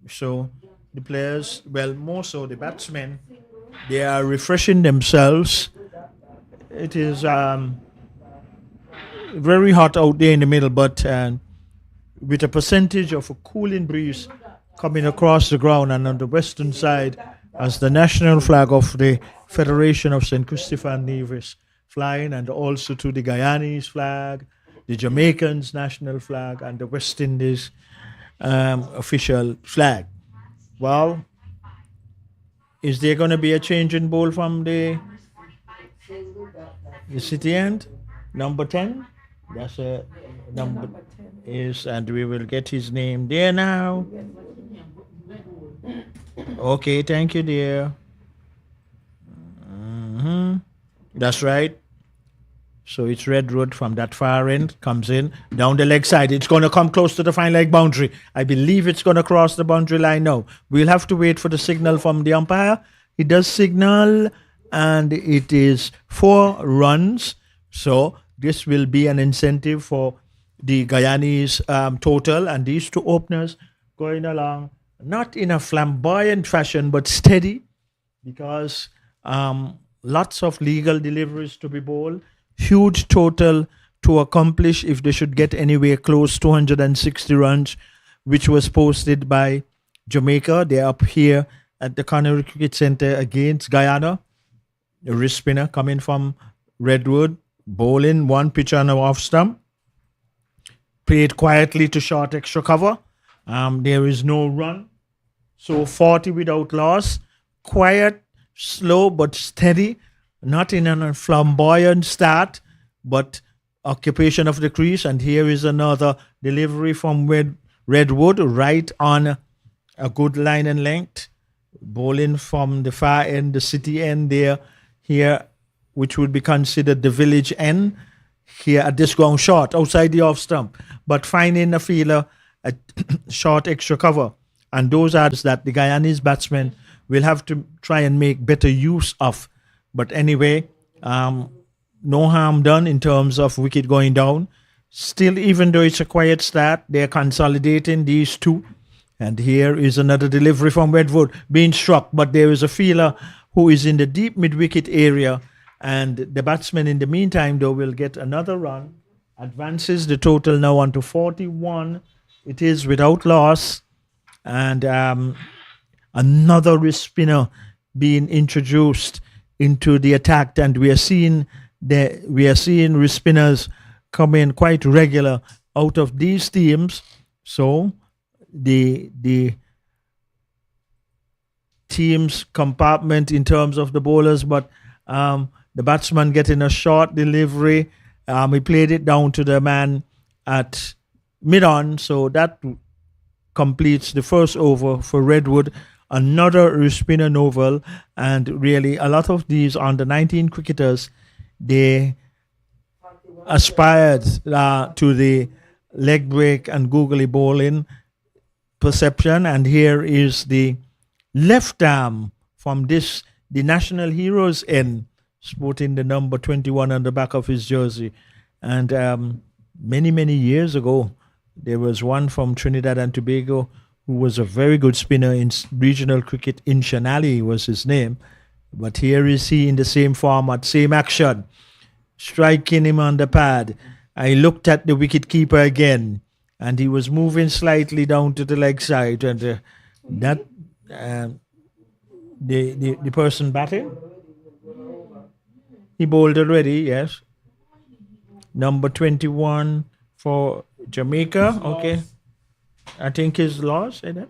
So the players, well, more so the batsmen, they are refreshing themselves. It is very hot out there in the middle, but with a percentage of a cooling breeze coming across the ground, and on the western side, as the national flag of the Federation of St. Christopher and Nevis flying, and also to the Guyanese flag, the Jamaicans' national flag, and the West Indies official flag. Well, is there going to be a change in bowl from the... The city end, number 10. That's a number is, and we will get his name there now. Okay, thank you, dear. That's right. So it's Red Road from that far end, comes in down the leg side. It's going to come close to the fine leg boundary. I believe it's going to cross the boundary line now. We'll have to wait for the signal from the umpire. He does signal, and it is 4 runs. So this will be an incentive for the Guyanese total. And these two openers going along, not in a flamboyant fashion, but steady, because lots of legal deliveries to be bowled. Huge total to accomplish if they should get anywhere close 260 runs, which was posted by Jamaica. They're up here at the Connery Cricket Centre against Guyana. A wrist spinner coming from Redwood, bowling 1 pitch on the off stump. Played quietly to short extra cover. There is no run. So 40 without loss. Quiet, slow but steady. Not in a flamboyant start, but occupation of the crease. And here is another delivery from Redwood, right on a good line and length. Bowling from the far end, the city end there, here, which would be considered the village end. Here at this ground short, outside the off stump, but finding a feeler at short extra cover. And those are that the Guyanese batsmen will have to try and make better use of. But anyway, no harm done in terms of wicket going down. Still, even though it's a quiet start, they're consolidating these two. And here is another delivery from Redwood being struck. But there is a fielder who is in the deep mid-wicket area. And the batsman in the meantime, though, will get another run. Advances the total now on to 41. It is without loss. And another wrist spinner being introduced into the attack, and we are seeing wrist spinners come in quite regular out of these teams. So the team's compartment in terms of the bowlers, but the batsman getting a short delivery. He played it down to the man at mid-on, so that completes the first over for Redwood. Another wrist spinner novel, and really a lot of these under 19 cricketers, they aspired to the leg break and googly bowling perception. And here is the left arm from the national heroes end, sporting the number 21 on the back of his jersey. And many years ago, there was one from Trinidad and Tobago who was a very good spinner in regional cricket. Inshanali was his name. But here is he in the same format, same action, striking him on the pad. I looked at the wicketkeeper again, and he was moving slightly down to the leg side. And the person batting, he bowled already, yes. Number 21 for Jamaica, okay. I think his loss, is it?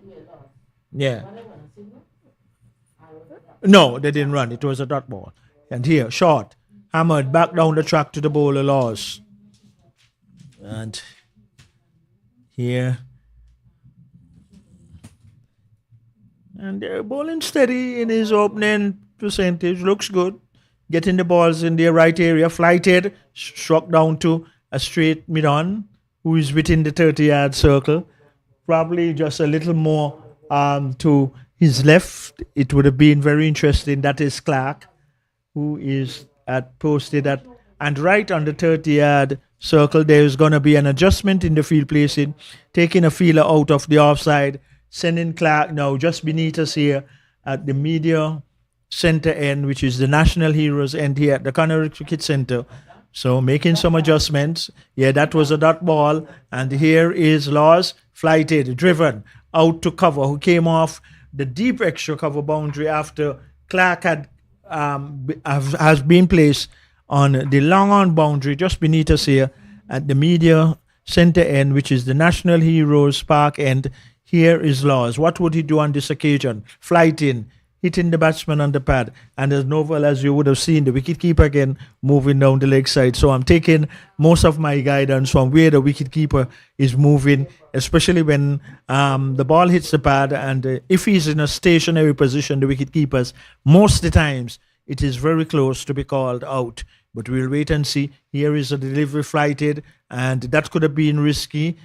Yeah. No, they didn't run. It was a dot ball. And here, short, hammered back down the track to the bowler, loss. And here, and they're bowling steady in his opening percentage. Looks good. Getting the balls in the right area, flighted, struck down to a straight mid-on, who is within the 30-yard circle. Probably just a little more to his left. It would have been very interesting. That is Clark, who is posted at, and right on the 30-yard circle, there is going to be an adjustment in the field placing, taking a fielder out of the offside, sending Clark now just beneath us here at the media center end, which is the national heroes end here at the Connery Cricket Centre. So making some adjustments. Yeah, that was a dot ball. And here is Laws, flighted, driven out to cover, who came off the deep extra cover boundary after Clark has been placed on the long on boundary just beneath us here at the media center end, which is the National Heroes Park end. Here is Laws. What would he do on this occasion? Flight in. hitting the batsman on the pad. And as novel as you would have seen, the wicketkeeper again moving down the leg side. So I'm taking most of my guidance from where the wicketkeeper is moving, especially when the ball hits the pad. And if he's in a stationary position, the wicketkeepers, most of the times, it is very close to be called out. But we'll wait and see. Here is a delivery flighted, and that could have been risky.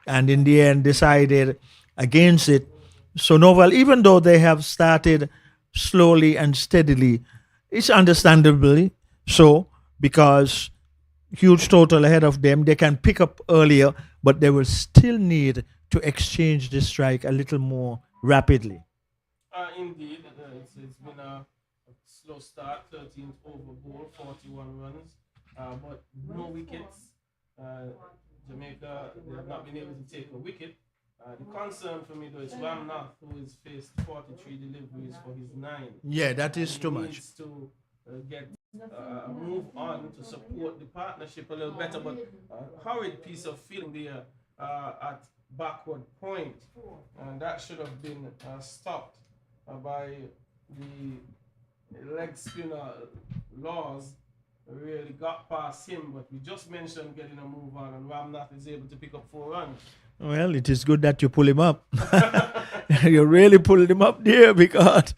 And in the end, decided against it. So Novel, even though they have started slowly and steadily, it's understandably so, because huge total ahead of them, they can pick up earlier, but they will still need to exchange the strike a little more rapidly. Indeed, it's been a slow start, 13th over ball, 41 runs, but no wickets. Jamaica, they have not been able to take a wicket. The concern for me, though, is Ramnath, who has faced 43 deliveries for his 9. Yeah, that is too He much. needs to get a move on to support the partnership a little better, but a horrid piece of fielding there at backward point, and that should have been stopped by the leg spinner Laws. Really got past him, but we just mentioned getting a move on, and Ramnath is able to pick up 4 runs. Well, it is good that you pull him up. You really pulled him up there, because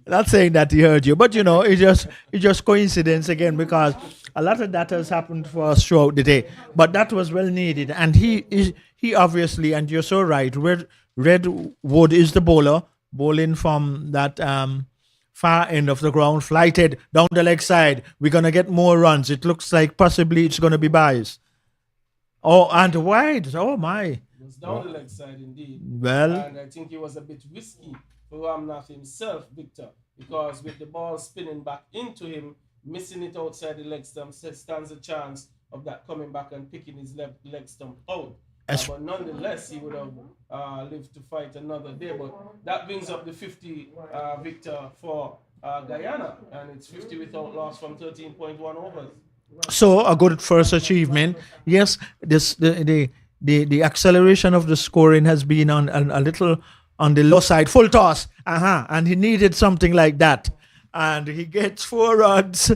not saying that he heard you, but it's just coincidence again, because a lot of that has happened for us throughout the day. But that was well needed, and he obviously, and you're so right. Redwood is the bowler, bowling from that far end of the ground, flighted down the leg side. We're gonna get more runs. It looks like possibly it's gonna be buys. Oh, and wide. Oh my. It was down the leg side indeed. Well, and I think it was a bit risky for Ramnath himself, Victor, because with the ball spinning back into him, missing it outside the leg stump, stands a chance of that coming back and picking his left leg stump out. But nonetheless, he would have lived to fight another day. But that brings up the 50, Victor, for Guyana, and it's 50 without loss from 13.1 overs. so a good first achievement. Yes, the acceleration of the scoring has been on a little on the low side. Full toss, and he needed something like that. And he gets 4 runs.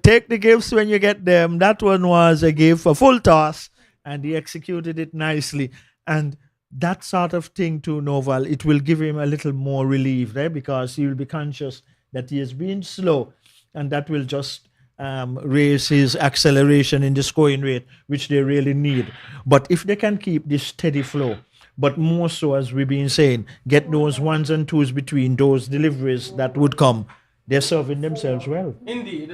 Take the gifts when you get them. That one was a gift for full toss, and he executed it nicely. And that sort of thing to Noval, it will give him a little more relief, right? Because he will be conscious that he has been slow, and that will just raise his acceleration in the scoring rate, which they really need. But if they can keep this steady flow, but more so, as we've been saying, get those 1s and 2s between those deliveries that would come, they're serving themselves well. Indeed.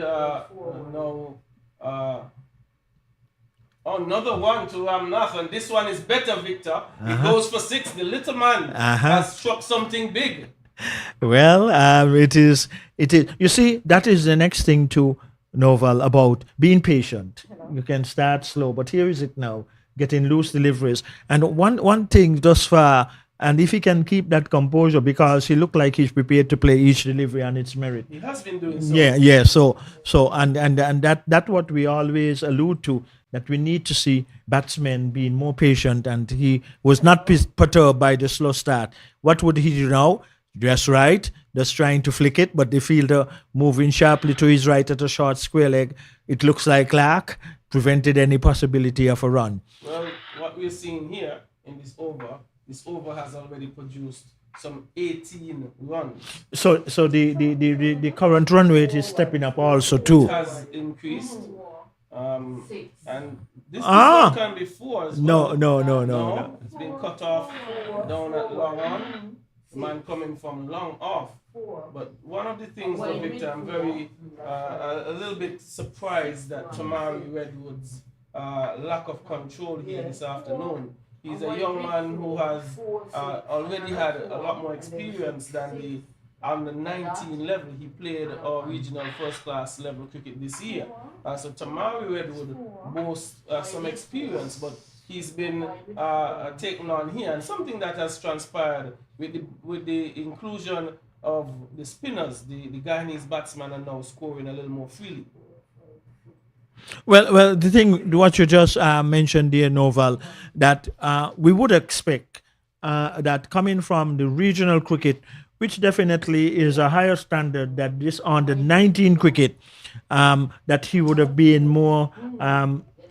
Another one to Ramnath, and this one is better, Victor. It goes for 6. The little man has struck something big. Well, it is. You see, that is the next thing to Noval about being patient. You can start slow, but here is it now, getting loose deliveries. And one thing thus far, and if he can keep that composure, because he looked like he's prepared to play each delivery on its merit. He has been doing so. Yeah. So and that what we always allude to, that we need to see batsmen being more patient, and he was not perturbed by the slow start. What would he do now? Just right, just trying to flick it, but the fielder moving sharply to his right at a short square leg. It looks like Clark prevented any possibility of a run. Well, what we're seeing here in this over has already produced some 18 runs. So the current run rate is stepping up also too. It has increased. And this one can be 4 as well. No. It's been cut off down at long on. Man coming from long off. But one of the things, though, Victor, I'm very a little bit surprised that Tamari Redwood's lack of control here this afternoon. He's a young man who has already had a lot more experience than on the 19 level. He played our regional first class level cricket this year. So Tamari Redwood boasts some experience, but he's been taken on here. And something that has transpired with the inclusion of the spinners, the Guyanese batsmen are now scoring a little more freely. Well, the thing, what you just mentioned, dear Noval, that we would expect that coming from the regional cricket, which definitely is a higher standard that this on the 19 cricket, that he would have been more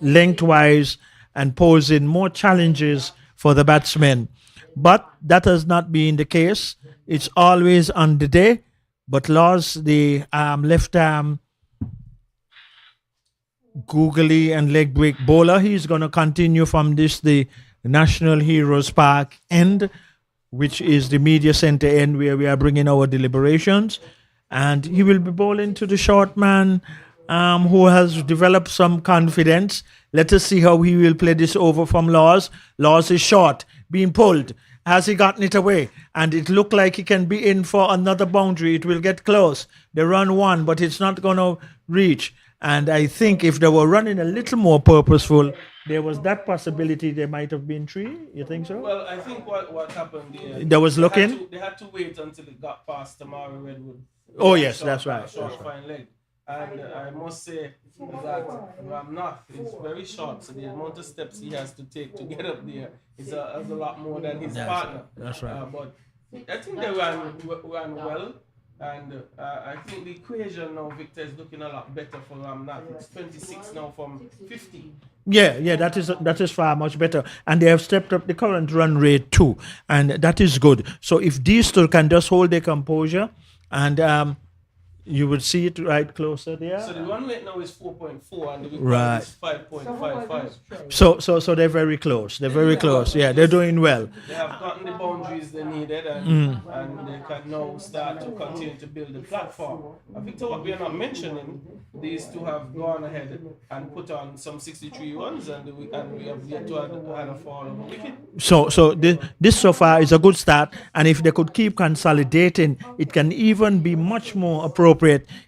lengthwise and posing more challenges for the batsmen. But that has not been the case. It's always on the day. But Laws, the left arm googly and leg break bowler, he's going to continue from the National Heroes Park end, which is the media center end where we are bringing our deliberations. And he will be bowling to the short man who has developed some confidence. Let us see how he will play this over from Laws. Laws is short, being pulled. Has he gotten it away? And it looked like he can be in for another boundary. It will get close. They run one, but it's not going to reach. And I think if they were running a little more purposeful, there was that possibility they might have been three. You think so? Well, I think what happened there. There was looking. They had to wait until it got past Tamari Redwood. Oh yes, that's right. Short fine leg. And I must say that Ramnath is very short, so the amount of steps he has to take to get up there is a lot more than his partner. That's right. But I think they ran well, and I think the equation now, Victor, is looking a lot better for Ramnath. It's 26 now from 50. Yeah, that is far much better, and they have stepped up the current run rate too, and that is good. So if these two can just hold their composure, and you would see it right closer there. So the run rate now is 4.4 and the right. is 5.55. So they're very close. They're very close. Yeah, they're doing well. They have gotten the boundaries they needed, and they can now start to continue to build the platform. Victor, what we are not mentioning, these two have gone ahead and put on some 63 runs, and we have yet to add a fall of a wicket. So this so far is a good start, and if they could keep consolidating, it can even be much more appropriate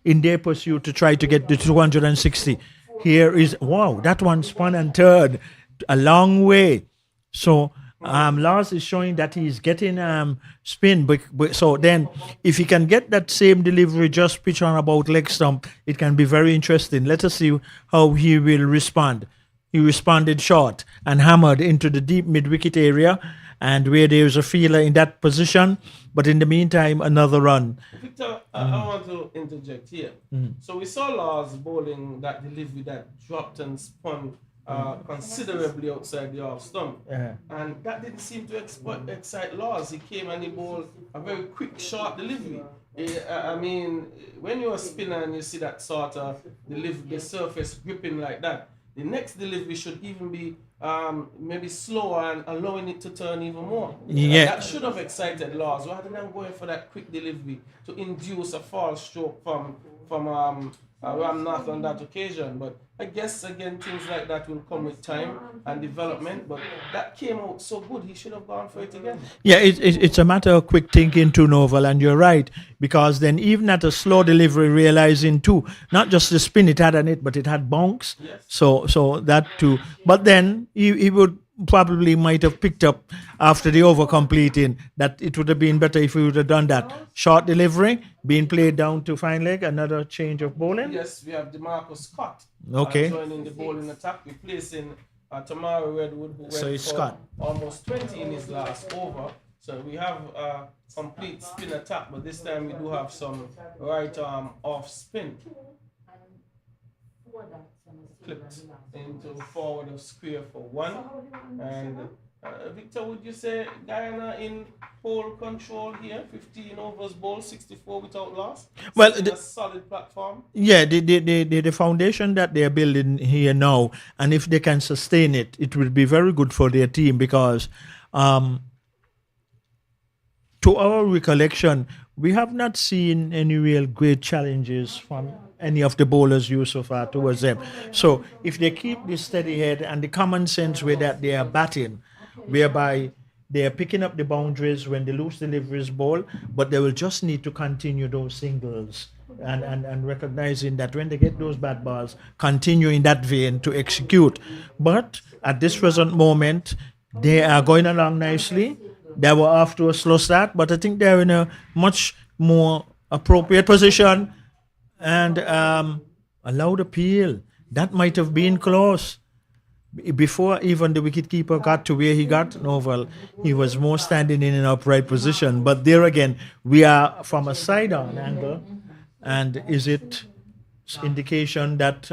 in their pursuit to try to get the 260. Here is, wow, that one spun and turned a long way. So Lars is showing that he's getting spin. But so then if he can get that same delivery, just pitch on about leg stump, it can be very interesting. Let us see how he will respond. He responded short and hammered into the deep mid-wicket area, and where there is a fielder in that position, but in the meantime, another run. Victor, I want to interject here. So we saw Lars bowling that delivery that dropped and spun considerably outside the off stump. And that didn't seem to excite Lars. He came and he bowled a very quick, short delivery. I mean, when you're a spinner and you see that sort of delivery, the surface gripping like that, the next delivery should even be maybe slower and allowing it to turn even more. Yeah. That should have excited Lars rather than going for that quick delivery to induce a false stroke from Ramnath on that occasion. But I guess, again, things like that will come with time and development. But that came out so good, he should have gone for it again. Yeah, it's a matter of quick thinking too, Novel, and you're right. Because then even at a slow delivery, realizing too, not just the spin it had on it, but it had bonks. Yes. So that too. But then he would probably might have picked up after the over completing that it would have been better if he would have done that. Short delivery, being played down to fine leg, another change of bowling. Yes, we have DeMarcus Scott joining the bowling attack, replacing Tamari Redwood, who went for Scott. almost 20 in his last over. So we have a complete spin attack, but this time we do have some right arm off spin. Clipped into forward of square for one. And Victor, would you say Guyana in pole control here? 15 overs bowled, 64 without loss. Well, a solid platform. Yeah, the foundation that they are building here now, and if they can sustain it, it will be very good for their team because, to our recollection, we have not seen any real great challenges from any of the bowlers used so far towards them. So if they keep this steady head and the common sense way that they are batting, whereby they are picking up the boundaries when the loose deliveries ball, but they will just need to continue those singles and recognizing that when they get those bad balls, continue in that vein to execute. But at this present moment, they are going along nicely. They were off to a slow start, but I think they're in a much more appropriate position. And allowed appeal. That might have been close. Before even the wicketkeeper got to where he got, Novel, he was more standing in an upright position. But there again, we are from a side-on angle, and is it indication that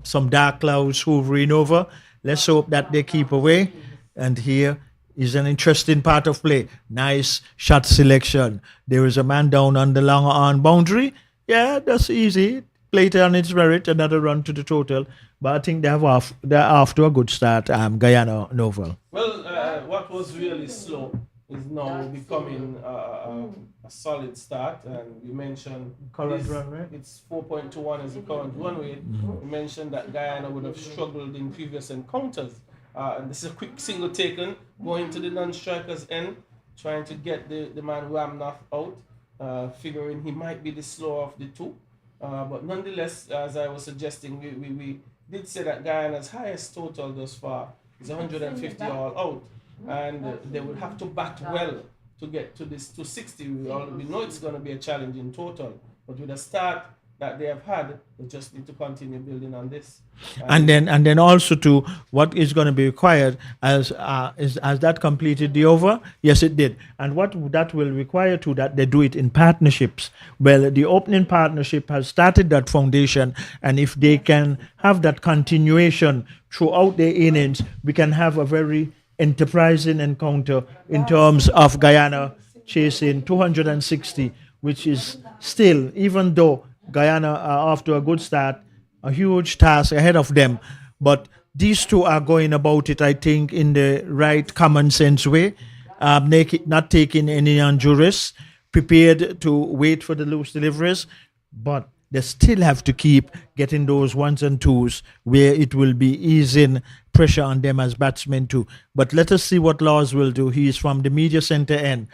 some dark clouds hovering over? Let's hope that they keep away. And here is an interesting part of play. Nice shot selection. There is a man down on the long on boundary. Yeah, that's easy. Play it on its merit. Another run to the total. But I think they're off to a good start. Guyana Novel. Well, what was really slow is now becoming a solid start. And we mentioned Current run rate? it's 4.21 is the current run rate. We mentioned that Guyana would have struggled in previous encounters. And this is a quick single taken, going to the non-striker's end, trying to get the man Ramnath out, figuring he might be the slower of the two. But nonetheless, as I was suggesting, we did say that Guyana's highest total thus far is 150 all out. And they would have to bat well to get to this 260. We know it's going to be a challenging total. But with the start that they have had, they just need to continue building on this. And then also to what is going to be required as that completed the over? Yes, it did. And what that will require to that they do it in partnerships. Well, the opening partnership has started that foundation, and if they can have that continuation throughout their innings, we can have a very enterprising encounter in terms of Guyana chasing 260, which is still, even though Guyana are off to a good start, a huge task ahead of them. But these two are going about it, I think, in the right common sense way, not taking any undue risks, prepared to wait for the loose deliveries, but they still have to keep getting those ones and twos where it will be easing pressure on them as batsmen too. But let us see what Laws will do. He is from the media center end.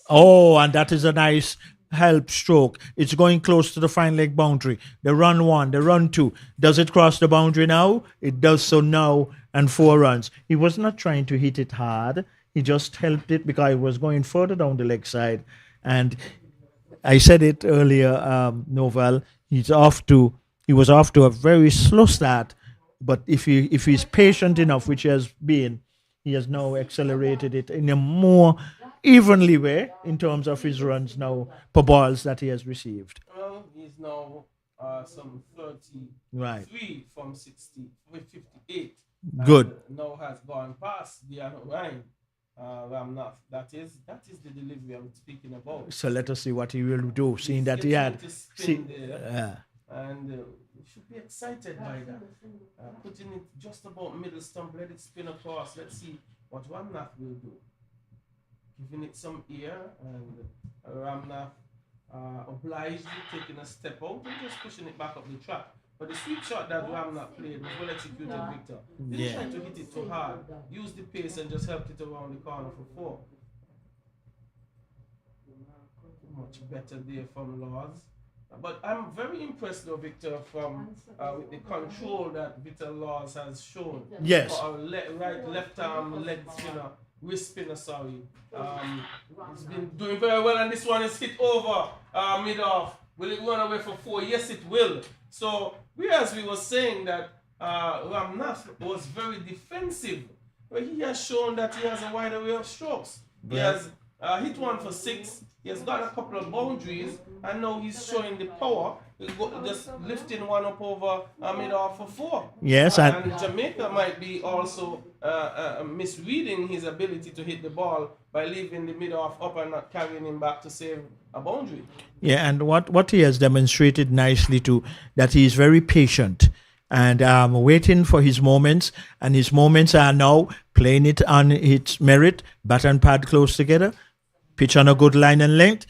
Oh, and that is a nice help stroke. It's going close to the fine leg boundary. The run one, the run two. Does it cross the boundary now? It does so now, and 4 runs. He was not trying to hit it hard. He just helped it because it was going further down the leg side. And I said it earlier, Novel, he was off to a very slow start, but if he's patient enough, which he has been, he has now accelerated it in a more evenly way in terms of his runs now per balls that he has received. Well, he's now some 33 Right. from 60 with 58. Good. Now has gone past the line. Ramnath. That is the delivery I'm speaking about. So let us see what he will do, seeing that he had. And we should be excited by that. Putting it just about middle stump, let it spin across. Let's see what Ramnath will do. Giving it some air, and Ramnath obliged with taking a step out and just pushing it back up the track. But the sweet shot that Ramnath played was well executed, Victor. Didn't try to hit it too hard. Used the pace and just helped it around the corner for 4. Much better there from Laws. But I'm very impressed though, Victor, from with the control that Victor Laws has shown. Yes. For our left arm leg spinner, wrist spinner, sorry. He's been doing very well, and this one is hit over mid-off. Will it run away for 4? Yes, it will. So, whereas we were saying that Ramnath was very defensive, but he has shown that he has a wide array of strokes. He has hit one for 6. He has got a couple of boundaries, and now he's showing the power. Just lifting one up over mid-off for 4. Yes, and Jamaica might be also misreading his ability to hit the ball by leaving the mid-off up and not carrying him back to save a boundary. Yeah, and what he has demonstrated nicely too, that he is very patient and waiting for his moments, and his moments are now playing it on its merit, bat and pad close together, pitch on a good line and length,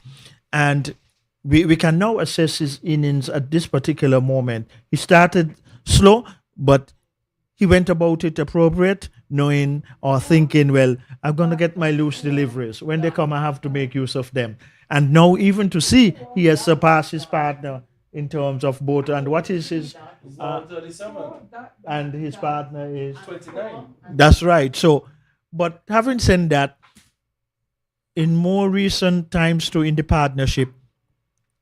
and we can now assess his innings at this particular moment. He started slow, but he went about it appropriate, knowing or thinking, well, I'm going to get my loose deliveries. When they come, I have to make use of them. And now even to see, he has surpassed his partner in terms of both. And what is his... 37. And his partner is... 29. That's right. So, but having said that, in more recent times too in the partnership,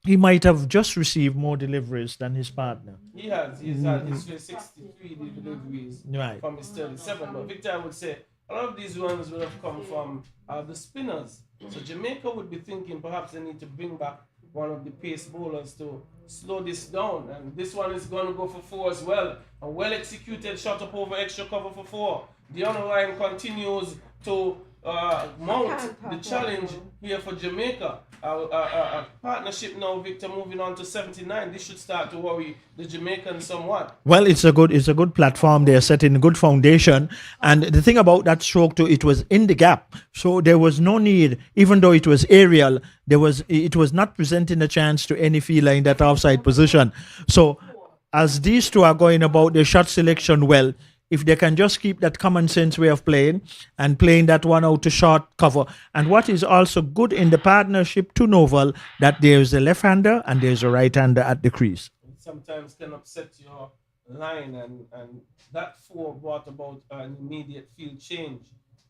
he might have just received more deliveries than his partner. He has. He's had his 63 deliveries Right. from his 37. But Victor, I would say a lot of these runs would have come from the spinners. So Jamaica would be thinking perhaps they need to bring back one of the pace bowlers to slow this down. And this one is going to go for 4 as well. A well executed shot up over extra cover for 4. Dion Ryan continues to mount the challenge here for Jamaica. A partnership now, Victor, moving on to 79. This should start to worry the Jamaicans somewhat. Well, it's a good platform. They're setting a good foundation. And the thing about that stroke too, it was in the gap. So there was no need, even though it was aerial, it was not presenting a chance to any fielder in that offside position. So as these two are going about their shot selection well, if they can just keep that common sense way of playing and playing that one out to short cover. And what is also good in the partnership to Novel, that there's a left-hander and there's a right-hander at the crease. It sometimes can upset your line, and that 4 brought about an immediate field change.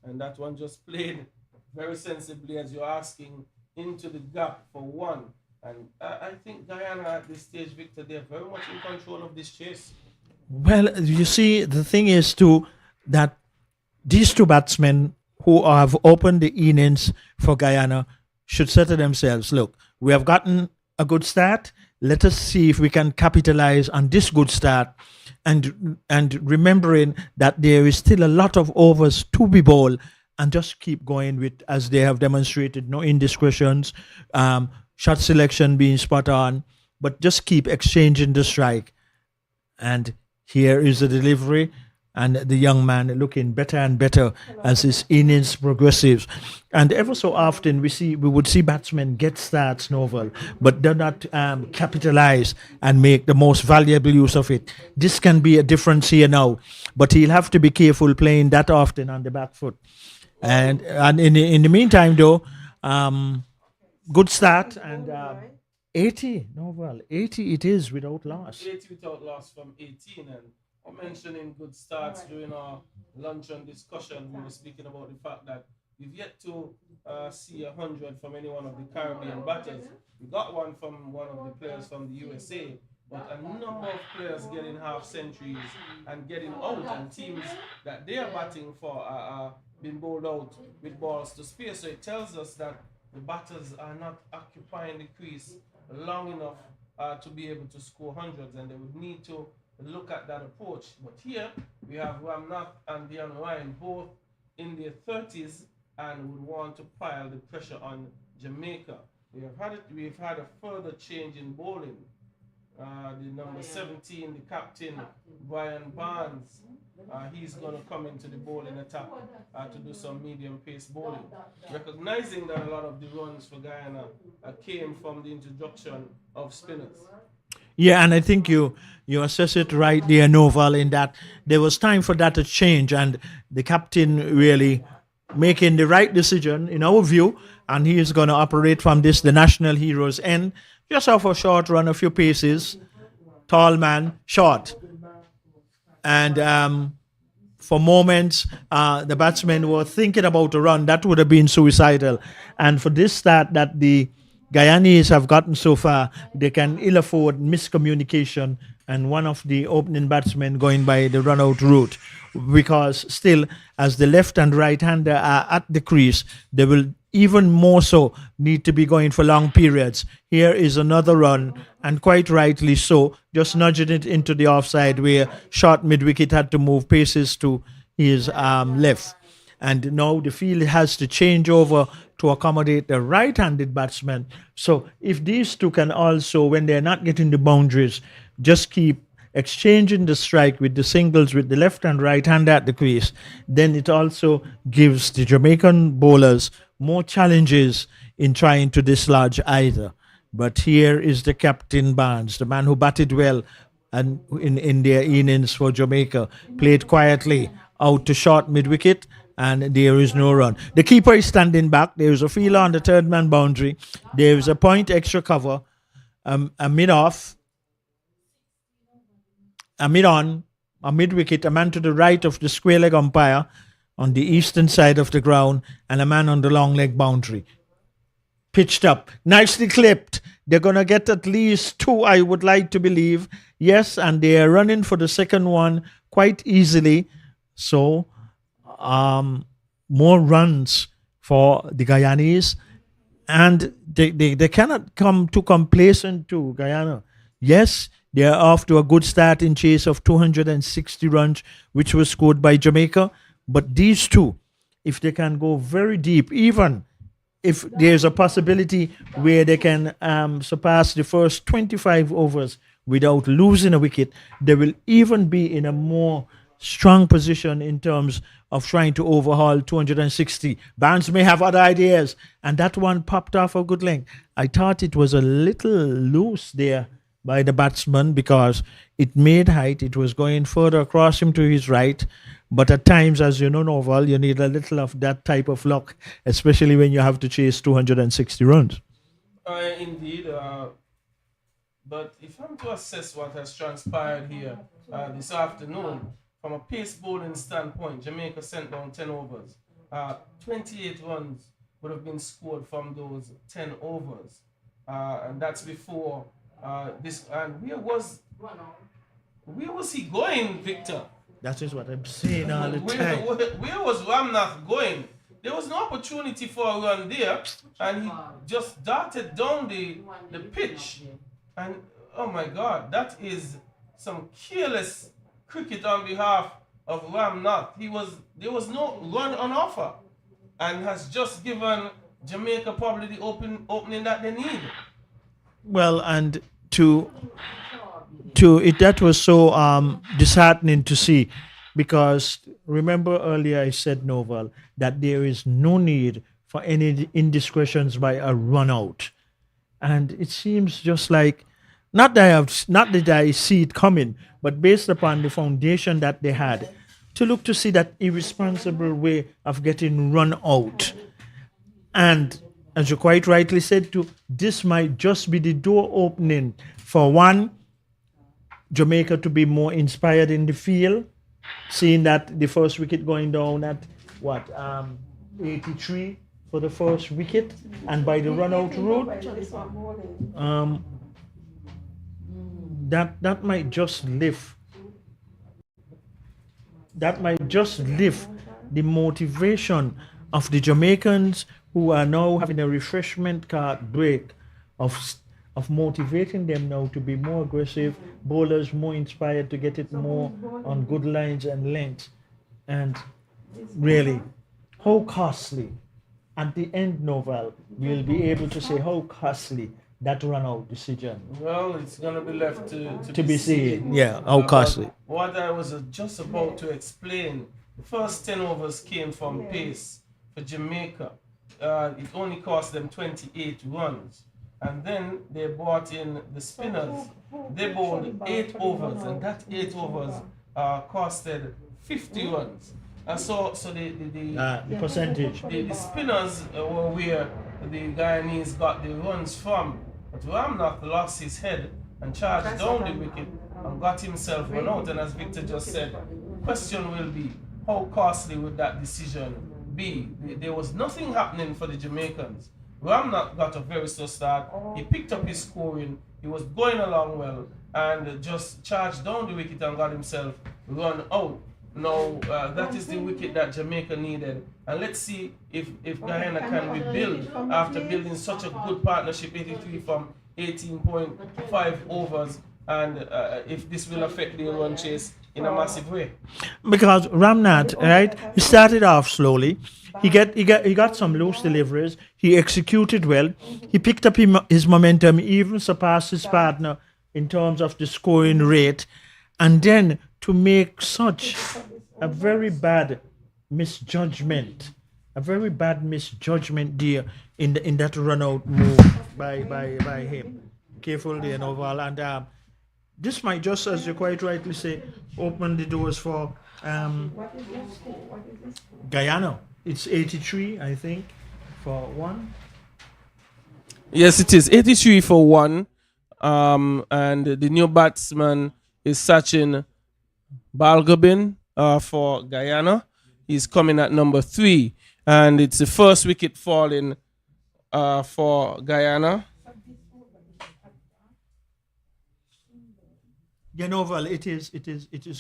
And that one just played very sensibly, as you're asking, into the gap for 1. And I think Guyana at this stage, Victor, they're very much in control of this chase. Well, you see, the thing is too that these two batsmen who have opened the innings for Guyana should say to themselves, look, we have gotten a good start. Let us see if we can capitalize on this good start, and remembering that there is still a lot of overs to be bowled, and just keep going with, as they have demonstrated, no indiscretions, shot selection being spot on, but just keep exchanging the strike. And here is the delivery, and the young man looking better and better as his innings progresses. And ever so often we would see batsmen get starts, Novel, but do not capitalize and make the most valuable use of it. This can be a difference here now, but he'll have to be careful playing that often on the back foot. And in the meantime, though, good start, and 80, Novel, 80 it is without loss. 80 without loss from 18. And I mentioned in good starts during our luncheon discussion, we were speaking about the fact that we've yet to see 100 from any one of the Caribbean batters. We got one from one of the players from the USA, but a number of players getting half centuries and getting out, and teams that they are batting for are being bowled out with balls to space. So it tells us that the batters are not occupying the crease long enough to be able to score hundreds, and they would need to look at that approach. But here we have Ramnath and Dion Ryan both in their 30s and would want to pile the pressure on Jamaica. We've had a further change in bowling. The number 17, the captain, Brian Barnes, he's going to come into the bowling attack to do some medium pace bowling. Recognizing that a lot of the runs for Guyana came from the introduction of spinners. Yeah, and I think you assess it right there, Noval, in that there was time for that to change, and the captain really making the right decision in our view, and he is going to operate from this, the national heroes end, just off a short run, a few paces, tall man, short. And for moments, the batsmen were thinking about a run. That would have been suicidal. And for this start that the Guyanese have gotten so far, they can ill afford miscommunication and one of the opening batsmen going by the run-out route. Because still, as the left and right-hander are at the crease, they will even more so need to be going for long periods. Here is another run, and quite rightly so, just nudging it into the offside where short mid-wicket had to move paces to his left. And now the field has to change over to accommodate the right-handed batsman. So if these two can also, when they're not getting the boundaries, just keep exchanging the strike with the singles with the left and right hand at the crease, then it also gives the Jamaican bowlers more challenges in trying to dislodge either. But here is the captain Barnes, the man who batted well and in their innings for Jamaica, played quietly out to short mid-wicket, and there is no run. The keeper is standing back. There is a fielder on the third man boundary. There is a point extra cover, a mid-off, a mid-on, a mid-wicket, a man to the right of the square leg umpire on the eastern side of the ground, and a man on the long leg boundary. Pitched up, nicely clipped. They're going to get at least 2, I would like to believe. Yes, and they are running for the second one quite easily. So, more runs for the Guyanese. And they cannot come too complacent to Guyana. Yes, they are off to a good start in chase of 260 runs, which was scored by Jamaica. But these two, if they can go very deep, even if there's a possibility where they can surpass the first 25 overs without losing a wicket, they will even be in a more strong position in terms of trying to overhaul 260. Barnes may have other ideas, and that one popped off a good length. I thought it was a little loose there by the batsman because it made height. It was going further across him to his right. But at times, as you know, Noval, you need a little of that type of luck, especially when you have to chase 260 runs. Indeed. But if I'm to assess what has transpired here this afternoon, from a pace bowling standpoint, Jamaica sent down 10 overs. 28 runs would have been scored from those 10 overs. And that's before this. And where was he going, Victor? That is what I'm saying all the time. Where was Ramnath going? There was no opportunity for a run there, and he just darted down the pitch. And oh my God, that is some careless cricket on behalf of Ramnath. There was no run on offer, and has just given Jamaica probably the opening that they need. Well, and that was so disheartening to see, because remember earlier I said, Noval, that there is no need for any indiscretions by a run out, and it seems just like not that I see it coming, but based upon the foundation that they had, to look to see that irresponsible way of getting run out. And as you quite rightly said, this might just be the door opening for one, Jamaica to be more inspired in the field, seeing that the first wicket going down at 83 for the first wicket, and by the run out route, that might just lift the motivation of the Jamaicans, who are now having a refreshment card break of motivating them now to be more aggressive, bowlers more inspired to get it more on good lines and length. And really, how costly, at the end, Noval, we'll be able to say how costly that run out decision. Well, it's going to be left to be seen. Yeah, how costly. What I was just about to explain, the first 10 overs came from pace for Jamaica. It only cost them 28 runs. And then they brought in the spinners. They bowled 8 overs, and that 8 overs costed 50 runs. And so the percentage. The spinners were where the Guyanese got the runs from. But Ramnath lost his head and charged down the wicket and got himself run out. And as Victor just said, the question will be, how costly would that decision be? There was nothing happening for the Jamaicans. Ramnath got a very slow start. He picked up his scoring. He was going along well and just charged down the wicket and got himself run out. Now, that is the wicket that Jamaica needed. And let's see if Guyana can rebuild after building such a good partnership, 83 from 18.5 overs, and if this will affect the run chase in a massive way. Because Ramnath, right, he started off slowly. He got some loose deliveries. He executed well. He picked up his momentum, even surpassed his partner in terms of the scoring rate. And then to make such a very bad misjudgment there in that run out move by him. Careful there, Noval. And this might just, as you quite rightly say, open the doors for Guyana. It's 83, I think, for 1. Yes, it is 83 for 1. And the new batsman is Sachin Balgobin for Guyana. He's coming at number 3. And it's the first wicket falling for Guyana. You know, well, it is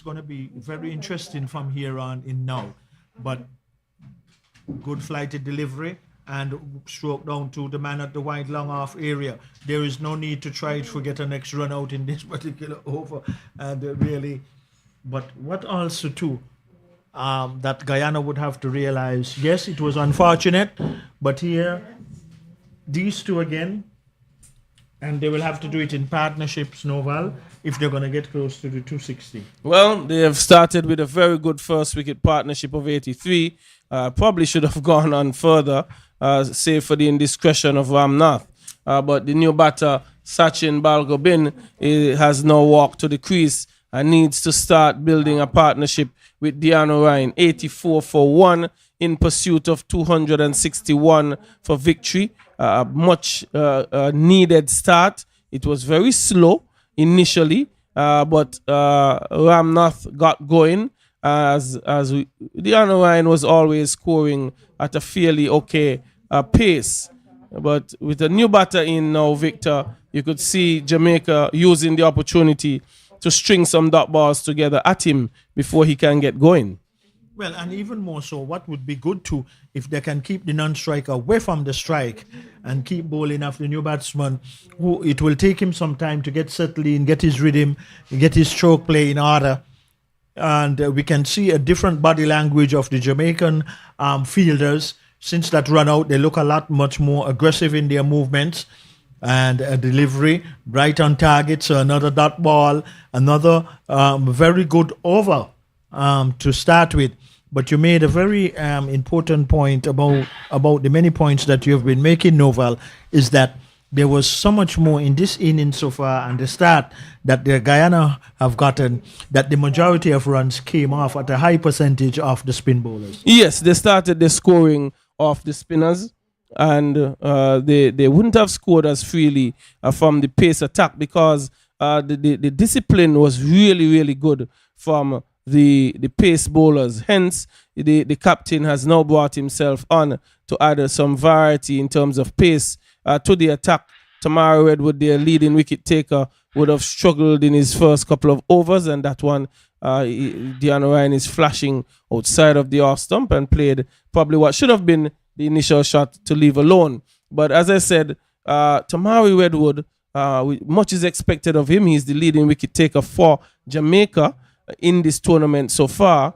going to be very interesting from here on in now. But good flighted delivery and stroke down to the man at the wide long off area. There is no need to try to get a next run out in this particular over. And really, but what also too, that Guyana would have to realize, yes, it was unfortunate, but here, these two again, and they will have to do it in partnerships, Noval, if they're going to get close to the 260. Well, they have started with a very good first wicket partnership of 83. Probably should have gone on further, save for the indiscretion of Ramnath. But the new batter, Sachin Balgobin, has now walked to the crease and needs to start building a partnership with Deano Ryan. 84 for 1 in pursuit of 261 for victory. Much needed start. It was very slow initially, but Ramnath got going as Deano Ryan was always scoring at a fairly okay pace. But with a new batter in now, Victor, you could see Jamaica using the opportunity to string some dot balls together at him before he can get going. Well, and even more so, what would be good too, if they can keep the non-striker away from the strike and keep bowling after the new batsman, who it will take him some time to get settled in, get his rhythm, get his stroke play in order. And we can see a different body language of the Jamaican fielders. Since that run out, they look a lot much more aggressive in their movements and delivery, right on target. So another dot ball, another very good over to start with. But you made a very important point about the many points that you have been making, Noval, is that there was so much more in this inning so far and the start that the Guyana have gotten, that the majority of runs came off at a high percentage of the spin bowlers. Yes, they started the scoring off the spinners, and they wouldn't have scored as freely from the pace attack because the discipline was really, really good from the pace bowlers. Hence, the captain has now brought himself on to add some variety in terms of pace to the attack. Tamara Redwood, their leading wicket taker, would have struggled in his first couple of overs, and that one, Deano Ryan is flashing outside of the off stump and played probably what should have been the initial shot to leave alone. But as I said, Tamari Redwood, much is expected of him. He's the leading wicket taker for Jamaica in this tournament so far.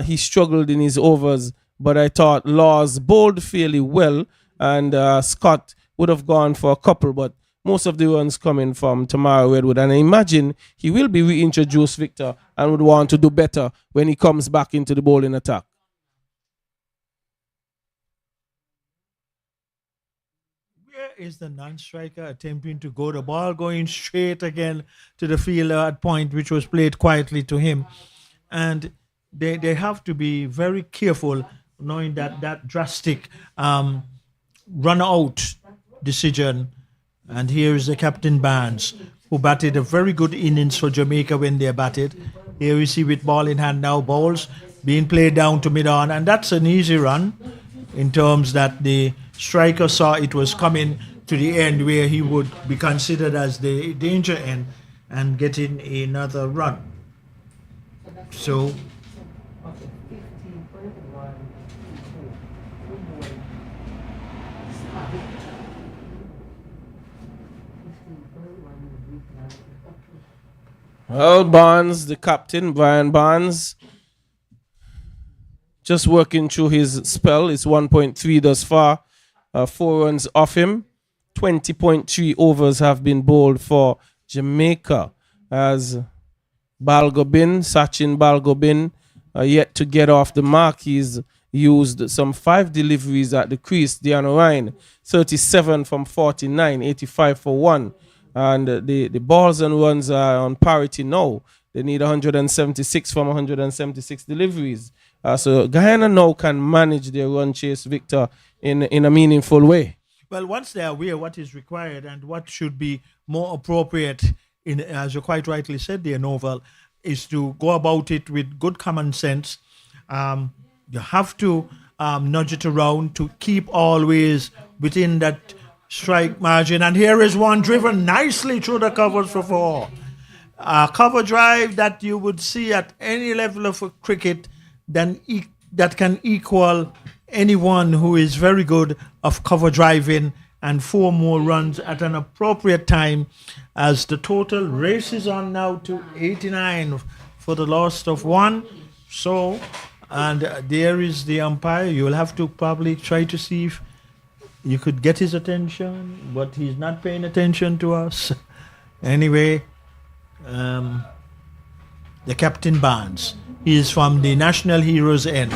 He struggled in his overs, but I thought Laws bowled fairly well, and Scott would have gone for a couple, but most of the runs coming from Tamara Redwood. And I imagine he will be reintroduced, Victor, and would want to do better when he comes back into the bowling attack. Where is the non-striker attempting to go? The ball going straight again to the fielder at point, which was played quietly to him. And they have to be very careful knowing that drastic run out decision. And here is the captain Barnes, who batted a very good innings for Jamaica when they batted. Here we see with ball in hand now, balls being played down to mid-on, and that's an easy run in terms that the striker saw it was coming to the end where he would be considered as the danger end and getting another run. So well, Barnes, the captain, Brian Barnes, just working through his spell. It's 1.3 thus far. 4 runs off him. 20.3 overs have been bowled for Jamaica as Sachin Balgobin, yet to get off the mark. He's used some 5 deliveries at the crease. Deano Ryan, 37 from 49, 85 for 1. And the balls and runs are on parity now. They need 176 from 176 deliveries. So Guyana now can manage their run chase, Victor, in a meaningful way. Well, once they are aware what is required and what should be more appropriate, in, as you quite rightly said there, Novel, is to go about it with good common sense. You have to nudge it around to keep always within that strike margin. And here is one driven nicely through the covers for 4. a cover drive that you would see at any level of cricket that can equal anyone who is very good of cover driving, and 4 more runs at an appropriate time as the total races on now to 89 for the loss of 1. So, and there is the umpire. You'll have to probably try to see if you could get his attention, but he's not paying attention to us. Anyway, the Captain Barnes. He is from the National Heroes end.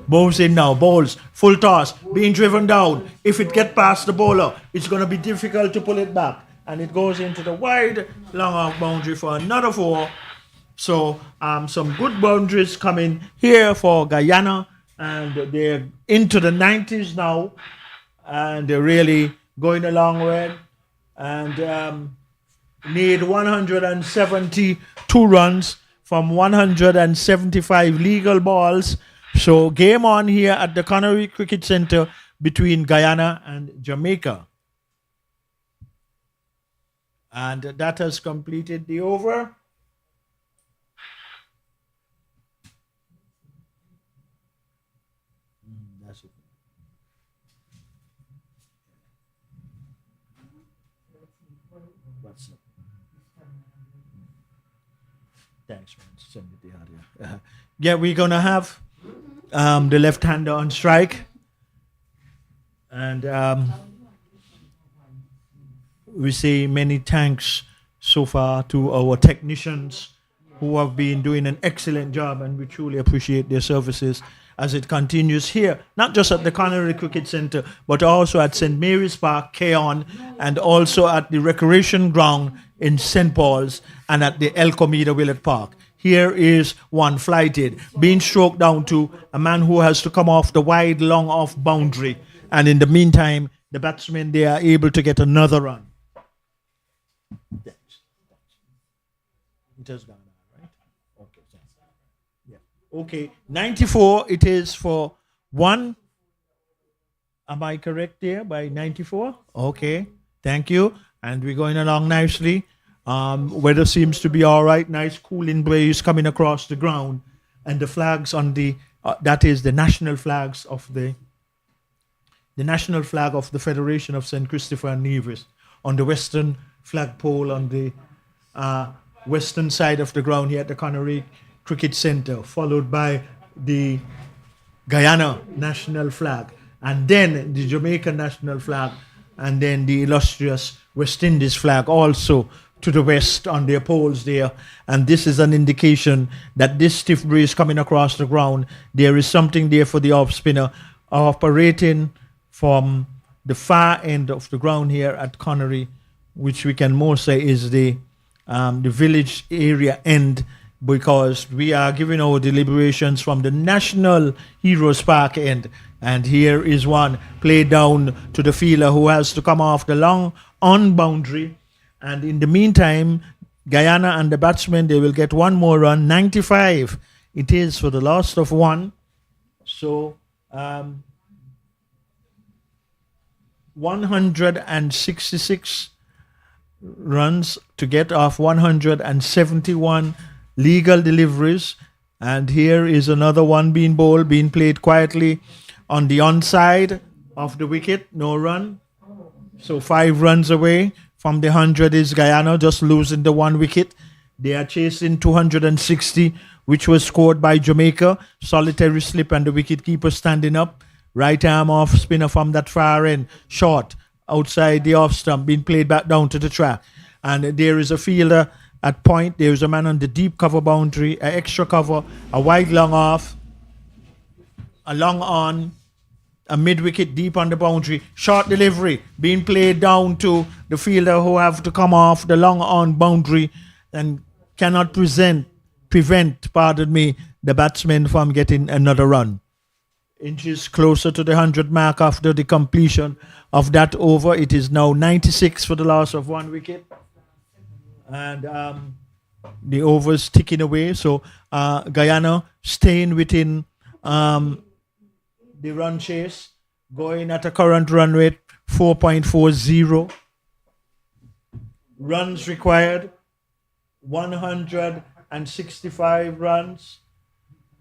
Bowls in now, bowls, full toss, being driven down. If it gets past the bowler, it's going to be difficult to pull it back. And it goes into the wide, long off boundary for another 4. So some good boundaries coming here for Guyana. And they're into the 90s now. And they're really going a long way. And need 172 runs from 175 legal balls. So game on here at the Connery Cricket Centre between Guyana and Jamaica. And that has completed the over. That's it. What's up? Thanks, man. Send me the audio. Yeah, we're going to have the left-hander on strike. And we say many thanks so far to our technicians who have been doing an excellent job, and we truly appreciate their services as it continues here, not just at the Connery Cricket Centre, but also at St. Mary's Park, Keon, and also at the Recreation Ground in St. Paul's and at the El Comida Willett Park. Here is one flighted, being stroked down to a man who has to come off the wide, long off boundary. And in the meantime, the batsmen, they are able to get another run. Thanks. It has gone on, right? Okay, thanks. Yeah. Okay, 94 it is for 1. Am I correct there by 94? Okay, thank you. And we're going along nicely. Weather seems to be all right. Nice cooling breeze coming across the ground. And the flags on the, that is the national flags of the national flag of the Federation of St. Christopher and Nevis on the western flagpole on the western side of the ground here at the Connery Cricket Centre, followed by the Guyana national flag, and then the Jamaican national flag, and then the illustrious West Indies flag also to the west on their poles there. And this is an indication that this stiff breeze coming across the ground, there is something there for the off spinner operating from the far end of the ground here at Connery, which we can more say is the village area end, because we are giving our deliberations from the National Heroes Park end. And here is one played down to the fielder who has to come off the long on boundary. And in the meantime, Guyana and the batsmen, they will get 1 more run. 95 it is for the loss of 1. So 166 runs to get off 171 legal deliveries. And here is another one being bowled, being played quietly on the onside of the wicket. No run. So 5 runs away from the 100 is Guyana, just losing the 1 wicket. They are chasing 260, which was scored by Jamaica. Solitary slip and the wicketkeeper standing up. Right arm off spinner from that far end. Short outside the off stump, being played back down to the track. And there is a fielder at point. There is a man on the deep cover boundary, an extra cover, a wide long off, a long on, a mid-wicket deep on the boundary. Short delivery being played down to the fielder who have to come off the long on boundary and cannot prevent, the batsman from getting another run. Inches closer to the 100 mark after the completion of that over. It is now 96 for the loss of 1 wicket. And the overs ticking away. So Guyana staying within the run chase, going at a current run rate 4.40. Runs required 165 runs,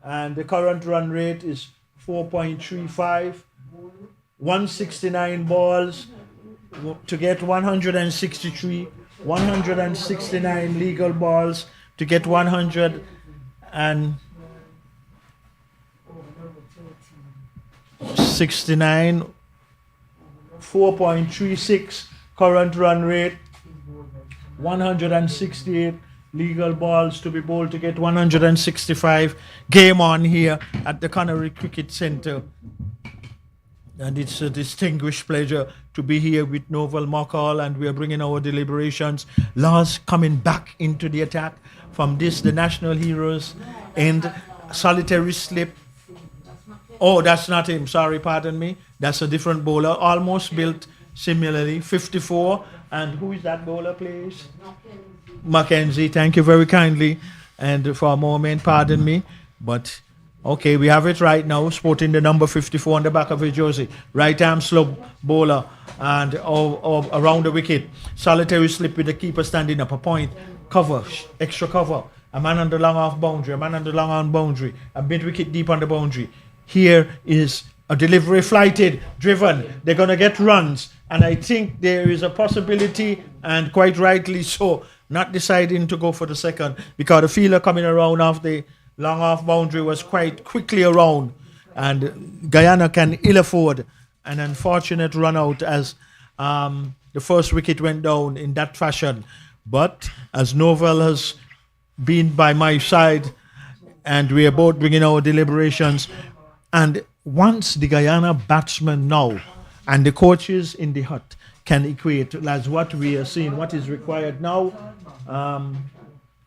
and the current run rate is 4.35. 169 balls to get 163. 169 legal balls to get 169. 4.36 current run rate. 168 legal balls to be bowled to get 165. Game on here at the Connery Cricket Centre. And it's a distinguished pleasure to be here with Novel Mockall, and we are bringing our deliberations. Lars coming back into the attack from this, the national heroes, and solitary slip. Oh, that's not him. Sorry, pardon me. That's a different bowler, almost built similarly. 54. And who is that bowler, please? Mackenzie. Thank you very kindly. And for a moment, pardon me, but okay, we have it right now, sporting the number 54 on the back of his jersey. Right arm slope bowler and around the wicket. Solitary slip with the keeper standing up. A point, cover, extra cover. A man on the long off boundary, a man on the long on boundary. A mid wicket deep on the boundary. Here is a delivery flighted, driven. They're going to get runs. And I think there is a possibility, and quite rightly so, not deciding to go for the second, because the fielder coming around off the long off boundary was quite quickly around, and Guyana can ill afford an unfortunate run out as the first wicket went down in that fashion. But as Novel has been by my side, and we are both bringing our deliberations, and once the Guyana batsmen now and the coaches in the hut can equate as what we are seeing, what is required now,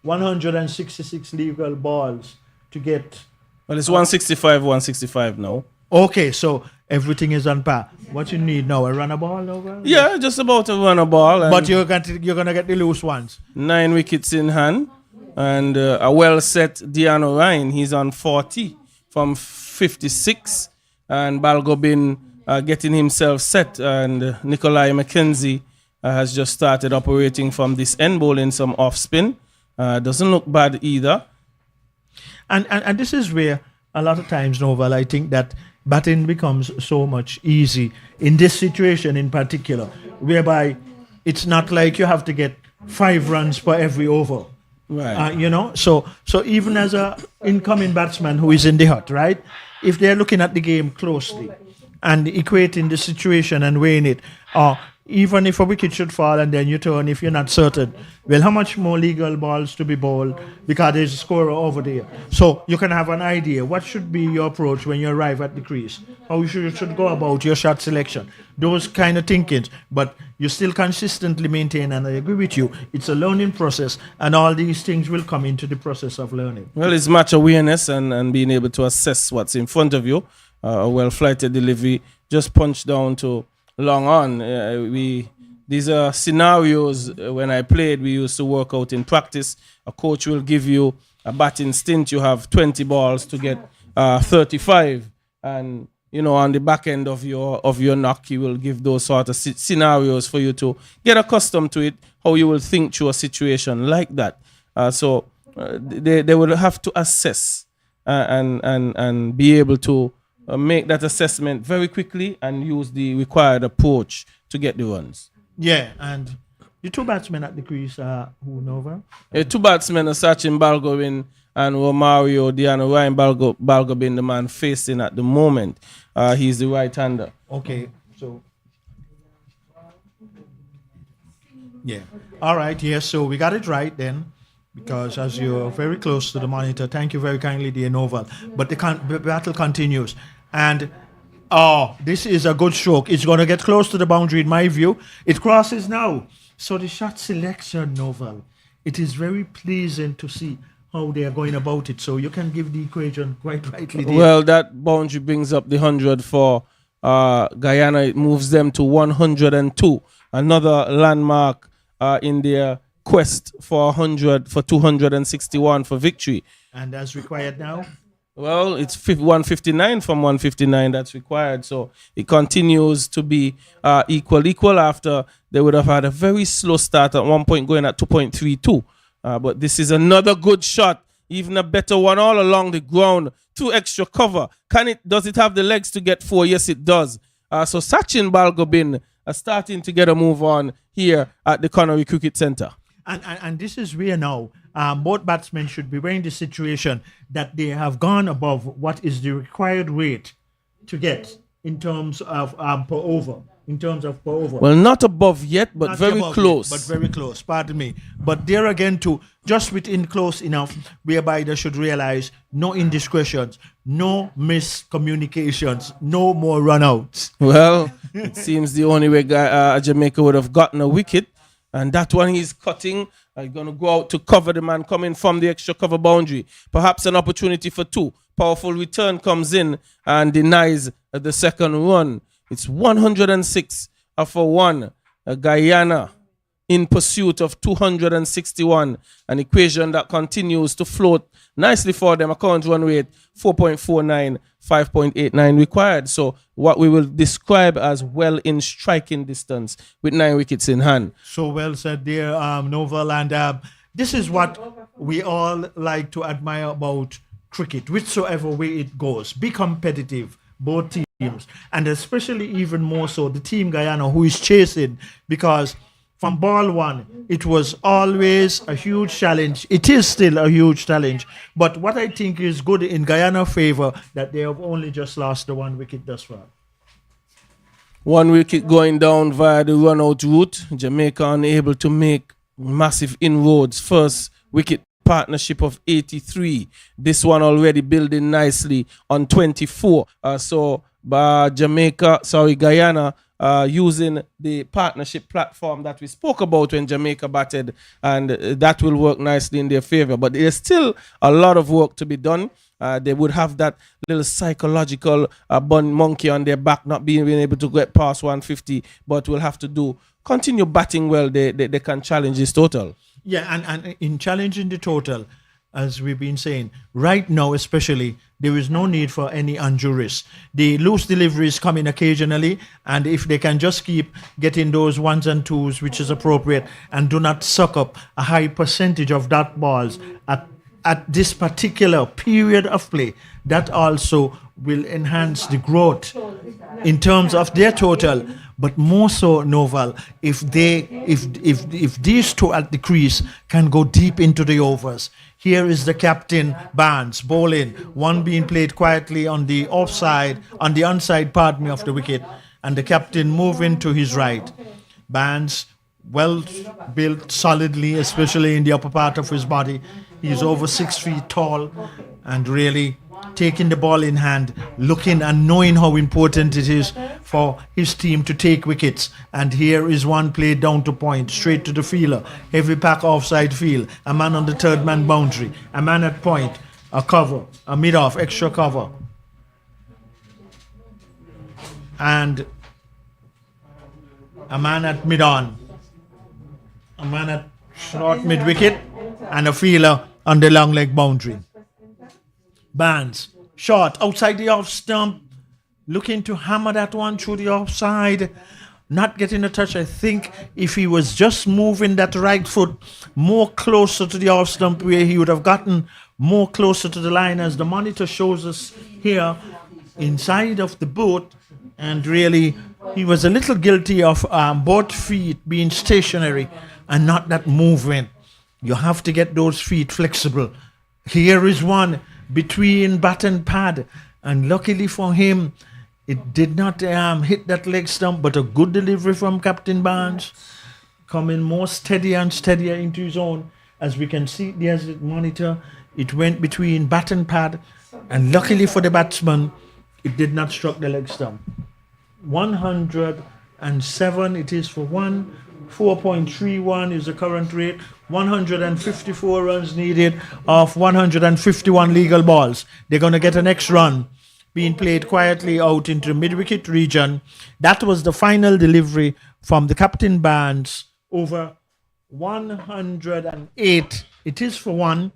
166 legal balls to get. Well, it's 165 now. Okay, so everything is on par. What you need now, a runner ball over? Yeah, just about a runner ball. But you're gonna get the loose ones. 9 wickets in hand, and a well set Deano Ryan. He's on 40 from 56, and Balgobin getting himself set, and Nikolai McKenzie has just started operating from this end, bowling some off spin. Doesn't look bad either. And this is where a lot of times, Novel, I think that batting becomes so much easy in this situation in particular, whereby it's not like you have to get 5 runs per every over. Right. So even as a incoming batsman who is in the hut, right? If they're looking at the game closely and equating the situation and weighing it, even if a wicket should fall and then you turn, if you're not certain, well, how much more legal balls to be bowled because there's a scorer over there. So you can have an idea. What should be your approach when you arrive at the crease? How you should go about your shot selection. Those kind of thinkings. But you still consistently maintain, and I agree with you, it's a learning process, and all these things will come into the process of learning. Well, it's match awareness and being able to assess what's in front of you. A well-flighted delivery, just punch down to long on. These are scenarios when I played, we used to work out in practice. A coach will give you a batting stint. You have 20 balls to get 35. And, on the back end of your knock, he will give those sort of scenarios for you to get accustomed to it, how you will think through a situation like that. So they will have to assess and be able to make that assessment very quickly and use the required approach to get the runs. Yeah, and the 2 batsmen at the crease are who, Nova? 2 batsmen are Sachin Balgobin and Romario Deano Ryan. Balgobin, the man facing at the moment. He's the right-hander. Okay, so... Yeah. All right, yes, so we got it right then. Because as you're very close to the monitor, thank you very kindly, dear Novel. But the battle continues. And this is a good stroke. It's going to get close to the boundary in my view. It crosses now. So the shot selection, Novel, it is very pleasing to see how they are going about it. So you can give the equation quite rightly there. Well, that boundary brings up the 100 for Guyana. It moves them to 102. Another landmark in their quest for 261 for victory. And as required now? Well, it's 159 from 159 that's required. So it continues to be equal after they would have had a very slow start at one point going at 2.32. But this is another good shot, even a better one all along the ground. 2 extra cover. Does it have the legs to get 4? Yes, it does. So Sachin Balgobin starting to get a move on here at the Connery Cricket Centre. And this is where now both batsmen should be in the situation that they have gone above what is the required rate to get in terms of per over. Well, not above yet, but Not very above close. yet, but very close, pardon me. But there again too, just within close enough, whereby they should realize no indiscretions, no miscommunications, no more runouts. Well, it seems the only way Jamaica would have gotten a wicket, and that one he's cutting. Going to go out to cover the man coming from the extra cover boundary. Perhaps an opportunity for 2. Powerful return comes in and denies the second run. It's 106 for 1. Guyana in pursuit of 261. An equation that continues to float nicely for them. A current run rate 4.49, 5.89 required. So what we will describe as well in striking distance with 9 wickets in hand. So well said there, Novel. And this is what we all like to admire about cricket, whichsoever way it goes. Be competitive, both teams, and especially even more so the team Guyana who is chasing, because from ball 1 it was always a huge challenge. It is still a huge challenge, but what I think is good in Guyana favor that they have only just lost the 1 wicket thus far. 1 wicket going down via the run out route. Jamaica unable to make massive inroads. First wicket partnership of 83. This one already building nicely on 24. Guyana using the partnership platform that we spoke about when Jamaica batted, and that will work nicely in their favor. But there's still a lot of work to be done. They would have that little psychological monkey on their back, not being able to get past 150, but will have to continue batting well. They can challenge this total. Yeah, and in challenging the total, as we've been saying, right now especially, there is no need for any injuries. The loose deliveries come in occasionally, and if they can just keep getting those 1s and 2s, which is appropriate, and do not suck up a high percentage of dot balls at this particular period of play, that also will enhance the growth in terms of their total. But more so, Novel, if these 2 at the crease can go deep into the overs. Here is the captain Barnes bowling, one being played quietly on the onside of the wicket, and the captain moving to his right. Barnes well built solidly, especially in the upper part of his body. He's over 6 feet tall and really taking the ball in hand, looking and knowing how important it is for his team to take wickets. And here is one played down to point, straight to the fielder. Heavy pack offside field, a man on the 3rd man boundary, a man at point, a cover, a mid-off, extra cover. And a man at mid-on, a man at short mid-wicket, and a fielder on the long leg boundary. Barnes, short, outside the off stump, looking to hammer that one through the offside, not getting a touch. I think if he was just moving that right foot more closer to the off stump, where he would have gotten more closer to the line, as the monitor shows us here inside of the boat. And really, he was a little guilty of both feet being stationary and not that movement. You have to get those feet flexible. Here is one between bat and pad, and luckily for him, it did not hit that leg stump, but a good delivery from Captain Barnes, coming more steady and steadier into his own. As we can see, there's the monitor. It went between bat and pad, and luckily for the batsman, it did not struck the leg stump. 107 it is for 1. 4.31 is the current rate. 154 runs needed of 151 legal balls. They're going to get an next run being played quietly out into the mid-wicket region. That was the final delivery from the Captain Barnes over 108. It is for 1.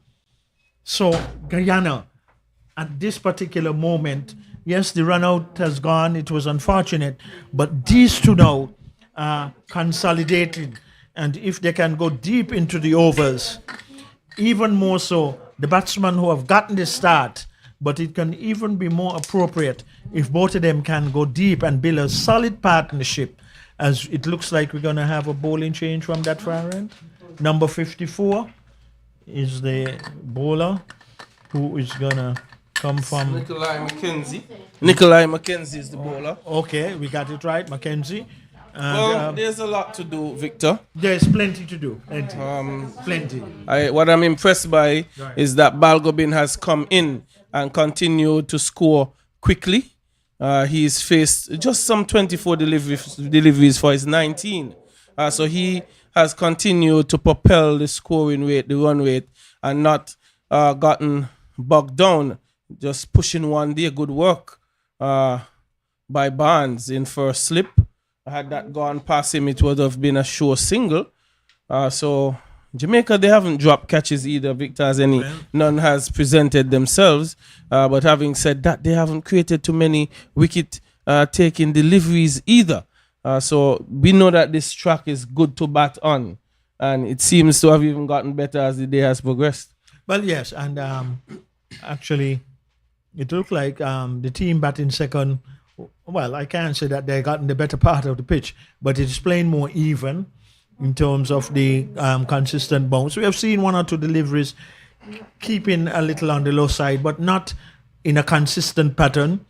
So Guyana, at this particular moment, yes, the run out has gone. It was unfortunate, but these 2 now are consolidated. And if they can go deep into the overs, even more so, the batsmen who have gotten the start, but it can even be more appropriate if both of them can go deep and build a solid partnership, as it looks like we're going to have a bowling change from that far end. Number 54 is the bowler who is going to come from... Nikolai McKenzie. Nikolai McKenzie is the bowler. Okay, we got it right, Mackenzie. And, Well, there's a lot to do, Victor. there's plenty to do. Plenty. What I'm impressed by is that Balgobin has come in and continued to score quickly. He's faced just some 24 deliveries for his 19. So he has continued to propel the scoring rate, the run rate, and not gotten bogged down. Just pushing one day. Good work by Barnes in first slip. Had that gone past him, it would have been a sure single. So Jamaica, they haven't dropped catches either, Victor, as any. None has presented themselves. But having said that, they haven't created too many wicket-taking deliveries either. So we know that this track is good to bat on. And it seems to have even gotten better as the day has progressed. Well, yes, and actually, it looked like the team batting second. Well, I can't say that they gotten the better part of the pitch, but it's playing more even in terms of the consistent bounce. We have seen one or two deliveries keeping a little on the low side, but not in a consistent pattern.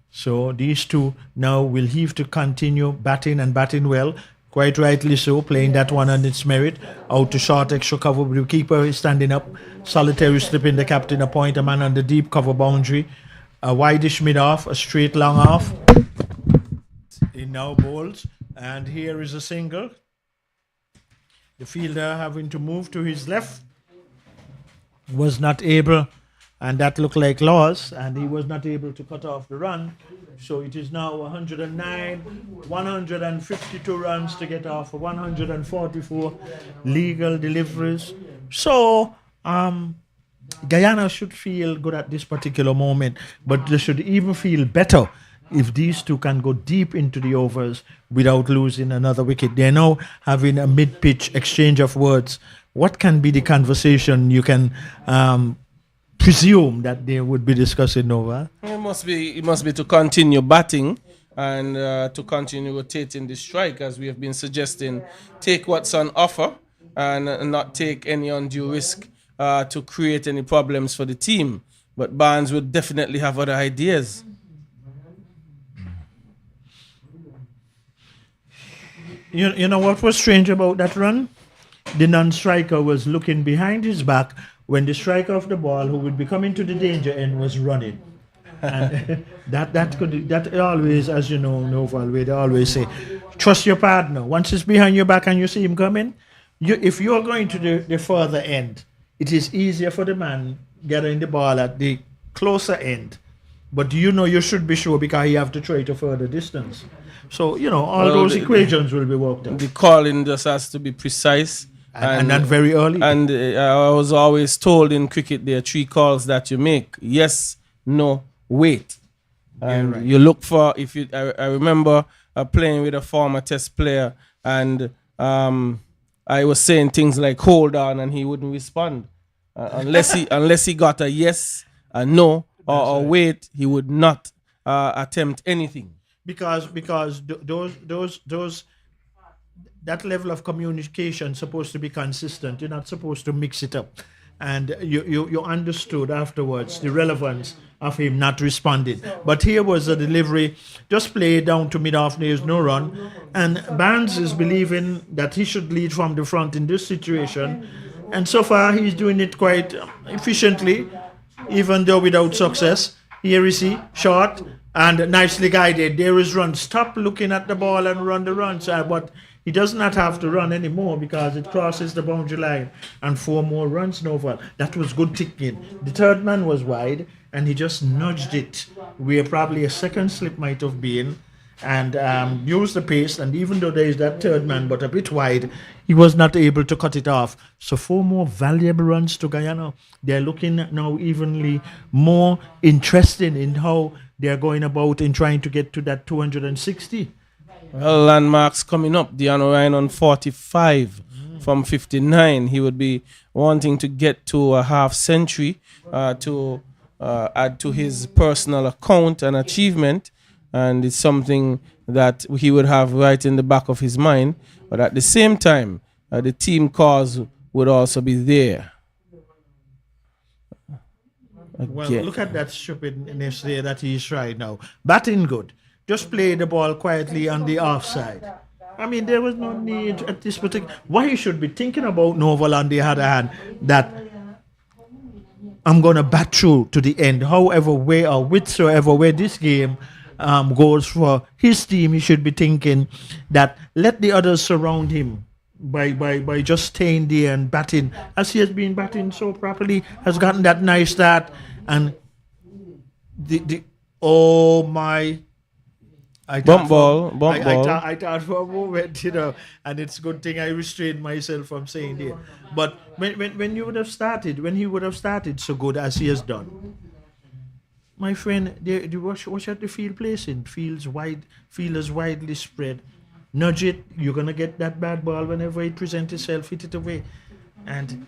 So these two now will have to continue batting and batting well. Quite rightly so, playing that one on its merit. Out to short extra cover, the keeper is standing up. Solitary slipping the captain a point, a man on the deep cover boundary. A wideish mid-off, a straight long off. He now bowls, and here is a single. The fielder having to move to his left was not able, and that looked like loss, and he was not able to cut off the run. So it is now 109, 152 runs to get off 144 legal deliveries. So, Guyana should feel good at this particular moment, but they should even feel better if these two can go deep into the overs without losing another wicket. They're now having a mid-pitch exchange of words. What can be the conversation you can presume that they would be discussing over? It must be to continue batting and to continue rotating the strike, as we have been suggesting. Take what's on offer and not take any undue risk to create any problems for the team. But Barnes would definitely have other ideas. You know what was strange about that run? The non-striker was looking behind his back when the striker of the ball, who would be coming to the danger end, was running. And that always, as you know, Noval, they always say, trust your partner. Once it's behind your back and you see him coming, if you're going to the further end, it is easier for the man gathering the ball at the closer end. But you should be sure, because you have to try to further distance. So, all those equations will be worked out. The calling just has to be precise. And not very early. And I was always told in cricket there are 3 calls that you make. Yes, no, wait. And you look for, I remember playing with a former test player, and I was saying things like hold on, and he wouldn't respond. Unless he got a yes, a no, or wait, he would not attempt anything. Because those that level of communication is supposed to be consistent. You're not supposed to mix it up. And you understood afterwards the relevance of him not responding. But here was a delivery, just play down to mid-off, there's no run. And Barnes is believing that he should lead from the front in this situation. And so far, he's doing it quite efficiently, even though without success. Here is he, short and nicely guided. There is run. Stop looking at the ball and run the runs. But he does not have to run anymore because it crosses the boundary line. And 4 more runs, Noval. That was good ticking. The third man was wide, and he just nudged it where probably a second slip might have been, and used the pace. And even though there is that third man, but a bit wide, he was not able to cut it off. So 4 more valuable runs to Guyana. They're looking now evenly more interesting in how they're going about in trying to get to that 260. Well, landmarks coming up. Deanna Ryan on 45 from 59. He would be wanting to get to a half century to add to his personal account and achievement, and it's something that he would have right in the back of his mind. But at the same time, the team cause would also be there. Well, look at that stupidness there that he's right now. Batting good. Just play the ball quietly on the offside. I mean, there was no need at this particular... Why you should be thinking about Novel on the other hand, that I'm going to bat through to the end, however way or whithersoever way this game goes for his team. He should be thinking that let the others surround him by just staying there and batting, as he has been batting so properly, has gotten that nice start. And oh my... Bump ball. I thought for a moment, and it's a good thing I restrained myself from saying there. But when you would have started, when he would have started so good as he has done, my friend, watch out the field placing. Fielders widely spread. Nudge it, you're gonna get that bad ball whenever it presents itself, hit it away. And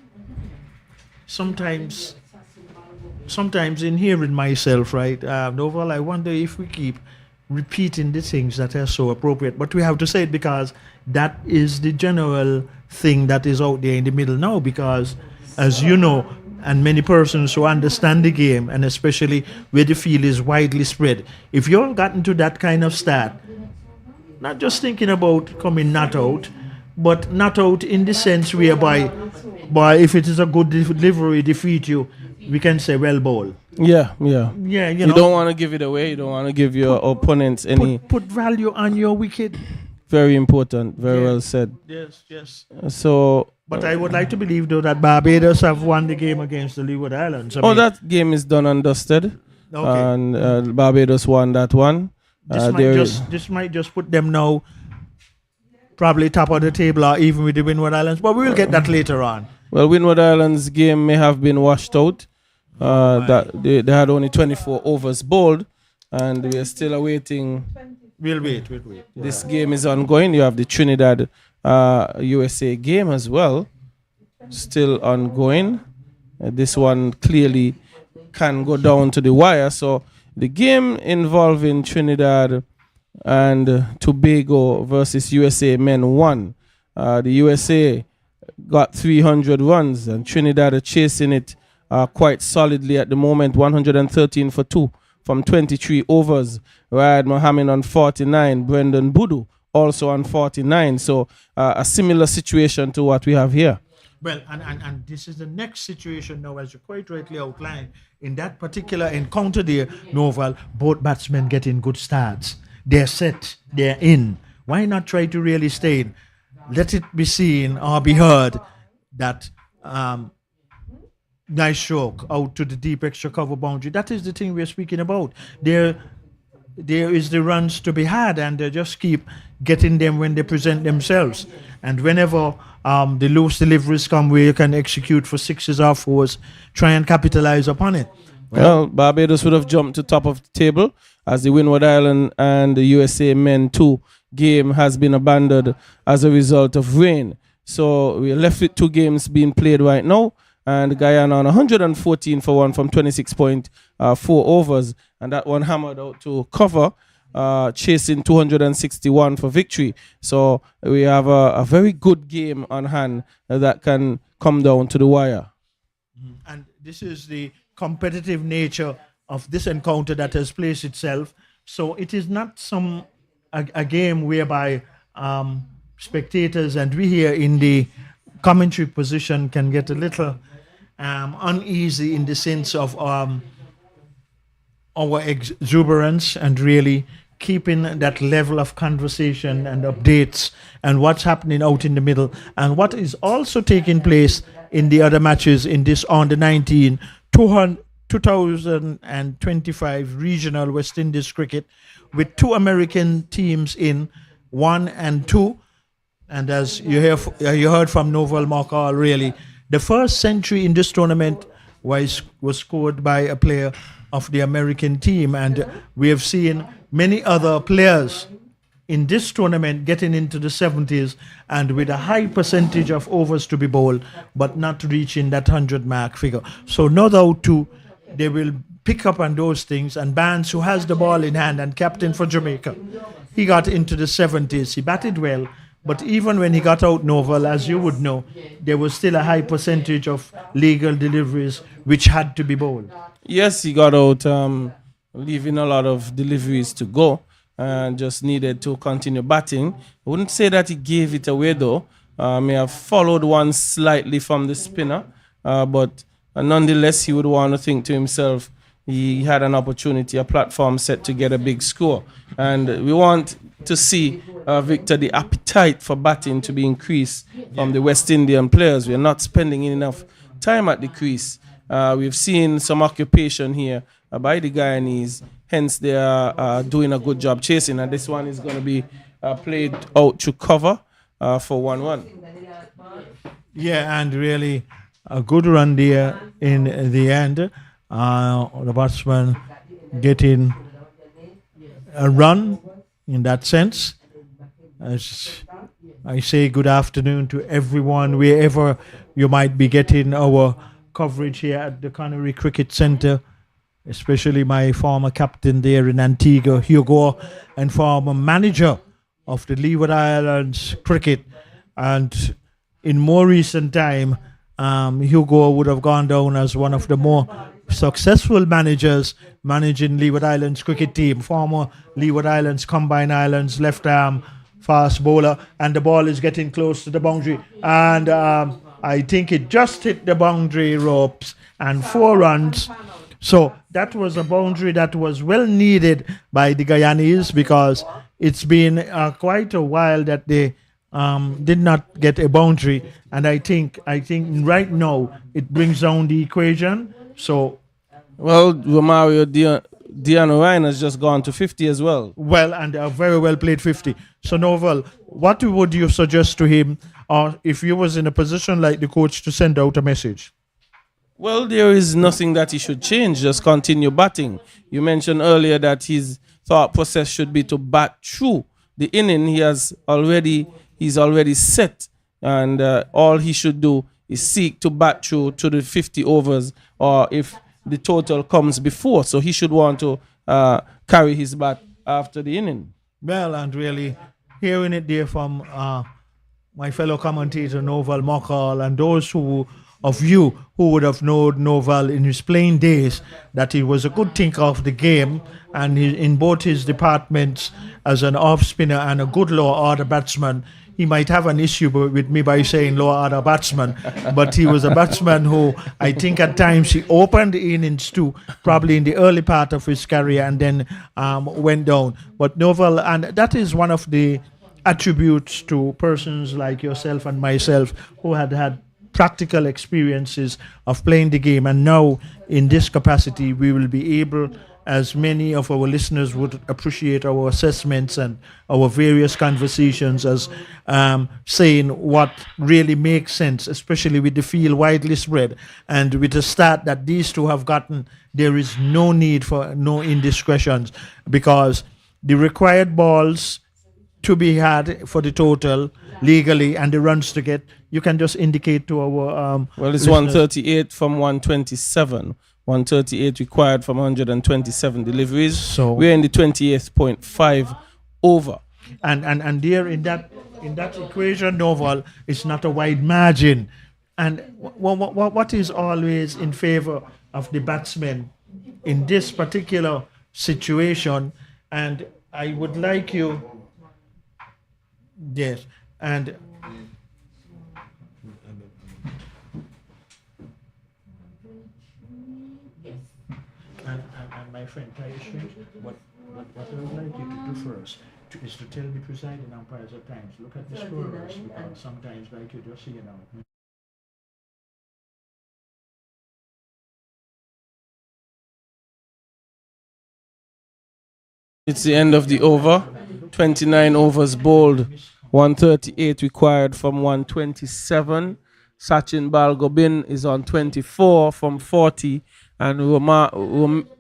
sometimes in hearing myself, right, Novel, I wonder if we keep repeating the things that are so appropriate, but we have to say it because that is the general thing that is out there in the middle now, because as you know, and many persons who understand the game, and especially where the field is widely spread, if you've gotten to that kind of start, not just thinking about coming not out, but not out in the sense whereby if it is a good delivery defeat you, we can say well ball. Yeah. You don't want to give it away. You don't want to give your opponents any... Put value on your wicket. Very important. Very well said. Yes. So... But I would like to believe, though, that Barbados have won the game against the Leeward Islands. That game is done and dusted. Okay. And Barbados won that one. This might just put them now probably top of the table or even with the Windward Islands. But we will get that later on. Well, Windward Islands game may have been washed out. That they had only 24 overs bowled, and we are still awaiting. We'll wait. This game is ongoing. You have the Trinidad USA game as well, still ongoing. This one clearly can go down to the wire. So the game involving Trinidad and Tobago versus USA men won. The USA got 300 runs, and Trinidad are chasing it quite solidly at the moment, 113 for 2 from 23 overs. Rayad Mohammed on 49, Brendan Budu also on 49. So a similar situation to what we have here. Well, and this is the next situation now, as you quite rightly outlined. In that particular encounter there, Novel, both batsmen getting good starts. They're set, they're in. Why not try to really stay in? Let it be seen or be heard that nice stroke out to the deep extra cover boundary. That is the thing we're speaking about. There is the runs to be had, and they just keep getting them when they present themselves. And whenever the loose deliveries come where you can execute for sixes or fours, try and capitalize upon it. Well, Barbados would have jumped to top of the table as the Windward Island and the USA men 2 game has been abandoned as a result of rain. So we're left with 2 games being played right now, and Guyana on 114 for 1 from 26.4 overs, and that one hammered out to cover, chasing 261 for victory. So we have a very good game on hand that can come down to the wire. And this is the competitive nature of this encounter that has placed itself. So it is not a game whereby spectators and we here in the commentary position can get a little uneasy in the sense of our exuberance and really keeping that level of conversation and updates and what's happening out in the middle and what is also taking place in the other matches in this under 19 2025 regional West Indies cricket, with 2 American teams in 1 and 2. And as you heard from Novel Markal, really, the first century in this tournament was scored by a player of the American team. And we have seen many other players in this tournament getting into the 70s and with a high percentage of overs to be bowled, but not reaching that 100 mark figure. So no doubt too, they will pick up on those things. And Barnes, who has the ball in hand and captain for Jamaica, he got into the 70s. He batted well, but even when he got out Novel, as you would know, there was still a high percentage of legal deliveries which had to be bowled. Yes, he got out, leaving a lot of deliveries to go, and just needed to continue batting. I wouldn't say that he gave it away though. May have followed one slightly from the spinner, but nonetheless, he would want to think to himself, he had an opportunity, a platform set to get a big score. And we want to see, Victor, the appetite for batting to be increased from the West Indian players. We are not spending enough time at the crease. We've seen some occupation here by the Guyanese, hence they are doing a good job chasing. And this one is going to be played out to cover for 1-1. Yeah, and really a good run there in the end. The batsman getting a run in that sense. As I say, good afternoon to everyone, wherever you might be getting our coverage here at the Connery Cricket Centre, especially my former captain there in Antigua, Hugo, and former manager of the Leeward Islands cricket. And in more recent time, Hugo would have gone down as one of the more successful managers managing Leeward Islands cricket team, former Leeward Islands, Combined Islands, left arm fast bowler, and the ball is getting close to the boundary, and I think it just hit the boundary ropes, and 4 runs. So that was a boundary that was well needed by the Guyanese, because it's been quite a while that they did not get a boundary, and I think right now it brings down the equation. So, well, Romario Diano Ryan has just gone to 50 as well. Well, and a very well played 50. So, Novel, what would you suggest to him, or if you was in a position like the coach, to send out a message? Well, there is nothing that he should change. Just continue batting. You mentioned earlier that his thought process should be to bat through the inning. He's already set, and all he should do is seek to bat through to the 50 overs, or if the total comes before. So he should want to carry his bat after the inning. Well, and really hearing it there from my fellow commentator, Novel Mockall, and those of you who would have known Novel in his playing days, that he was a good thinker of the game, and in both his departments as an off spinner and a good lower order batsman. He might have an issue with me by saying lower order batsman, but he was a batsman who I think at times he opened the innings too, probably in the early part of his career, and then went down. But Novel, and that is one of the attributes to persons like yourself and myself who had practical experiences of playing the game, and now in this capacity we will be able, as many of our listeners would appreciate our assessments and our various conversations, as saying what really makes sense, especially with the field widely spread and with the start that these two have gotten. There is no need for no indiscretions, because the required balls to be had for the total legally and the runs to get, you can just indicate to our well, it's listeners. 138 from 127. 138 required from 127 deliveries. So we're in the 28th.5 over. And there in that equation, Novel, it's not a wide margin. And what is always in favor of the batsmen in this particular situation? And I would like you, yes, and my friend, tie it straight. What I would like you to do first is to tell the presiding umpires at times, look at the scorers, because sometimes, like you just see now. It's the end of the over. 29 overs bowled, 138 required from 127. Sachin Balgobin is on 24 from 40, and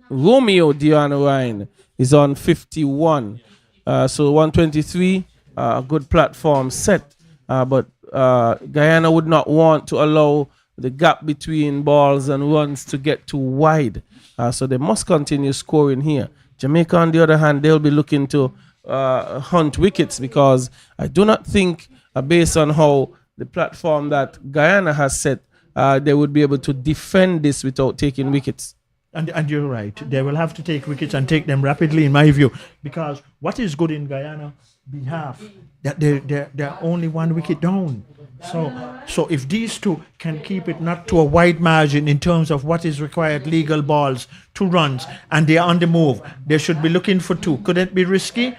Romeo Diano Ryan is on 51 So 123, a good platform set. But Guyana would not want to allow the gap between balls and runs to get too wide. So they must continue scoring here. Jamaica, on the other hand, they'll be looking to hunt wickets, because I do not think, based on how the platform that Guyana has set, they would be able to defend this without taking wickets. And you're right. They will have to take wickets and take them rapidly, in my view, because what is good in Guyana behalf, that they're only 1 wicket down. So if these two can keep it not to a wide margin in terms of what is required, legal balls, 2 runs, and they are on the move, they should be looking for 2. Could it be risky?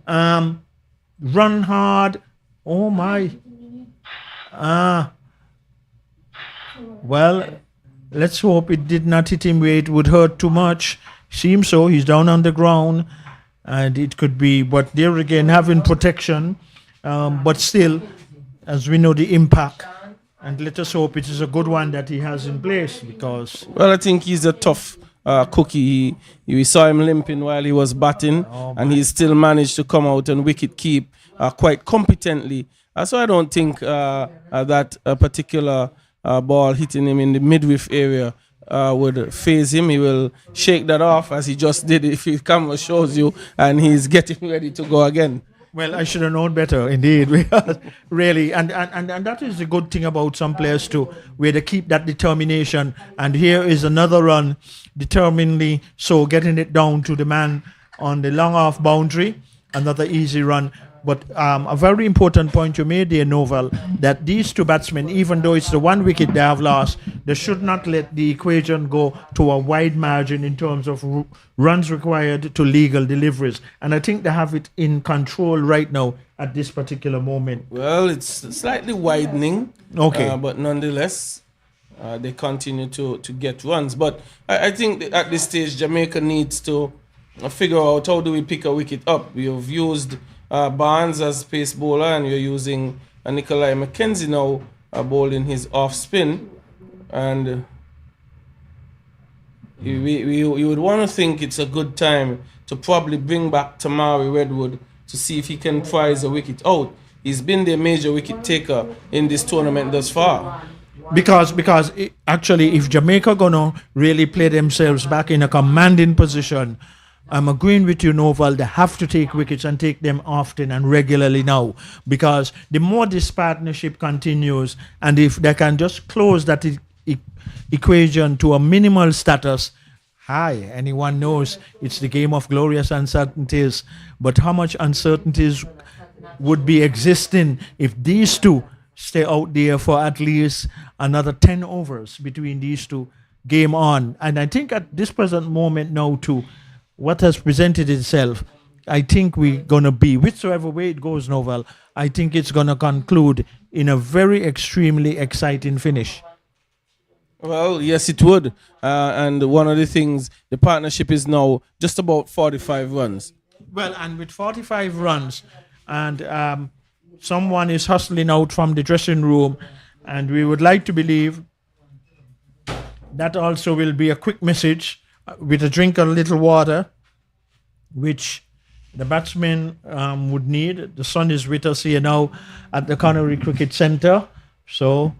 Run hard. Oh my. Well, let's hope it did not hit him where it would hurt too much. Seems so. He's down on the ground, and it could be, but there again, having protection, but still, as we know, the impact. And let us hope it is a good one that he has in place, because... Well, I think he's a tough cookie. We saw him limping while he was batting, and he still managed to come out and wicket keep quite competently. So I don't think that a particular ball hitting him in the midwiff area would phase him. He will shake that off, as he just did if the camera shows you, and he's getting ready to go again. Well, I should have known better, indeed. Really, and that is the good thing about some players too, where they keep that determination. And here is another run, determinedly so, getting it down to the man on the long off boundary. Another easy run. But a very important point you made there, Novel, that these 2 batsmen, even though it's the 1 wicket they have lost, they should not let the equation go to a wide margin in terms of runs required to legal deliveries. And I think they have it in control right now at this particular moment. Well, it's slightly widening. Okay. But nonetheless, they continue to get runs. But I think that at this stage, Jamaica needs to figure out, how do we pick a wicket up? We have used... Barnes as pace bowler, and you're using Nikolai McKenzie now bowling his off spin, and you would want to think it's a good time to probably bring back Tamari Redwood to see if he can prize a wicket out. He's been the major wicket taker in this tournament thus far. Because actually, if Jamaica gonna really play themselves back in a commanding position, I'm agreeing with you, Noval. They have to take wickets and take them often and regularly now, because the more this partnership continues, and if they can just close that equation to a minimal status, anyone knows it's the game of glorious uncertainties. But how much uncertainties would be existing if these 2 stay out there for at least another 10 overs between these 2, game on. And I think at this present moment now too, what has presented itself, I think we're going to be, whichever way it goes, Novel, I think it's going to conclude in a very extremely exciting finish. Well, yes, it would. And one of the things, the partnership is now just about 45 runs. Well, and with 45 runs, and someone is hustling out from the dressing room, and we would like to believe that also will be a quick message with a drink of a little water, which the batsmen would need. The sun is with us here now at the Connery Cricket Centre. So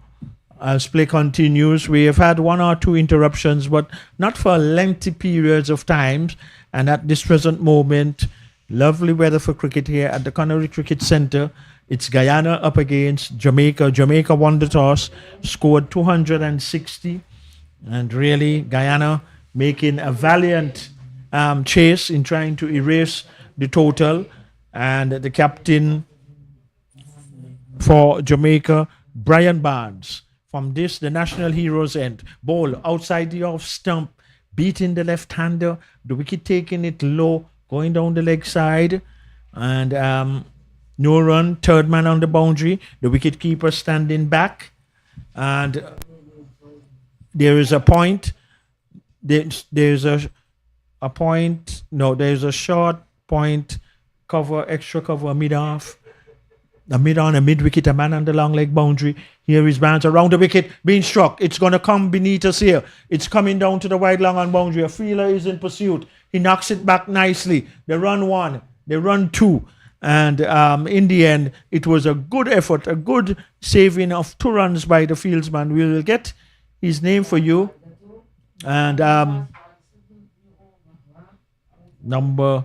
as play continues, we have had 1 or 2 interruptions, but not for lengthy periods of time. And at this present moment, lovely weather for cricket here at the Connery Cricket Centre. It's Guyana up against Jamaica. Jamaica won the toss, scored 260. And really, Guyana making a valiant chase in trying to erase the total. And the captain for Jamaica, Brian Barnes, from this, the national heroes end. Ball outside the off stump, beating the left-hander, the wicket taking it low, going down the leg side. And no run, 3rd man on the boundary, the wicket keeper standing back. And there is a point. There's a short point, cover, extra cover, mid-off. A mid-on, a mid-wicket, a man on the long leg boundary. Here is Barnes around the wicket, being struck. It's going to come beneath us here. It's coming down to the wide long on boundary. A fielder is in pursuit. He knocks it back nicely. The run 1. They run 2. And in the end, it was a good effort, a good saving of 2 runs by the fieldsman. We will get his name for you. And number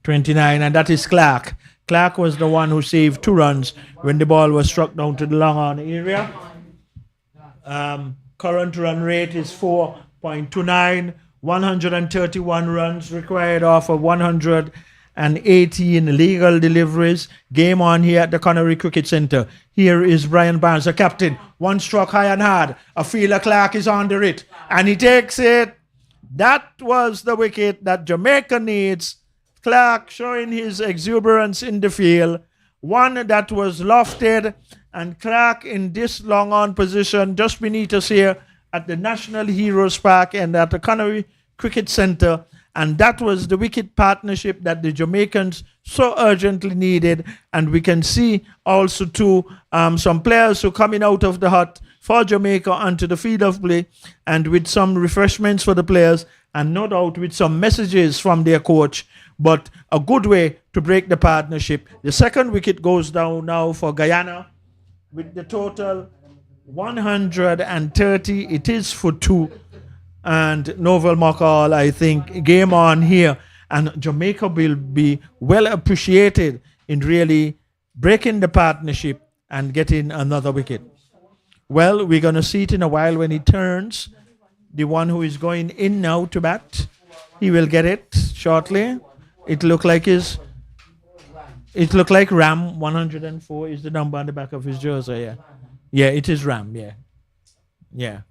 29, and that is Clark. Clark was the one who saved 2 runs when the ball was struck down to the long on area. Current run rate is 4.29, 131 runs required off of 118 legal deliveries. Game on here at the Connery Cricket Centre. Here is Brian Barnes, the captain. 1 struck high and hard. A fielder Clark is under it, and he takes it. That was the wicket that Jamaica needs. Clark showing his exuberance in the field. One that was lofted, and Clark in this long on position just beneath us here at the National Heroes Park and at the Connery Cricket Centre. And that was the wicket partnership that the Jamaicans so urgently needed. And we can see also too some players who coming out of the hut for Jamaica onto the field of play, and with some refreshments for the players, and no doubt with some messages from their coach. But a good way to break the partnership. The second wicket goes down now for Guyana with the total 130. It is for 2. And Novel Makal, I think, game on here. And Jamaica will be well appreciated in really breaking the partnership and getting another wicket. Well, we're going to see it in a while when he turns. The one who is going in now to bat, he will get it shortly. It looked like Ram 104 is the number on the back of his jersey. Yeah, yeah, it is Ram. Yeah, yeah.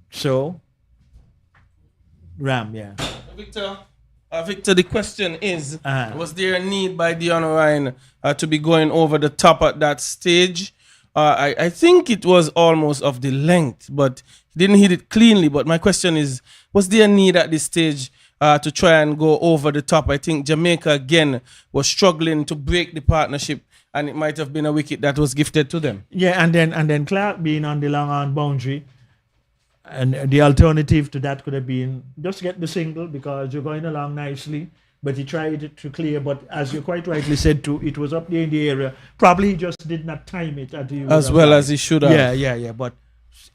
So Ram, yeah. Victor, the question is: was there a need by Dion Ryan to be going over the top at that stage? I think it was almost of the length, but he didn't hit it cleanly. But my question is: was there a need at this stage to try and go over the top? I think Jamaica again was struggling to break the partnership, and it might have been a wicket that was gifted to them. Yeah, and then Clark being on the long on boundary, and the alternative to that could have been just get the single because you're going along nicely. But he tried to clear, but as you quite rightly said too, it was up there in the area. Probably he just did not time it as well as he should have. Yeah. But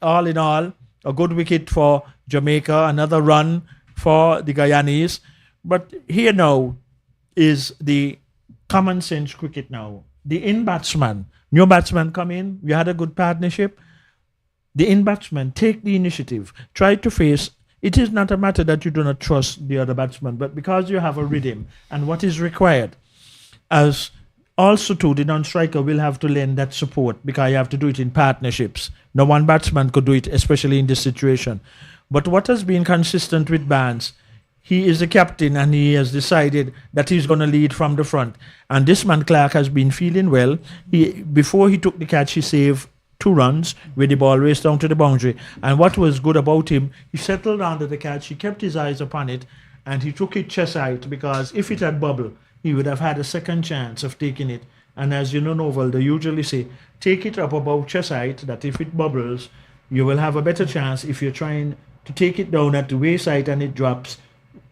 all in all, a good wicket for Jamaica, another run for the Guyanese. But here now is the common sense cricket now. The in-batsman, new batsman come in, we had a good partnership. The in-batsman take the initiative, try to face. It is not a matter that you do not trust the other batsman, but because you have a rhythm and what is required, as also too, the non-striker will have to lend that support because you have to do it in partnerships. No one batsman could do it, especially in this situation. But what has been consistent with Barnes, he is the captain and he has decided that he's going to lead from the front. And this man Clark has been feeling well. Before he took the catch, he saved 2 runs with the ball raced down to the boundary. And what was good about him, he settled under the catch, he kept his eyes upon it, and he took it chest height because if it had bubbled, he would have had a second chance of taking it. And as you know, Novel, they usually say, take it up above chest height, that if it bubbles, you will have a better chance. If you're trying to take it down at the waist height and it drops,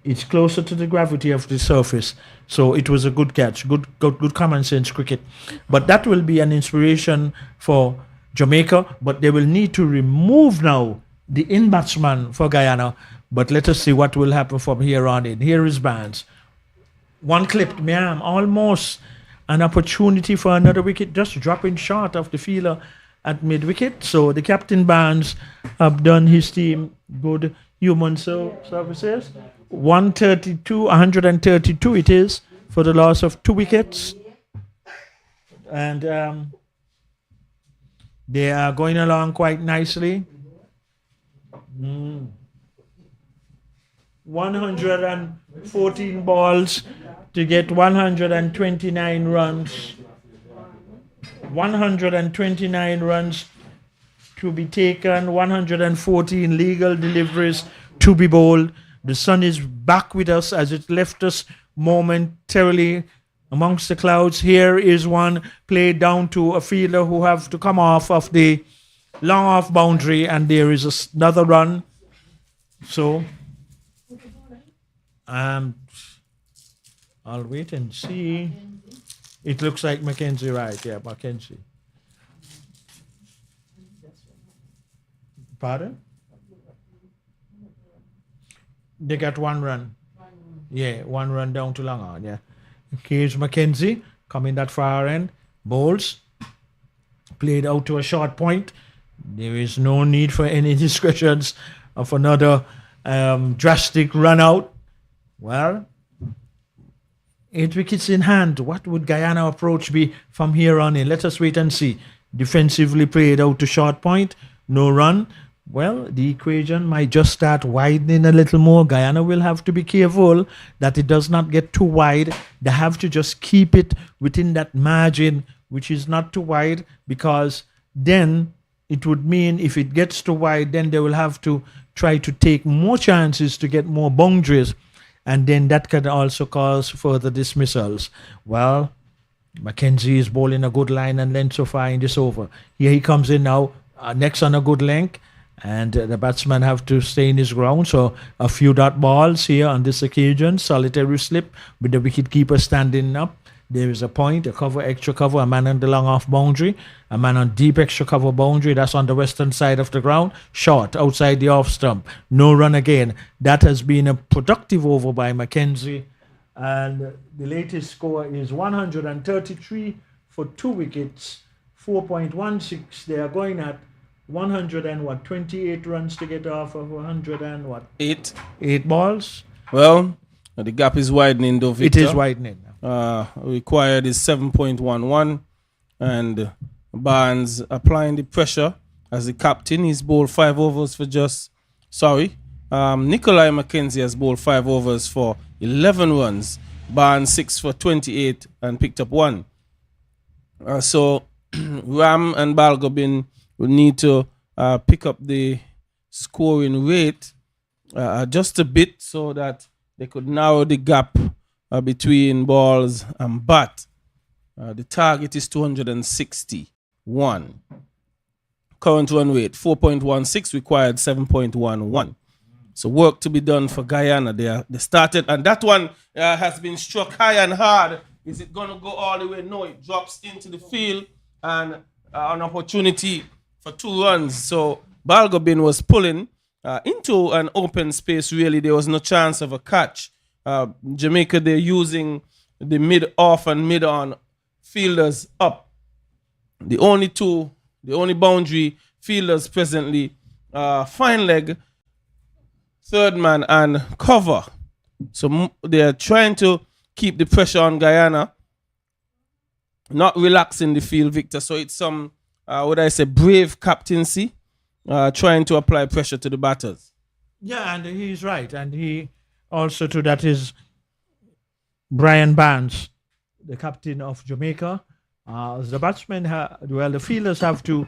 it's closer to the gravity of the surface. So it was a good catch, good common sense cricket. But that will be an inspiration for Jamaica, but they will need to remove now the in-batsman for Guyana. But let us see what will happen from here on in. Here is Barnes. One clipped, almost an opportunity for another wicket, just dropping short of the fielder at mid-wicket. So the captain Barnes have done his team good human services. 132 it is for the loss of 2 wickets. And they are going along quite nicely. 114 balls to get 129 runs. 129 runs to be taken, 114 legal deliveries to be bowled. The sun is back with us as it left us momentarily amongst the clouds. Here is one played down to a fielder who have to come off of the long off boundary, and there is another run. So I'll wait and see. It looks like Mackenzie, right? Yeah, Mackenzie. Pardon? They got 1 run. Yeah, 1 run down to long on. Yeah. Here's Mackenzie coming that far end. Bowls. Played out to a short point. There is no need for any discretions of another drastic run out. Well, 8 wickets in hand. What would Guyana approach be from here on in? Let us wait and see. Defensively played out to short point. No run. Well, the equation might just start widening a little more. Guyana will have to be careful that it does not get too wide. They have to just keep it within that margin, which is not too wide, because then it would mean if it gets too wide, then they will have to try to take more chances to get more boundaries. And then that can also cause further dismissals. Well, Mackenzie is bowling a good line and length so far in this over. Here he comes in now, next on a good length. And the batsman have to stay in his ground. So a few dot balls here on this occasion. Solitary slip with the wicket keeper standing up. There is a point, a cover, extra cover, a man on the long off boundary, a man on deep extra cover boundary. That's on the western side of the ground. Short, outside the off stump. No run again. That has been a productive over by Mackenzie. And the latest score is 133 for 2 wickets. 4.16. They are going at 28 runs to get off of 8 balls. Well, the gap is widening though, Victor. It is widening. Required is 7.11, and Barnes applying the pressure as the captain. He's bowled 5 overs for Nikolai Mackenzie has bowled 5 overs for 11 runs. Barnes 6 for 28 and picked up 1. So Ram and Balgobin will need to pick up the scoring rate just a bit so that they could narrow the gap between balls and bat. The target is 261. Current run rate 4.16, required 7.11. So work to be done for Guyana. They started, and that one has been struck high and hard. Is it going to go all the way? No, it drops into the field, and an opportunity for 2 runs. So Balgobin was pulling into an open space. Really, there was no chance of a catch. Jamaica, they're using the mid-off and mid-on fielders up. The only boundary fielders presently, fine leg, third man, and cover. So they're trying to keep the pressure on Guyana, not relaxing the field, Victor. So it's some, brave captaincy, trying to apply pressure to the batters. Yeah, and he's right. And he also, to that, is Brian Barnes, the captain of Jamaica. The batsmen, the fielders have to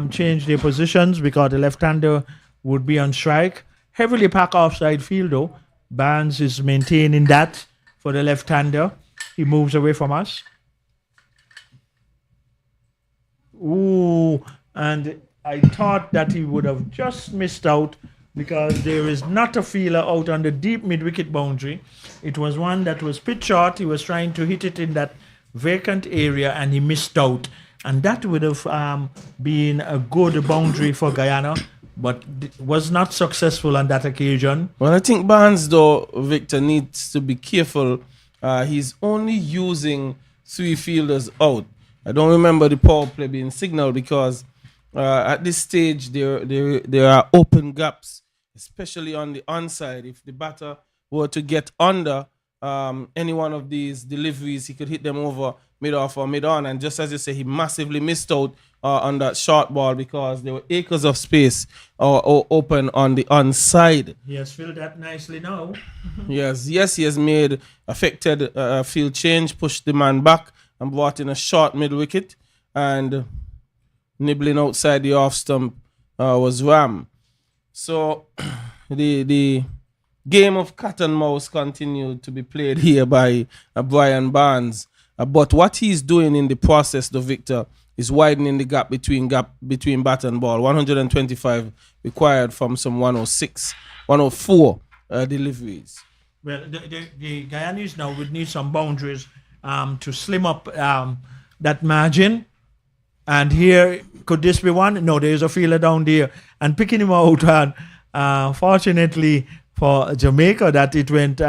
change their positions because the left-hander would be on strike. Heavily packed offside field, though. Barnes is maintaining that for the left-hander. He moves away from us. Ooh, and I thought that he would have just missed out because there is not a feeler out on the deep mid-wicket boundary. It was one that was pitch short. He was trying to hit it in that vacant area and he missed out. And that would have been a good boundary for Guyana, but was not successful on that occasion. Well, I think Barnes, though, Victor, needs to be careful. He's only using 3 fielders out. I don't remember the power play being signaled because at this stage there are open gaps, especially on the onside. If the batter were to get under any one of these deliveries, he could hit them over mid-off or mid-on. And just as you say, he massively missed out on that short ball because there were acres of space open on the onside. He has filled that nicely now. Yes, he has made affected field change, pushed the man back and brought in a short mid-wicket, and nibbling outside the off stump was Ram. So the game of cat and mouse continued to be played here by Brian Barnes. But what he's doing in the process, though, Victor, is widening the gap between bat and ball. 125 required from some 104 deliveries. Well, the Guyanese now would need some boundaries to slim up that margin. And here, could this be one? No, there's a fielder down there. And picking him out, and fortunately for Jamaica, that it went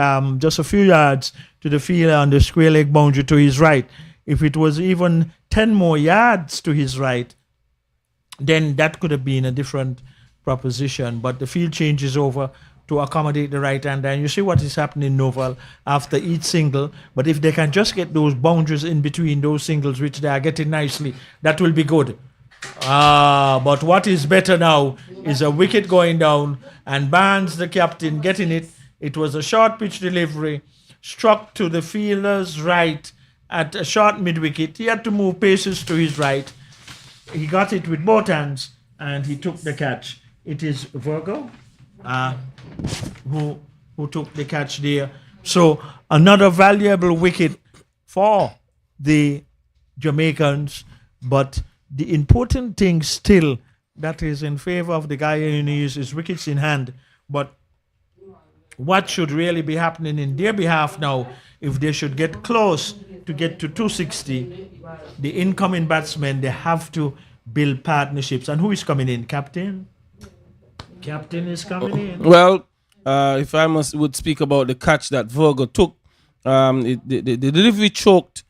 just a few yards to the fielder on the square leg boundary to his right. If it was even 10 more yards to his right, then that could have been a different proposition. But the field changes over to accommodate the right hander. And you see what is happening in Noval after each single. But if they can just get those boundaries in between those singles, which they are getting nicely, that will be good. But what is better now is a wicket going down and Barnes, the captain, getting it. It was a short pitch delivery, struck to the fielder's right at a short mid-wicket. He had to move paces to his right. He got it with both hands and he took the catch. It is Virgo who took the catch there. So another valuable wicket for the Jamaicans, but the important thing still that is in favor of the Guyanese is wickets in hand. But what should really be happening in their behalf now, if they should get close to get to 260, the incoming batsmen, they have to build partnerships. And who is coming in? Captain? Captain is coming in. Well, if I would speak about the catch that Virgo took, the delivery choked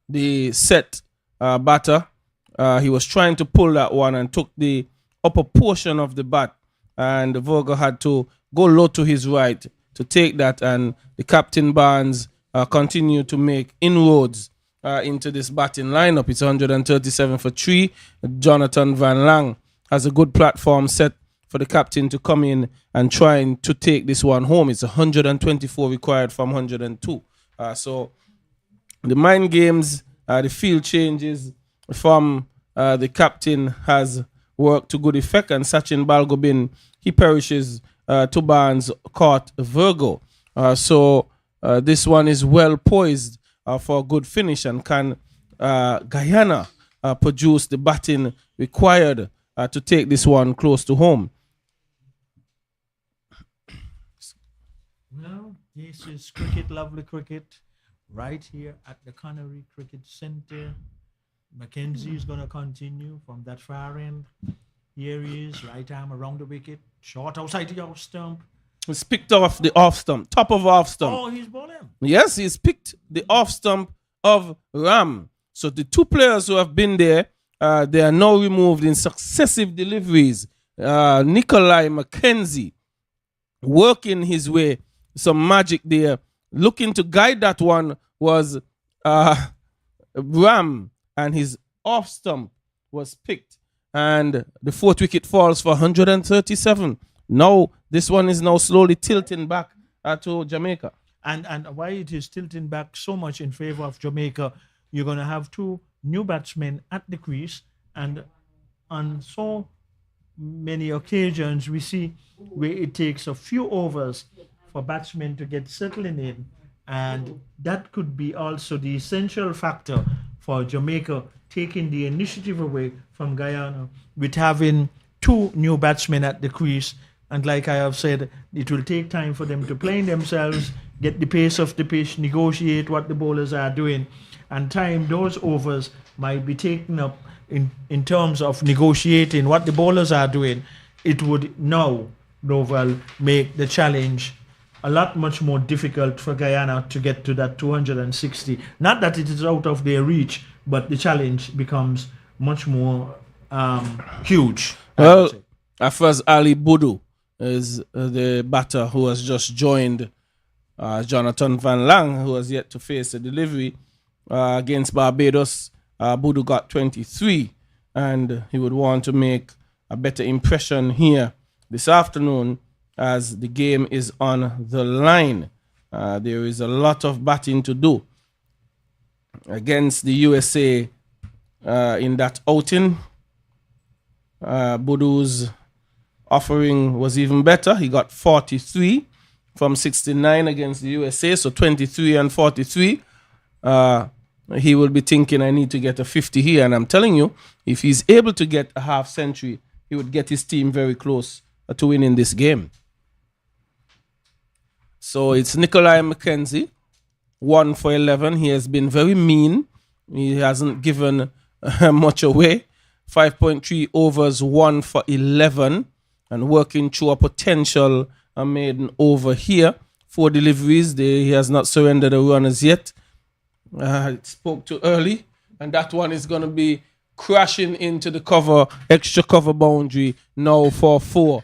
the set batter. He was trying to pull that one and took the upper portion of the bat, and Virgo had to go low to his right to take that, and the captain Barnes continued to make inroads into this batting lineup. It's 137 for 3. Jonathan Van Lang has a good platform set for the captain to come in and trying to take this one home. It's 124 required from 102. So the mind games, the field changes from the captain has worked to good effect, and Sachin Balgobin, he perishes to Barnes, caught Virgo. So this one is well poised for a good finish, and can Guyana produce the batting required to take this one close to home? Well, this is cricket, lovely cricket, right here at the Connery Cricket Center. Mackenzie is going to continue from that far end. Here he is, right arm around the wicket, short outside the off stump. He's picked off the off stump, top of off stump. Oh, he's bowling. Yes, he's picked the off stump of Ram. So the two players who have been there, they are now removed in successive deliveries. Nikolai Mackenzie working his way, some magic there. Looking to guide that one was Ram, and his off stump was picked. And the fourth wicket falls for 137. Now, this one is now slowly tilting back to Jamaica. And why it is tilting back so much in favor of Jamaica, you're going to have two new batsmen at the crease. And on so many occasions, we see where it takes a few overs for batsmen to get settling in. And that could be also the essential factor for Jamaica taking the initiative away from Guyana, with having two new batsmen at the crease. And like I have said, it will take time for them to play themselves, get the pace of the pitch, negotiate what the bowlers are doing, and time those overs might be taken up in terms of negotiating what the bowlers are doing. It would now, Novel, make the challenge a lot much more difficult for Guyana to get to that 260. Not that it is out of their reach, but the challenge becomes much more huge. Well, Afraz Ali Budu is the batter who has just joined Jonathan Van Lang, who has yet to face a delivery against Barbados. Budu got 23, and he would want to make a better impression here this afternoon as the game is on the line. There is a lot of batting to do against the USA in that outing. Budu's offering was even better. He got 43 from 69 against the USA, so 23 and 43. He will be thinking, I need to get a 50 here. And I'm telling you, if he's able to get a half century, he would get his team very close to winning this game. So it's Nikolai McKenzie, 1 for 11. He has been very mean. He hasn't given much away. 5.3 overs, 1 for 11. And working through a potential maiden over here. 4 deliveries. He has not surrendered a run as yet. It spoke too early. And that one is going to be crashing into the extra cover boundary now for 4.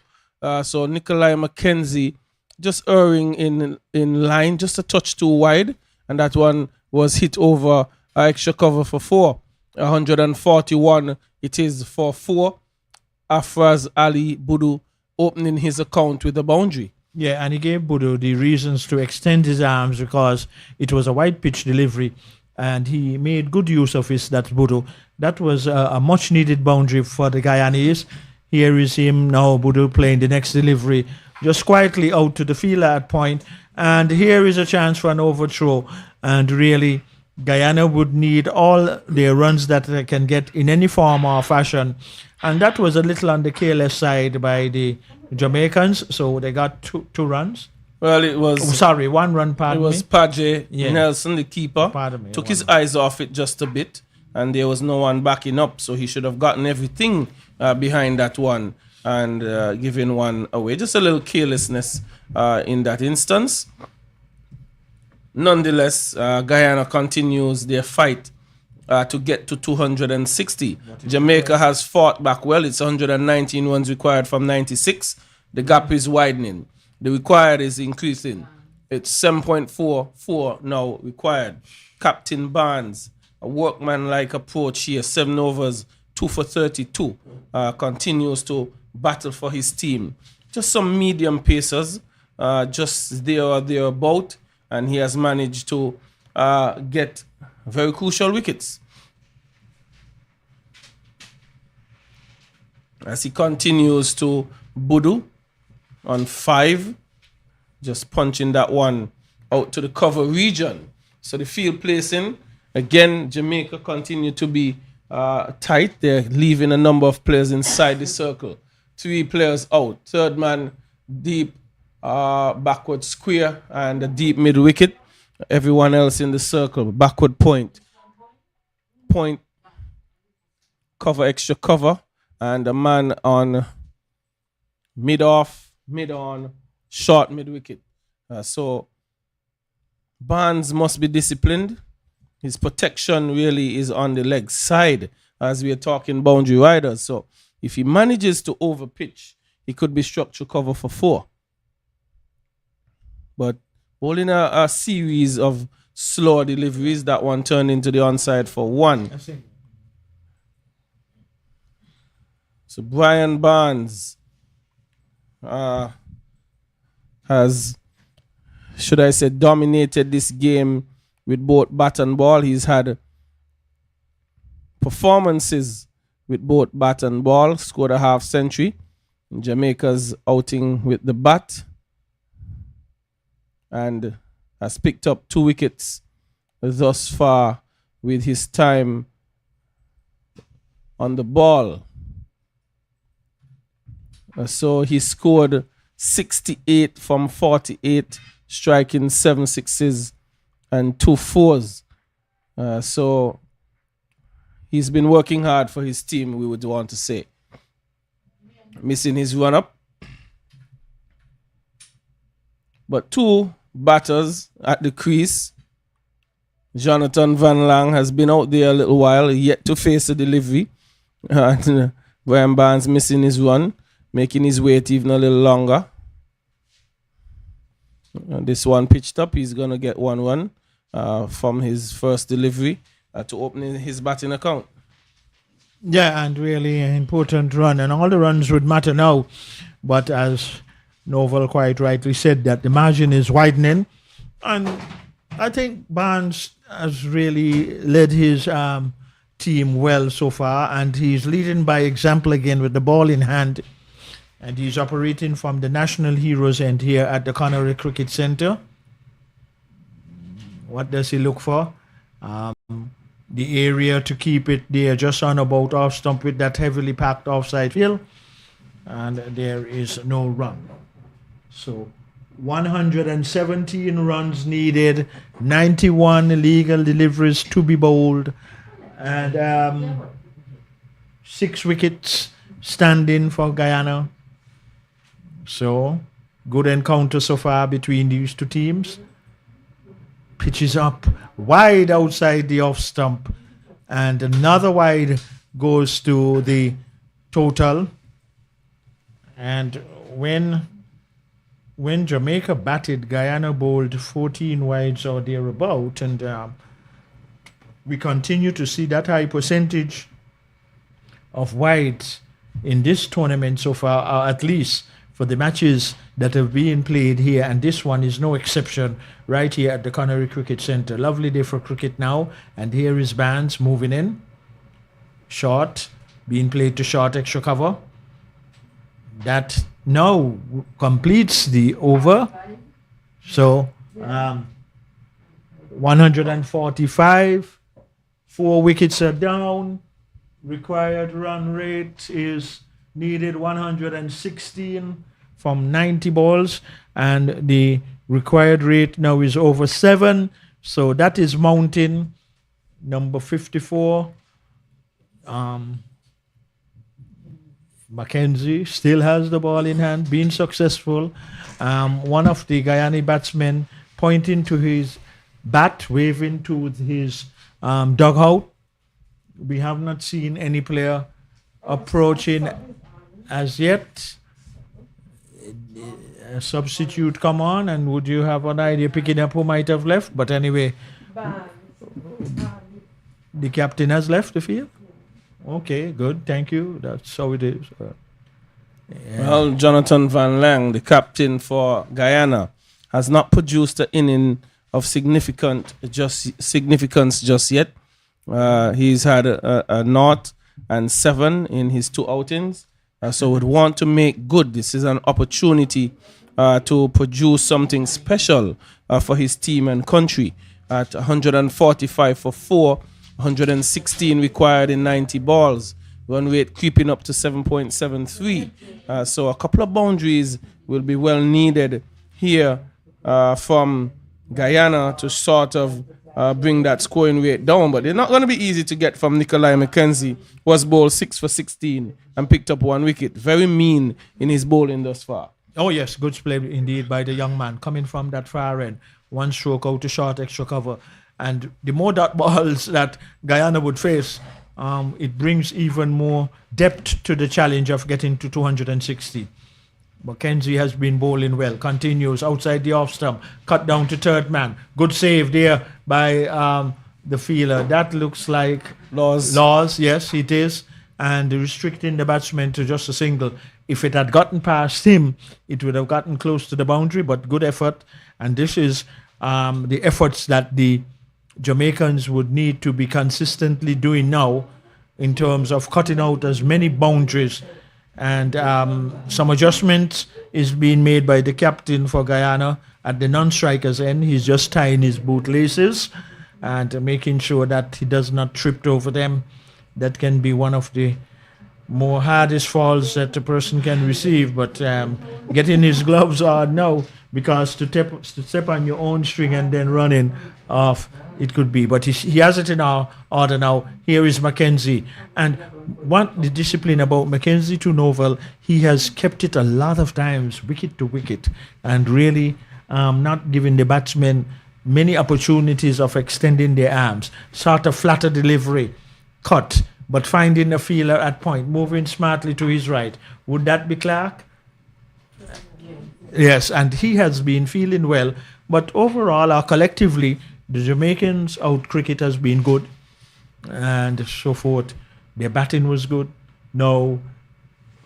So Nikolai McKenzie just erring in line, just a touch too wide. And that one was hit over extra cover for 4. 141 it is for 4. Afraz Ali Budu opening his account with the boundary. Yeah, and he gave Budu the reasons to extend his arms because it was a wide pitch delivery. And he made good use of that Budu. That was a much needed boundary for the Guyanese. Here is him now, Budu, playing the next delivery, just quietly out to the fielder at point. And here is a chance for an overthrow. And really, Guyana would need all their runs that they can get in any form or fashion. And that was a little on the careless side by the Jamaicans. So they got two runs. Well, it was... 1 run, pardon me. It was Paje Nelson, the keeper. Pardon me. Took his eyes off it just a bit. And there was no one backing up. So he should have gotten everything behind that one and given one away. Just a little carelessness in that instance. Nonetheless, Guyana continues their fight to get to 260. Jamaica has fought back well. It's 119 runs required from 96. The gap is widening. The required is increasing. It's 7.44 now required. Captain Barnes, a workman-like approach here. 7 overs, 2 for 32. Continues to battle for his team. Just some medium pacers, just there or thereabout. And he has managed to get very crucial wickets. As he continues to Budu on 5, just punching that one out to the cover region. So the field placing, again, Jamaica continue to be tight. They're leaving a number of players inside the circle. 3 players out. Third man deep, backward square, and a deep mid wicket. Everyone else in the circle, backward point, cover, extra cover, and a man on mid-off, mid-on, short mid-wicket. So Barnes must be disciplined. His protection really is on the leg side as we are talking boundary riders. So if he manages to overpitch, he could be structural cover for 4. But holding a series of slow deliveries, that one turned into the onside for 1. So Brian Barnes has, should I say, dominated this game with both bat and ball. He's had performances with both bat and ball, scored a half century. Jamaica's outing with the bat, and has picked up 2 wickets thus far with his time on the ball. So he scored 68 from 48, striking 7 sixes and 2 fours. So he's been working hard for his team, we would want to say. Missing his run-up. But 2 batters at the crease. Jonathan Van Lang has been out there a little while, yet to face a delivery. And Brian Barnes missing his run, making his wait even a little longer. And this one pitched up. He's going to get 1 run from his first delivery to open his batting account. Yeah, and really an important run. And all the runs would matter now. But as Novel quite rightly said, that the margin is widening. And I think Barnes has really led his team well so far. And he's leading by example again with the ball in hand. And he's operating from the National Heroes end here at the Connery Cricket Centre. What does he look for? The area to keep it there just on about off stump with that heavily packed offside field. And there is no run. So 117 runs needed, 91 illegal deliveries to be bowled, and 6 wickets standing for Guyana. So, good encounter so far between these two teams. Pitch is up, wide outside the off stump, and another wide goes to the total. And when Jamaica batted, Guyana bowled 14 wides or thereabout, and we continue to see that high percentage of wides in this tournament so far, or at least for the matches that have been played here, and this one is no exception right here at the Connery Cricket Centre. Lovely day for cricket now, and here is Barnes moving in. Short, being played to short extra cover. That now completes the over. So 145, 4 wickets are down. Required run rate is needed 116 from 90 balls, and the required rate now is over 7. So that is mounting. Number 54. Mackenzie still has the ball in hand, being successful. One of the Guyana batsmen pointing to his bat, waving to his dugout. We have not seen any player approaching as yet. A substitute come on, and would you have an idea picking up who might have left? But anyway, the captain has left the field. Okay, good. Thank you. That's how it is. Well, Jonathan Van Lang, the captain for Guyana, has not produced an inning of significance just yet. He's had a 0 and 7 in his 2 outings. So would want to make good. This is an opportunity to produce something special for his team and country. At 145 for 4, 116 required in 90 balls. Run rate creeping up to 7.73. So a couple of boundaries will be well needed here from Guyana to sort of bring that scoring rate down. But they're not going to be easy to get from Nikolai McKenzie, was bowled 6 for 16 and picked up 1 wicket. Very mean in his bowling thus far. Oh yes, good play indeed by the young man coming from that far end. 1 stroke out to short extra cover. And the more dot balls that Guyana would face, it brings even more depth to the challenge of getting to 260. Mackenzie has been bowling well, continues outside the off stump, cut down to third man. Good save there by the fielder. That looks like Laws, yes, it is. And restricting the batsman to just a single. If it had gotten past him, it would have gotten close to the boundary, but good effort. And this is the efforts that the Jamaicans would need to be consistently doing now in terms of cutting out as many boundaries. And some adjustments is being made by the captain for Guyana at the non-striker's end. He's just tying his bootlaces and making sure that he does not trip over them. That can be one of the more hardest falls that a person can receive. But getting his gloves on now, because to step on your own string and then running off, it could be. But he has it in our order now. Here is Mackenzie. And the discipline about Mackenzie to Novel, he has kept it a lot of times, wicket to wicket, and really not giving the batsmen many opportunities of extending their arms. Sort of flatter delivery, cut, but finding a fielder at point, moving smartly to his right. Would that be Clark? Yes, and he has been feeling well. But overall, or collectively, the Jamaicans' out cricket has been good and so forth. Their batting was good. No,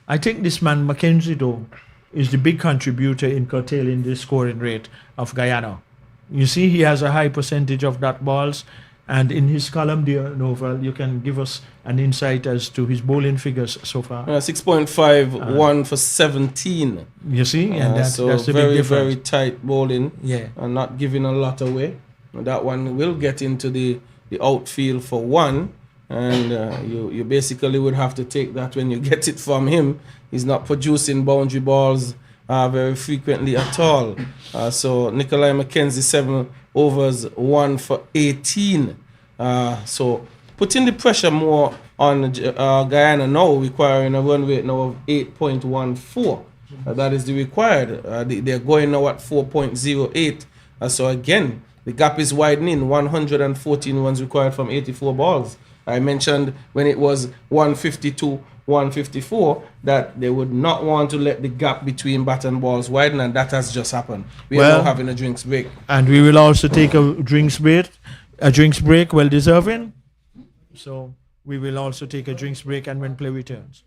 I think this man, Mackenzie, though, is the big contributor in curtailing the scoring rate of Guyana. You see, he has a high percentage of dot balls. And in his column, dear Novel, you can give us an insight as to his bowling figures so far. 6.51 for 17. You see, and that's a very, big difference. very tight bowling. Yeah, and not giving a lot away. That one will get into the outfield for 1, and you basically would have to take that when you get it from him. He's not producing boundary balls very frequently at all. So Nikolai McKenzie 7 overs 1 for 18. So putting the pressure more on Guyana now, requiring a run rate now of 8.14. That is the required. They're going now at 4.08. So again, the gap is widening. 114 runs required from 84 balls. I mentioned when it was 152, 154 that they would not want to let the gap between bat and balls widen, and that has just happened. We are now having a drinks break. And we will also take a drinks break, well deserving. So we will also take a drinks break and when play returns.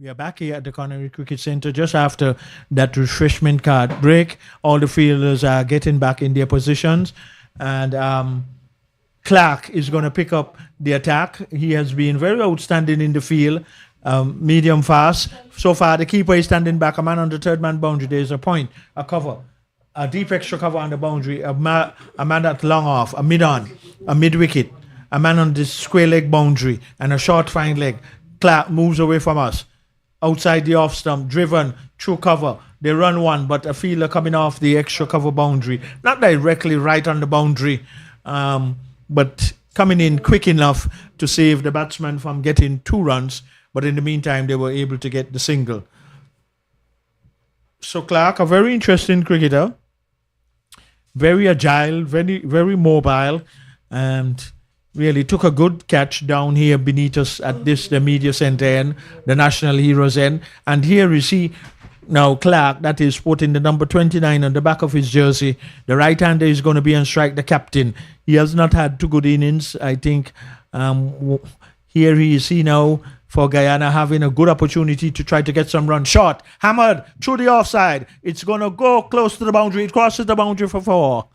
We are back here at the Connery Cricket Centre just after that refreshment card break. All the fielders are getting back in their positions, and Clark is going to pick up the attack. He has been very outstanding in the field, medium fast. So far, the keeper is standing back. A man on the third man boundary. There is a point, a cover, a deep extra cover on the boundary. A man that's long off, a mid on, a mid wicket. A man on the square leg boundary and a short fine leg. Clark moves away from us. Outside the off stump, driven through cover. They run one, but a fielder coming off the extra cover boundary. Not directly right on the boundary, but coming in quick enough to save the batsman from getting 2 runs. But in the meantime, they were able to get the single. So Clark, a very interesting cricketer. Very agile, very, very mobile, and really took a good catch down here beneath us at the media centre end, the national heroes end. And here you see now Clark, that is putting the number 29 on the back of his jersey. The right-hander is going to be on strike, the captain. He has not had 2 good innings. I think here he is now for Guyana having a good opportunity to try to get some runs. Shot, hammered through the offside. It's going to go close to the boundary. It crosses the boundary for 4.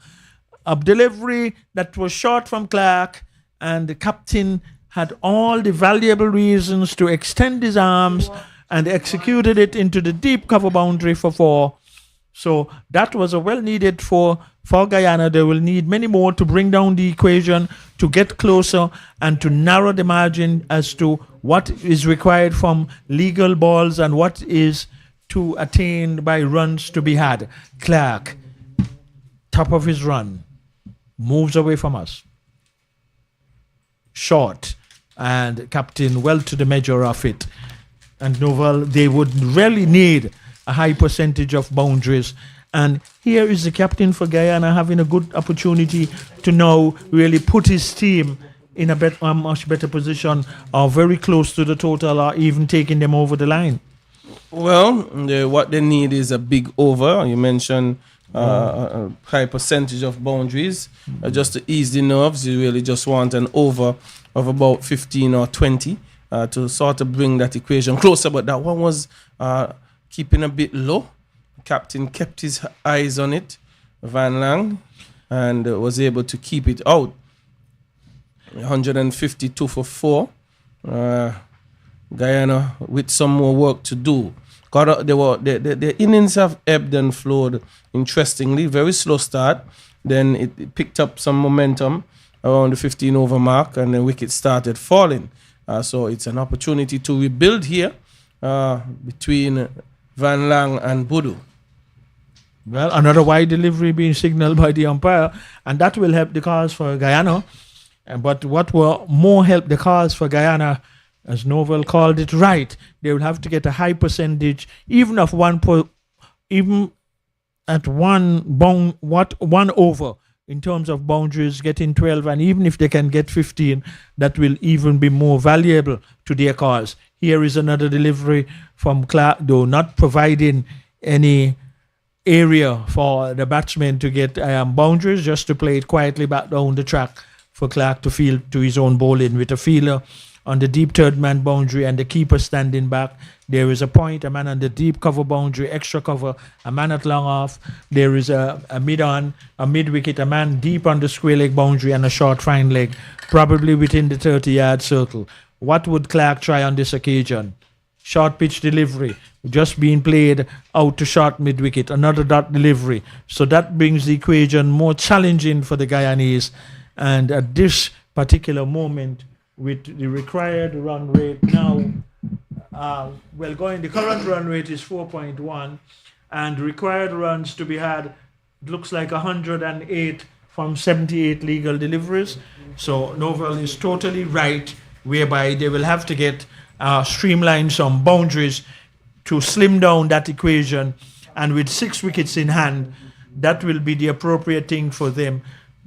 a delivery that was short from Clark, and the captain had all the valuable reasons to extend his arms and executed it into the deep cover boundary for 4. So that was a well needed for Guyana. They will need many more to bring down the equation, to get closer and to narrow the margin as to what is required from legal balls and what is to attain by runs to be had. Clark, top of his run, moves away from us. Short, and captain well to the measure of it. And Novel, they would really need a high percentage of boundaries. And here is the captain for Guyana having a good opportunity to now really put his team in a much better position, or very close to the total, or even taking them over the line. Well, what they need is a big over. You mentioned a high percentage of boundaries. Just to ease the nerves, you really just want an over of about 15 or 20 to sort of bring that equation closer. But that one was keeping a bit low. Captain kept his eyes on it, Van Lang, and was able to keep it out. 152 for 4. Guyana with some more work to do. The innings have ebbed and flowed interestingly. Very slow start. Then it picked up some momentum around the 15 over mark, and the wicket started falling. So it's an opportunity to rebuild here between Van Lang and Boodoo. Well, another wide delivery being signaled by the umpire, and that will help the cause for Guyana. But what will more help the cause for Guyana, as Novel called it right, they will have to get a high percentage, even at one over in terms of boundaries, getting 12, and even if they can get 15, that will even be more valuable to their cause. Here is another delivery from Clark, though not providing any area for the batsman to get boundaries, just to play it quietly back down the track for Clark to field to his own bowling with a fielder on the deep third man boundary and the keeper standing back. There is a point, a man on the deep cover boundary, extra cover, a man at long off. There is a mid-on, a mid-wicket, a man deep on the square leg boundary, and a short fine leg, probably within the 30-yard circle. What would Clark try on this occasion? Short pitch delivery, just being played out to short mid-wicket, another dot delivery. So that brings the equation more challenging for the Guyanese. And at this particular moment, with the required run rate now, the current run rate is 4.1, and required runs to be had, it looks like 108 from 78 legal deliveries. So Novel is totally right, whereby they will have to get streamline some boundaries to slim down that equation, and with 6 wickets in hand, that will be the appropriate thing for them.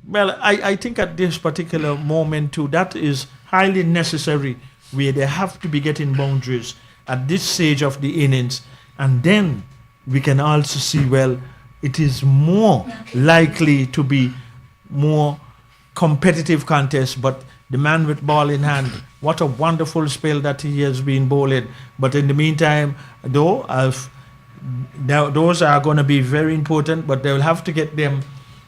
Well, I think at this particular moment too, that is highly necessary, where they have to be getting boundaries at this stage of the innings. And then we can also see, well, it is more likely to be more competitive contest. But the man with ball in hand, what a wonderful spell that he has been bowling. But in the meantime, though, those are going to be very important, but they will have to get them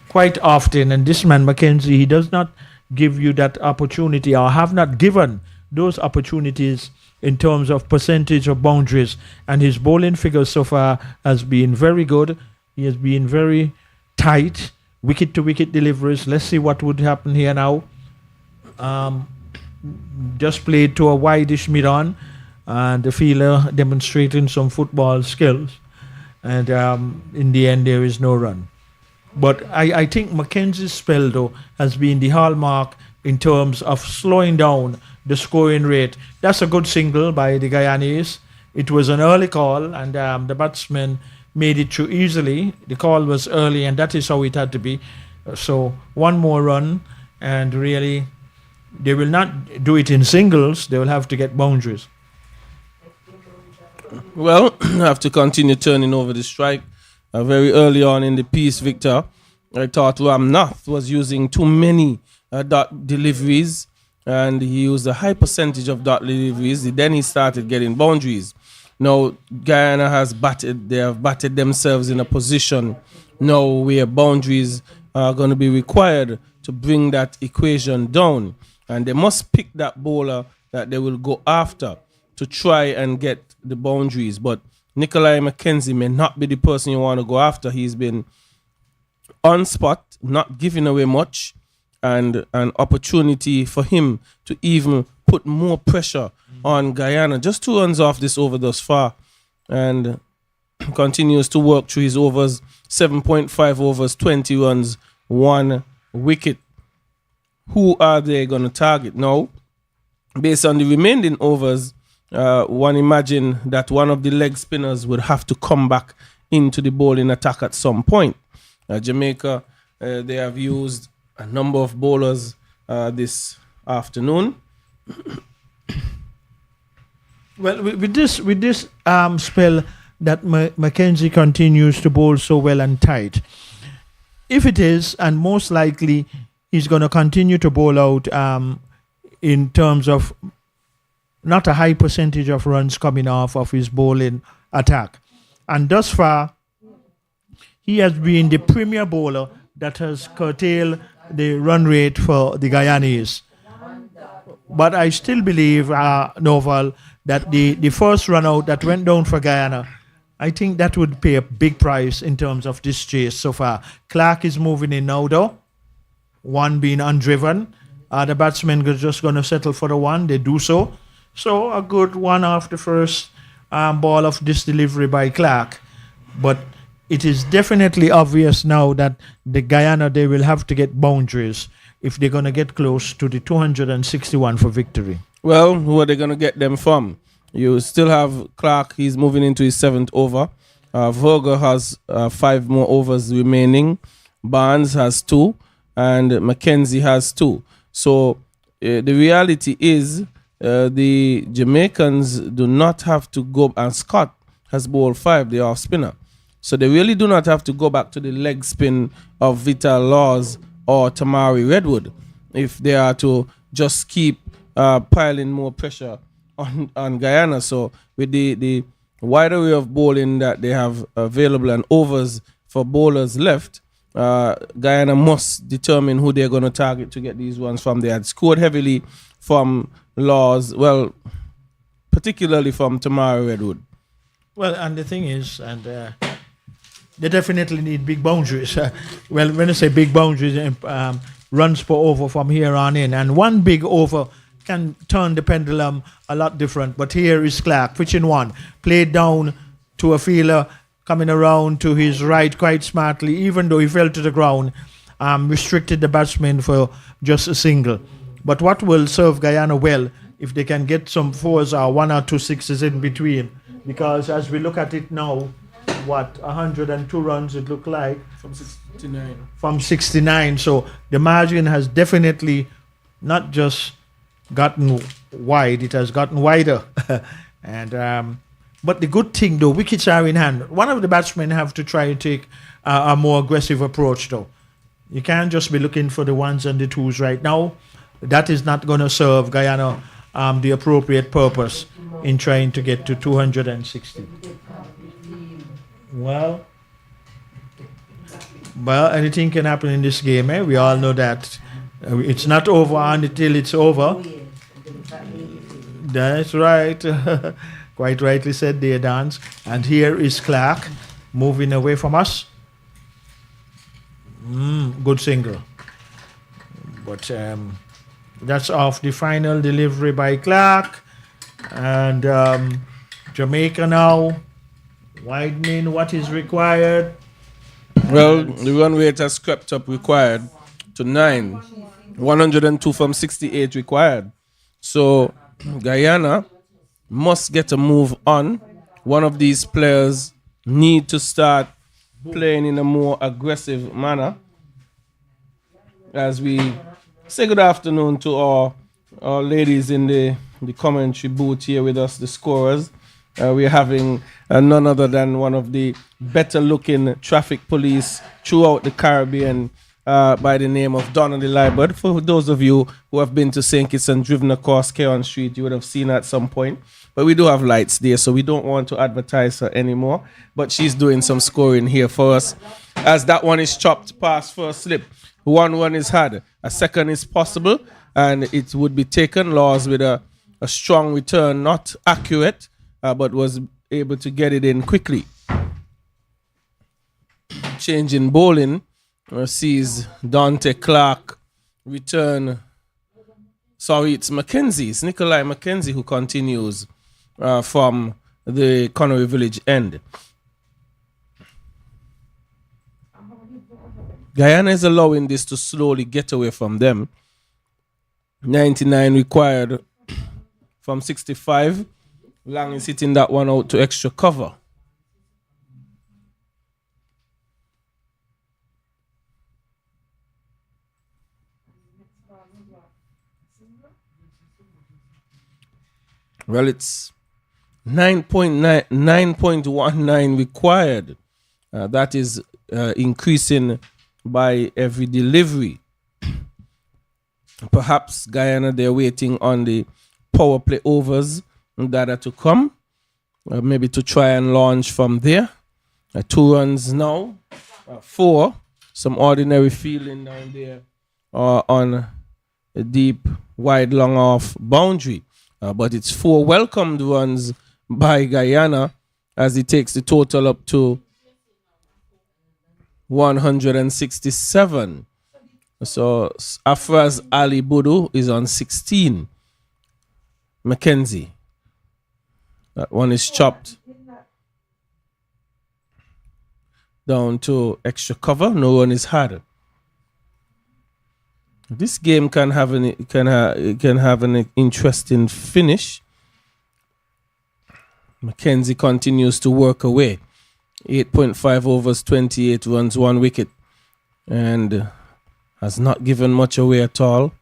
quite often. And this man, Mackenzie, he does not give you that opportunity, or have not given those opportunities in terms of percentage of boundaries. And his bowling figure so far has been very good. He has been very tight, wicket to wicket deliveries. Let's see what would happen here now. Just played to a wideish mid-on, and the fielder demonstrating some football skills. And in the end, there is no run. But I think Mackenzie's spell, though, has been the hallmark in terms of slowing down the scoring rate. That's a good single by the Guyanese. It was an early call, and the batsman made it through easily. The call was early, and that is how it had to be. So one more run, and really, they will not do it in singles. They will have to get boundaries. Well, I have to continue turning over the strike. Very early on in the piece, Victor, I thought Ramnath was using too many dot deliveries, and he used a high percentage of dot deliveries. Then he started getting boundaries. Now, Guyana they have batted themselves in a position now where boundaries are going to be required to bring that equation down. And they must pick that bowler that they will go after to try and get the boundaries. But Nikolai McKenzie may not be the person you want to go after. He's been on spot, not giving away much, and an opportunity for him to even put more pressure on Guyana. Just 2 runs off this over thus far, and continues to work through his overs. 7.5 overs, 20 runs, 1 wicket. Who are they going to target now? Based on the remaining overs, one imagine that one of the leg spinners would have to come back into the bowling attack at some point. Jamaica, they have used a number of bowlers this afternoon. Well, with this spell that Mackenzie continues to bowl so well and tight, if it is, and most likely he's going to continue to bowl out in terms of not a high percentage of runs coming off of his bowling attack. And thus far, he has been the premier bowler that has curtailed the run rate for the Guyanese. But I still believe, Noval, that the first run out that went down for Guyana, I think that would pay a big price in terms of this chase so far. Clark is moving in now, though. One being undriven. The batsmen are just going to settle for the one. They do so. So a good one off the first ball of this delivery by Clark. But it is definitely obvious now that the Guyana, they will have to get boundaries if they're going to get close to the 261 for victory. Well, who are they going to get them from? You still have Clark. He's moving into his 7th over. Verger has 5 more overs remaining. Barnes has 2. And Mackenzie has 2. So the reality is the Jamaicans do not have to go, and Scott has bowled 5, the off spinner. So they really do not have to go back to the leg spin of Vital Laws or Tamari Redwood if they are to just keep piling more pressure on Guyana. So with the wide array of bowling that they have available and overs for bowlers left, Guyana must determine who they're going to target to get these ones from. They had scored heavily from Laws, well, particularly from Tamari Redwood. Well, and the thing is, and they definitely need big boundaries. Well, when I say big boundaries, runs per over from here on in. And one big over can turn the pendulum a lot different. But here is Clark, pitching one, played down to a fielder, coming around to his right quite smartly, even though he fell to the ground, restricted the batsman for just a single. But what will serve Guyana well if they can get some 4s or 1 or 2 6s in between? Because as we look at it now, 102 runs it looked like? From 69. From 69. So the margin has definitely not just gotten wide, it has gotten wider. And but the good thing, though, wickets are in hand. One of the batsmen have to try and take a more aggressive approach, though. You can't just be looking for the 1s and the 2s right now. That is not going to serve Guyana the appropriate purpose in trying to get to 260. Well, anything can happen in this game, eh? We all know that. It's not over until it's over. That's right. Quite rightly said there, Dance. And here is Clark moving away from us. Good single. But that's off the final delivery by Clark. And Jamaica now widening what is required. Well, the run rate has crept up required to 9. 102 from 68 required. So Guyana must get a move on. One of these players need to start playing in a more aggressive manner. As we say good afternoon to our ladies in the commentary booth here with us, the scorers. We're having none other than one of the better looking traffic police throughout the Caribbean by the name of Donnelly Liebert. For those of you who have been to St. Kitts and driven across Keon Street, you would have seen her at some point. But we do have lights there, so we don't want to advertise her anymore. But she's doing some scoring here for us. As that one is chopped past first slip, 1-1 is had. A second is possible, and it would be taken. Laws with a strong return, not accurate, but was able to get it in quickly. Change in bowling sees Dante Clark return. Sorry, it's Mackenzie. It's Nikolai Mackenzie who continues from the Connery Village end. Guyana is allowing this to slowly get away from them. 99 required from 65. Lang is hitting that one out to extra cover. Well, it's 9.19 required. That is increasing by every delivery. Perhaps Guyana, they're waiting on the power play overs that are to come. Maybe to try and launch from there. 2 runs now. 4. Some ordinary fielding down there on a deep, wide, long off boundary. But it's 4 welcomed runs by Guyana as it takes the total up to 167. So Afraz Ali Budu is on 16. Mackenzie. That one is chopped down to extra cover. No one is had. This game can have an interesting finish. Mackenzie continues to work away. 8.5 overs, 28 runs, 1 wicket, and has not given much away at all.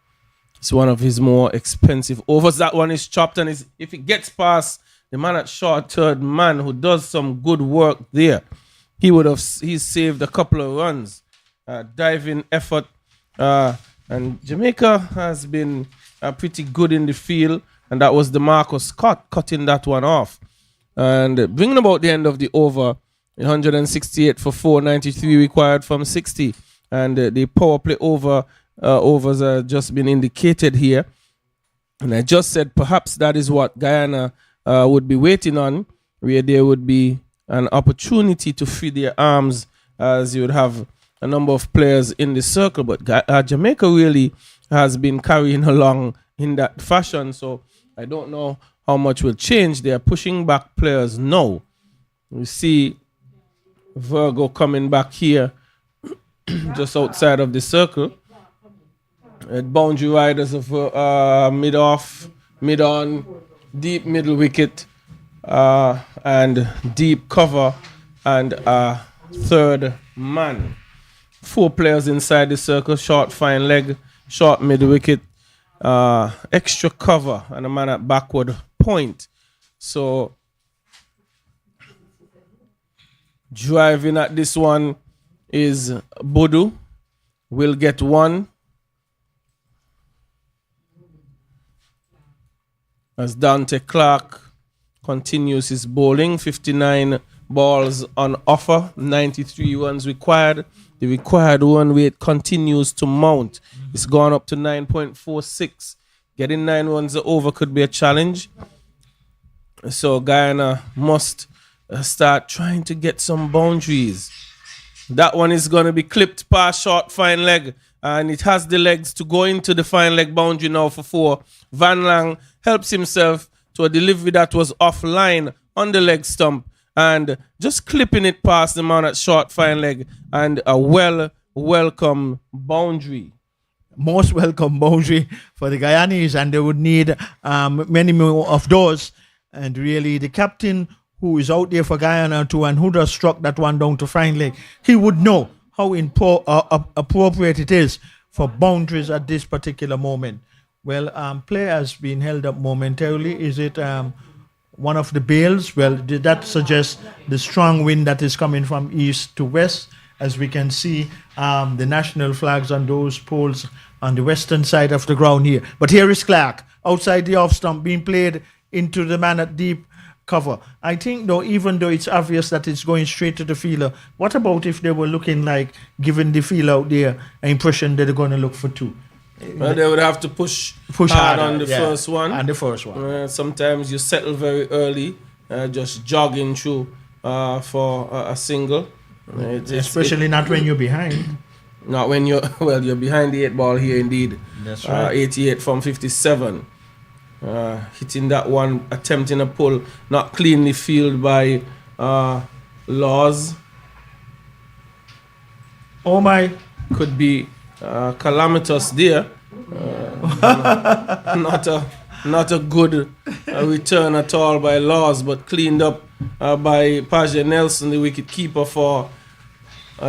It's one of his more expensive overs. That one is chopped, and if it gets past the man at short third man who does some good work there, he's saved a couple of runs. Diving effort. And Jamaica has been pretty good in the field, and that was DeMarcus Scott cutting that one off. And bringing about the end of the over, 168 for 4, 93 required from 60. And the power play overs are just been indicated here. And I just said perhaps that is what Guyana would be waiting on, where there would be an opportunity to free their arms, as you would have a number of players in the circle. But Jamaica really has been carrying along in that fashion. So I don't know how much will change. They are pushing back players now. We see Virgo coming back here just outside of the circle. Boundary riders of mid-off, mid-on, deep middle wicket, and deep cover, and third man. 4 players inside the circle, short fine leg, short mid wicket, extra cover, and a man at backward point. So driving at this one is Bodu. Will get 1. As Dante Clark continues his bowling, 59 balls on offer, 93 runs required. The required run rate continues to mount. It's gone up to 9.46. Getting 9 runs over could be a challenge. So Guyana must start trying to get some boundaries. That one is going to be clipped past short fine leg, and it has the legs to go into the fine leg boundary now for 4. Van Lang helps himself to a delivery that was offline on the leg stump, and just clipping it past the man at short fine leg, and a welcome boundary. Most welcome boundary for the Guyanese, and they would need many more of those. And really, the captain who is out there for Guyana too, and who just struck that one down to fine leg, he would know how appropriate it is for boundaries at this particular moment. Well, play has been held up momentarily. Is it one of the bails? Well, did that suggest the strong wind that is coming from east to west? as we can see the national flags on those poles on the western side of the ground here. But here is Clark outside the off stump being played into the man at deep cover. I think though, even though it's obvious that it's going straight to the fielder, what about if they were looking like giving the fielder out there an impression that they're going to look for two? Well, they would have to push hard harder, on the first one. And the first one. Sometimes you settle very early, just jogging through for a single. Especially not when you're behind. Not when you're behind the 8 ball here indeed. That's right. 88 from 57. Hitting that one, attempting a pull, not cleanly fielded by Laws. Oh my. Could be calamitous there. Not a good return at all by Laws, but cleaned up by Paja Nelson, the wicket keeper for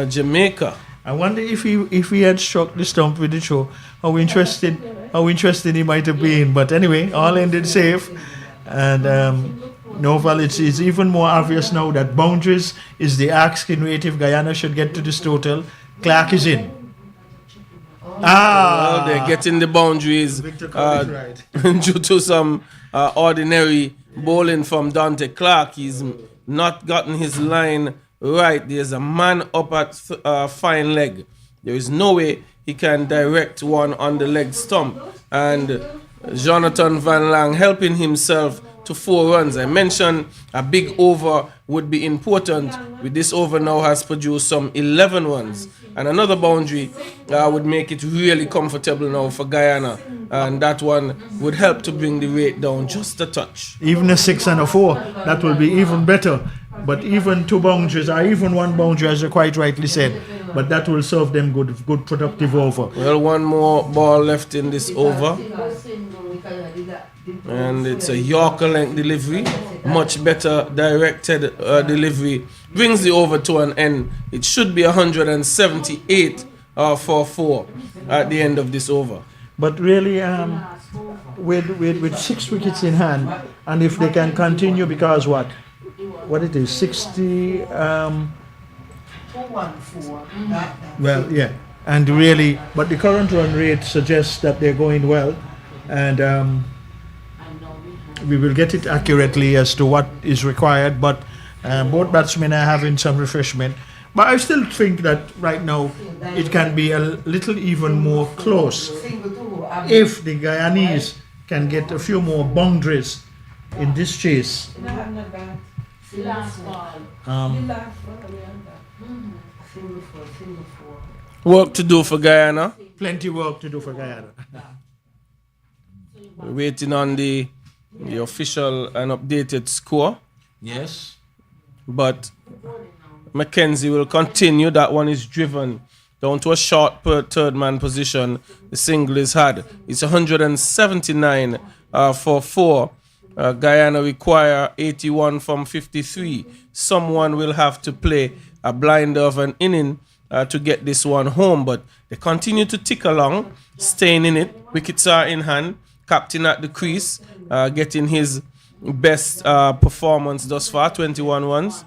Jamaica. I wonder if he had struck the stump with the throw, how interested he might have been. But anyway, all ended safe. And Novel, it's even more obvious now that boundaries is the asking rate if Guyana should get to this total. Clark is in. Well, they're getting the boundaries due to some ordinary bowling from Dante Clark. He's not gotten his line right. There's a man up at fine leg. There is no way he can direct one on the leg stump. And Jonathan Van Lang helping himself to 4 runs. I mentioned a big over would be important. With this over now has produced some 11 runs. And another boundary would make it really comfortable now for Guyana. And that one would help to bring the rate down just a touch. Even a 6 and a 4, that will be even better. But even 2 boundaries, or even 1 boundary, as you quite rightly said, but that will serve them good productive over. Well, 1 more ball left in this over. And it's a Yorker length delivery, much better directed delivery. Brings the over to an end. It should be 178 for 4 at the end of this over. But really, with 6 wickets in hand, and if they can continue, because what it is, 60. Well, yeah, and really, but the current run rate suggests that they're going well, and we will get it accurately as to what is required. But both batsmen are having some refreshment. But I still think that right now it can be a little even more close if the Guyanese can get a few more boundaries in this chase. Work to do for Guyana. Plenty work to do for Guyana. We're waiting on the official and updated score. Yes. But Mackenzie will continue. That one is driven down to a short per third man position. The single is had. It's 179 for 4. Guyana require 81 from 53. Someone will have to play a blinder of an inning to get this one home. But they continue to tick along, staying in it. Wickets are in hand. Captain at the crease, getting his best performance thus far, 21 runs.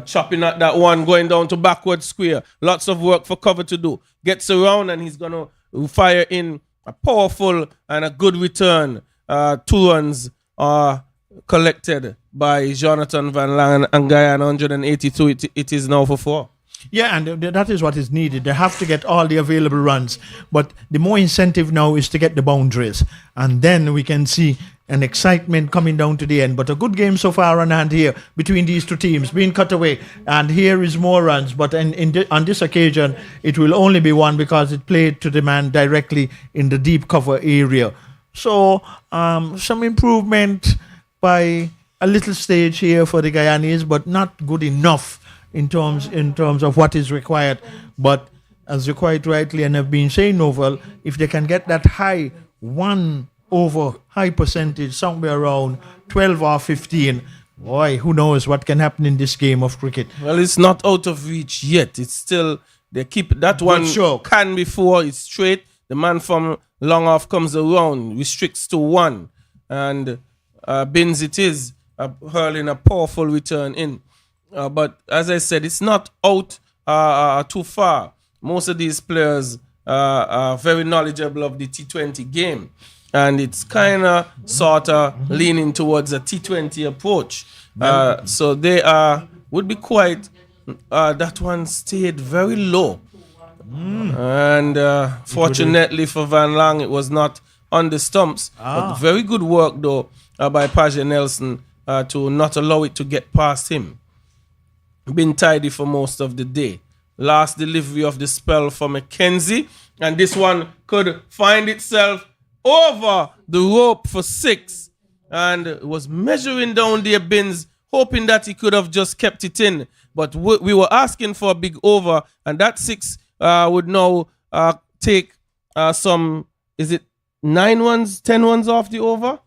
Chopping at that one, going down to backward square. Lots of work for cover to do. Gets around and he's going to fire in a powerful and a good return. 2 runs are collected by Jonathan Van Lang and Guyana, 182. It is now for 4. Yeah, and that is what is needed. They have to get all the available runs. But the more incentive now is to get the boundaries. And then we can see an excitement coming down to the end. But a good game so far on hand here between these 2 teams being cut away. And here is more runs. But on this occasion, it will only be 1 because it played to the man directly in the deep cover area. So some improvement by a little stage here for the Guyanese, but not good enough in terms of what is required. But as you quite rightly and have been saying, Novel, if they can get that high 1 over high percentage, somewhere around 12 or 15, boy, who knows what can happen in this game of cricket. Well, it's not out of reach yet. It's still, they keep that one can be 4, it's straight. The man from long off comes around, restricts to 1, and Binns it is, hurling a powerful return in. But as I said, it's not out too far. Most of these players are very knowledgeable of the T20 game. And it's kind of sort of leaning towards a T20 approach. So they would be quite, that one stayed very low. And fortunately for Van Lang, it was not on the stumps. But very good work, though, by Paget Nelson to not allow it to get past him. Been tidy for most of the day. Last delivery of the spell for Mackenzie. And this one could find itself over the rope for 6. And was measuring down their bins, hoping that he could have just kept it in. But we were asking for a big over. And that 6 would now take some, is it 9 ones, 10 ones off the over?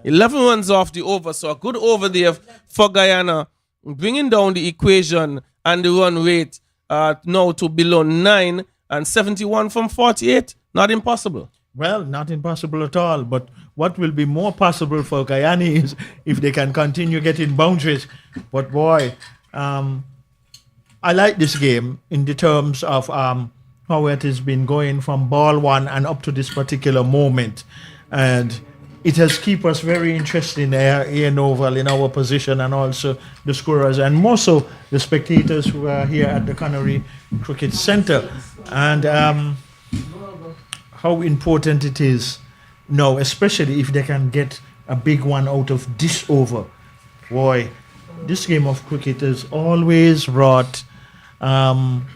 11 runs off the over, so a good over there for Guyana, bringing down the equation and the run rate now to below 9 and 71 from 48. Not impossible. Well, not impossible at all, but what will be more possible for Guyana is if they can continue getting boundaries. But boy, I like this game in the terms of how it has been going from ball 1 and up to this particular moment. And it has kept us very interested in Ian Oval, in our position, and also the scorers, and more so the spectators who are here at the Canary Cricket Centre. And how important it is now, especially if they can get a big one out of this over. Boy, this game of cricket is always wrought. One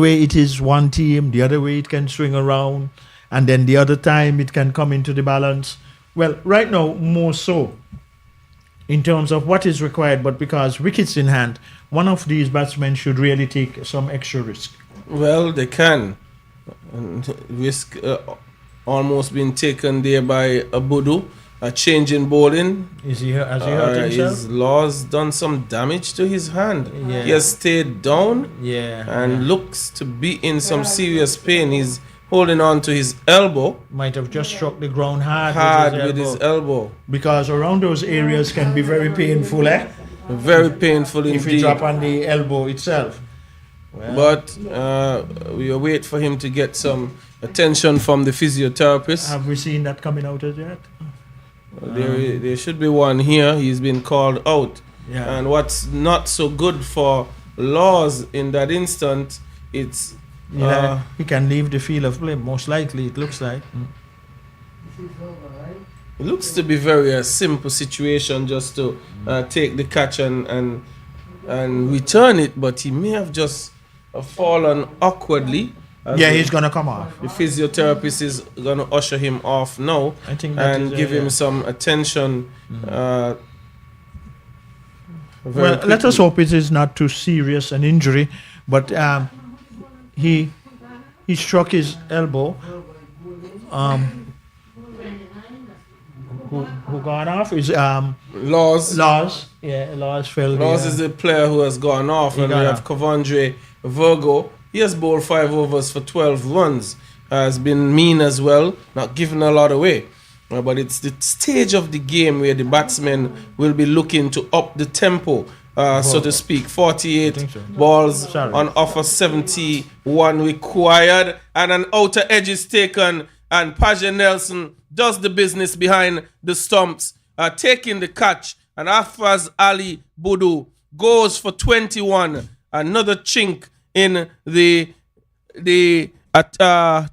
way it is one team, the other way it can swing around. And then the other time it can come into the balance. Well, right now, more so in terms of what is required, but because wickets in hand, one of these batsmen should really take some extra risk. Well, they can. And risk almost being taken there by Abudu. A change in bowling. Has he hurt himself? His Laws done some damage to his hand. Yeah. He has stayed down and Yeah. looks to be in some serious pain. He's holding on to his elbow. Might have just struck the ground hard With his elbow. Because around those areas can be very painful, Very painful if you indeed. drop on the elbow itself. Well, But we wait for him to get some attention from the physiotherapist. have we seen that coming out as yet? There should be one here. He's been called out. Yeah. And what's not so good for Laws in that instant, it's Yeah, he can leave the field of play, most likely, it looks like. it looks to be very simple situation just to take the catch and return it, but he may have just fallen awkwardly. Yeah, he's going to come off. The physiotherapist is going to usher him off now I think that and is, give him yeah. some attention. Well, let us hope it is not too serious an injury, but he struck his elbow. Who gone off is Laws. Yeah, Laws fell. Laws is the player who has gone off, He and we gone have off. Covandre Virgo. He has bowled 5 overs for 12 runs. Has been mean as well, not giving a lot away. But it's the stage of the game where the batsmen will be looking to up the tempo, so to speak. 48 so. balls Sorry. on offer, 71 required, and an outer edge is taken. And Paget Nelson does the business behind the stumps, taking the catch. And Afraz Ali Budu goes for 21. Another chink in the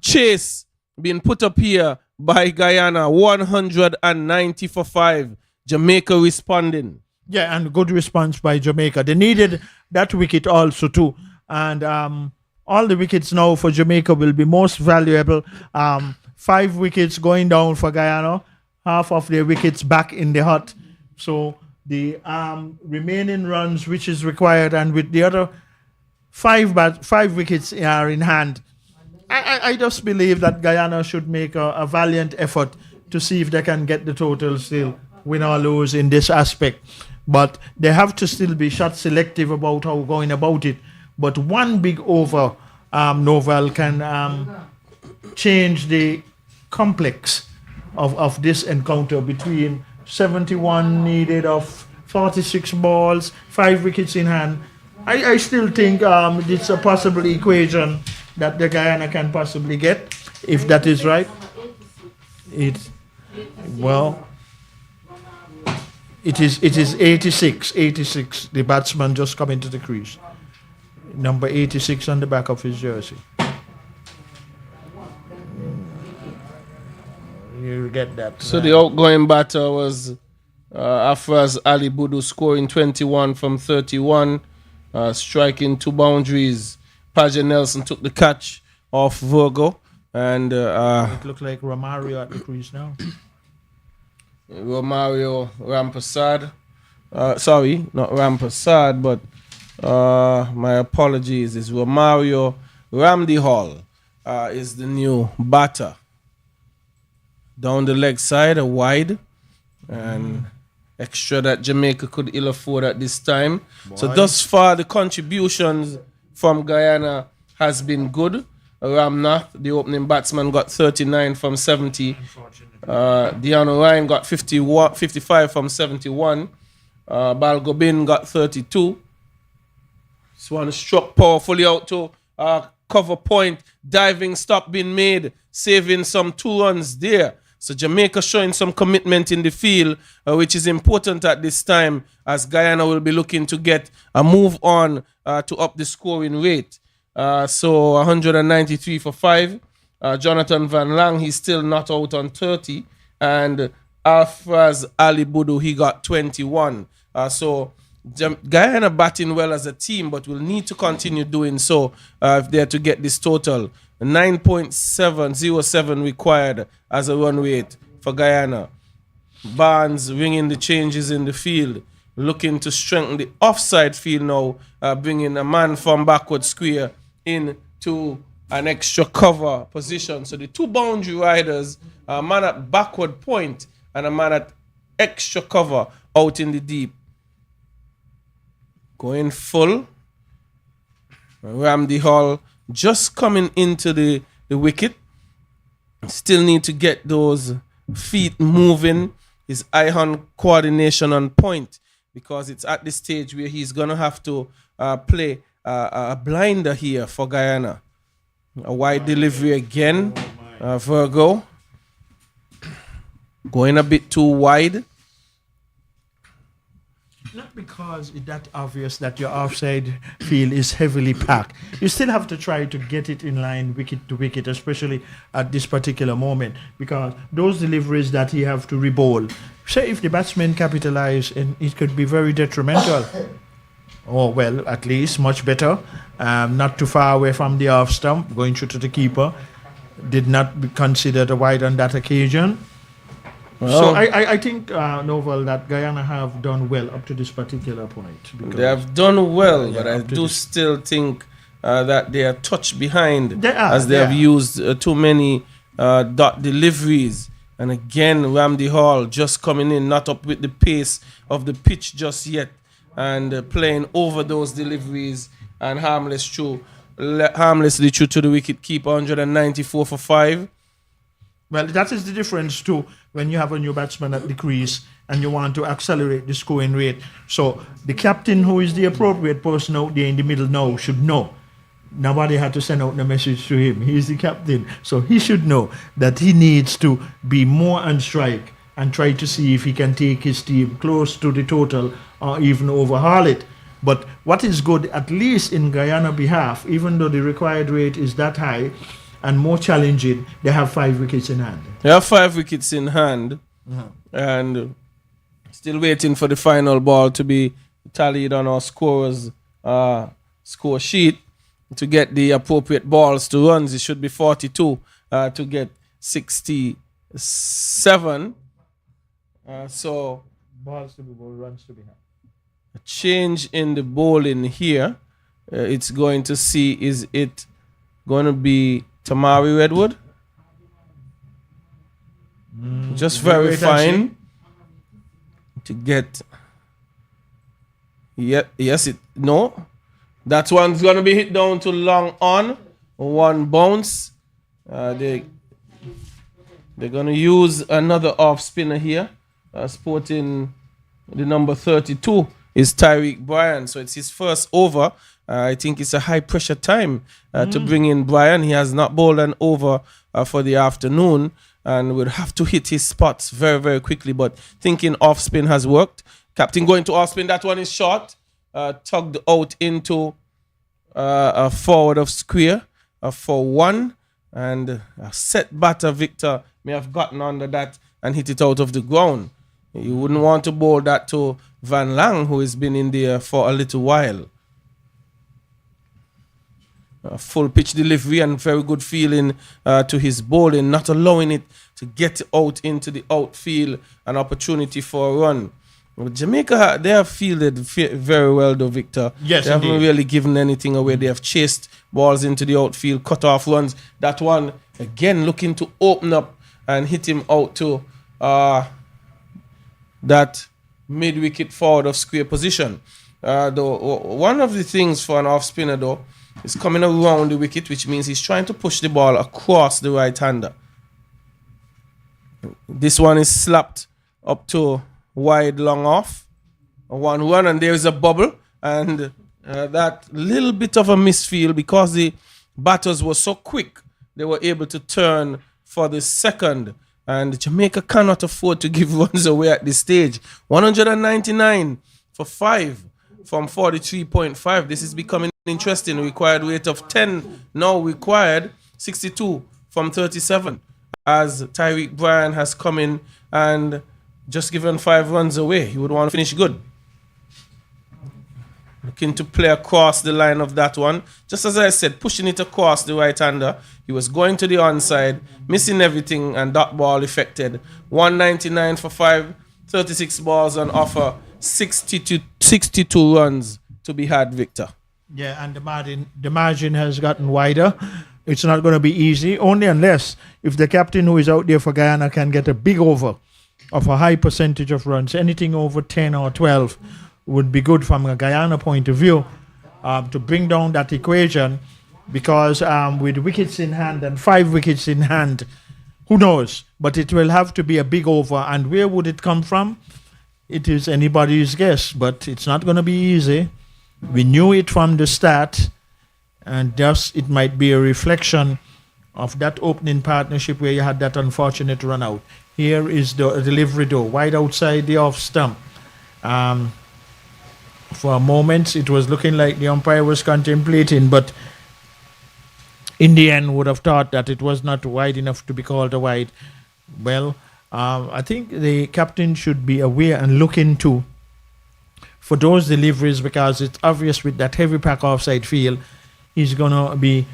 chase being put up here by Guyana. 190 for 5. Jamaica responding. Yeah, and good response by Jamaica. They needed that wicket also too. And all the wickets now for Jamaica will be most valuable. 5 wickets going down for Guyana. Half of their wickets back in the hut. So the remaining runs which is required, and with the other 5 wickets are in hand. I just believe that Guyana should make a valiant effort to see if they can get the total still, win or lose in this aspect. But they have to still be shot selective about how going about it. But one big over, Novel, can change the complex of this encounter between 71 needed of 46 balls, 5 wickets in hand. I still think it's a possible equation that the Guyana can possibly get, if that is right. It's, well, it is 86. The batsman just come into the crease. Number 86 on the back of his jersey. You get that. So the outgoing batter was Afraz Ali Budu, scoring 21 from 31, striking 2 boundaries. Paja Nelson took the catch off Virgo, and it looked like Romario at the crease now. Romario Rampasad. Sorry, not Rampasad, but my apologies. It's Romario Ramdi Hall is the new batter. Down the leg side, a wide, and extra that Jamaica could ill afford at this time. So thus far, the contributions from Guyana has been good. Ramnath, the opening batsman, got 39 from 70. Deano Ryan got 55 from 71. Balgobin got 32. Swan struck powerfully out to cover point. Diving stop being made, saving some 2 runs there. So Jamaica showing some commitment in the field, which is important at this time, as Guyana will be looking to get a move on to up the scoring rate. So 193 for 5. Jonathan Van Lang, he's still not out on 30. And Afraz Ali Budu, he got 21. So Guyana batting well as a team, but will need to continue doing so if they're to get this total. 9.707 required as a run rate for Guyana. Barnes ringing the changes in the field, looking to strengthen the offside field now, bringing a man from backward square into an extra cover position. So the 2 boundary riders, a man at backward point and a man at extra cover out in the deep. Going full. Ramdi Hall just coming into the wicket. Still need to get those feet moving. His eye-hand coordination on point, because it's at the stage where he's going to have to play a blinder here for Guyana. A wide delivery again. Virgo. Going a bit too wide. Not because it's that obvious that your offside field is heavily packed. You still have to try to get it in line wicket to wicket, especially at this particular moment, because those deliveries that he have to re-bowl, say if the batsman capitalize, and it could be very detrimental. Oh, well, at least much better. Not too far away from the off stump, going through to the keeper. Did not be considered a wide on that occasion. Well, so I think, Novel, that Guyana have done well up to this particular point. They have done well, but I do still think that they are touched behind, as they have used too many dot deliveries. And again, Ramdi Hall just coming in, not up with the pace of the pitch just yet, and playing over those deliveries and harmlessly through to the wicket keeper, 194 for 5. Well, that is the difference too when you have a new batsman at the crease and you want to accelerate the scoring rate. So the captain, who is the appropriate person out there in the middle now, should know. Nobody had to send out the message to him. He is the captain. So he should know that he needs to be more on strike and try to see if he can take his team close to the total or even overhaul it. But what is good, at least in Guyana behalf, even though the required rate is that high and more challenging, they have 5 wickets in hand. They have 5 wickets in hand, and still waiting for the final ball to be tallied on our scorers' score sheet to get the appropriate balls to runs. It should be 42 to get 67. So balls to be bowled, runs to be had. A change in the bowling here. It's going to see, is it going to be Tamari Redwood? Just verifying to get. Yes, no. That one's going to be hit down to long on. 1 bounce. They're going to use another off spinner here. sporting the number 32 is Tyreek Bryan. So it's his first over. I think it's a high pressure time to bring in Bryan. He has not bowled an over for the afternoon and will have to hit his spots very, very quickly. But thinking off spin has worked. Captain going to off spin. That one is short. Tugged out into a forward of square for 1. And a set batter, Victor, may have gotten under that and hit it out of the ground. You wouldn't want to bowl that to Van Lang, who has been in there for a little while. A full pitch delivery and very good feeling to his bowling, not allowing it to get out into the outfield, an opportunity for a run. Well, Jamaica, they have fielded very well though, Victor. Yes, they haven't really given anything away. They have chased balls into the outfield, cut off runs. That one, again, looking to open up and hit him out to that mid-wicket forward of square position. One of the things for an off-spinner though is coming around the wicket, which means he's trying to push the ball across the right-hander. This one is slapped up to wide long off. A 1-1, and there is a bubble. And that little bit of a misfield, because the batters were so quick, they were able to turn for the second. And Jamaica cannot afford to give runs away at this stage. 199 for 5 from 43.5. This is becoming interesting. Required rate of 10 now required. 62 from 37 as Tyreek Bryan has come in and just given 5 runs away. He would want to finish good. Looking to play across the line of that one. Just as I said, pushing it across the right-hander. He was going to the onside, missing everything, and that ball affected. 199 for 5, 36 balls on offer, 62 runs to be had, Victor. Yeah, and the margin has gotten wider. It's not going to be easy, only unless if the captain who is out there for Guyana can get a big over of a high percentage of runs. Anything over 10 or 12 would be good from a Guyana point of view to bring down that equation, because with wickets in hand and 5 wickets in hand, who knows? But it will have to be a big over. And where would it come from? It is anybody's guess, but it's not going to be easy. We knew it from the start, and thus it might be a reflection of that opening partnership where you had that unfortunate run out. Here is the delivery though, wide outside the off stump. For a moment, it was looking like the umpire was contemplating, but in the end would have thought that it was not wide enough to be called a wide. Well, I think the captain should be aware and look into for those deliveries, because it's obvious with that heavy pack offside field, he's going to be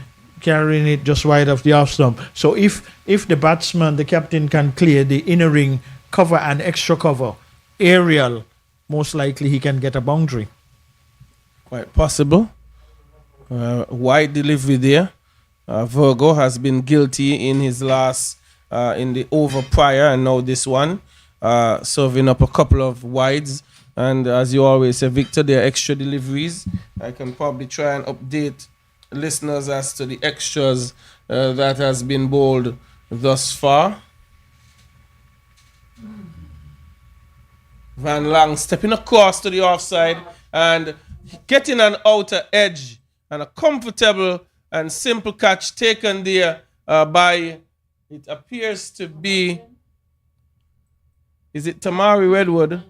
carrying it just wide of the off stump. So if the batsman, the captain, can clear the inner ring, cover and extra cover, aerial, most likely he can get a boundary. Quite possible. Wide delivery there. Virgo has been guilty in his last, in the over prior, and now this one, serving up a couple of wides. And as you always say, Victor, there are extra deliveries. I can probably try and update listeners as to the extras that has been bowled thus far. Van Lang stepping across to the offside and getting an outer edge, and a comfortable and simple catch taken there by, it appears to be, is it Tamari Redwood?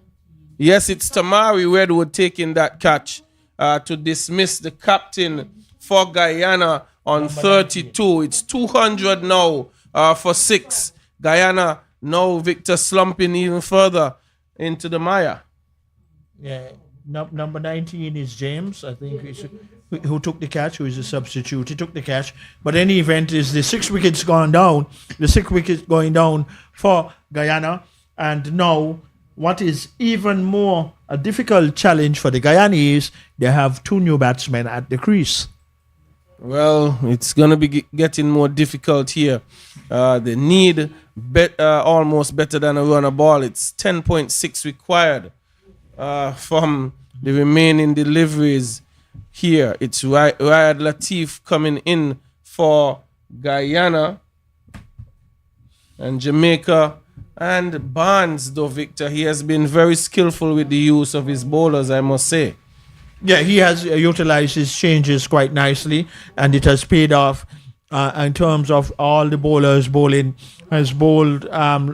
Yes, it's Tamari Redwood taking that catch to dismiss the captain for Guyana on 32. It's 200 now for 6. Guyana now, Victor, slumping even further into the mire. Yeah, number 19 is James, I think, who took the catch, who is a substitute. He took the catch. But any event is the 6 wickets gone down, the 6 wickets going down for Guyana. And now, what is even more a difficult challenge for the Guyanese, they have 2 new batsmen at the crease. Well, it's going to be getting more difficult here. They need almost better than a runner ball. It's 10.6 required from the remaining deliveries here. It's Riyad Latif coming in for Guyana. And Jamaica And Barnes, though, Victor, he has been very skillful with the use of his bowlers, I must say. Yeah, he has utilized his changes quite nicely, and it has paid off in terms of all the bowlers bowling has bowled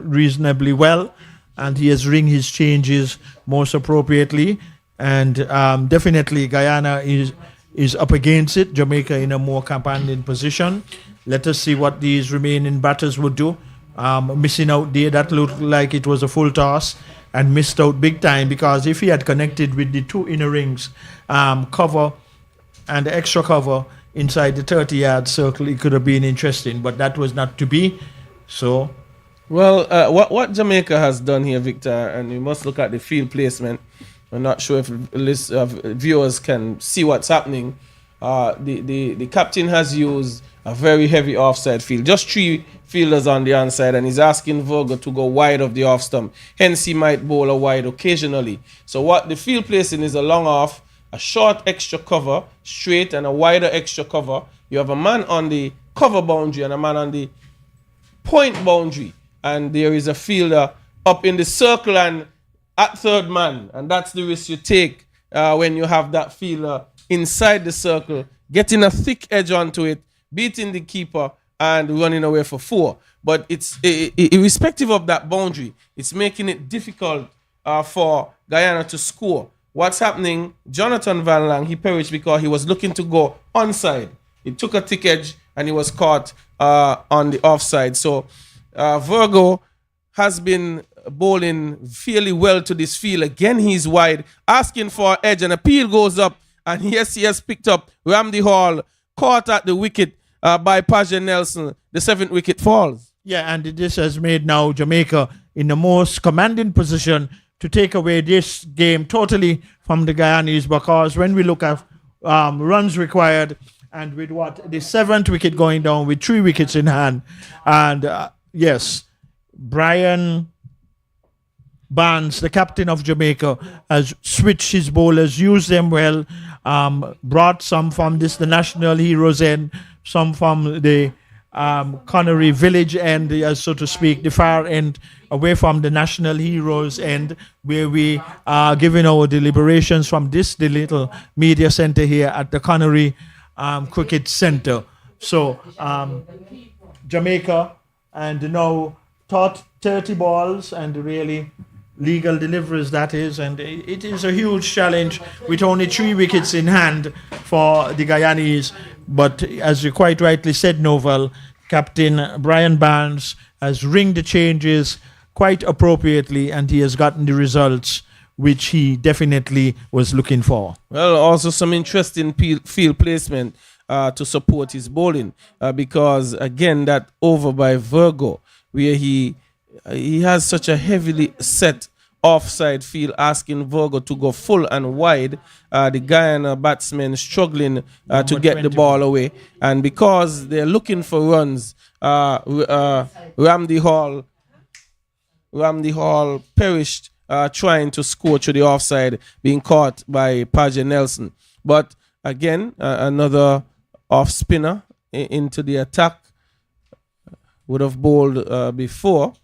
reasonably well, and he has ring his changes most appropriately. And definitely, Guyana is up against it. Jamaica in a more commanding position. Let us see what these remaining batters would do. Missing out there, that looked like it was a full toss and missed out big time, because if he had connected with the two inner rings cover and the extra cover inside the 30-yard circle, it could have been interesting, but that was not to be. So, Well, what Jamaica has done here, Victor, and you must look at the field placement. I'm not sure if viewers can see what's happening. The captain has used a very heavy offside field, just 3 fielders on the onside, and he's asking Virgo to go wide of the off stump. Hence, he might bowl a wide occasionally. So what the field placing is a long off, a short extra cover, straight, and a wider extra cover. You have a man on the cover boundary and a man on the point boundary, and there is a fielder up in the circle and at third man, and that's the risk you take when you have that fielder inside the circle, getting a thick edge onto it, beating the keeper and running away for 4. But it's irrespective of that boundary, it's making it difficult for Guyana to score. What's happening? Jonathan Van Lang, he perished because he was looking to go onside. He took a thick edge and he was caught on the offside. So Virgo has been bowling fairly well to this field. Again, he's wide, asking for an edge, and appeal goes up. And yes, he has picked up Ramsey Hall, caught at the wicket by Paja Nelson. The 7th wicket falls. yeah, and this has made now Jamaica in the most commanding position to take away this game totally from the Guyanese, because when we look at runs required, and with what the 7th wicket going down with 3 wickets in hand, and yes, Brian Barnes, the captain of Jamaica, has switched his bowlers, used them well, brought some from the national heroes end, some from the Connery village end, so to speak, the far end, away from the national heroes end, where we are giving our deliberations from the little media center here at the Connery Cricket Center. So Jamaica, and now 30 balls and really legal deliveries, that is, and it is a huge challenge with only 3 wickets in hand for the Guyanese. But as you quite rightly said, Novel, Captain Brian Barnes has ringed the changes quite appropriately, and he has gotten the results which he definitely was looking for. Well, also some interesting field placement to support his bowling, because again, that over by Virgo, where he has such a heavily set offside field, asking Virgo to go full and wide. The Guyana batsmen struggling to get the ball away, and because they're looking for runs, Ramsey Hall perished trying to score through the offside, being caught by Paja Nelson. But again, another off spinner into the attack, would have bowled before.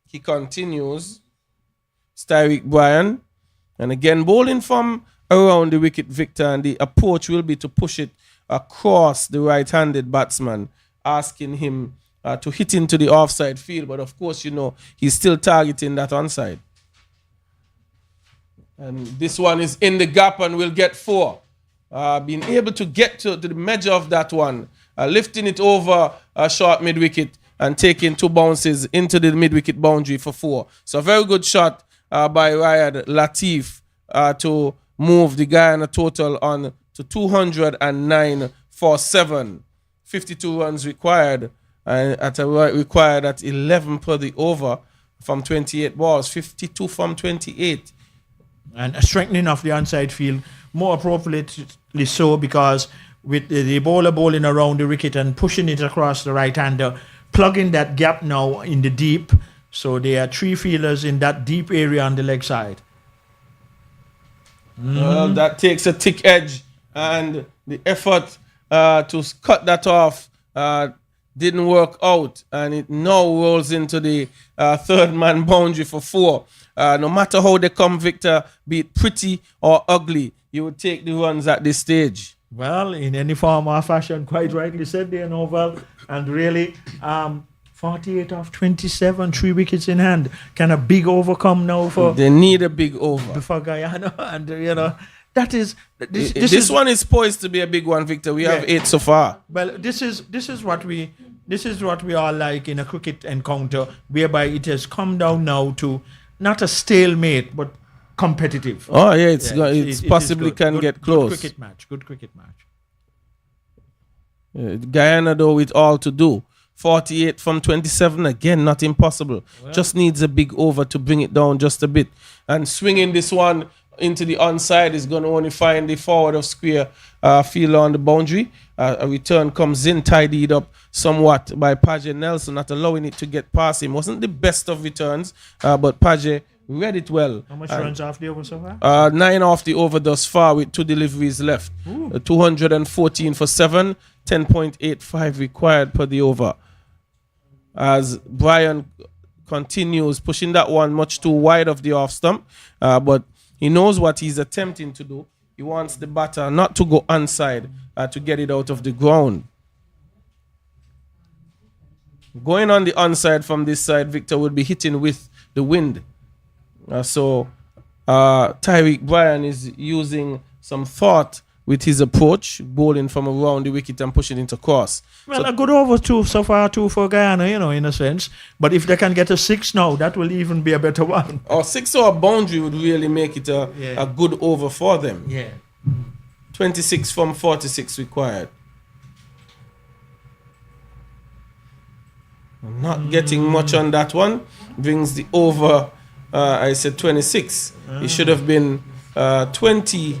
He continues, Styrick Bryan, and again bowling from around the wicket, Victor, and the approach will be to push it across the right-handed batsman, asking him to hit into the offside field. But of course, you know, he's still targeting that onside. And this one is in the gap and will get 4. Being able to get to the measure of that one, lifting it over a short mid-wicket and taking 2 bounces into the mid-wicket boundary for 4. So a very good shot by Riyad Latif to move the Guyana total on to 209 for 7. 52 runs required, required at 11 per the over from 28 balls, 52 from 28. And a strengthening of the onside field, more appropriately so, because with the bowler bowling around the wicket and pushing it across the right-hander, plugging that gap now in the deep. So there are 3 fielders in that deep area on the leg side. Well, that takes a thick edge, and the effort to cut that off didn't work out, and it now rolls into the third man boundary for 4. No matter how they come, Victor, be it pretty or ugly, you would take the runs at this stage. Well, in any form or fashion, quite rightly said there, Novel. And really, 48 of 27, 3 wickets in hand. Can a big over come now for... They need a big over. For Guyana. And, that is... This one is poised to be a big one, Victor. We have 8 so far. Well, this is what we are like in a cricket encounter, whereby it has come down now to not a stalemate, but competitive. Oh, yeah, it's possibly can get close. Good cricket match. Guyana, though, with all to do. 48 from 27, again, not impossible. Well, just needs a big over to bring it down just a bit. And swinging this one into the onside is going to only find the forward of square fielder on the boundary. A return comes in, tidied up somewhat by Paget Nelson, not allowing it to get past him. Wasn't the best of returns, but Paget read it well. How much runs off the over so far? 9 off the over thus far with 2 deliveries left. 214 for 7, 10.85 required per the over. As Brian continues pushing that one much too wide of the off stump, but he knows what he's attempting to do. He wants the batter not to go onside to get it out of the ground. Going on the onside from this side, Victor would be hitting with the wind. So Tyreek Bryan is using some thought with his approach, bowling from around the wicket and pushing it across. Well, a good over so far for Guyana, in a sense. But if they can get a 6 now, that will even be a better one. Or 6 or a boundary would really make it a good over for them. Yeah. 26 from 46 required. Not getting much on that one. Brings the over, I said 26. It should have been 20.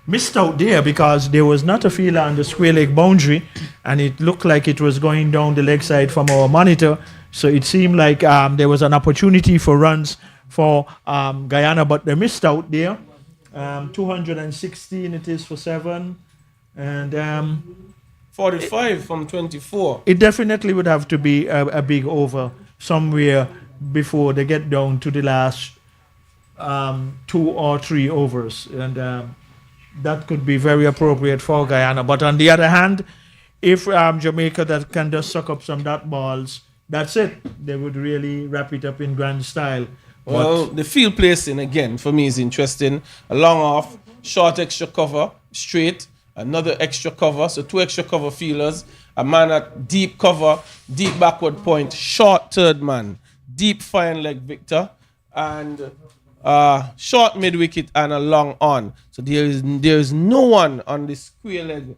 Missed out there because there was not a fielder on the square leg boundary, and it looked like it was going down the leg side from our monitor. So it seemed like there was an opportunity for runs for Guyana, but they missed out there. 216 it is for 7, and 45 from 24. It definitely would have to be a big over somewhere before they get down to the last 2 or 3 overs, and that could be very appropriate for Guyana. But on the other hand, if Jamaica that can just suck up some dot balls, that's it. They would really wrap it up in grand style. Well, the field placing again for me is interesting. A long off, short extra cover, straight, another extra cover, so 2 extra cover fielders, a man at deep cover, deep backward point, short third man, deep fine leg Victor, and short mid wicket and a long on. So there is no one on the square leg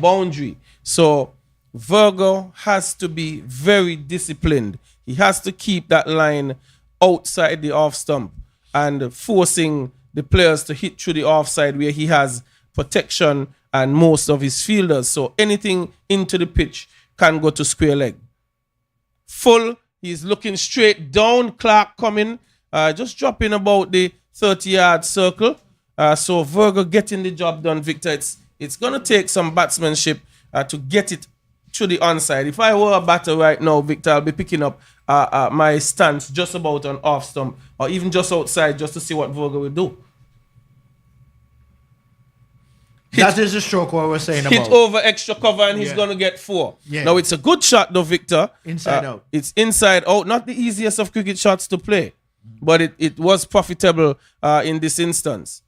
boundary. So Virgo has to be very disciplined. He has to keep that line outside the off stump and forcing the players to hit through the offside where he has protection and most of his fielders. So anything into the pitch can go to square leg. Full, he's looking straight down. Clark coming, just dropping about the 30-yard circle. So Virgo getting the job done, Victor. It's going to take some batsmanship to get it to the onside. If I were a batter right now, Victor, I'll be picking up my stance just about on off stump or even just outside just to see what Virgo will do. That is the stroke what we're saying about. Hit over extra cover and he's going to get 4. Yeah. Now, it's a good shot though, Victor. Inside out. It's inside out. Not the easiest of cricket shots to play, but it was profitable in this instance.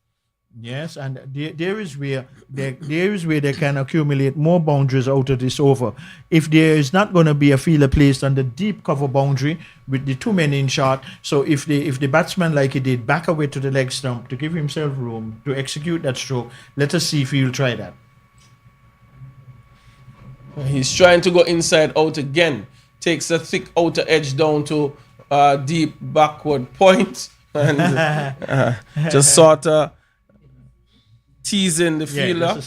Yes, and there is where they can accumulate more boundaries out of this over. If there is not going to be a fielder placed on the deep cover boundary with the 2 men in shot, so if the batsman, like he did, back away to the leg stump to give himself room to execute that stroke, let us see if he'll try that. He's trying to go inside out again. Takes a thick outer edge down to deep backward point and just sort of teasing the fielder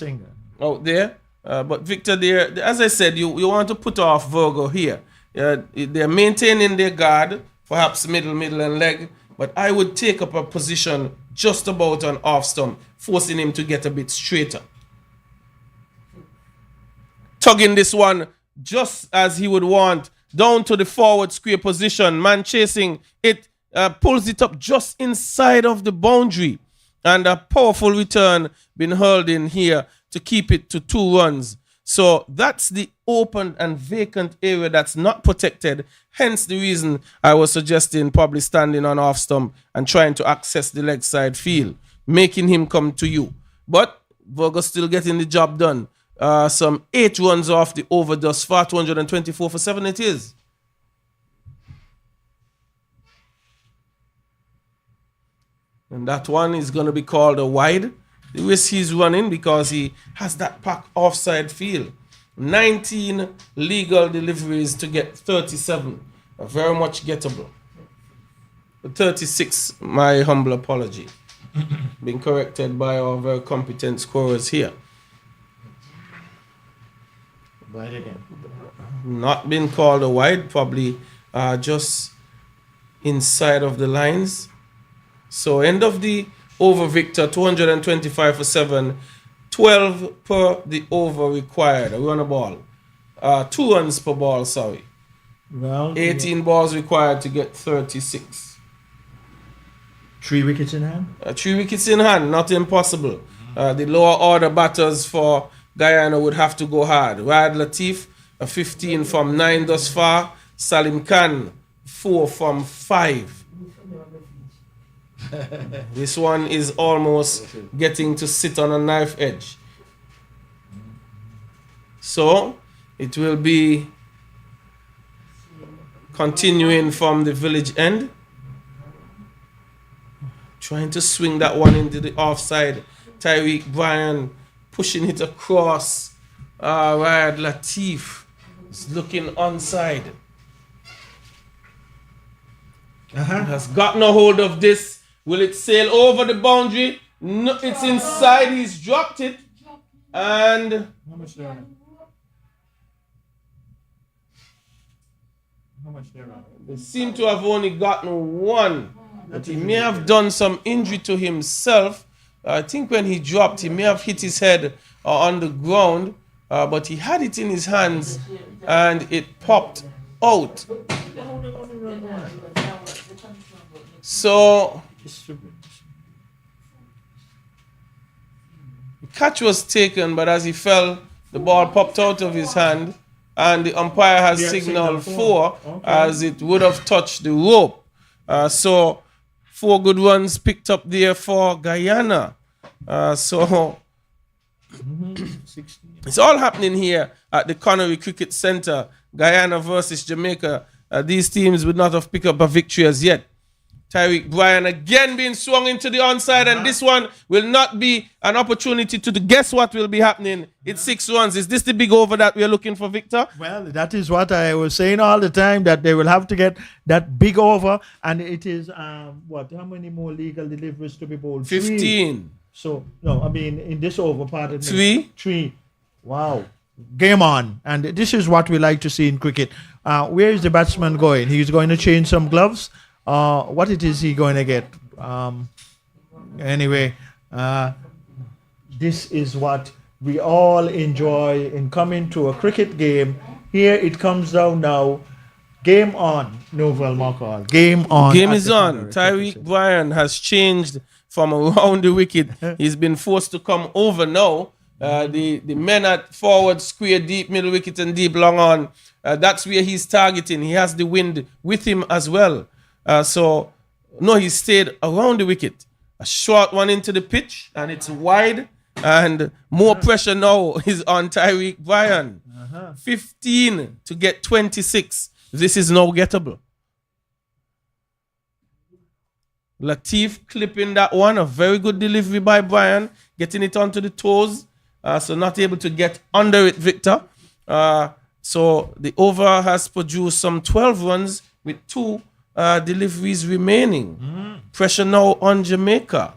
out there. But Victor, there, as I said, you want to put off Virgo here. They're maintaining their guard, perhaps middle and leg, but I would take up a position just about on off stump, forcing him to get a bit straighter. tugging this one just as he would want. Down to the forward square position. Man chasing it. Pulls it up just inside of the boundary. And a powerful return been hurled in here to keep it to 2 runs. So that's the open and vacant area that's not protected. Hence the reason I was suggesting probably standing on off stump and trying to access the leg side field, making him come to you. But Virgo still getting the job done. Some 8 runs off the over thus far, 224 for 7 it is. And that one is going to be called a wide. The risk he's running because he has that pack offside field. 19 legal deliveries to get 37. Very much gettable. 36, my humble apology. Being corrected by our very competent scorers here. Wide again. Not been called a wide, probably just inside of the lines. So end of the over, Victor, 225 for 7, 12 per the over required. A run a ball. 2 runs per ball, sorry. Well, 18 balls required to get 36. 3 wickets in hand? 3 wickets in hand, not impossible. The lower order batters for Guyana would have to go hard. Rad Latif, a 15 from 9 thus far. Salim Khan, 4 from 5. This one is almost getting to sit on a knife edge. So it will be continuing from the village end. Trying to swing that one into the offside. Tyreek Bryan pushing it across. Riyad Latif is looking onside. Has gotten a hold of this. Will it sail over the boundary? No, it's inside. He's dropped it. And How much there? How much there? they seem to have only gotten 1. But he may have done some injury to himself. I think when he dropped, he may have hit his head on the ground. But he had it in his hands and it popped out. So the catch was taken, but as he fell, the ball popped out of his hand, and the umpire has signaled 4 as it would have touched the rope. So 4 good runs picked up there for Guyana. So it's all happening here at the Connery Cricket Center. Guyana versus Jamaica. These teams would not have picked up a victory as yet. Tyreek Bryan again being swung into the onside, and this one will not be an opportunity to guess what will be happening. It's 6 runs. Is this the big over that we are looking for, Victor? Well, that is what I was saying all the time, that they will have to get that big over, and it is, how many more legal deliveries to be bowled? 15. 3. So, no, I mean, in this over part of 3. 3. Wow. Game on. And this is what we like to see in cricket. Where is the batsman going? He's going to change some gloves. What it is he going to get? Anyway, this is what we all enjoy in coming to a cricket game. Here it comes down now. Game on, Novel Makal. Game on. Game is on. Tyreek Bryan has changed from around the wicket. He's been forced to come over now. The men at forward, square, deep, middle wicket and deep long on. That's where he's targeting. He has the wind with him as well. He stayed around the wicket. A short one into the pitch, and it's wide, and more pressure now is on Tyreek Bryan. 15 to get 26. This is now gettable. Latif clipping that one. A very good delivery by Bryan, getting it onto the toes. So not able to get under it, Victor. So the over has produced some 12 runs with 2 deliveries remaining. Pressure now on Jamaica.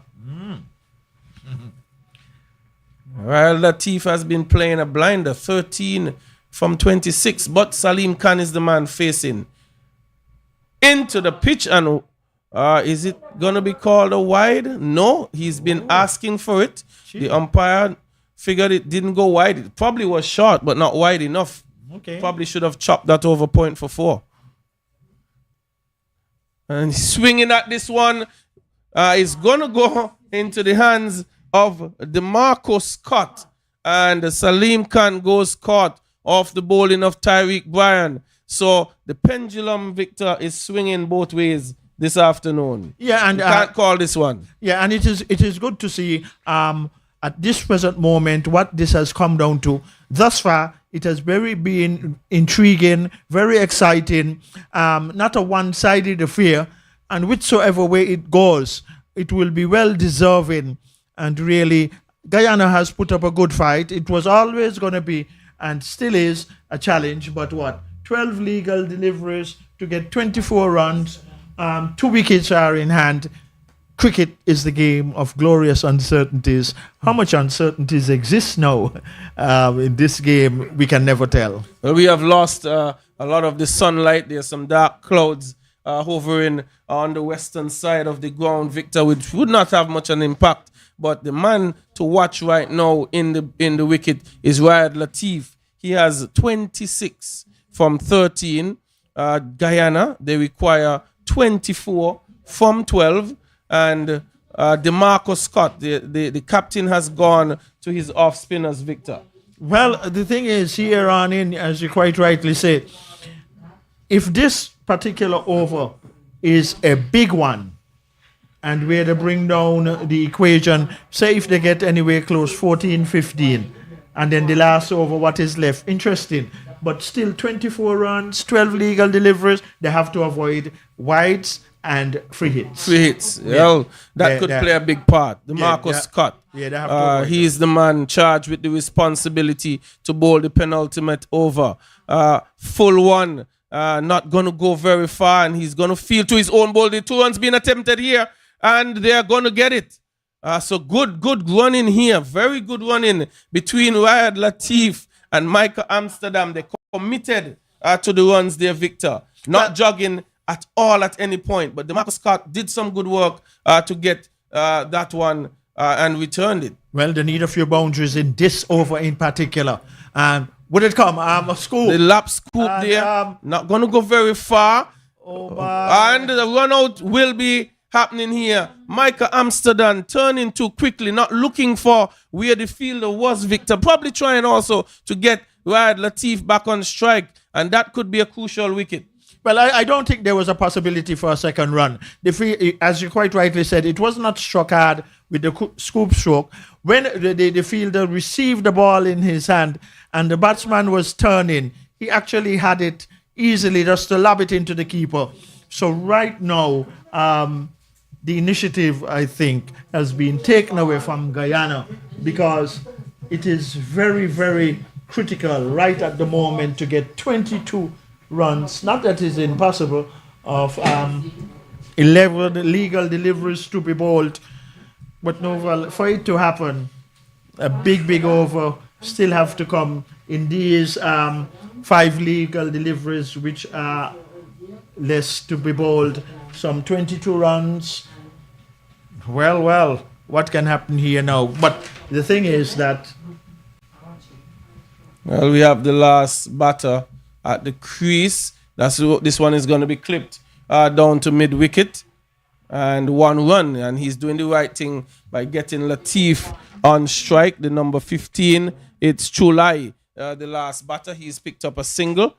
Riyad Latif has been playing a blinder, 13 from 26, but Salim Khan is the man facing into the pitch. And is it going to be called a wide? No, he's been asking for it. The umpire figured it didn't go wide. It probably was short, but not wide enough. Okay. Probably should have chopped that over point for 4. And swinging at this one is going to go into the hands of DeMarco Scott. And Salim Khan goes caught off the bowling of Tyreek Bryan. So the pendulum, Victor, is swinging both ways this afternoon. Yeah, and you can't call this one. Yeah, and it is good to see at this present moment what this has come down to. Thus far, it has been intriguing, very exciting, not a one-sided affair, and whichsoever way it goes, it will be well deserving. And really, Guyana has put up a good fight. It was always going to be, and still is, a challenge. But what? 12 legal deliveries to get 24 runs. 2 wickets are in hand. Cricket is the game of glorious uncertainties. How much uncertainties exist now in this game, we can never tell. Well, we have lost a lot of the sunlight. There's some dark clouds hovering on the western side of the ground, Victor, which would not have much an impact. But the man to watch right now in the wicket is Riyad Latif. He has 26 from 13. Guyana, they require 24 from 12. And DeMarco Scott, the captain, has gone to his off spinners, Victor. Well, the thing is, here on in, as you quite rightly said, if this particular over is a big one, and where they bring down the equation, say if they get anywhere close 14, 15, and then the last over, what is left? Interesting. But still 24 runs, 12 legal deliveries, they have to avoid wides and free hits. Free hits. Yeah. Well, that could play a big part. DeMarco Scott. Yeah, they have to he's the man charged with the responsibility to bowl the penultimate over. Full one. Not going to go very far, and he's going to feel to his own ball. The 2 runs being attempted here, and they're going to get it. So good running here. Very good running between Riyad Latif and Michael Amsterdam. They committed to the runs there, Victor. Not jogging at all at any point. But DeMarco Scott did some good work to get that one and returned it. Well, they need a few boundaries in this over in particular. Would it come? A scoop. The lap scoop there. Not going to go very far. And the run out will be happening here. Michael Amsterdam turning too quickly, not looking for where the fielder was, Victor. Probably trying also to get Riyad Latif back on strike. And that could be a crucial wicket. Well, I don't think there was a possibility for a second run. As you quite rightly said, it was not struck hard with the scoop stroke. When the fielder received the ball in his hand and the batsman was turning, he actually had it easily just to lob it into the keeper. So right now, the initiative, I think, has been taken away from Guyana because it is very, very critical right at the moment to get 22 runs. Not that it's impossible, of 11 legal deliveries to be bowled, but no, well, for it to happen, a big over still have to come in these 5 legal deliveries, which are less to be bowled. Some 22 runs. Well, what can happen here now? But the thing is that, well, we have the last batter at the crease. This one is going to be clipped down to mid-wicket. And 1 run. And he's doing the right thing by getting Latif on strike. The number 15. It's Chulai, the last batter. He's picked up a single.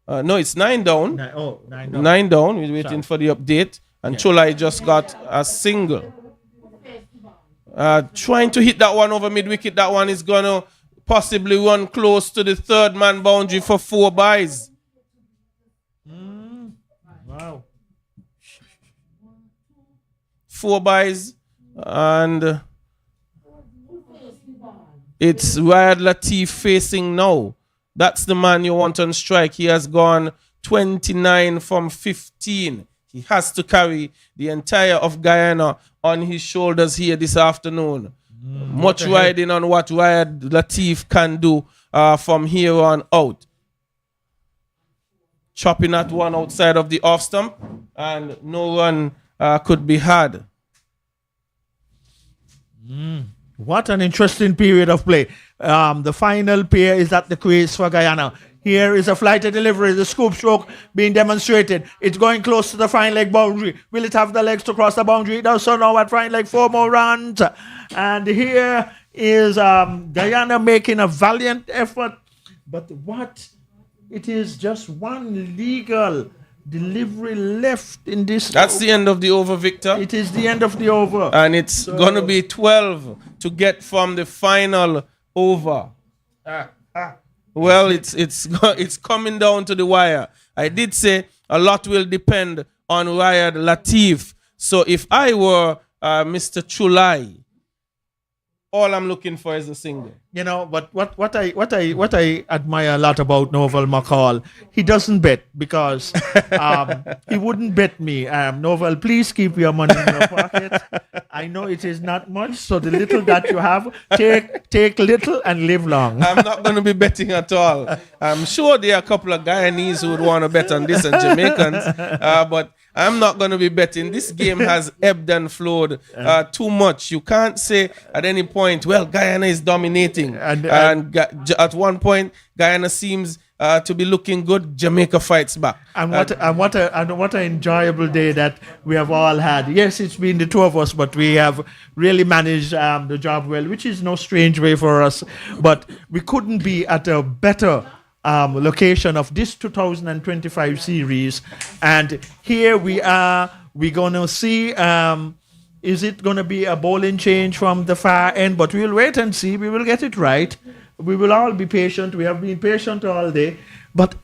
No, it's 9 down. 9 down. 9 down. We're waiting for the update. And Chulai just got a single. Trying to hit that one over mid-wicket. That one is going to possibly run close to the 3rd man boundary for 4 byes. Wow. 4 byes. And it's Riyad Latif facing now. That's the man you want on strike. He has gone 29 from 15. He has to carry the entire of Guyana on his shoulders here this afternoon. Much riding on what Riyad Latif can do from here on out. Chopping at one outside of the off stump, and no run could be had. What an interesting period of play. The final pair is at the crease for Guyana. Here is a flighted delivery, the scoop stroke being demonstrated. It's going close to the fine leg boundary. Will it have the legs to cross the boundary? It does so now at fine leg, 4 more runs. And here is Guyana making a valiant effort. But what? It is just one legal delivery left in this. That's the end of the over, Victor. It is the end of the over. And it's going to be 12 to get from the final over. Well, it's coming down to the wire. I did say a lot will depend on Riyad Latif. So if I were Mr. Chulai, all I'm looking for is a single. You know, but what I admire a lot about Novel McCall, he doesn't bet because he wouldn't bet me. Novel, please keep your money in your pocket. I know it is not much, so the little that you have, take little and live long. I'm not going to be betting at all. I'm sure there are a couple of Guyanese who would want to bet on this and Jamaicans, but I'm not going to be betting. This game has ebbed and flowed too much. You can't say at any point, well, Guyana is dominating. And at one point, Guyana seems to be looking good. Jamaica fights back. And what an enjoyable day that we have all had. Yes, it's been the two of us, but we have really managed the job well, which is no strange way for us. But we couldn't be at a better location of this 2025 series. And here we are. We're going to see, is it going to be a bowling change from the far end? But we'll wait and see. We will get it right. We will all be patient. We have been patient all day. But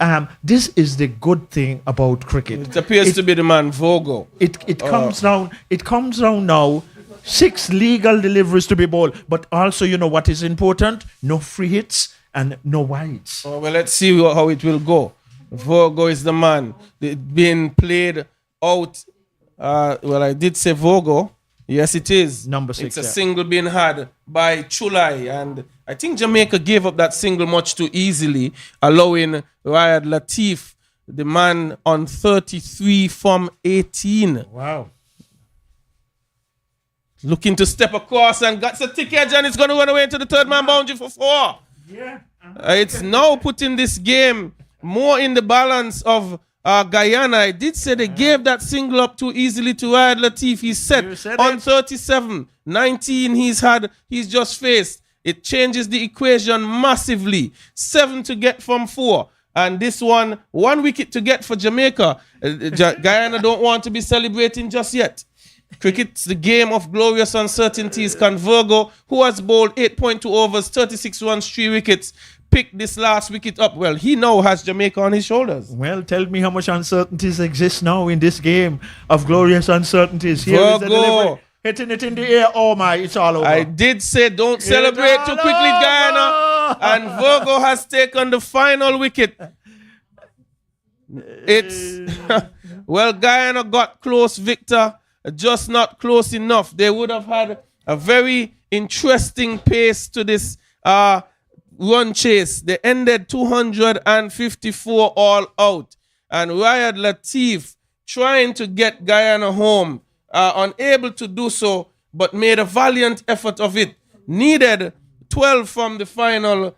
this is the good thing about cricket. It appears to be the man Vogo. It comes down. It comes down now. 6 legal deliveries to be bowled. But also, you know what is important? No free hits and no wides. Oh, well, let's see how it will go. Vogo is the man. Being played out. Well, I did say Vogo. Yes, it is. Number 6. It's a single being had by Chulai. And I think Jamaica gave up that single much too easily, allowing Riyad Latif, the man, on 33 from 18. Wow. Looking to step across and got the ticket, and it's going to run away into the third man boundary for 4. Yeah. It's now putting this game more in the balance of Guyana. I did say they gave that single up too easily to Riyad Latif. He's set on 37. 19 he's just faced. It changes the equation massively. 7 to get from 4. And this one wicket to get for Jamaica. Guyana don't want to be celebrating just yet. Cricket's the game of glorious uncertainties. Can Virgo, who has bowled 8.2 overs, 36 runs, 3 wickets, pick this last wicket up? Well, he now has Jamaica on his shoulders. Well, tell me how much uncertainties exist now in this game of glorious uncertainties. Here is the Virgo. delivery. Hitting it in the air. Oh my, it's all over. I did say don't celebrate too quickly, Guyana. And Virgo has taken the final wicket. It's well, Guyana got close, Victor. Just not close enough. They would have had a very interesting pace to this run chase. They ended 254 all out. And Riyad Latif trying to get Guyana home, unable to do so, but made a valiant effort of it. Needed 12 from the final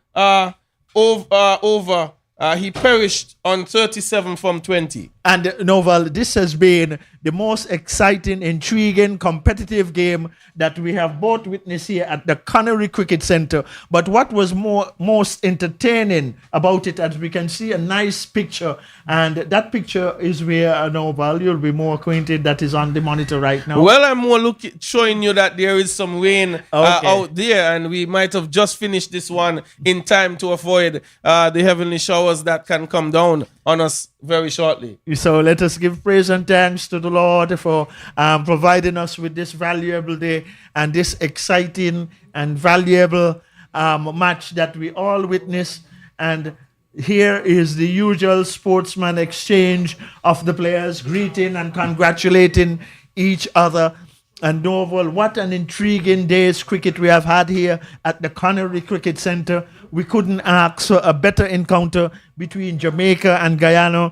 over. He perished on 37 from 20. And Novel, this has been the most exciting, intriguing, competitive game that we have both witnessed here at the Connery Cricket Centre. But what was most entertaining about it, as we can see a nice picture, and that picture is where Novel, you'll be more acquainted, that is on the monitor right now. Well, I'm more showing you that there is some rain out there, and we might have just finished this one in time to avoid the heavenly showers that can come down on us very shortly. So let us give praise and thanks to the Lord for providing us with this valuable day and this exciting and valuable match that we all witness. And here is the usual sportsman exchange of the players, greeting and congratulating each other. And Novel, what an intriguing day's cricket we have had here at the Connery Cricket Centre. We couldn't ask for a better encounter between Jamaica and Guyana.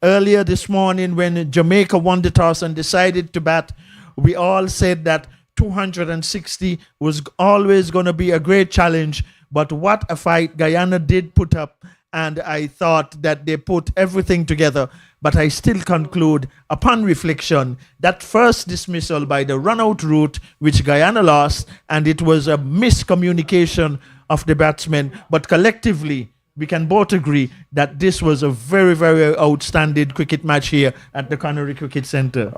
Earlier this morning, when Jamaica won the toss and decided to bat, we all said that 260 was always going to be a great challenge. But what a fight Guyana did put up. And I thought that they put everything together. But I still conclude, upon reflection, that first dismissal by the run-out route, which Guyana lost, and it was a miscommunication of the batsmen. But collectively, we can both agree that this was a very, very outstanding cricket match here at the Connery Cricket Centre.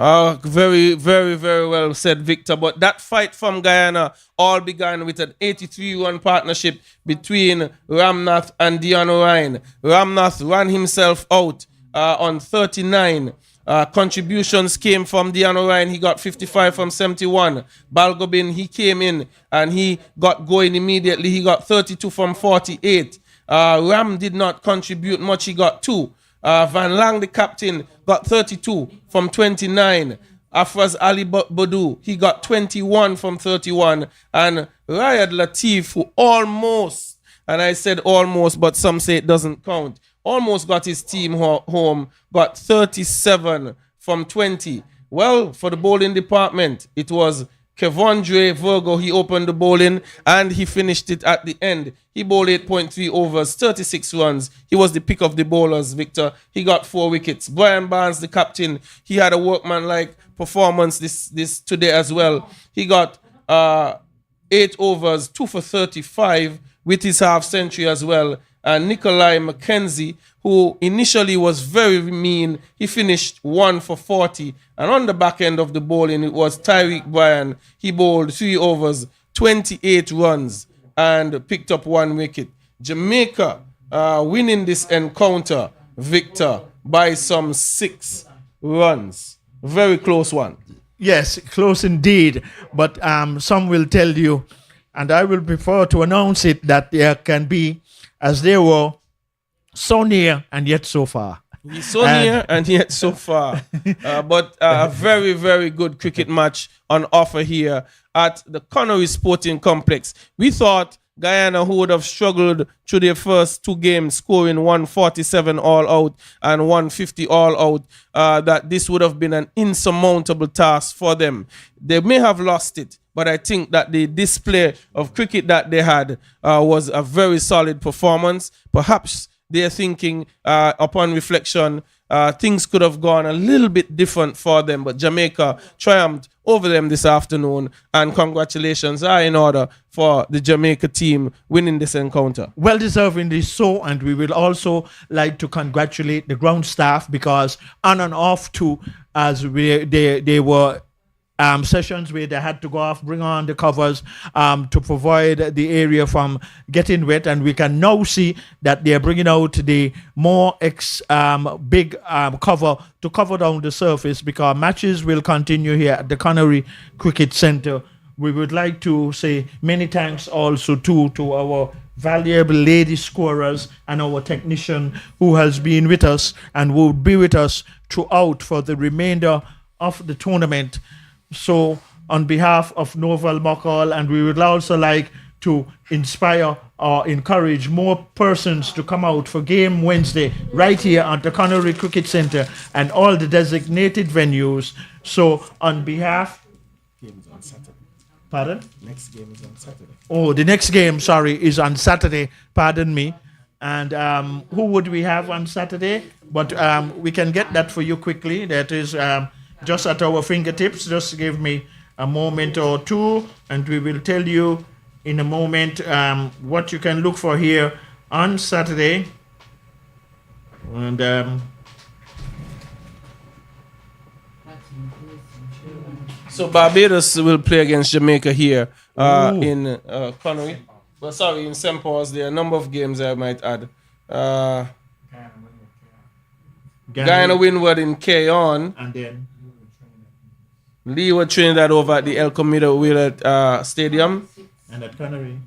Very, very, very well said, Victor. But that fight from Guyana all began with an 83-run partnership between Ramnath and Dion Ryan. Ramnath ran himself out on 39. Contributions came from Dion Ryan. He got 55 from 71. Balgobin, he came in and he got going immediately. He got 32 from 48. Ram did not contribute much. He got 2. Van Lang, the captain, got 32 from 29. Afraz Ali Bodu, he got 21 from 31. And Riyad Latif, who almost, and I said almost, but some say it doesn't count, almost got his team home, got 37 from 20. Well, for the bowling department, it was Kevondre Virgo. He opened the bowling and he finished it at the end. He bowled 8.3 overs, 36 runs. He was the pick of the bowlers, Victor. He got 4 wickets. Brian Barnes, the captain, he had a workman-like performance this today as well. He got 8 overs, 2 for 35 with his half century as well. And Nikolai McKenzie, who initially was very mean, he finished 1 for 40. And on the back end of the bowling, it was Tyreek Bryan. He bowled 3 overs, 28 runs, and picked up 1 wicket. Jamaica winning this encounter, Victor, by some 6 runs. Very close one. Yes, close indeed. But some will tell you, and I will prefer to announce it, that there can be, as they were, so near and yet so far. He's so near and yet so far. But a very, very good cricket match on offer here at the Connery Sporting Complex. We thought Guyana, who would have struggled through their first 2 games, scoring 147 all out and 150 all out, that this would have been an insurmountable task for them. They may have lost it, but I think that the display of cricket that they had was a very solid performance. Perhaps they're thinking, upon reflection, things could have gone a little bit different for them, but Jamaica triumphed over them this afternoon, and congratulations are in order for the Jamaica team winning this encounter. Well deservingly so, and we will also like to congratulate the ground staff, because on and off too, as they were sessions where they had to go off, bring on the covers to provide the area from getting wet, and we can now see that they're bringing out the more big cover to cover down the surface, because matches will continue here at the Connery Cricket Centre. We would like to say many thanks also to our valuable lady scorers and our technician who has been with us and will be with us throughout for the remainder of the tournament. So on behalf of Novel Mokal, and we would also like to inspire or encourage more persons to come out for Game Wednesday right here at the Connery Cricket Centre and all the designated venues. So on behalf... Game is on Saturday. Pardon? Next game is on Saturday. Oh, the next game, sorry, is on Saturday. Pardon me. And who would we have on Saturday? But we can get that for you quickly. That is... just at our fingertips. Just give me a moment or two, and we will tell you in a moment what you can look for here on Saturday. And so Barbados will play against Jamaica here in Connery. Well, sorry, in St. Paul's. There are a number of games I might add. Guyana Windward in Keyon. And then Leeward Trinidad over at the El Comida Wheeler Stadium. And at Connery.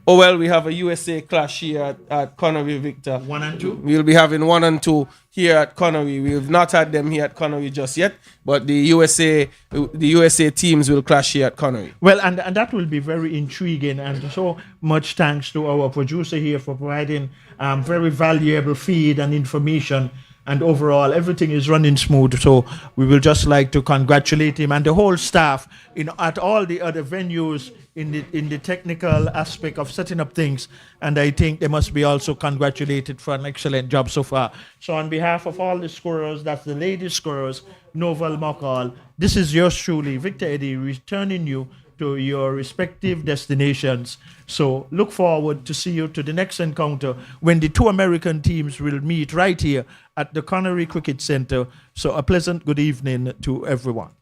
Oh, well, we have a USA clash here at Connery, Victor. 1 and 2. We'll be having 1 and 2 here at Connery. We've not had them here at Connery just yet, but the USA teams will clash here at Connery. Well, and that will be very intriguing, and so much thanks to our producer here for providing very valuable feed and information and overall everything is running smooth. So we will just like to congratulate him and the whole staff at all the other venues in the technical aspect of setting up things. And I think they must be also congratulated for an excellent job so far. So on behalf of all the scorers, that's the ladies scorers, Novel Mokal, this is yours truly, Victor Eddie, returning you to your respective destinations. So look forward to see you to the next encounter when the two American teams will meet right here at the Connery Cricket Center. So a pleasant good evening to everyone.